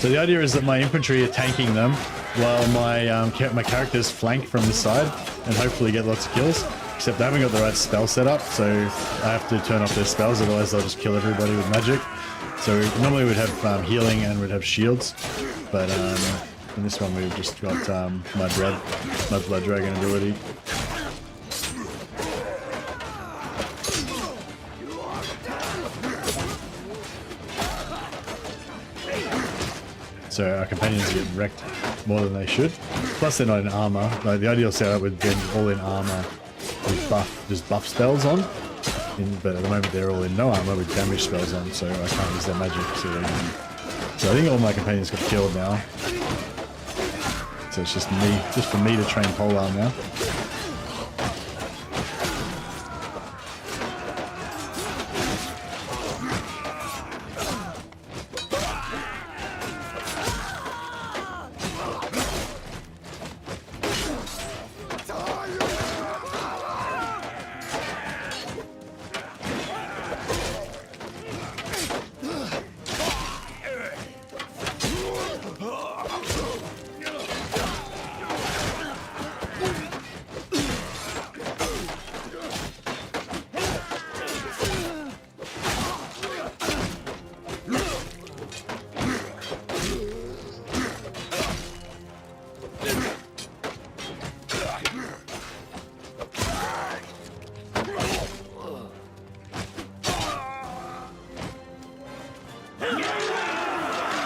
So the idea is that my infantry are tanking them while my characters flank from the side and hopefully get lots of kills. Except they haven't got the right spell set up, so I have to turn off their spells, otherwise they'll just kill everybody with magic. So normally we'd have healing and we'd have shields, but In this one we've just got Mud Blood Dragon ability. So our companions get wrecked more than they should. Plus they're not in armor. Like the ideal setup would be all in armor with just buff spells on. But at the moment they're all in no armor with damage spells on, so I can't use their magic. So I think all my companions got killed now. So it's just for me to train Polearm now.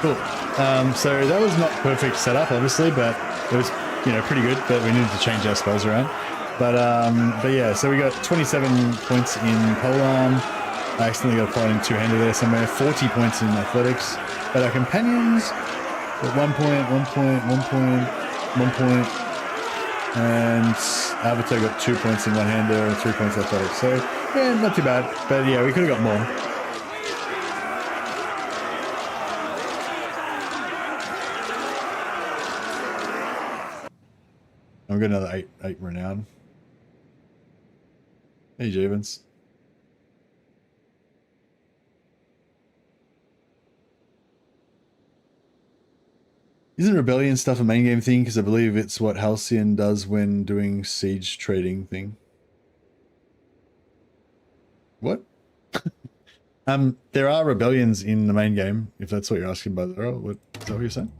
Cool. So that was not perfect setup, obviously, but it was, pretty good. But we needed to change our spells around. But yeah, so we got 27 points in Polearm. I accidentally got a point in two-hander there somewhere. 40 points in athletics. But our companions got 1 point, 1 point, 1 point, 1 point, and Avatar got 2 points in one-hander and 3 points in athletics. So yeah, not too bad. But yeah, we could have got more. I've got another 8 renown. Hey, Javens. Isn't Rebellion stuff a main game thing? Because I believe it's what Halcyon does when doing siege trading thing. What? There are rebellions in the main game, if that's what you're asking, by the way. What is that what you're saying?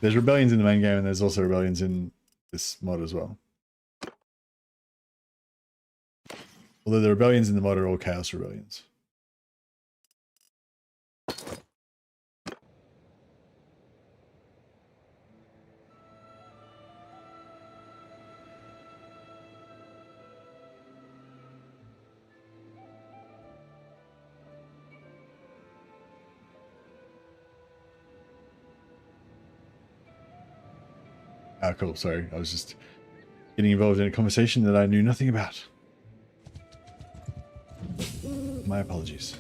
There's rebellions in the main game, and there's also rebellions in this mod as well. Although the rebellions in the mod are all chaos rebellions. Ah, cool. Sorry, I was just getting involved in a conversation that I knew nothing about. My apologies.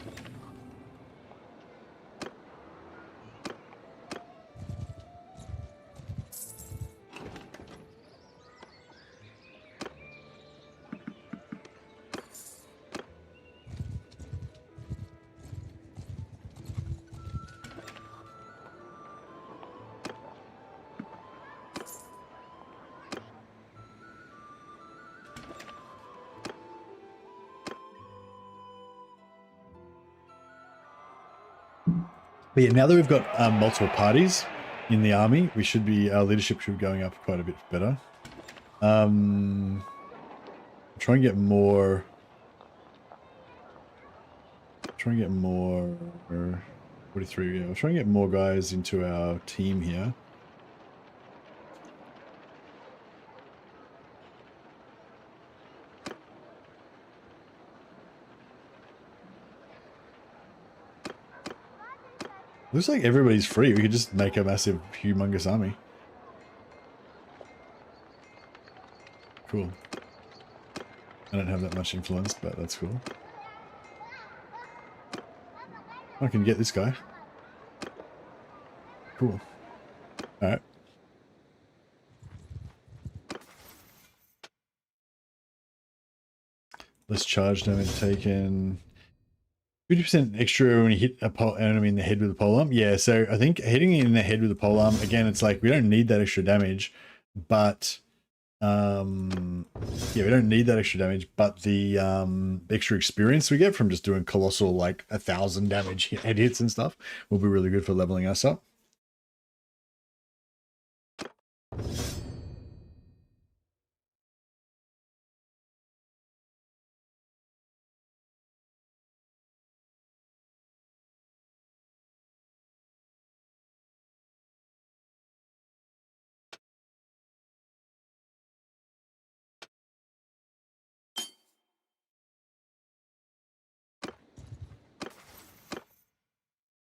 But yeah, now that we've got multiple parties in the army, our leadership should be going up quite a bit better. Try and get more. 43. Yeah, I'll try and get more guys into our team here. Looks like everybody's free. We could just make a massive, humongous army. Cool. I don't have that much influence, but that's cool. I can get this guy. Cool. Alright. Less charge damage taken. 50% extra when you hit an enemy in the head with a polearm. Yeah, so I think hitting it in the head with a polearm, again, it's like we don't need that extra damage, but yeah, we don't need that extra damage, but the extra experience we get from just doing colossal, like 1,000 damage head hits and stuff will be really good for leveling us up.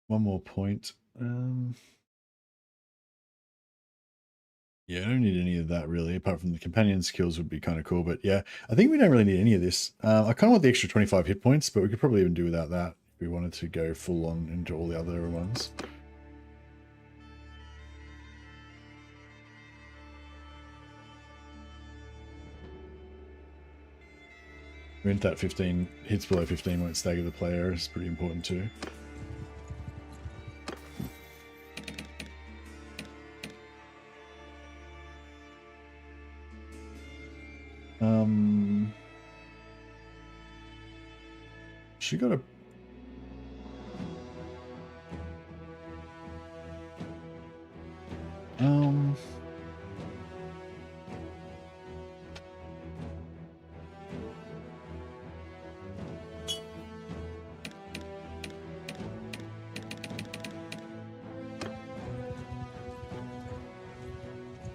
one more point. Yeah, I don't need any of that really, apart from the companion skills would be kind of cool. But yeah, I think we don't really need any of this. I kind of want the extra 25 hit points, but we could probably even do without that if we wanted to go full on into all the other ones. Rent that 15 hits below 15 won't stagger the player is pretty important too. She got a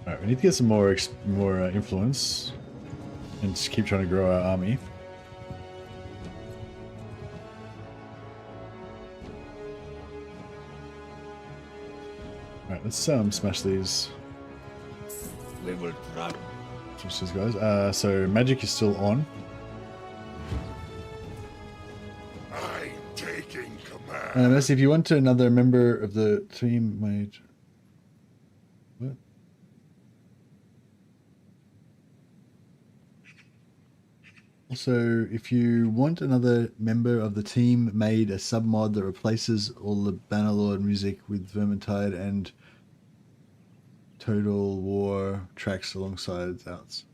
Alright, we need to get some more influence and just keep trying to grow our army. Alright, let's smash these. We will trap. Smash these guys. So magic is still on. I'm taking command. Messi, if you want another member of the team, made. What? Also, if you want another member of the team, made a submod that replaces all the Bannerlord music with Vermintide and Total War tracks alongside outs.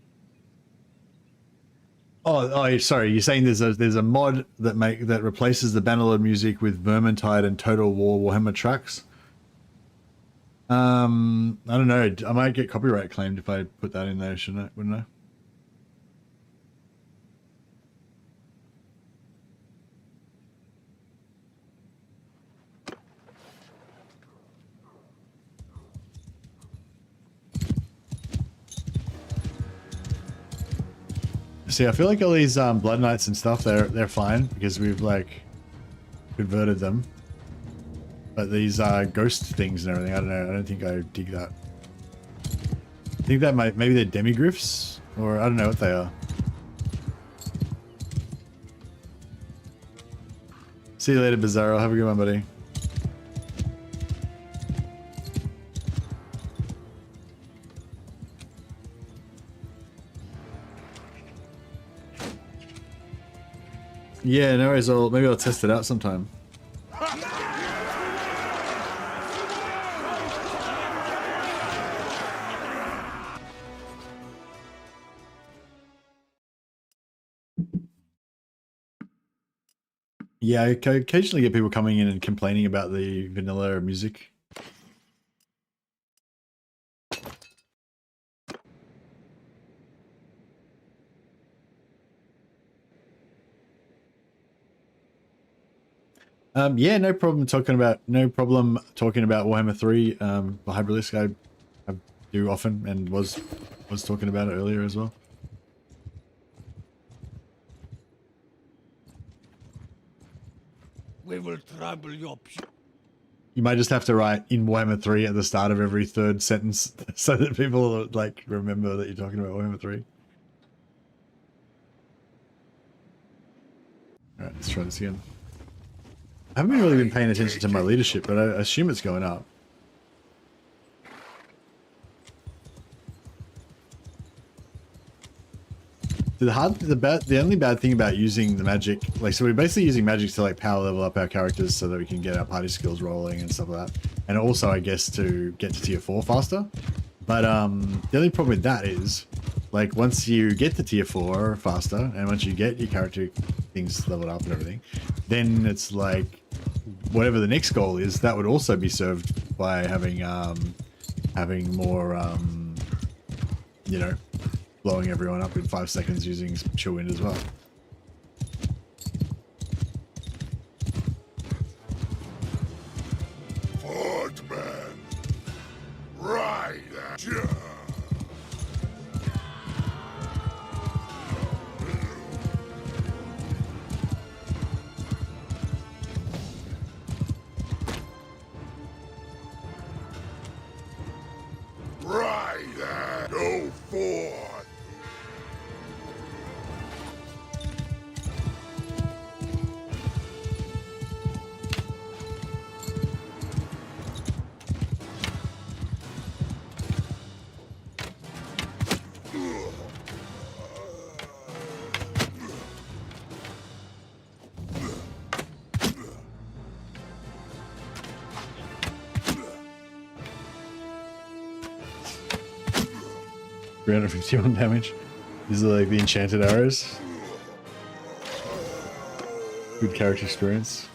Oh, sorry. You're saying there's a mod that replaces the Bannerlord music with Vermintide and Total War Warhammer tracks. I don't know. I might get copyright claimed if I put that in there, shouldn't I? Wouldn't I? See, I feel like all these Blood Knights and stuff, they're fine because we've like converted them. But these ghost things and everything, I don't know. I don't think I dig that. I think that maybe they're demigryphs, or I don't know what they are. See you later, Bizarro. Have a good one, buddy. Yeah, no worries. Maybe I'll test it out sometime. Yeah, I occasionally get people coming in and complaining about the vanilla music. Yeah, no problem talking about Warhammer 3. The Hybralisk I do often and was talking about it earlier as well. We will trouble your. You might just have to write in Warhammer 3 at the start of every third sentence so that people like remember that you're talking about Warhammer 3. Alright, let's try this again. I haven't really been paying attention to my leadership, but I assume it's going up. The only bad thing about using the magic, like, so we're basically using magic to like power level up our characters so that we can get our party skills rolling and stuff like that, and also I guess to get to tier 4 faster. But the only problem with that is, like, once you get to tier 4 faster, and once you get your character things leveled up and everything, then it's like whatever the next goal is, that would also be served by having more you know, blowing everyone up in 5 seconds using chill wind as well. Fordman. Right at ya. 351 damage. These are like the enchanted arrows. Good character experience.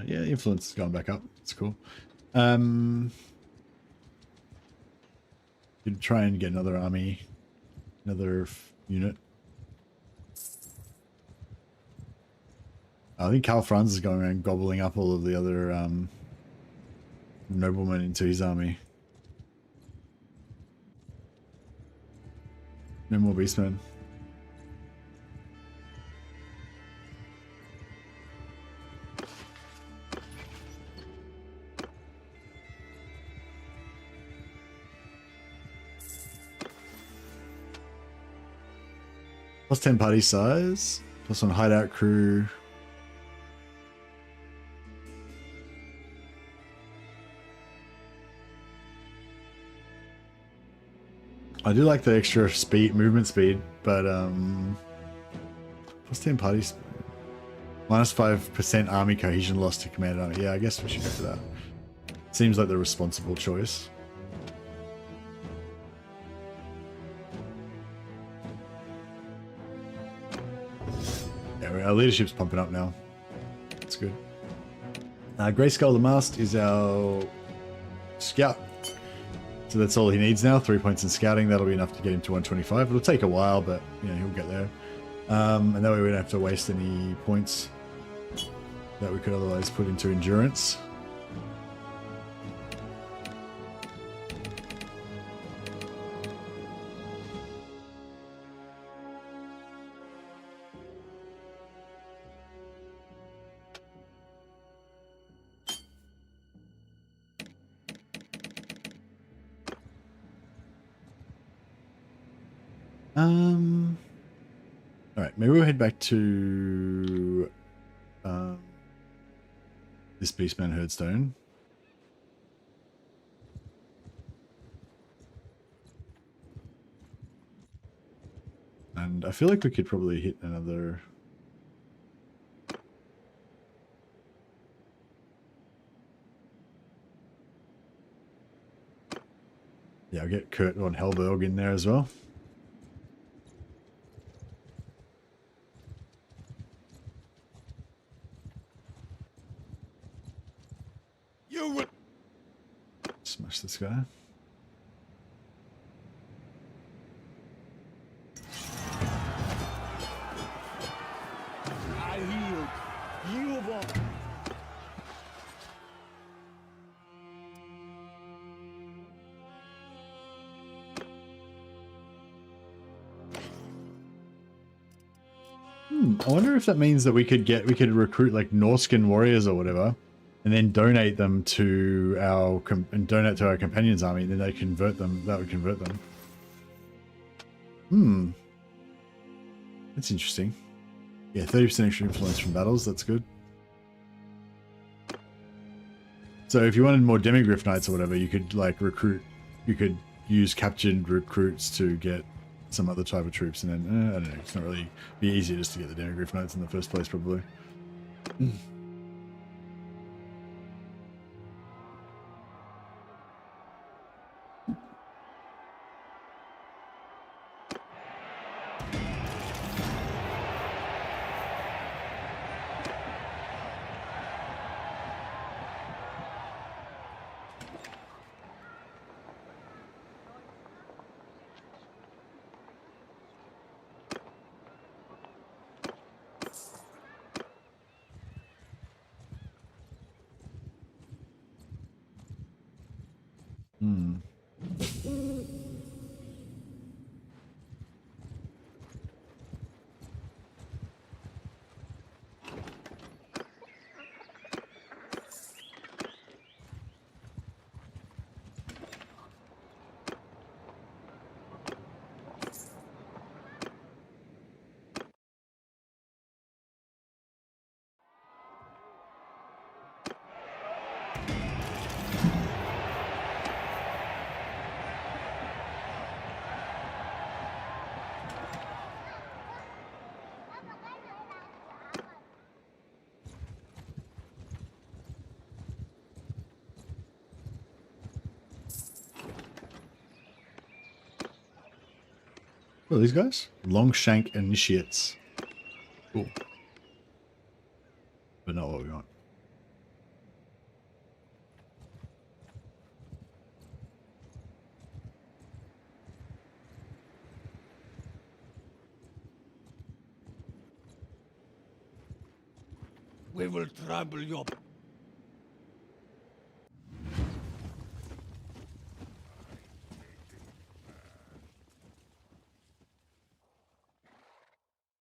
Yeah, influence has gone back up. It's cool. Could try and get another army, another unit. I think Karl Franz is going around gobbling up all of the other noblemen into his army. No more beastmen. Plus 10 party size. Plus 1 hideout crew. I do like the extra speed, movement speed, but plus 10 party speed. Minus 5% army cohesion loss to command army. Yeah, I guess we should go for that. Seems like the responsible choice. Yeah, our leadership's pumping up now. That's good. Grayskull the Mast is our scout. So that's all he needs now. 3 points in scouting. That'll be enough to get him to 125. It'll take a while, but you know, he'll get there. And that way we don't have to waste any points that we could otherwise put into endurance. All right, maybe we'll head back to this Beastman Herdstone. And I feel like we could probably hit another... Yeah, I'll get Kurt von Hellberg in there as well. You will. Smash this guy. I yield. You won't. I wonder if that means that we could recruit like Norscan warriors or whatever, and then donate them to our companions army, and then they convert them. That would convert them. That's interesting. Yeah, 30% extra influence from battles. That's good. So if you wanted more Demigryph Knights or whatever, you could like recruit. You could use captured recruits to get some other type of troops, and then I don't know. It's not really be easier just to get the Demigryph Knights in the first place, probably. What are these guys? Longshank Initiates. Cool. But not what we want. We will trample your...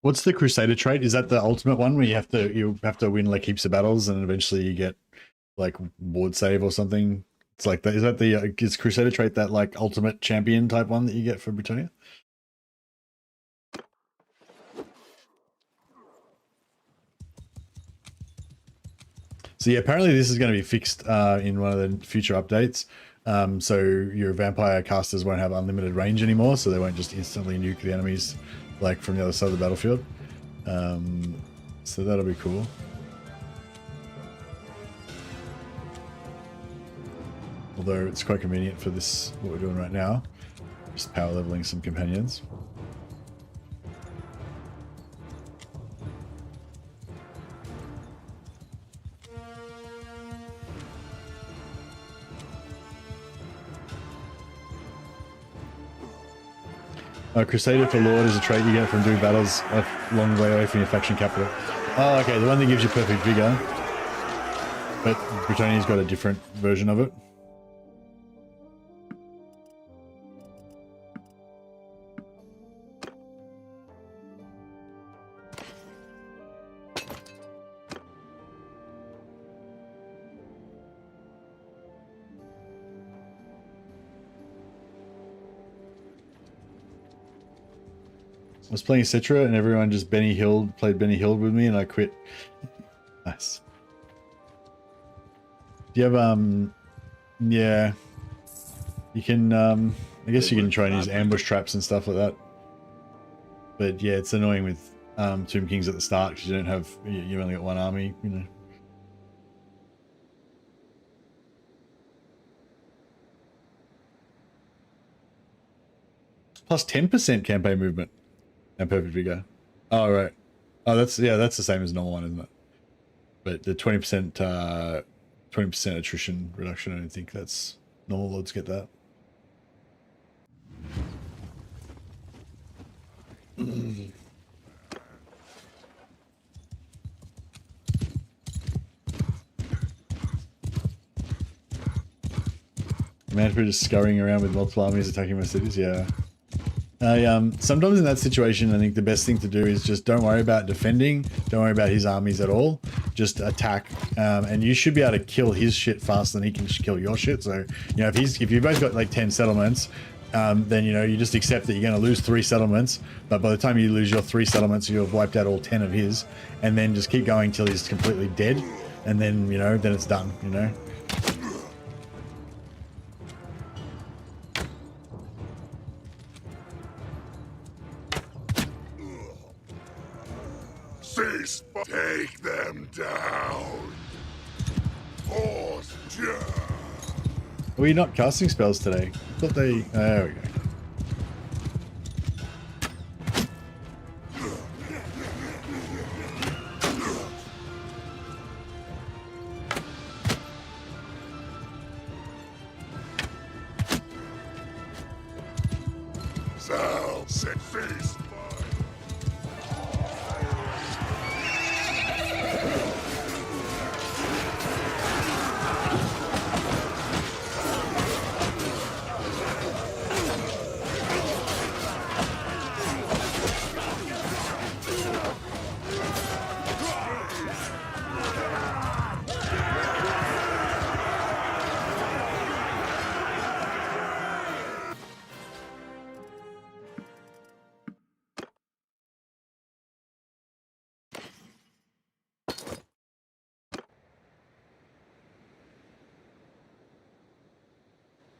What's the Crusader trait? Is that the ultimate one where you have to win like heaps of battles and eventually you get like ward save or something? It's like that. Is that the is Crusader trait that like ultimate champion type one that you get for Britannia? So yeah, apparently this is going to be fixed in one of the future updates. So your vampire casters won't have unlimited range anymore, so they won't just instantly nuke the enemies like from the other side of the battlefield. So that'll be cool. Although it's quite convenient for this, what we're doing right now. Just power leveling some companions. Crusader for Lord is a trait you get from doing battles a long way away from your faction capital. Oh, okay, the one that gives you perfect vigor. But Britannia's got a different version of it. I was playing Citra and everyone just played Benny Hill with me and I quit. Nice. Do you have, yeah. You can, I guess you can try and use ambush traps and stuff like that. But yeah, it's annoying with Tomb Kings at the start because you don't have, you've only got one army, you know. Plus 10% campaign movement. And perfect vigor. Oh, right. Oh, that's the same as normal one, isn't it? But the 20% 20% attrition reduction, I don't think that's normal lords get that. Manfred is scurrying around with multiple armies attacking my cities, yeah. Sometimes in that situation, I think the best thing to do is just don't worry about defending, don't worry about his armies at all, just attack, and you should be able to kill his shit faster than he can kill your shit. So, you know, if you've both got like 10 settlements, then, you know, you just accept that you're going to lose 3 settlements, but by the time you lose your 3 settlements, you'll have wiped out all 10 of his, and then just keep going till he's completely dead, and then, you know, then it's done, you know. Cease, take them down. Force, Were you not casting spells today? I thought they... there we go. Sal, set face.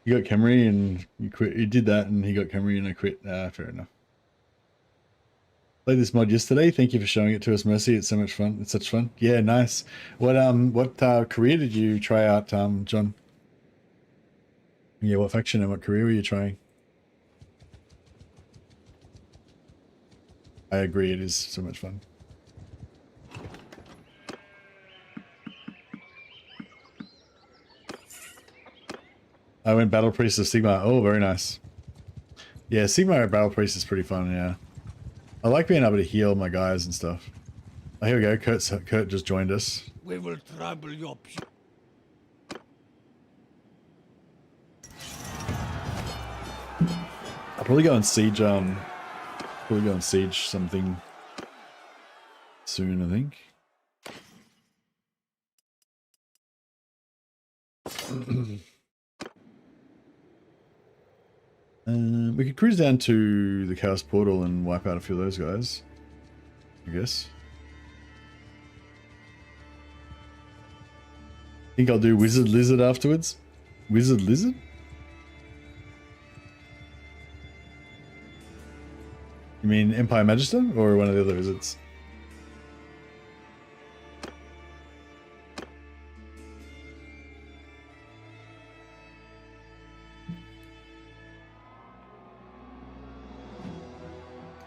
You got Camry and you quit. You did that and he got Camry and I quit. Fair enough. Played this mod yesterday. Thank you for showing it to us, Mercy. It's so much fun. It's such fun. Yeah, nice. What career did you try out, John? Yeah, what faction and what career were you trying? I agree, it is so much fun. I went Battle Priest of Sigmar. Oh, very nice. Yeah, Sigmar Battle Priest is pretty fun, yeah. I like being able to heal my guys and stuff. Oh, here we go. Kurt just joined us. We will trample your I'll probably go and siege, something soon, I think. We could cruise down to the Chaos Portal and wipe out a few of those guys, I guess. Think I'll do Wizard Lizard afterwards. Wizard Lizard? You mean Empire Magister or one of the other wizards?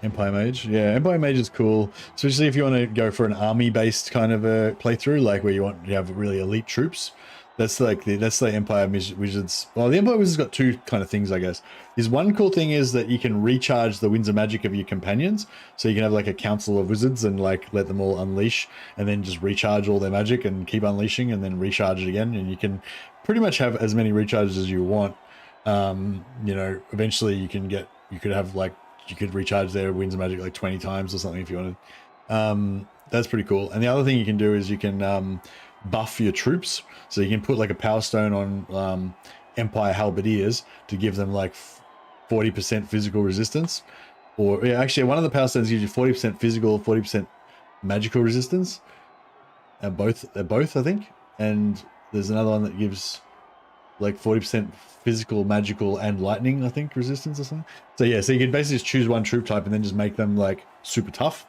Empire Mage, yeah, Empire Mage is cool, especially if you want to go for an army-based kind of a playthrough, like where you have really elite troops. That's like that's the Empire Wizards. Well, the Empire Wizards got two kind of things, I guess. Is one cool thing is that you can recharge the winds of magic of your companions, so you can have like a council of wizards and like let them all unleash, and then just recharge all their magic and keep unleashing, and then recharge it again, and you can pretty much have as many recharges as you want. You know, eventually you could have like. You could recharge their winds of magic like 20 times or something if you wanted. That's pretty cool. And the other thing you can do is you can buff your troops. So you can put like a power stone on Empire Halberdiers to give them like 40% physical resistance. Or yeah, actually one of the power stones gives you 40% physical, 40% magical resistance. And they're both, I think. And there's another one that gives like 40% physical, magical, and lightning, I think, resistance or something. So yeah, so you can basically just choose one troop type and then just make them like super tough.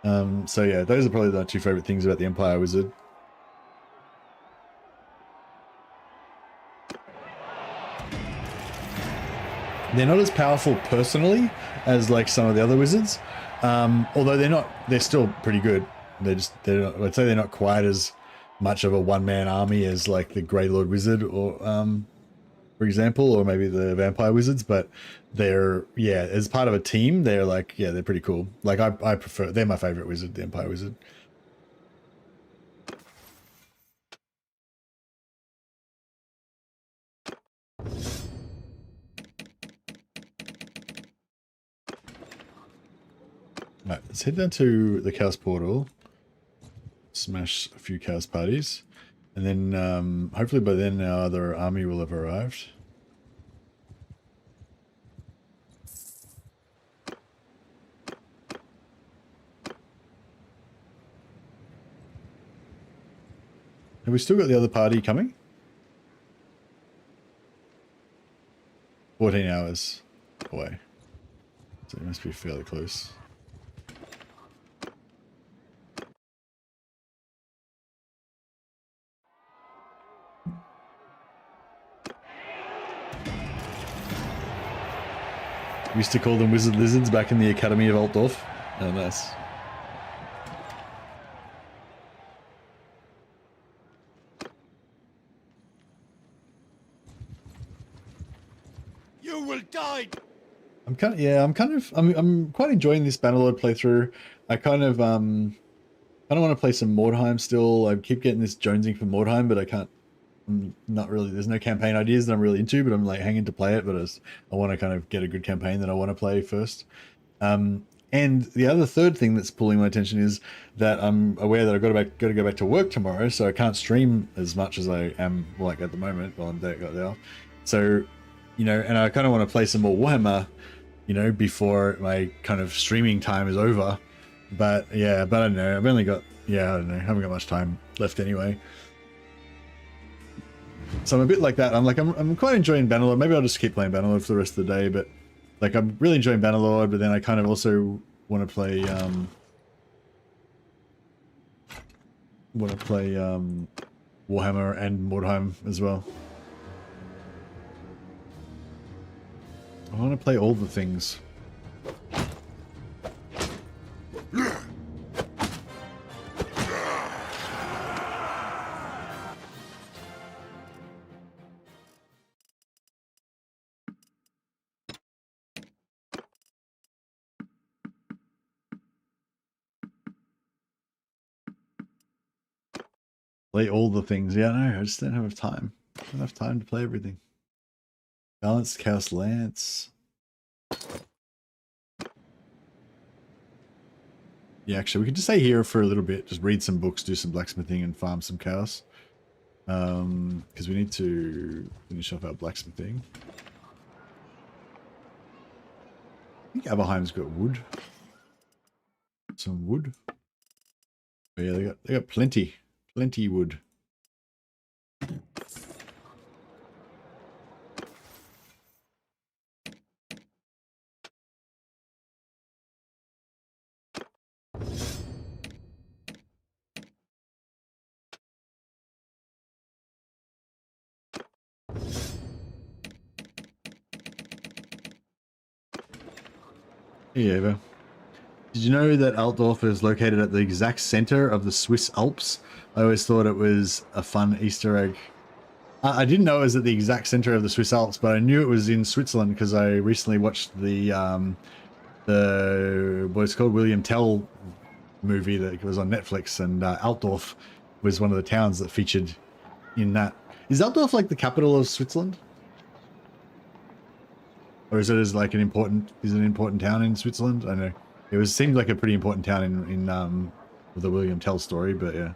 So yeah, those are probably the two favorite things about the Empire Wizard. They're not as powerful personally as like some of the other wizards, although they're still pretty good. I'd say they're not quite as much of a one-man army as like the Grey Lord Wizard or for example, or maybe the Vampire Wizards, but they're, yeah, as part of a team, they're like, yeah, they're pretty cool. Like I prefer, they're my favorite wizard, the Empire Wizard. Right, let's head down to the Chaos Portal, smash a few Chaos parties, and then hopefully by then our other army will have arrived. Have we still got the other party coming? 14 hours away. So it must be fairly close. We used to call them wizard lizards back in the Academy of Altdorf. Oh, nice. You will die. I'm quite enjoying this Bannerlord playthrough. I kind of want to play some Mordheim still. I keep getting this jonesing for Mordheim, but I can't. I'm not really. There's no campaign ideas that I'm really into, but I'm like hanging to play it. But I want to kind of get a good campaign that I want to play first. And the third thing that's pulling my attention is that I'm aware that I've got to go back to work tomorrow, so I can't stream as much as I am like at the moment while I'm got there. So, you know, and I kind of want to play some more Warhammer, you know, before my kind of streaming time is over. But yeah, but I don't know. I've only got, yeah, I don't know. I haven't got much time left anyway. So I'm a bit like that. I'm quite enjoying Bannerlord. Maybe I'll just keep playing Bannerlord for the rest of the day. But like, I'm really enjoying Bannerlord. But then I kind of also want to play Warhammer and Mordheim as well. I want to play all the things. Play all the things. Yeah, no, I just don't have time. I don't have time to play everything. Balanced Chaos Lance. Yeah, actually, we could just stay here for a little bit. Just read some books, do some blacksmithing, and farm some chaos. Because we need to finish off our blacksmithing. I think Aberheim's got wood. Some wood. Oh yeah, they got plenty wood. Hey Eva, did you know that Altdorf is located at the exact center of the Swiss Alps? I always thought it was a fun Easter egg. I didn't know it was at the exact center of the Swiss Alps, but I knew it was in Switzerland because I recently watched the what's called William Tell movie that was on Netflix, and Altdorf was one of the towns that featured in that. Is Altdorf like the capital of Switzerland? Or is it as like an important town in Switzerland? I know it seemed like a pretty important town in the William Tell story, but yeah.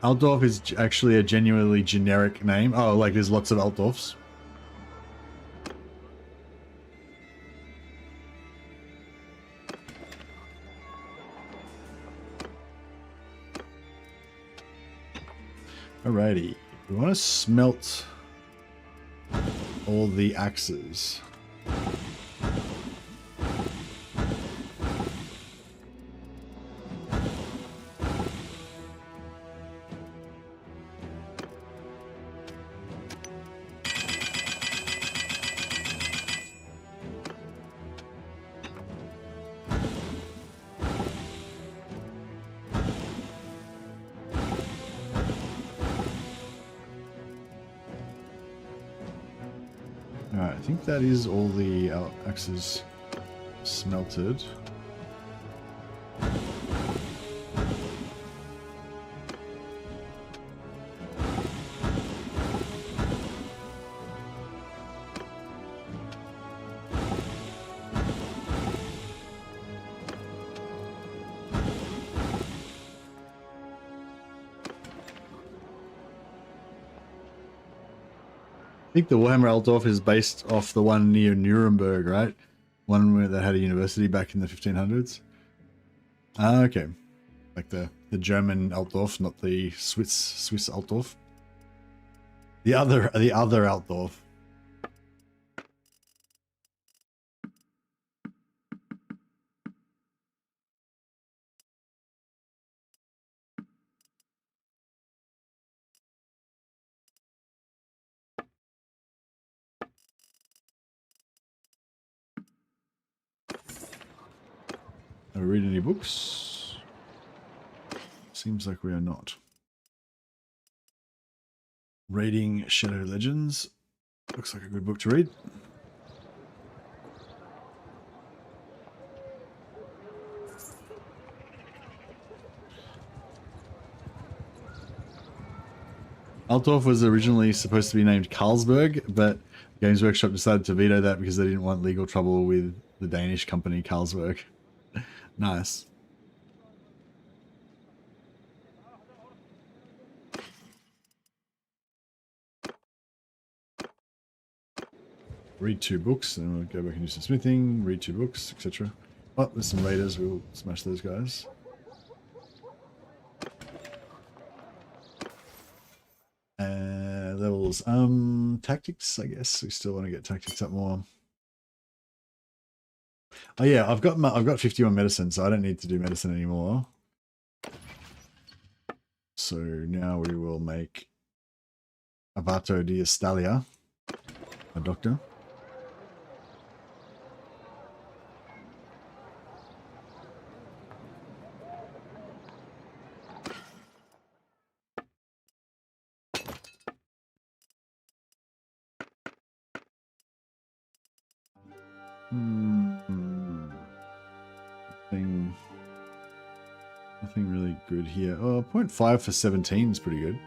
Altdorf is actually a genuinely generic name. Oh, like there's lots of Altdorfs. Alrighty, we want to smelt all the axes. Alright, I think that is all the axes smelted. I think the Warhammer Altdorf is based off the one near Nuremberg, right? One where they had a university back in the 1500s. Ah, okay. Like the German Altdorf, not the Swiss Altdorf. The other Altdorf. Are we reading any books? Seems like we are not. Raiding Shadow Legends. Looks like a good book to read. Altdorf was originally supposed to be named Carlsberg, but Games Workshop decided to veto that because they didn't want legal trouble with the Danish company Carlsberg. Nice. Read 2 books, and we'll go back and do some smithing, read 2 books, etc. Oh, there's some raiders, we'll smash those guys. Levels. Tactics, I guess. We still want to get tactics up more. Oh yeah, I've got 51 medicine, so I don't need to do medicine anymore. So now we will make Avato di Estalia, a doctor. Thing. Nothing really good here. Oh, 0.5 for 17 is pretty good.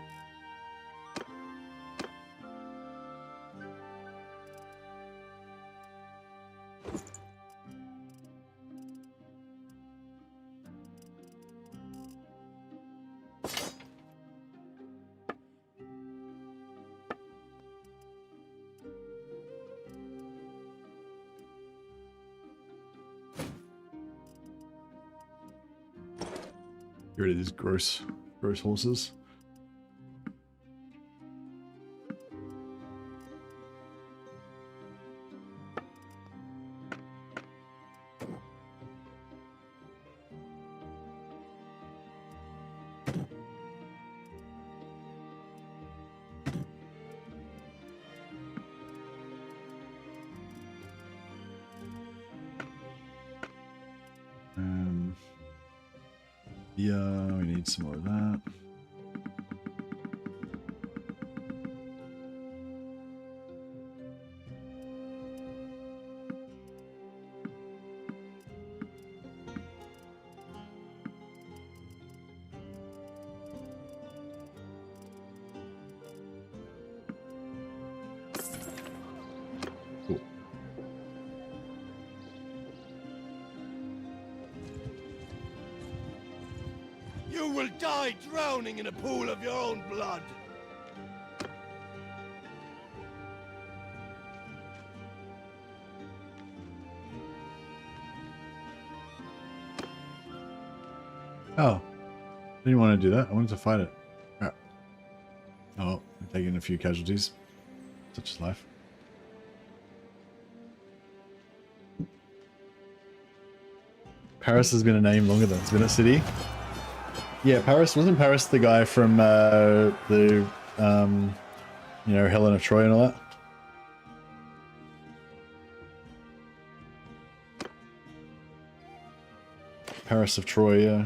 Get rid of these gross horses. Yeah, we need some more of that. Cool. You will die drowning in a pool of your own blood. Oh, I didn't want to do that. I wanted to fight it. Alright. Oh, I'm taking a few casualties. Such is life. Paris has been a name longer than it's been a city. Yeah, Paris, wasn't Paris the guy from the you know, Helen of Troy and all that? Paris of Troy, yeah.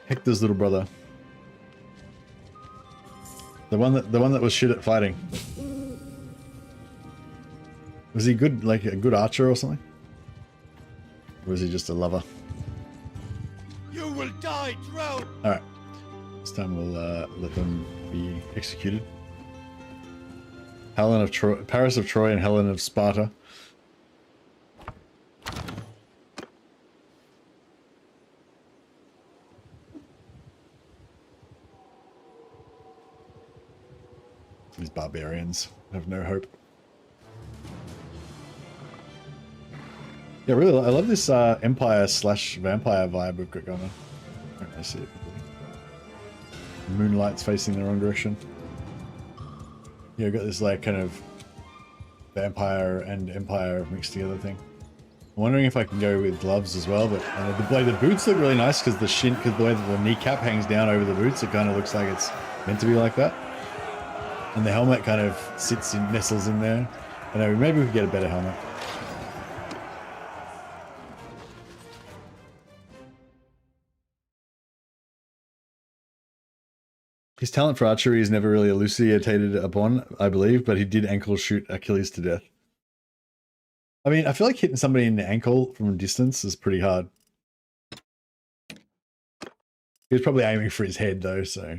Hector's little brother. The one that was shit at fighting. Was he good, like a good archer or something? Or was he just a lover? You will die drowned. Alright. This time we'll let them be executed. Helen of Troy, Paris of Troy and Helen of Sparta. These barbarians have no hope. Yeah, really, I love this Empire/vampire vibe we've got going on. I don't really see it properly. Moonlight's facing the wrong direction. Yeah, we've got this like kind of vampire and empire mixed together thing. I'm wondering if I can go with gloves as well, but the boots look really nice because the way that the kneecap hangs down over the boots, it kind of looks like it's meant to be like that. And the helmet kind of nestles in there. I know, maybe we could get a better helmet. His talent for archery is never really elucidated upon, I believe, but he did ankle shoot Achilles to death. I mean, I feel like hitting somebody in the ankle from a distance is pretty hard. He was probably aiming for his head though, so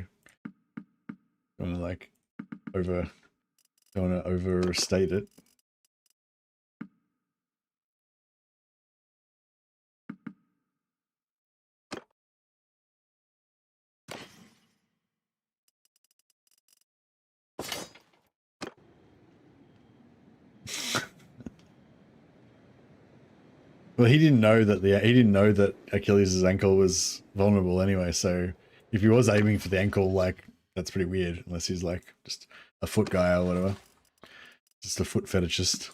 don't want to overstate it. Well, he didn't know that Achilles' ankle was vulnerable anyway. So if he was aiming for the ankle, like that's pretty weird. Unless he's like just a foot guy or whatever, just a foot fetishist.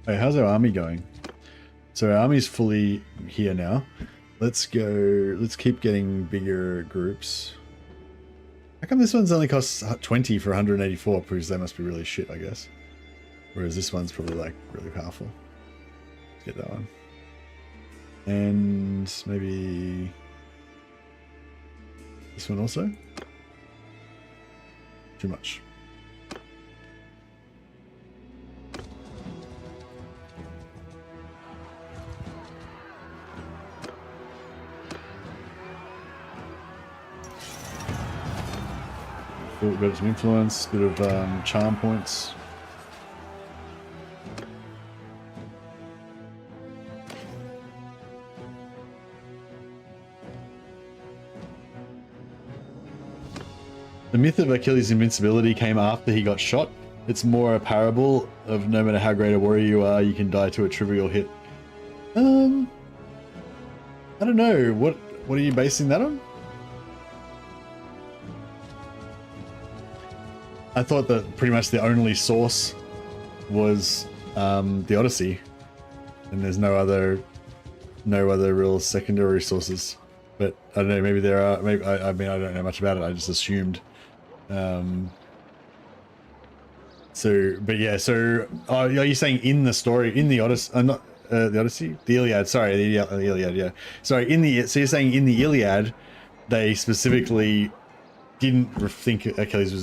Hey, how's our army going? So our army's fully here now. Let's keep getting bigger groups. How come this one's only costs 20 for 184? Because they must be really shit, I guess. Whereas this one's probably like really powerful. Let's get that one. And maybe This one also. Too much. Cool, got some influence, bit of charm points. The myth of Achilles' invincibility came after he got shot. It's more a parable of no matter how great a warrior you are, you can die to a trivial hit. I don't know. What are you basing that on? I thought that pretty much the only source was the Odyssey, and there's no other real secondary sources. But I don't know. Maybe there are. Maybe I mean I don't know much about it. I just assumed. But yeah. So are you saying in the story in the Odyssey? Not the Odyssey, the Iliad. Sorry, the Iliad. Yeah. Sorry. So you're saying in the Iliad, they specifically didn't think Achilles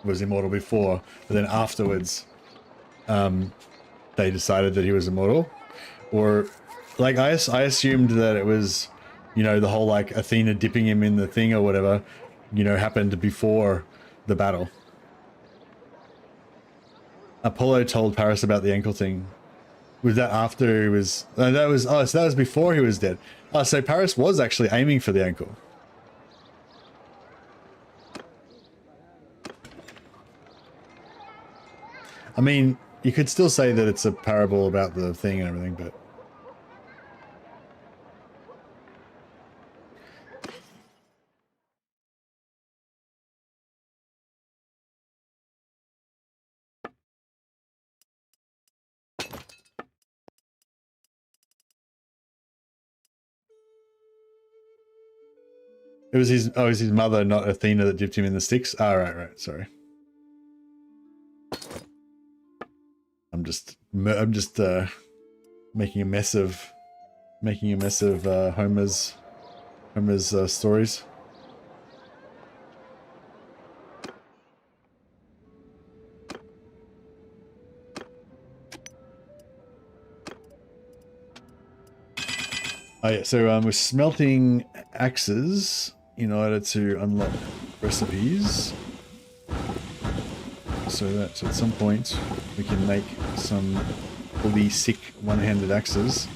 was immortal before, but then afterwards, they decided that he was immortal, or like I assumed that it was, you know, the whole like Athena dipping him in the thing or whatever, you know, happened before the battle. Apollo told Paris about the ankle thing. Was that after he was? So that was before he was dead. Oh, so Paris was actually aiming for the ankle. I mean, you could still say that it's a parable about the thing and everything, but it was his mother, not Athena, that dipped him in the Styx. Ah, right. Sorry. I'm just making a mess of Homer's stories. Oh yeah, so we're smelting axes in order to unlock recipes, so that at some point we can make some fully sick one-handed axes.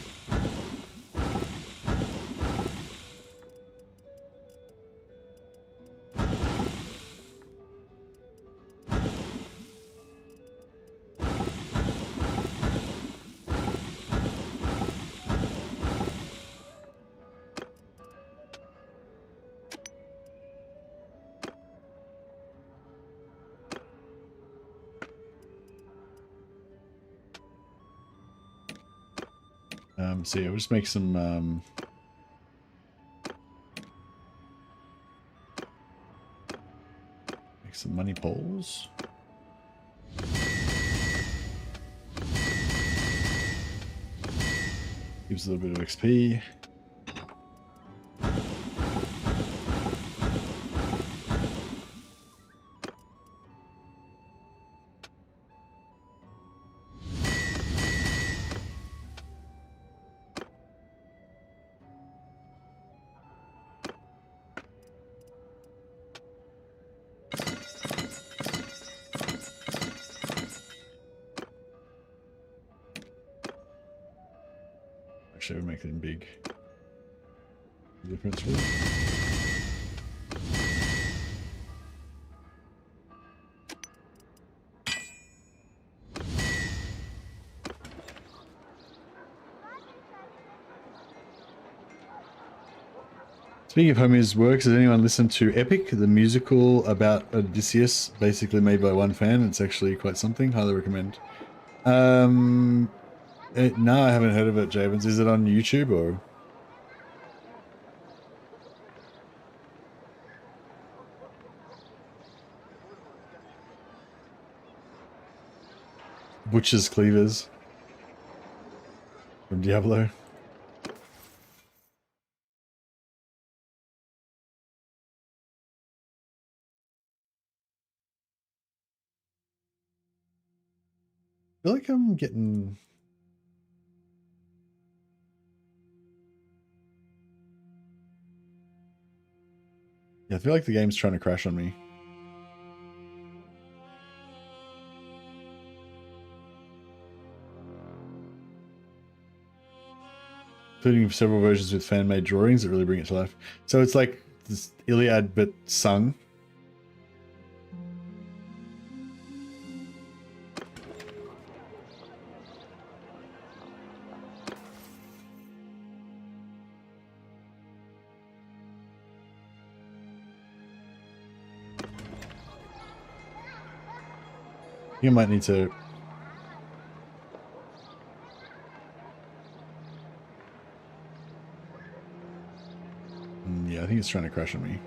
So yeah, we'll just make some money poles. Gives a little bit of XP. Actually, we're making big difference really. Speaking of Homer's works, has anyone listened to Epic, the musical about Odysseus, basically made by one fan? It's actually quite something. Highly recommend. No, I haven't heard of it, Javens. Is it on YouTube or? Butcher's Cleavers from Diablo. feel like I'm getting... Yeah, I feel like the game's trying to crash on me. Including several versions with fan-made drawings that really bring it to life. So it's like this Iliad but sung. You might need to... Yeah, I think it's trying to crash on me.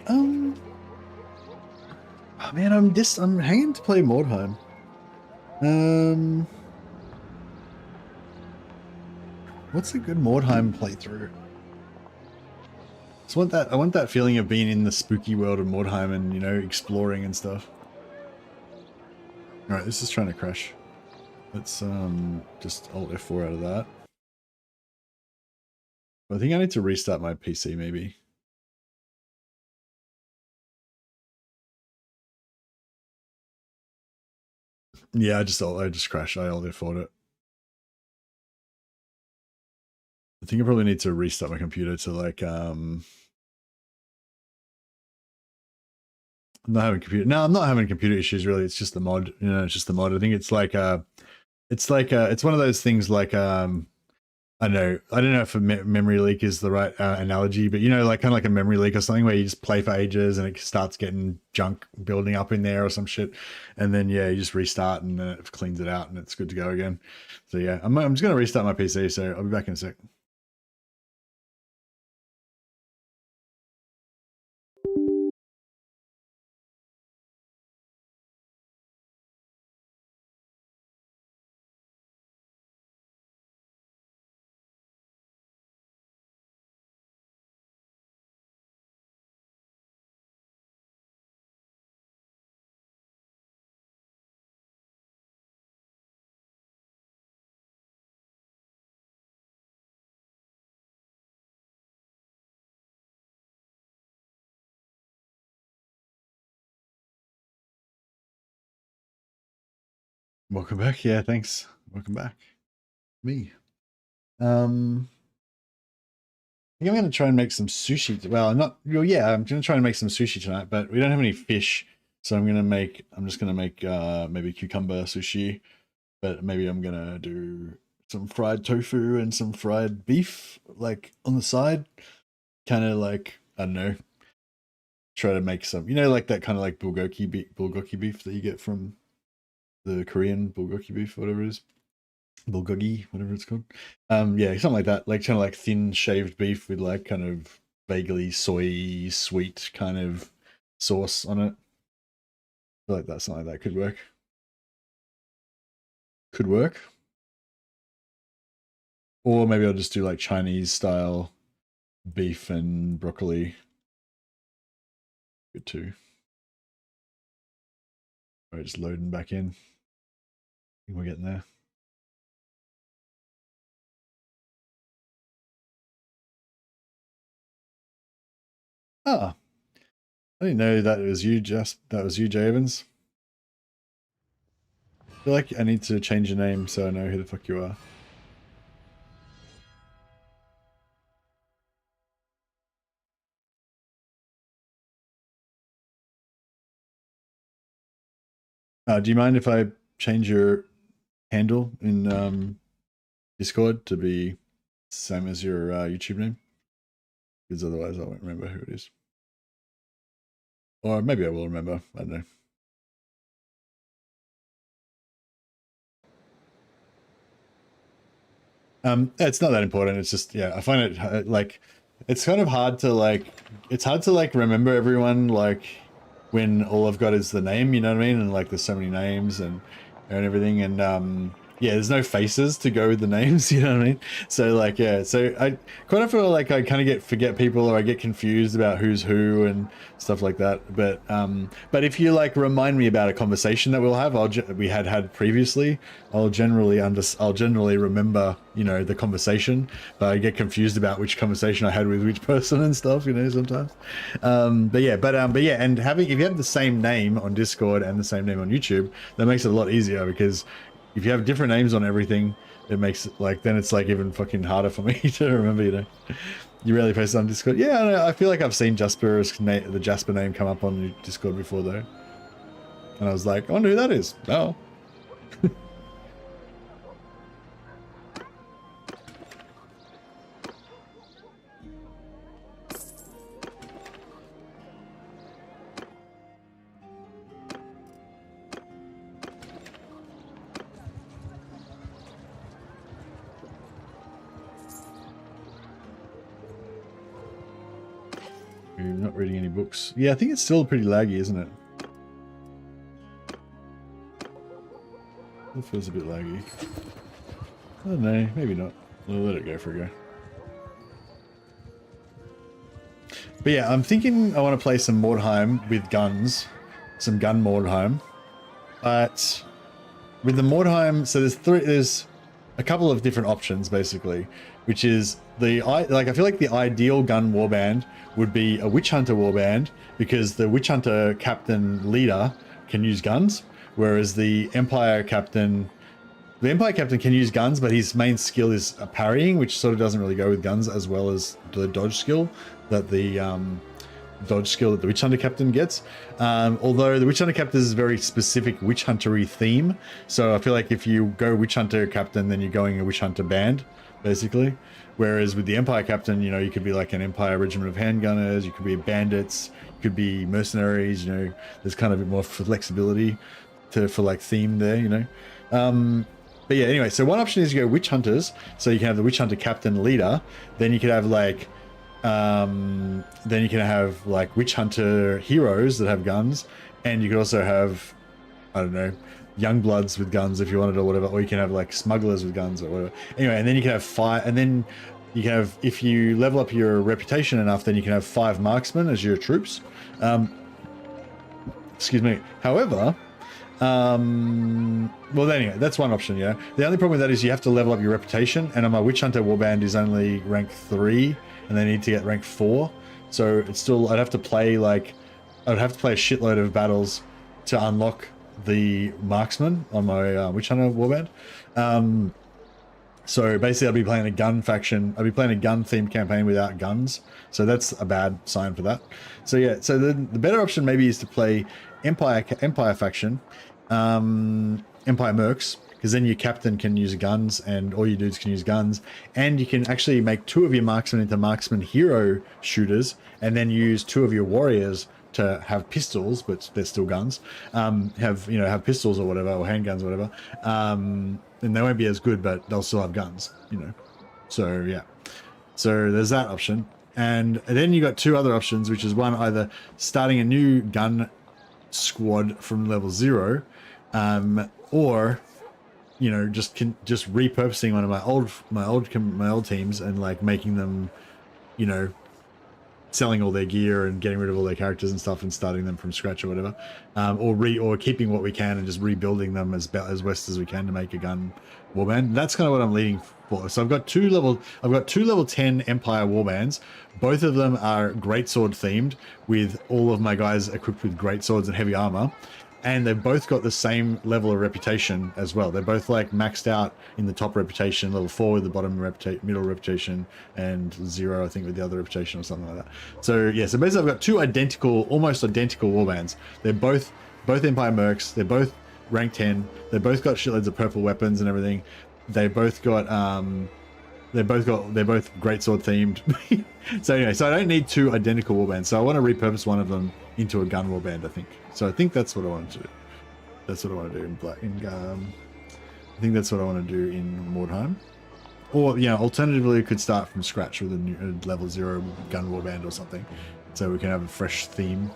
Oh man, I'm hanging to play Mordheim. What's a good Mordheim playthrough? I want that feeling of being in the spooky world of Mordheim and, you know, exploring and stuff. Alright, this is trying to crash. Let's just Alt F4 out of that. I think I need to restart my PC maybe. Yeah, I just crashed. I Alt F4'd it. I think I probably need to restart my computer to like I'm not having computer. No, I'm not having computer issues really. It's just the mod. You know, it's just the mod. I think it's like it's one of those things like I don't know if a memory leak is the right analogy, but you know, like kind of like a memory leak or something where you just play for ages and it starts getting junk building up in there or some shit, and then yeah, you just restart and then it cleans it out and it's good to go again. So yeah, I'm just gonna restart my PC. So I'll be back in a sec. Welcome back. Yeah, thanks. Welcome back. Me. I think I'm going to try and make some sushi. Well, yeah, I'm going to try and make some sushi tonight, but we don't have any fish. So I'm just going to make maybe cucumber sushi, but maybe I'm going to do some fried tofu and some fried beef, like on the side. Kind of like, I don't know, try to make some, you know, like that kind of like bulgogi beef that you get from the Korean bulgogi beef, whatever it is. Bulgogi, whatever it's called. Yeah, something like that. Like kind of like thin shaved beef with like kind of vaguely soy sweet kind of sauce on it. I feel like that something like that could work. Could work. Or maybe I'll just do like Chinese style beef and broccoli. Good too. Alright, just loading back in. I think we're getting there. Ah, I didn't know that it was you, that was you, Jay Evans. I feel like I need to change your name so I know who the fuck you are. Do you mind if I change your handle in Discord to be same as your YouTube name? Because otherwise I won't remember who it is. Or maybe I will remember. I don't know. It's not that important. It's just, yeah, I find it like, it's kind of hard to like, remember everyone like when all I've got is the name, you know what I mean? And like there's so many names and everything. And yeah, there's no faces to go with the names, you know what I mean? So like, yeah, so I quite often feel like I kind of forget people, or I get confused about who's who and stuff like that. But if you like remind me about a conversation that we'll have, we had previously, I'll generally remember, you know, the conversation, but I get confused about which conversation I had with which person and stuff, you know, sometimes. But yeah, and if you have the same name on Discord and the same name on YouTube, that makes it a lot easier, because if you have different names on everything, it makes it like, then it's like even fucking harder for me to remember, you know. You rarely post it on Discord. Yeah, I feel like I've seen the Jasper name come up on Discord before though. And I was like, I wonder who that is. Oh. I'm not reading any books. Yeah, I think it's still pretty laggy, isn't it? It feels a bit laggy. I don't know, maybe not. We'll let it go for a go. But yeah, I'm thinking I want to play some Mordheim with guns. Some gun Mordheim. But with the Mordheim, so there's a couple of different options basically, which is I feel like the ideal gun warband would be a Witch Hunter warband, because the Witch Hunter captain leader can use guns, whereas the Empire captain can use guns, but his main skill is parrying, which sort of doesn't really go with guns, as well as the dodge skill that the Witch Hunter captain gets. Although the Witch Hunter captain is a very specific Witch Hunter-y theme, so I feel like if you go Witch Hunter captain, then you're going a Witch Hunter band, basically. Whereas with the Empire captain, you know, you could be like an Empire regiment of handgunners, you could be bandits, you could be mercenaries, you know, there's kind of a bit more flexibility for like theme there, you know. But yeah, anyway, so one option is you go Witch Hunters, so you can have the Witch Hunter captain leader, then you could have like Witch Hunter heroes that have guns, and you could also have, I don't know, young bloods with guns if you wanted, or whatever, or you can have like smugglers with guns or whatever. Anyway, and then you can have if you level up your reputation enough, then you can have 5 marksmen as your troops. Excuse me. However, well, anyway, that's one option, yeah. The only problem with that is you have to level up your reputation, and my Witch Hunter warband is only rank 3, and they need to get rank 4. So it's still, I'd have to play a shitload of battles to unlock the marksman on my Witch Hunter warband. So basically I'll be playing a gun faction. I'll be playing a gun themed campaign without guns. So that's a bad sign for that. So yeah, so the better option maybe is to play Empire faction, Empire Mercs, because then your captain can use guns and all your dudes can use guns, and you can actually make 2 of your marksmen into marksman hero shooters, and then use 2 of your warriors to have pistols, but they're still guns, have pistols or whatever, or handguns or whatever, and they won't be as good, but they'll still have guns, you know. So yeah, so there's that option. And then you got 2 other options, which is one, either starting a new gun squad from level 0, or, you know, just repurposing one of my old teams and like making them, you know, selling all their gear and getting rid of all their characters and stuff and starting them from scratch or whatever, or keeping what we can and just rebuilding them as best as we can to make a gun warband. That's kind of what I'm leading for. So I've got two level 10 Empire warbands. Both of them are greatsword themed, with all of my guys equipped with greatswords and heavy armor. And they've both got the same level of reputation as well. They're both like maxed out in the top reputation, level 4 with the bottom middle reputation, and 0, I think, with the other reputation or something like that. So yeah, so basically I've got 2 almost identical warbands. They're both Empire Mercs. They're both rank 10. They both got shitloads of purple weapons and everything. They both got they're both greatsword themed. So anyway, so I don't need 2 identical warbands. So I want to repurpose one of them into a gun warband, I think. So I think that's what I want to do. That's what I want to do I think that's what I want to do in Mordheim. Or, you know, alternatively, we could start from scratch with a level 0 gun warband or something, so we can have a fresh theme.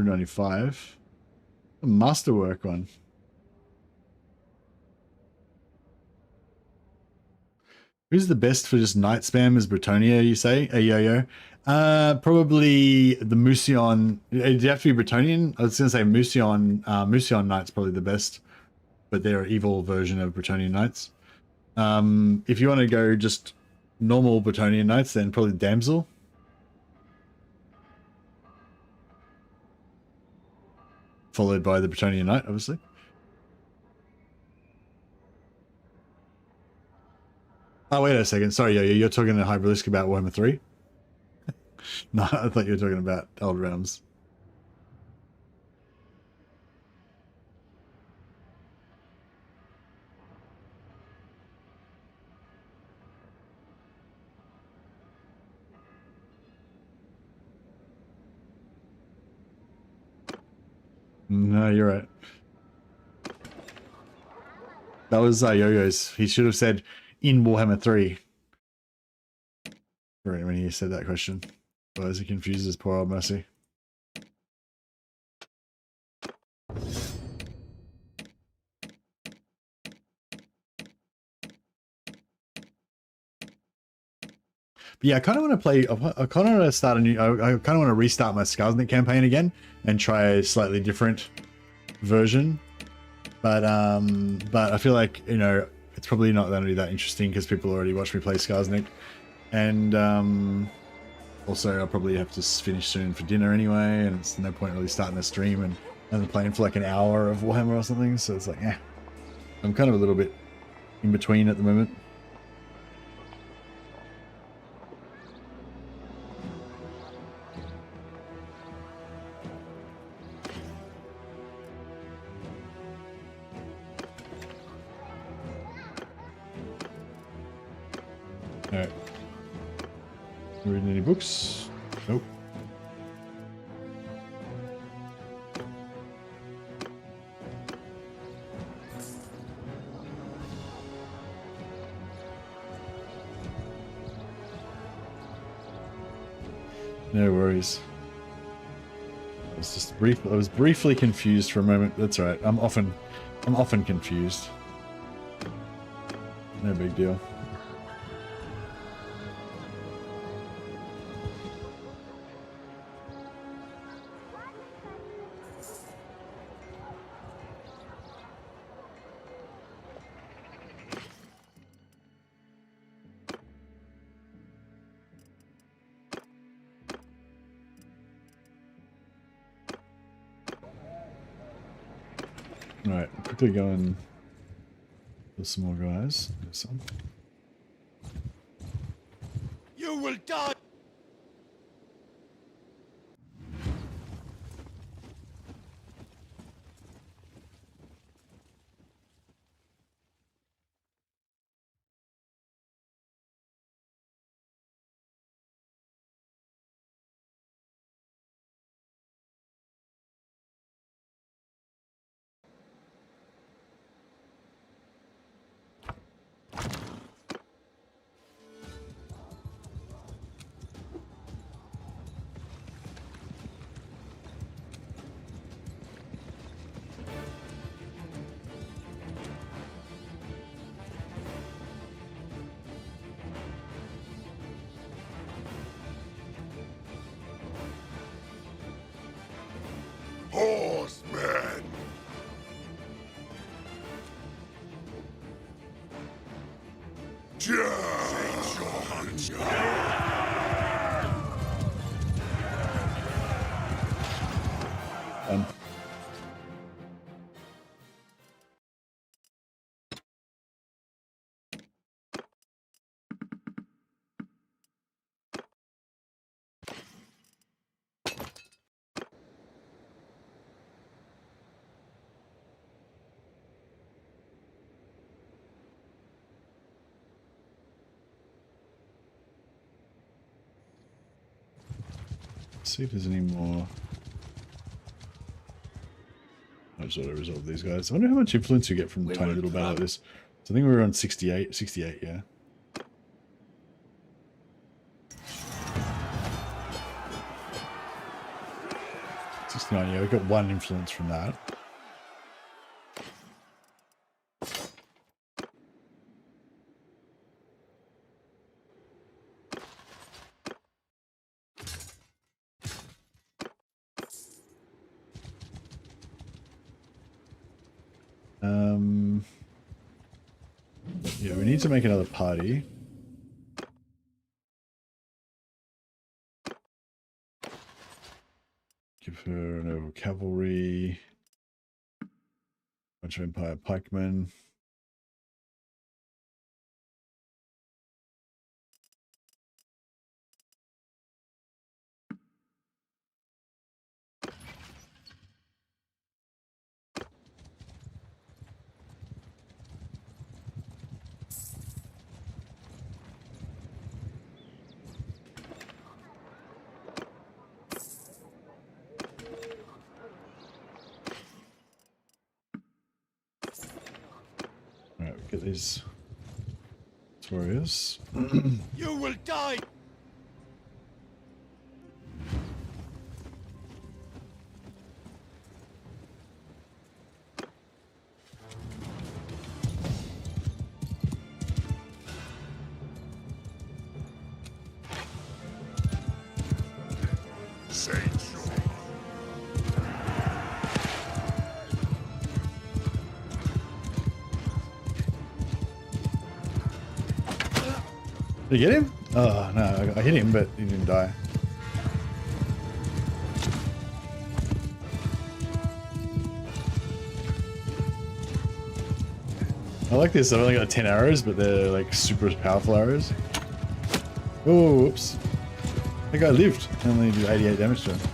195. A masterwork one. Who's the best for just night spam as Bretonia, you say? A yo-yo? Probably the Musion. Do you have to be Bretonian? I was going to say Musion. Musion Knight's probably the best, but they're an evil version of Bretonian Knights. If you want to go just normal Bretonian Knights, then probably Damsel. Followed by the Bretonian Knight, obviously. Oh, wait a second. Sorry, you're talking to Hyperlisk about Warhammer 3? No, I thought you were talking about Old Realms. No, you're right. That was Yo-Yo's. He should have said in Warhammer 3. Right, when he said that question. Otherwise he confuses poor old Mercy. But yeah, I kind of want to play, I kind of want to start a new, I kind of want to restart my Skarsnik campaign again and try a slightly different version. But I feel like, you know, it's probably not going to be that interesting because people already watch me play Skarsnik. And also I'll probably have to finish soon for dinner anyway, and it's no point really starting a stream and then playing for like an hour of Warhammer or something. So it's like, yeah, I'm kind of a little bit in between at the moment. Alright. Reading any books? Nope. No worries. I was briefly confused for a moment. That's right. I'm often confused. No big deal. Alright, quickly go and kill some more guys. Some. You will die! Horsemen! See if there's any more. I just ought to resolve these guys. I wonder how much influence you get from a tiny little battle like this. So I think we were on 68, yeah. 69. Yeah, we got 1 influence from that. Yeah, we need to make another party. Give her an over cavalry. Bunch of Empire pikemen. Alright, get these warriors. You will die! Saints. Did you get him? Oh, no, I hit him, but he didn't die. I like this. I've only got 10 arrows, but they're like super powerful arrows. Oh, whoops. That guy lived. I only do 88 damage to him.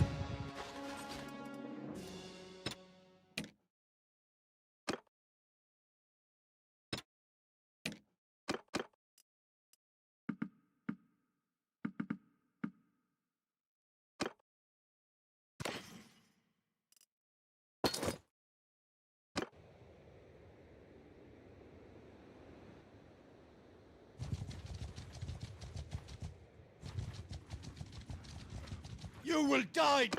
You will die!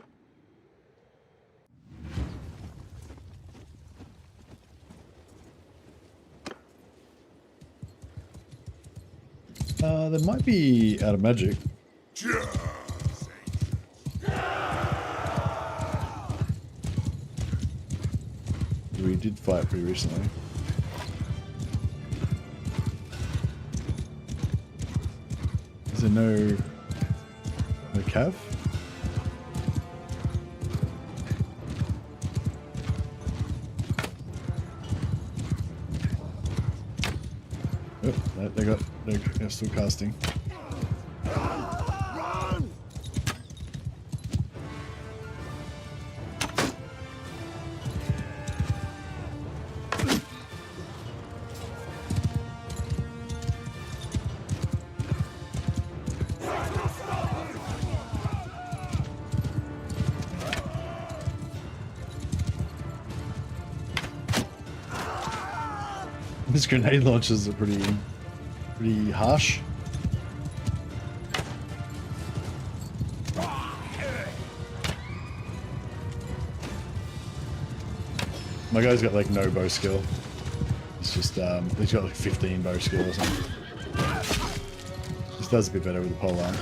There might be out of magic. We did fight pretty recently. Is there no cav? Oh, they're still casting. Run! His grenade launchers are pretty harsh. My guy's got like no bow skill. It's just he's got like 15 bow skill or something. Just does a bit better with the pole arm.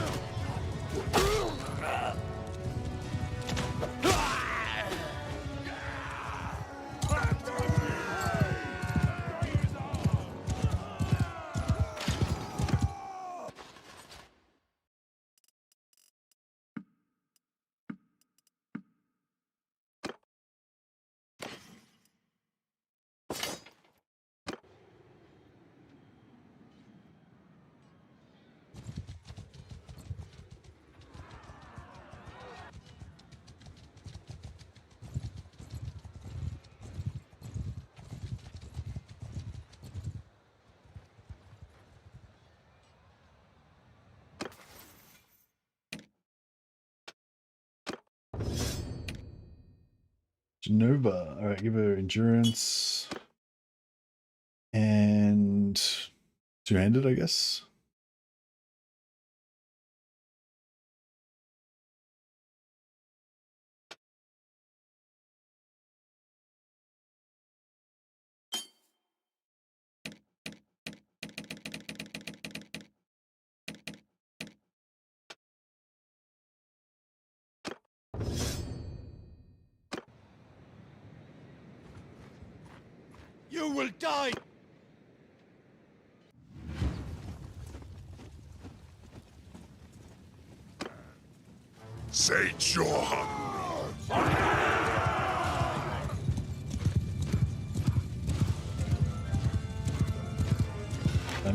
Genova. All right, give her endurance and two-handed, I guess. You will die! Sate your hunger.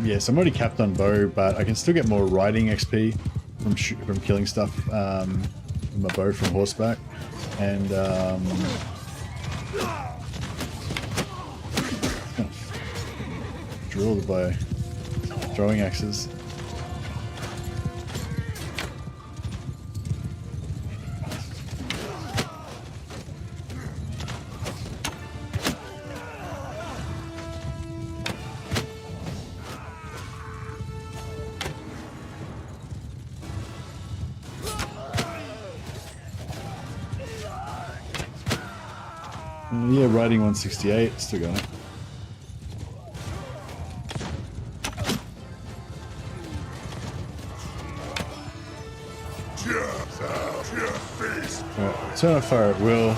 Yes, I'm already capped on bow, but I can still get more riding XP from killing stuff with my bow from horseback, and drilled by throwing axes. Yeah, riding 168, still going. Alright, turn on fire at will.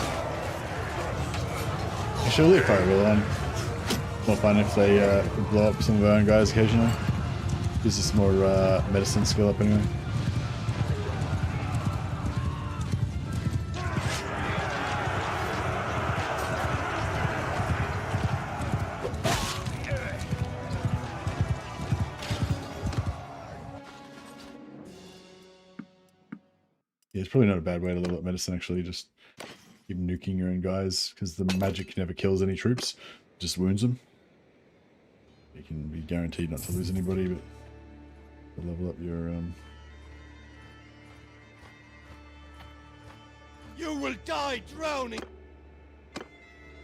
Actually, we'll leave fire at will on. More fun if they blow up some of our own guys occasionally. Gives us more medicine skill up anyway. Yeah, it's probably not a bad way to level up medicine, actually. Just keep nuking your own guys, because the magic never kills any troops, just wounds them. You can be guaranteed not to lose anybody, but to level up your You will die drowning!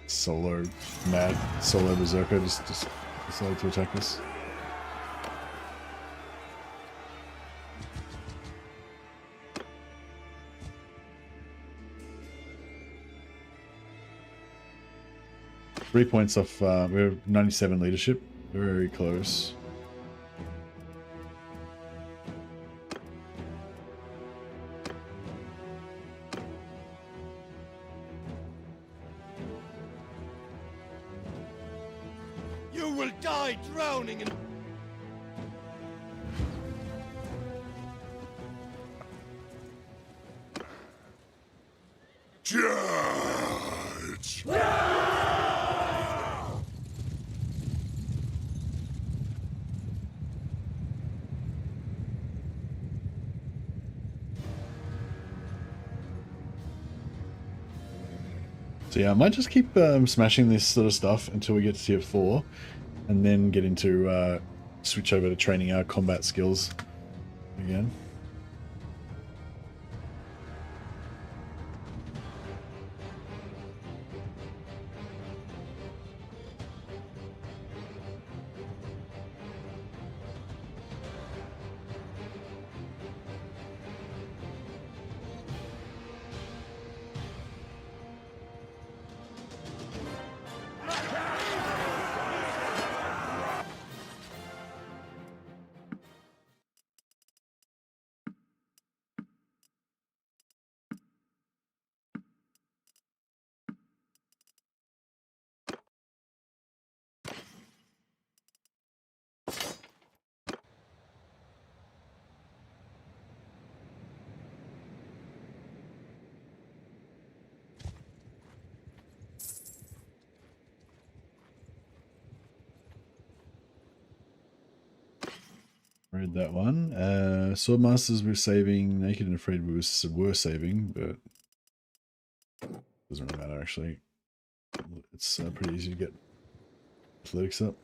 solo berserker just decided to attack us. Three points off. We're 97 leadership. Very close. You will die drowning in... Judge! So yeah, I might just keep smashing this sort of stuff until we get to tier 4, and then get into switch over to training our combat skills again. Read that one. Swordmasters we're saving. Naked and Afraid we were saving, but doesn't really matter actually. It's pretty easy to get athletics up.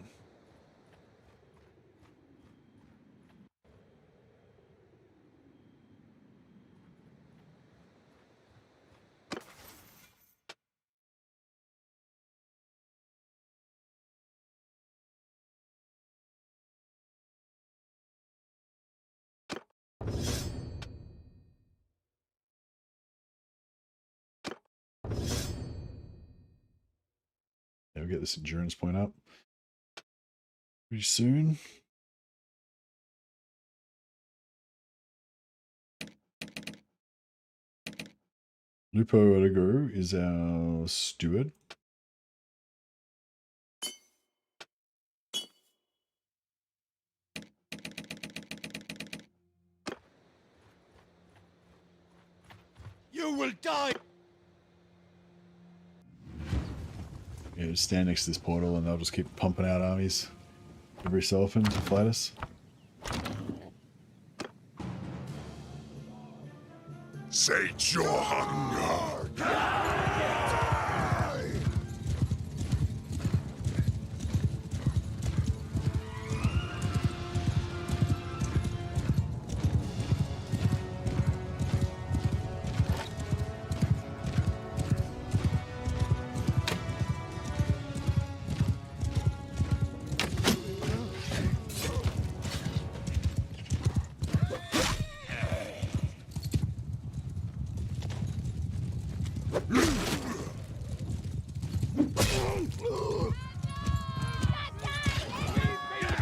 Yeah, we'll get this endurance point up pretty soon. Lupo Odegaru is our steward. You will die! Yeah, just stand next to this portal and they'll just keep pumping out armies every so often to fight us. Sate your hunger.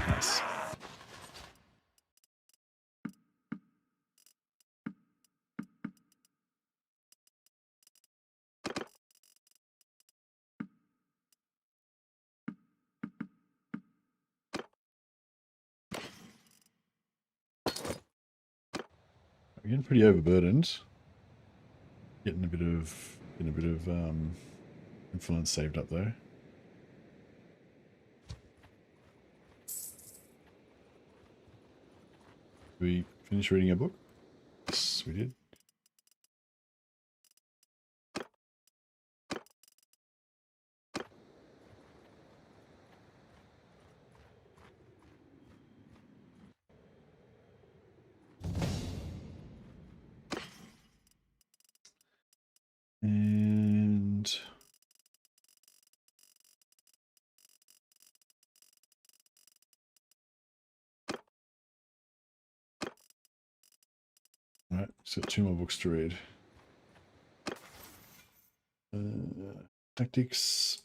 Nice. We're getting pretty overburdened. Getting a bit of influence saved up though. Did we finish reading our book? Yes, we did. And all right, so 2 more books to read. Tactics.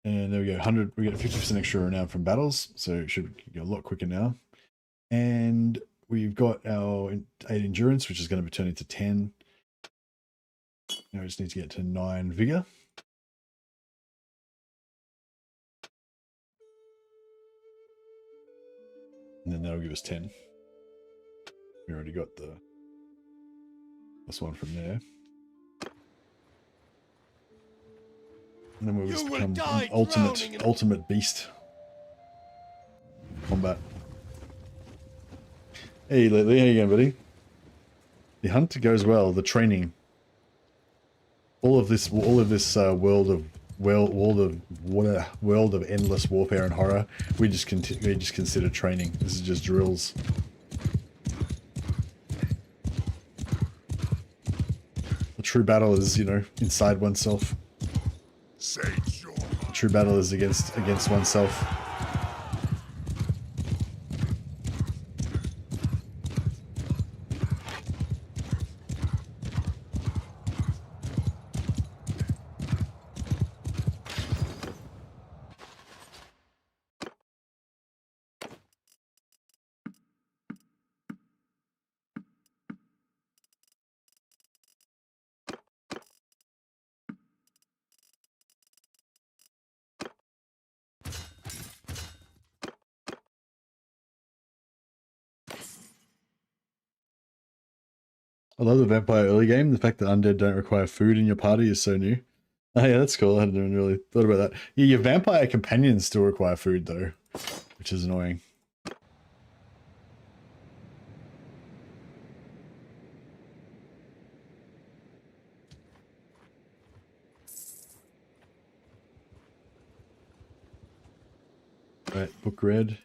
And there we go, 100. We get 50% extra renown from battles, so it should go a lot quicker now. And we've got our 8 endurance, which is going to be turning to 10. Now we just need to get to 9 vigor. And then that'll give us 10. We already got the +1 from there. And then we'll just become an ultimate beast. Combat. Hey Lately, how you going, buddy? The hunt goes well, the training. All of this world of endless warfare and horror, we just consider training. This is just drills. The true battle is, you know, inside oneself. The true battle is against oneself. I love the vampire early game. The fact that undead don't require food in your party is so new. Oh yeah, that's cool. I hadn't really thought about that. Yeah, your vampire companions still require food though, which is annoying. Right, book read.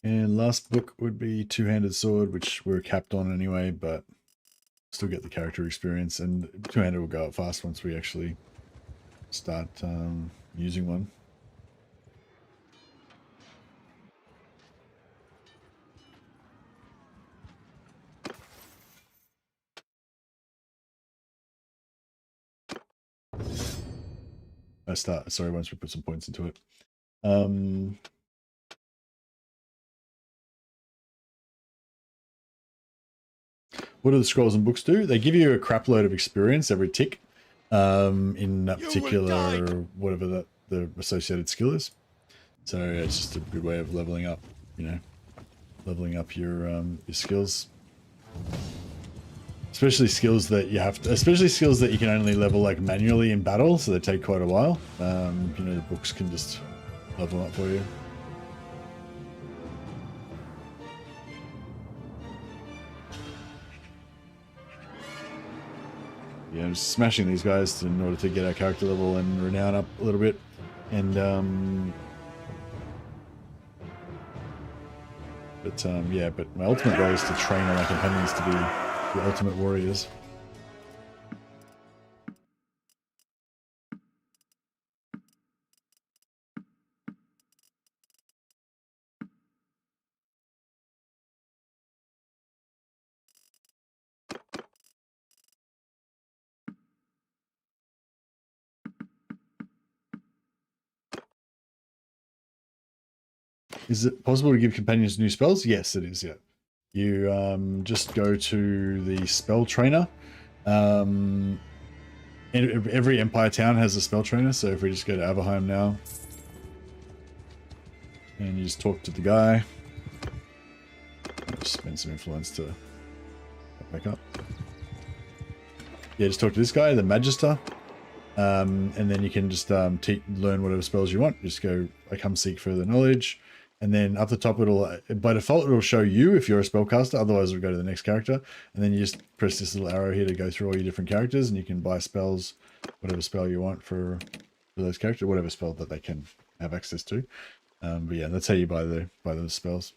And last book would be Two-Handed Sword, which we're capped on anyway, but still get the character experience, and Two-Handed will go up fast once we actually start using one. Sorry, once we put some points into it. What do the scrolls and books do? They give you a crap load of experience every tick in that particular, whatever the associated skill is. So it's just a good way of leveling up, you know, leveling up your skills. Especially skills that you have to, especially skills that you can only level like manually in battle, so they take quite a while. You know, the books can just level them up for you. Yeah, I'm just smashing these guys in order to get our character level and renown up a little bit. And yeah, but my ultimate goal is to train all my companions to be the ultimate warriors. Is it possible to give companions new spells? Yes, it is, yeah. You just go to the spell trainer. Every Empire town has a spell trainer, so if we just go to Averheim now, and you just talk to the guy, just spend some influence to back up. Yeah, just talk to this guy, the Magister, and then you can just learn whatever spells you want. Just go, I come seek further knowledge. And then up the top, by default, it'll show you if you're a spellcaster. Otherwise, it'll go to the next character. And then you just press this little arrow here to go through all your different characters, and you can buy spells, whatever spell you want for those characters, whatever spell that they can have access to. But yeah, that's how you buy those spells.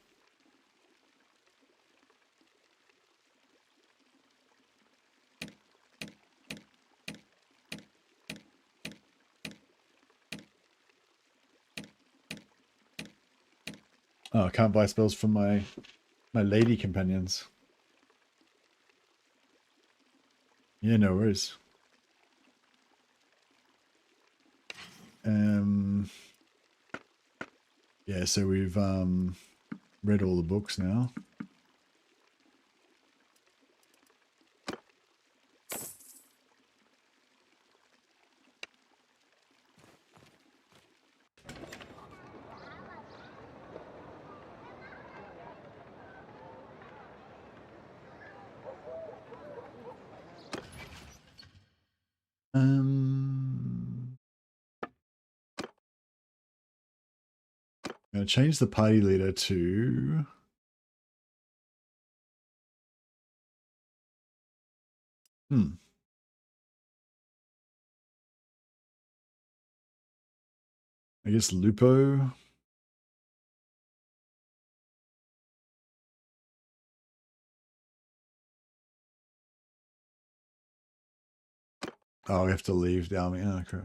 Oh, I can't buy spells from my lady companions. Yeah, no worries. Yeah, so we've read all the books now. I'm going to change the party leader to I guess Lupo. Oh, we have to leave the army. Oh, okay.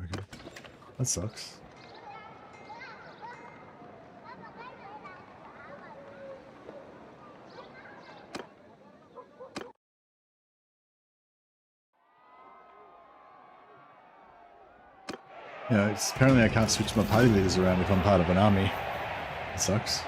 That sucks. Yeah, apparently I can't switch my party leaders around if I'm part of an army. It sucks.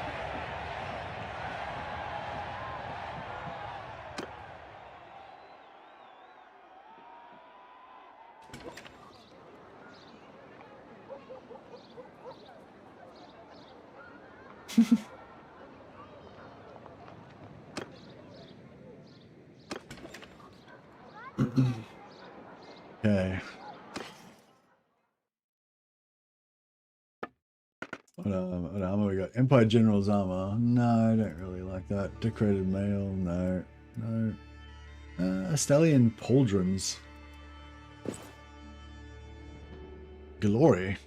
Okay. What armor we got? Empire General's armor. No, I don't really like that. Decorated mail. No. No. Stallion pauldrons. Glory.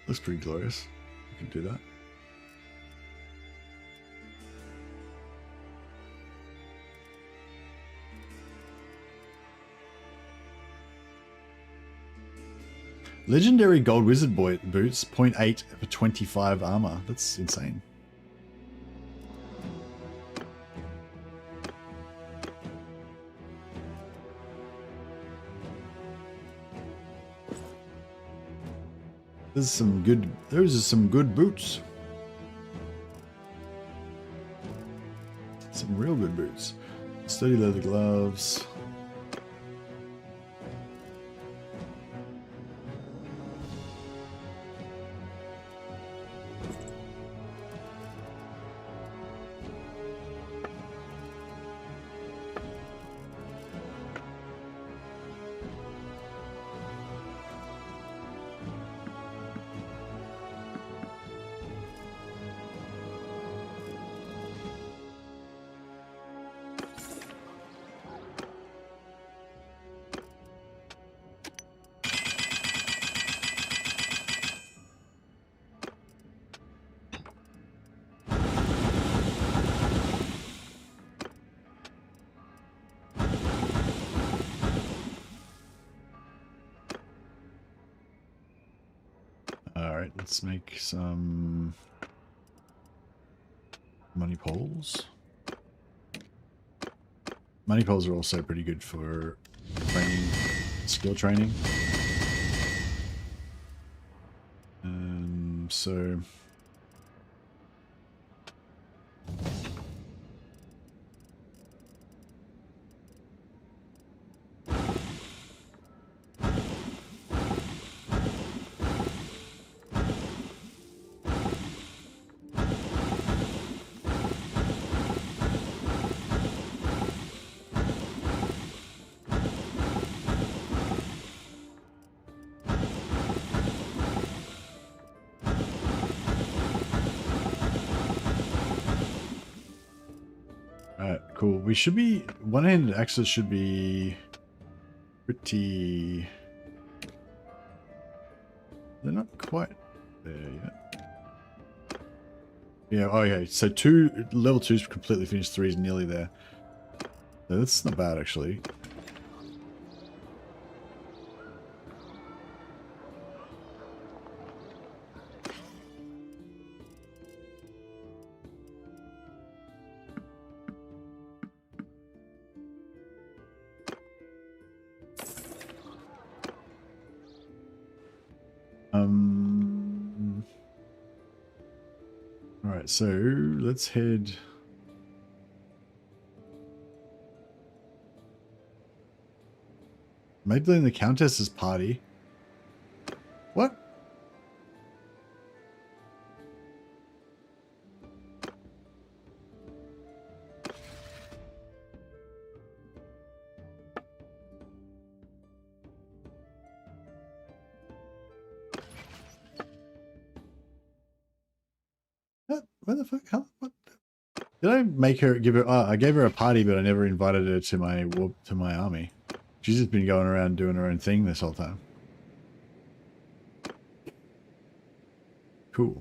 Looks pretty glorious. You can do that. Legendary Gold Wizard boots, 0.8 for 25 armor. That's insane. Those are some good boots. Some real good boots. Sturdy leather gloves. Alright, let's make some money poles. Money poles are also pretty good for training, skill training. So alright, cool. We should be one-handed axes should be pretty. They're not quite there yet. Yeah, oh, okay. So level 2's completely finished, 3's nearly there. So that's not bad actually. All right, so let's head. Maybelline the Countess's party. What? Where the fuck? How? What? Did I make her give her? Oh, I gave her a party, but I never invited her to my army. She's just been going around doing her own thing this whole time. Cool.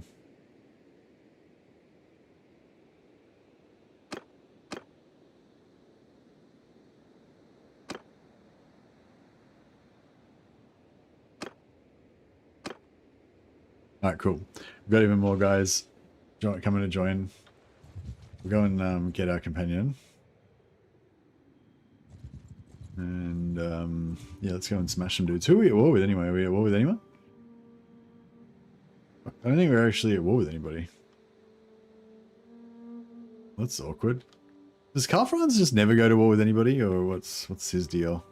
All right, cool. We've got even more guys coming to join. We'll go and get our companion. And yeah, let's go and smash some dudes. Who are we at war with anyway? Are we at war with anyone? I don't think we're actually at war with anybody. That's awkward. Does Carl Franz just never go to war with anybody, or what's his deal?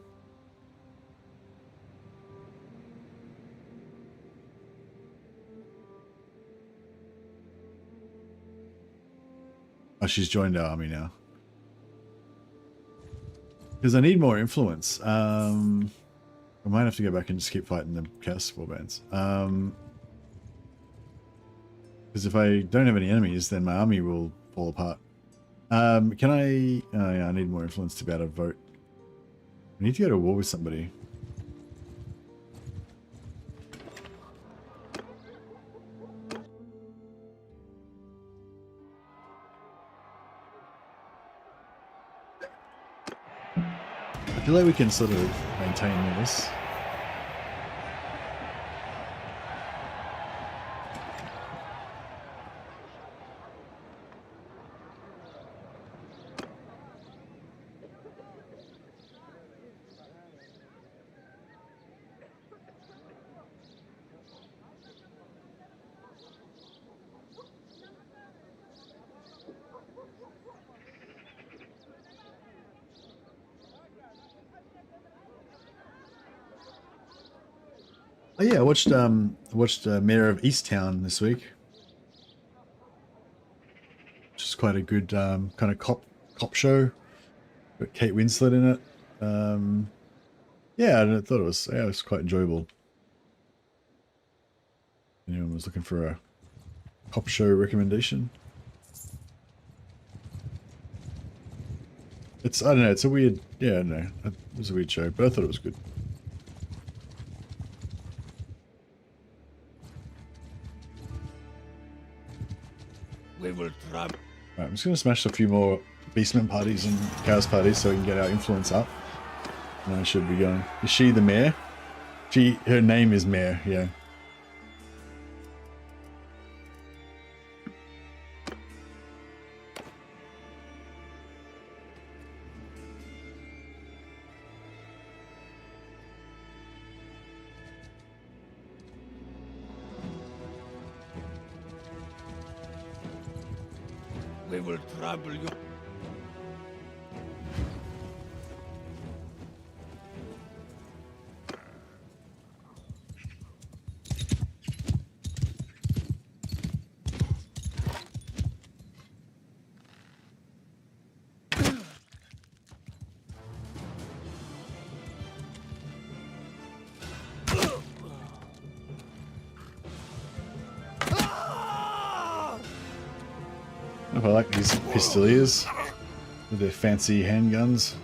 Oh, she's joined our army now. Because I need more influence. I might have to go back and just keep fighting the Chaos Warbands. Because if I don't have any enemies, then my army will fall apart. Can I... Oh yeah, I need more influence to be able to vote. I need to go to war with somebody. I feel like we can sort of maintain this. Oh yeah, I watched Mayor of Easttown this week, which is quite a good kind of cop show. Got Kate Winslet in it. Yeah, I thought it was quite enjoyable. Anyone was looking for a cop show recommendation? I don't know, it's a weird, yeah, I don't know, it was a weird show, but I thought it was good. We will try. Right, I'm just going to smash a few more Beastmen parties and Chaos parties so we can get our influence up. And I should be going. Is she the mayor? Her name is Mayor, yeah. We will trample you. I like these pistoliers with their fancy handguns.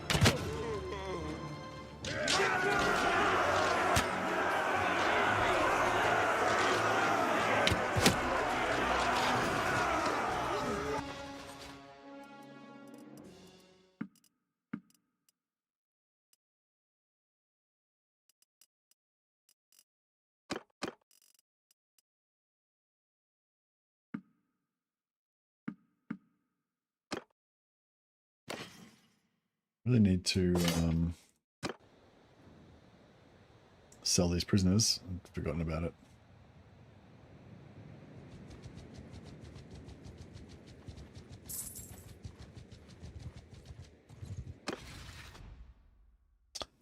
Really need to sell these prisoners. I've forgotten about it.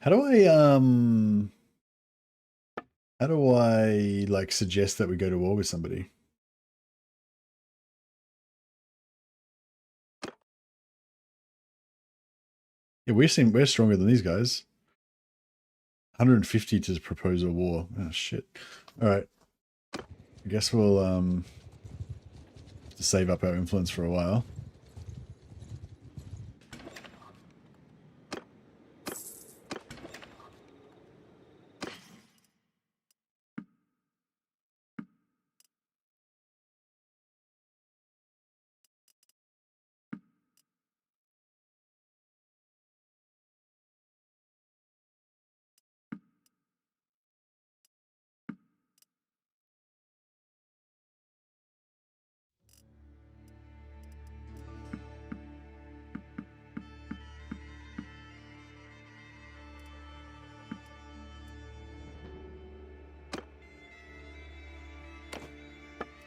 How do I like suggest that we go to war with somebody? Yeah, we're stronger than these guys. 150 to propose a war. Oh shit. All right. I guess we'll have to save up our influence for a while.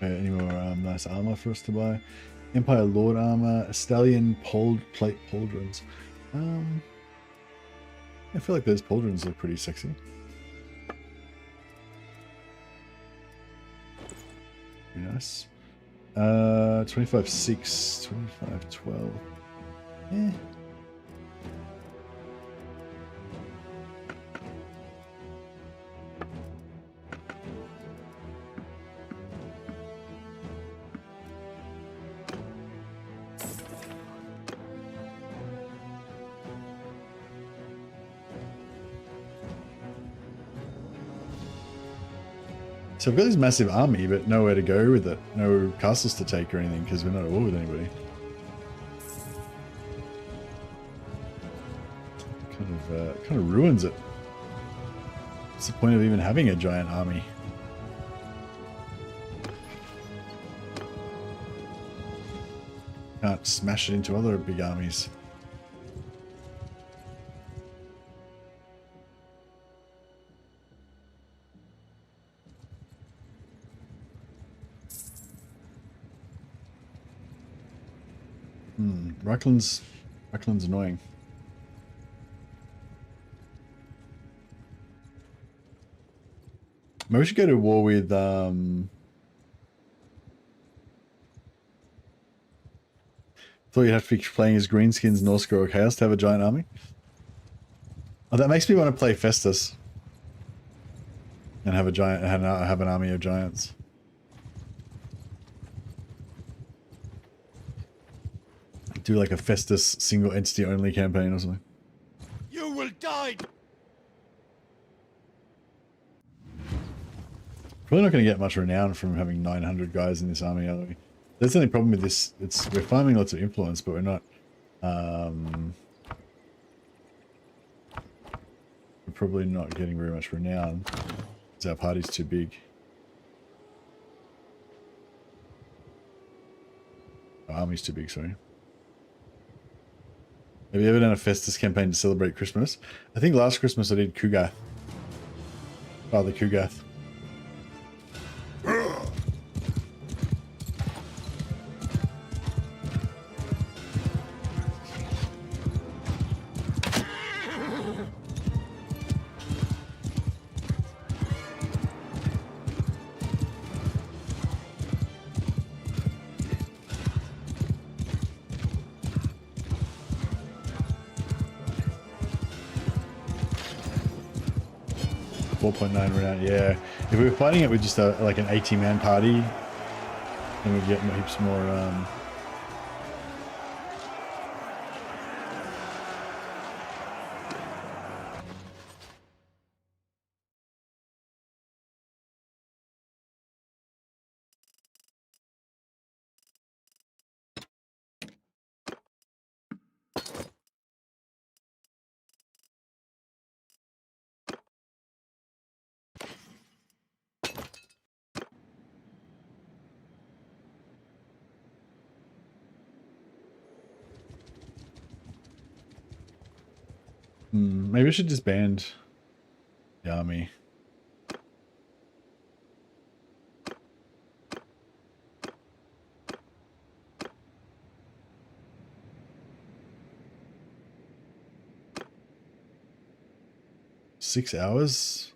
Any more nice armor for us to buy? Empire Lord armor, Stallion plate pauldrons. I feel like those pauldrons look pretty sexy. Very nice. 25-6, 25-12. Eh. So we've got this massive army, but nowhere to go with it. No castles to take or anything, because we're not at war with anybody. Kind of ruins it. What's the point of even having a giant army? Can't smash it into other big armies. Ruckland's annoying. Maybe we should go to war with thought you'd have to be playing as Greenskins, Norsca, or Chaos to have a giant army. Oh, that makes me want to play Festus and have have an army of giants. Do like a Festus single entity only campaign or something. You will die. Probably not going to get much renown from having 900 guys in this army, are we? That's the only problem with this. We're farming lots of influence, but we're not. We're probably not getting very much renown because our party's too big. Our army's too big, sorry. Have you ever done a Festus campaign to celebrate Christmas? I think last Christmas I did Kugath. Father Kugath. 4.9 renown. Yeah, if we were fighting it with just like an 80-man party, then we'd get heaps more. Maybe I should disband the army. $6 hours?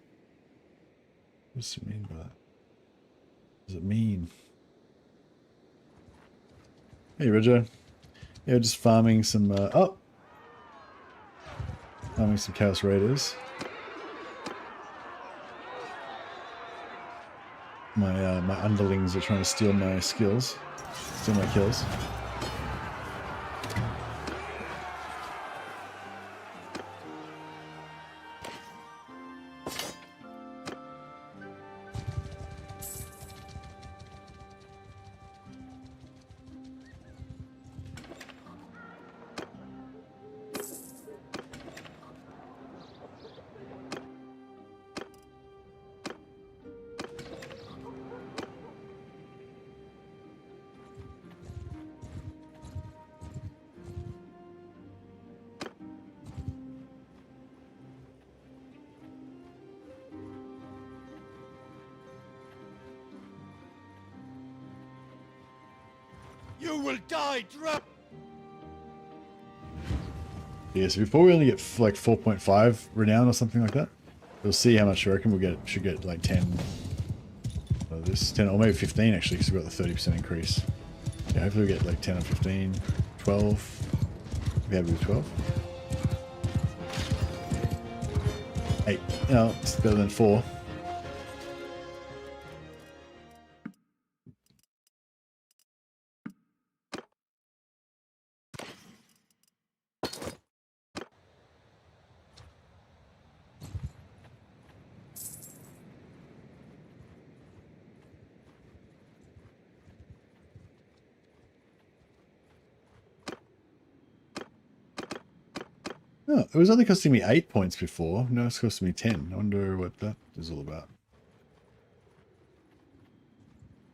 What does it mean by that? What does it mean? Hey, Roger. Yeah, just farming some, farming some Chaos Raiders. My underlings are trying to steal my skills, steal my kills. You will die drowned. Yeah, so before we only get like 4.5 renown or something like that, we'll see how much I reckon we'll get. Should get like 10 of this, 10 or maybe 15 actually, because we've got the 30% increase. Yeah, hopefully we get like 10 or 15, 12. We have with 12. 8. No, it's better than 4. Oh, it was only costing me 8 points before. Now it's costing me 10. I wonder what that is all about.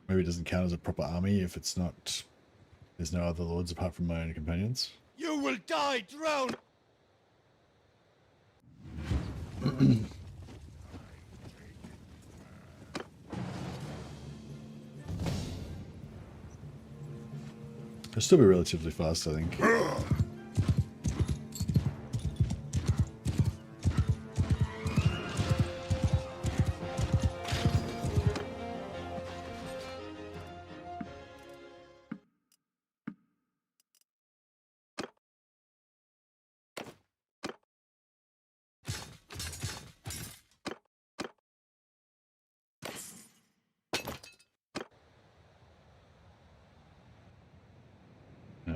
Maybe it doesn't count as a proper army if it's not... There's no other lords apart from my own companions. You will die drowned. It'll still be relatively fast, I think.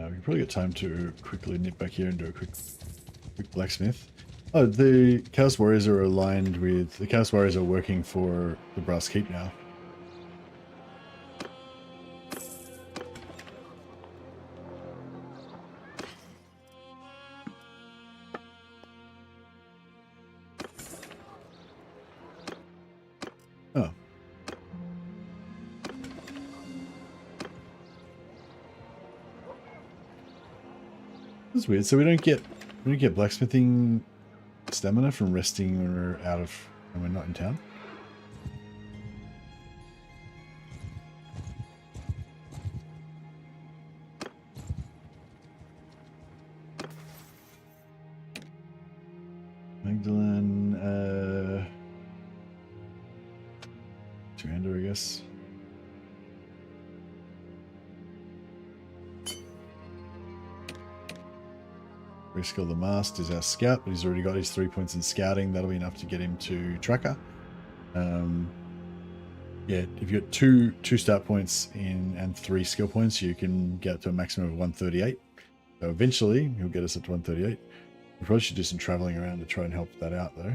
We probably got time to quickly nip back here and do a quick blacksmith. Oh, the Chaos Warriors are aligned with... The Chaos Warriors are working for the Brass Keep now. Oh. That's weird. So we don't get blacksmithing stamina from resting when we're out of when we're not in town. Magdalene, two-hander, I guess. Reskill the Mast is our scout, but he's already got his 3 points in scouting. That'll be enough to get him to tracker. Yeah, if you got two start points in and 3 skill points, you can get to a maximum of 138. So eventually, he'll get us up to 138. We probably should do some traveling around to try and help that out, though.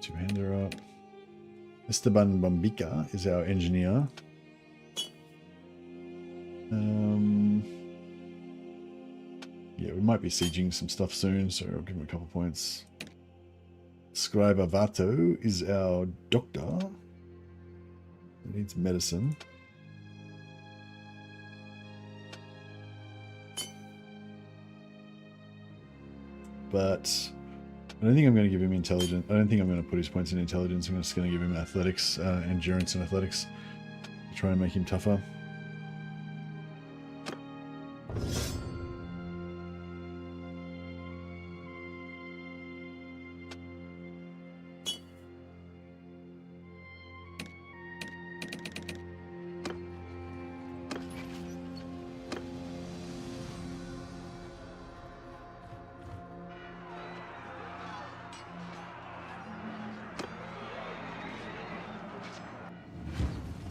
Two-hander up. Esteban Bombica is our engineer. Yeah, we might be sieging some stuff soon, so I'll give him a couple points. Scribe Avato is our doctor. He needs medicine. But I don't think I'm going to give him intelligence. I don't think I'm going to put his points in intelligence. I'm just going to give him athletics, endurance and athletics to try and make him tougher.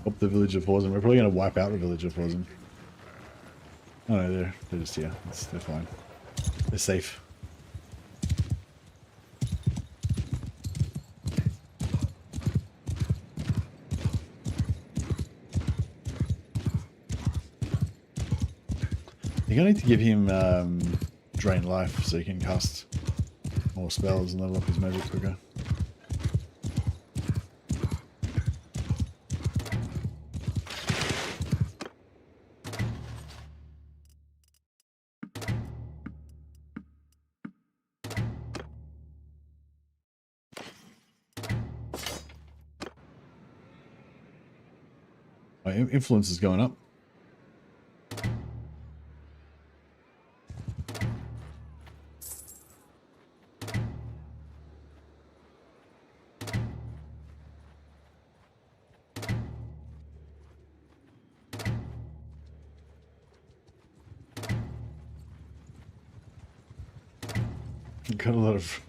Up the village of Horsen. We're probably going to wipe out the village of Horsen. Oh no, they're just here. They're fine. They're safe. You're going to need to give him drain life so he can cast more spells and level up his magic quicker. My influence is going up. Got a lot of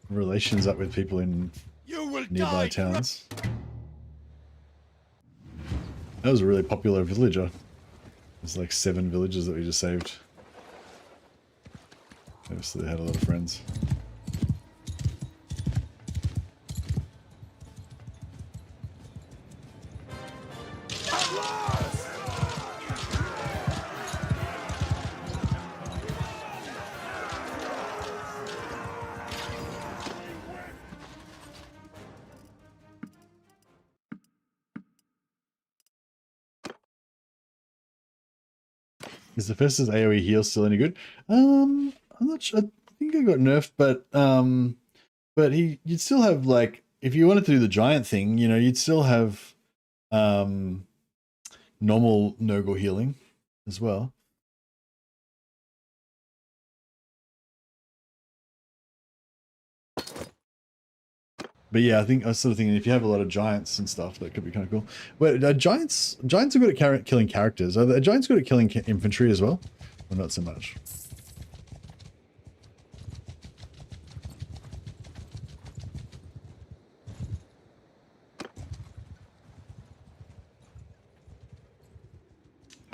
relations up with people in nearby towns. That was a really popular villager. There's like 7 villages that we just saved. Obviously they had a lot of friends. Is the Festus AoE heal still any good? I'm not sure. I think it got nerfed, but you'd still have, like, if you wanted to do the giant thing, you know, you'd still have normal Nurgle healing as well. But yeah, I think I was sort of thinking if you have a lot of giants and stuff, that could be kind of cool. But giants are good at killing characters. Are the giants good at killing infantry as well? Or not so much?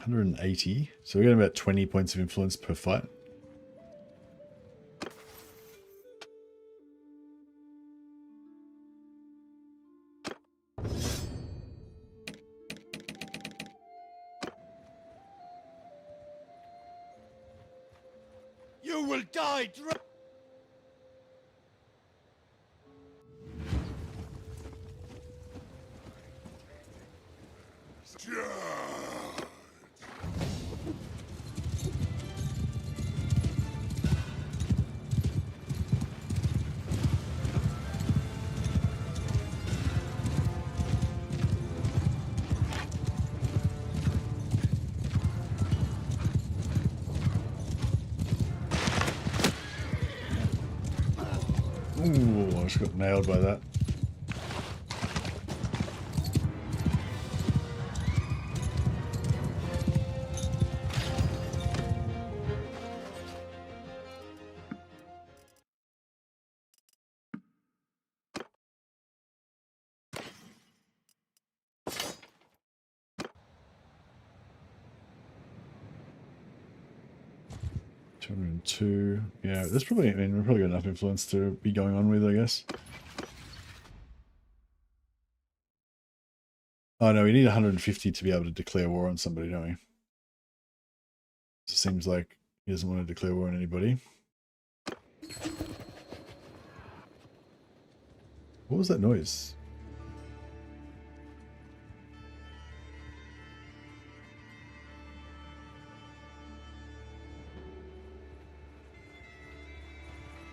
$180. So we're getting about 20 points of influence per fight. You will die Ooh, I just got nailed by that. 202. Yeah, there's probably, I mean, we've probably got enough influence to be going on with, I guess. Oh no, we need 150 to be able to declare war on somebody, don't we? It seems like he doesn't want to declare war on anybody. What was that noise?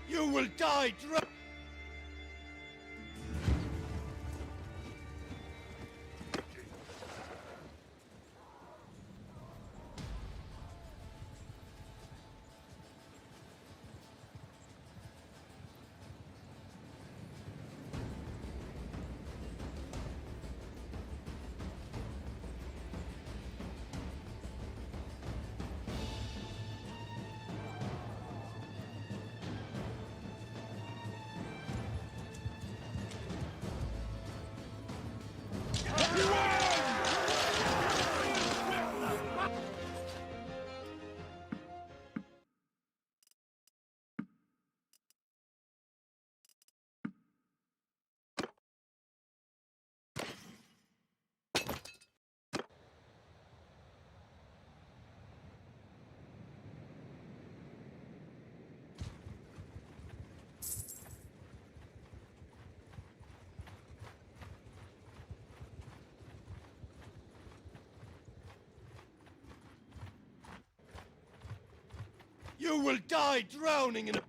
You will die drowning. You will die drowning in a...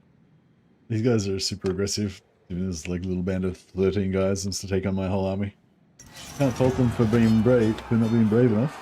These guys are super aggressive. There's like a little band of 13 guys wants to take on my whole army. Can't fault them for being brave, for not being brave enough.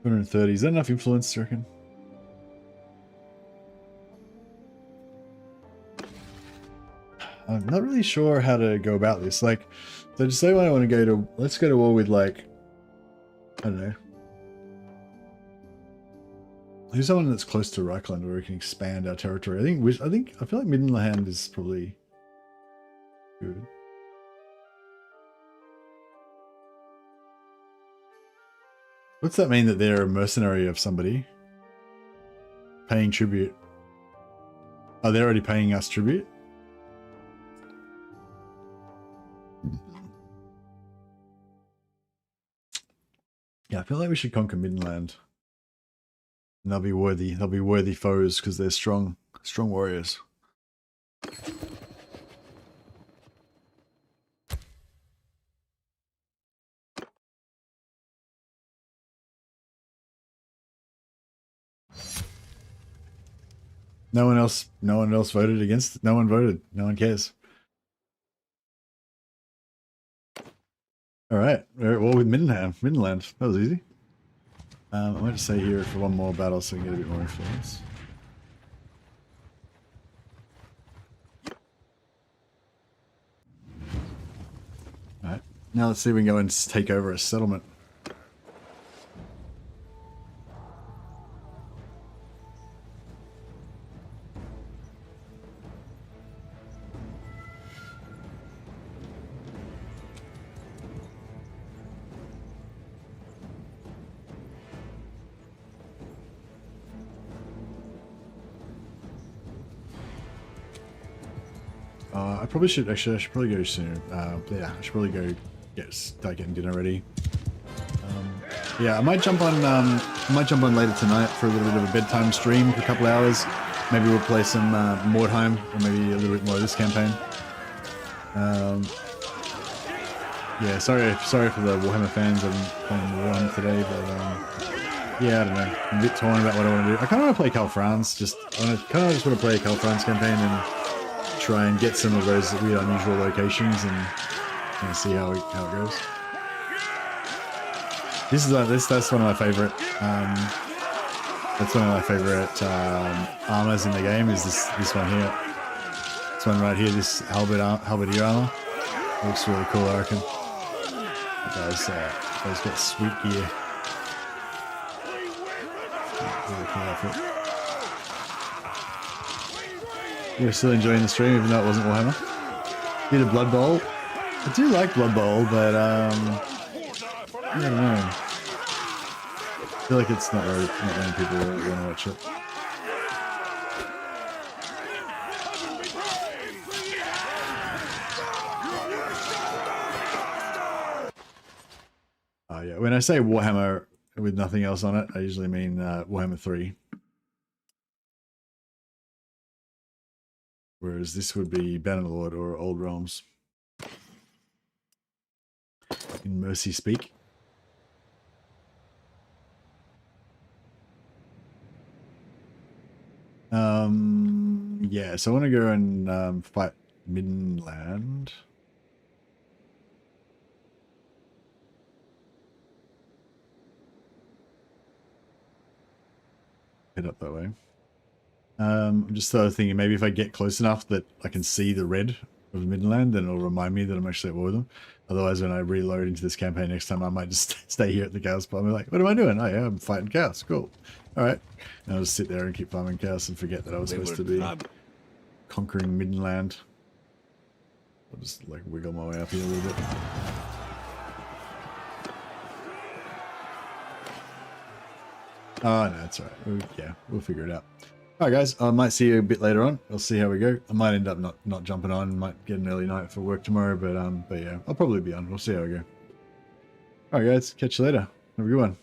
$230. Is that enough influence, do you reckon? I'm not really sure how to go about this. Like, so just say when I want to go to, let's go to war with, like, I don't know. Who's someone that's close to Reichland where we can expand our territory? I feel like Middenland is probably good. What's that mean that they're a mercenary of somebody? Paying tribute. Oh, they're already paying us tribute? Yeah, I feel like we should conquer Middenland. And they'll be worthy foes because they're strong warriors. No one else voted against. No one voted. No one cares. All right, we're at war with Middenland. That was easy. I might just stay here for one more battle so we can get a bit more influence. All right, now let's see if we can go and take over a settlement. I probably should, actually, I should probably go sooner. Yeah, I should probably go start getting dinner ready. Yeah, I might jump on later tonight for a little bit of a bedtime stream for a couple hours. Maybe we'll play some Mordheim, or maybe a little bit more of this campaign. Yeah, sorry for the Warhammer fans. I'm playing Warhammer today, but yeah, I don't know. I'm a bit torn about what I want to do. I kind of want to play Cal France. Just want to play a Cal France campaign and try and get some of those weird, unusual locations and see how it goes. That's one of my favorite. That's one of my favorite armors in the game. Is this one here? This one right here. This halberdier armor. Looks really cool, I reckon. Those got sweet gear. Really cool outfit. You're still enjoying the stream, even though it wasn't Warhammer. Bit of Blood Bowl. I do like Blood Bowl, but I don't know. I feel like it's not many people really want to watch it. Oh yeah, when I say Warhammer with nothing else on it, I usually mean Warhammer 3. Whereas this would be Bannerlord or Old Realms. In Mercy speak. Yeah, so I want to go and fight Midland. Head up that way. I'm just sort of thinking maybe if I get close enough that I can see the red of Midland, then it'll remind me that I'm actually at war with them. Otherwise, when I reload into this campaign next time, I might just stay here at the chaos spot. I'm like, what am I doing? Oh yeah, I'm fighting chaos. Cool. All right. And I'll just sit there and keep farming chaos and forget that I was supposed to be conquering Midland. I'll just like wiggle my way up here a little bit. Oh, no, it's all right. Yeah, we'll figure it out. All right, guys, I might see you a bit later on. We'll see how we go. I might end up not jumping on. Might get an early night for work tomorrow, but yeah, I'll probably be on. We'll see how we go. All right, guys, catch you later. Have a good one.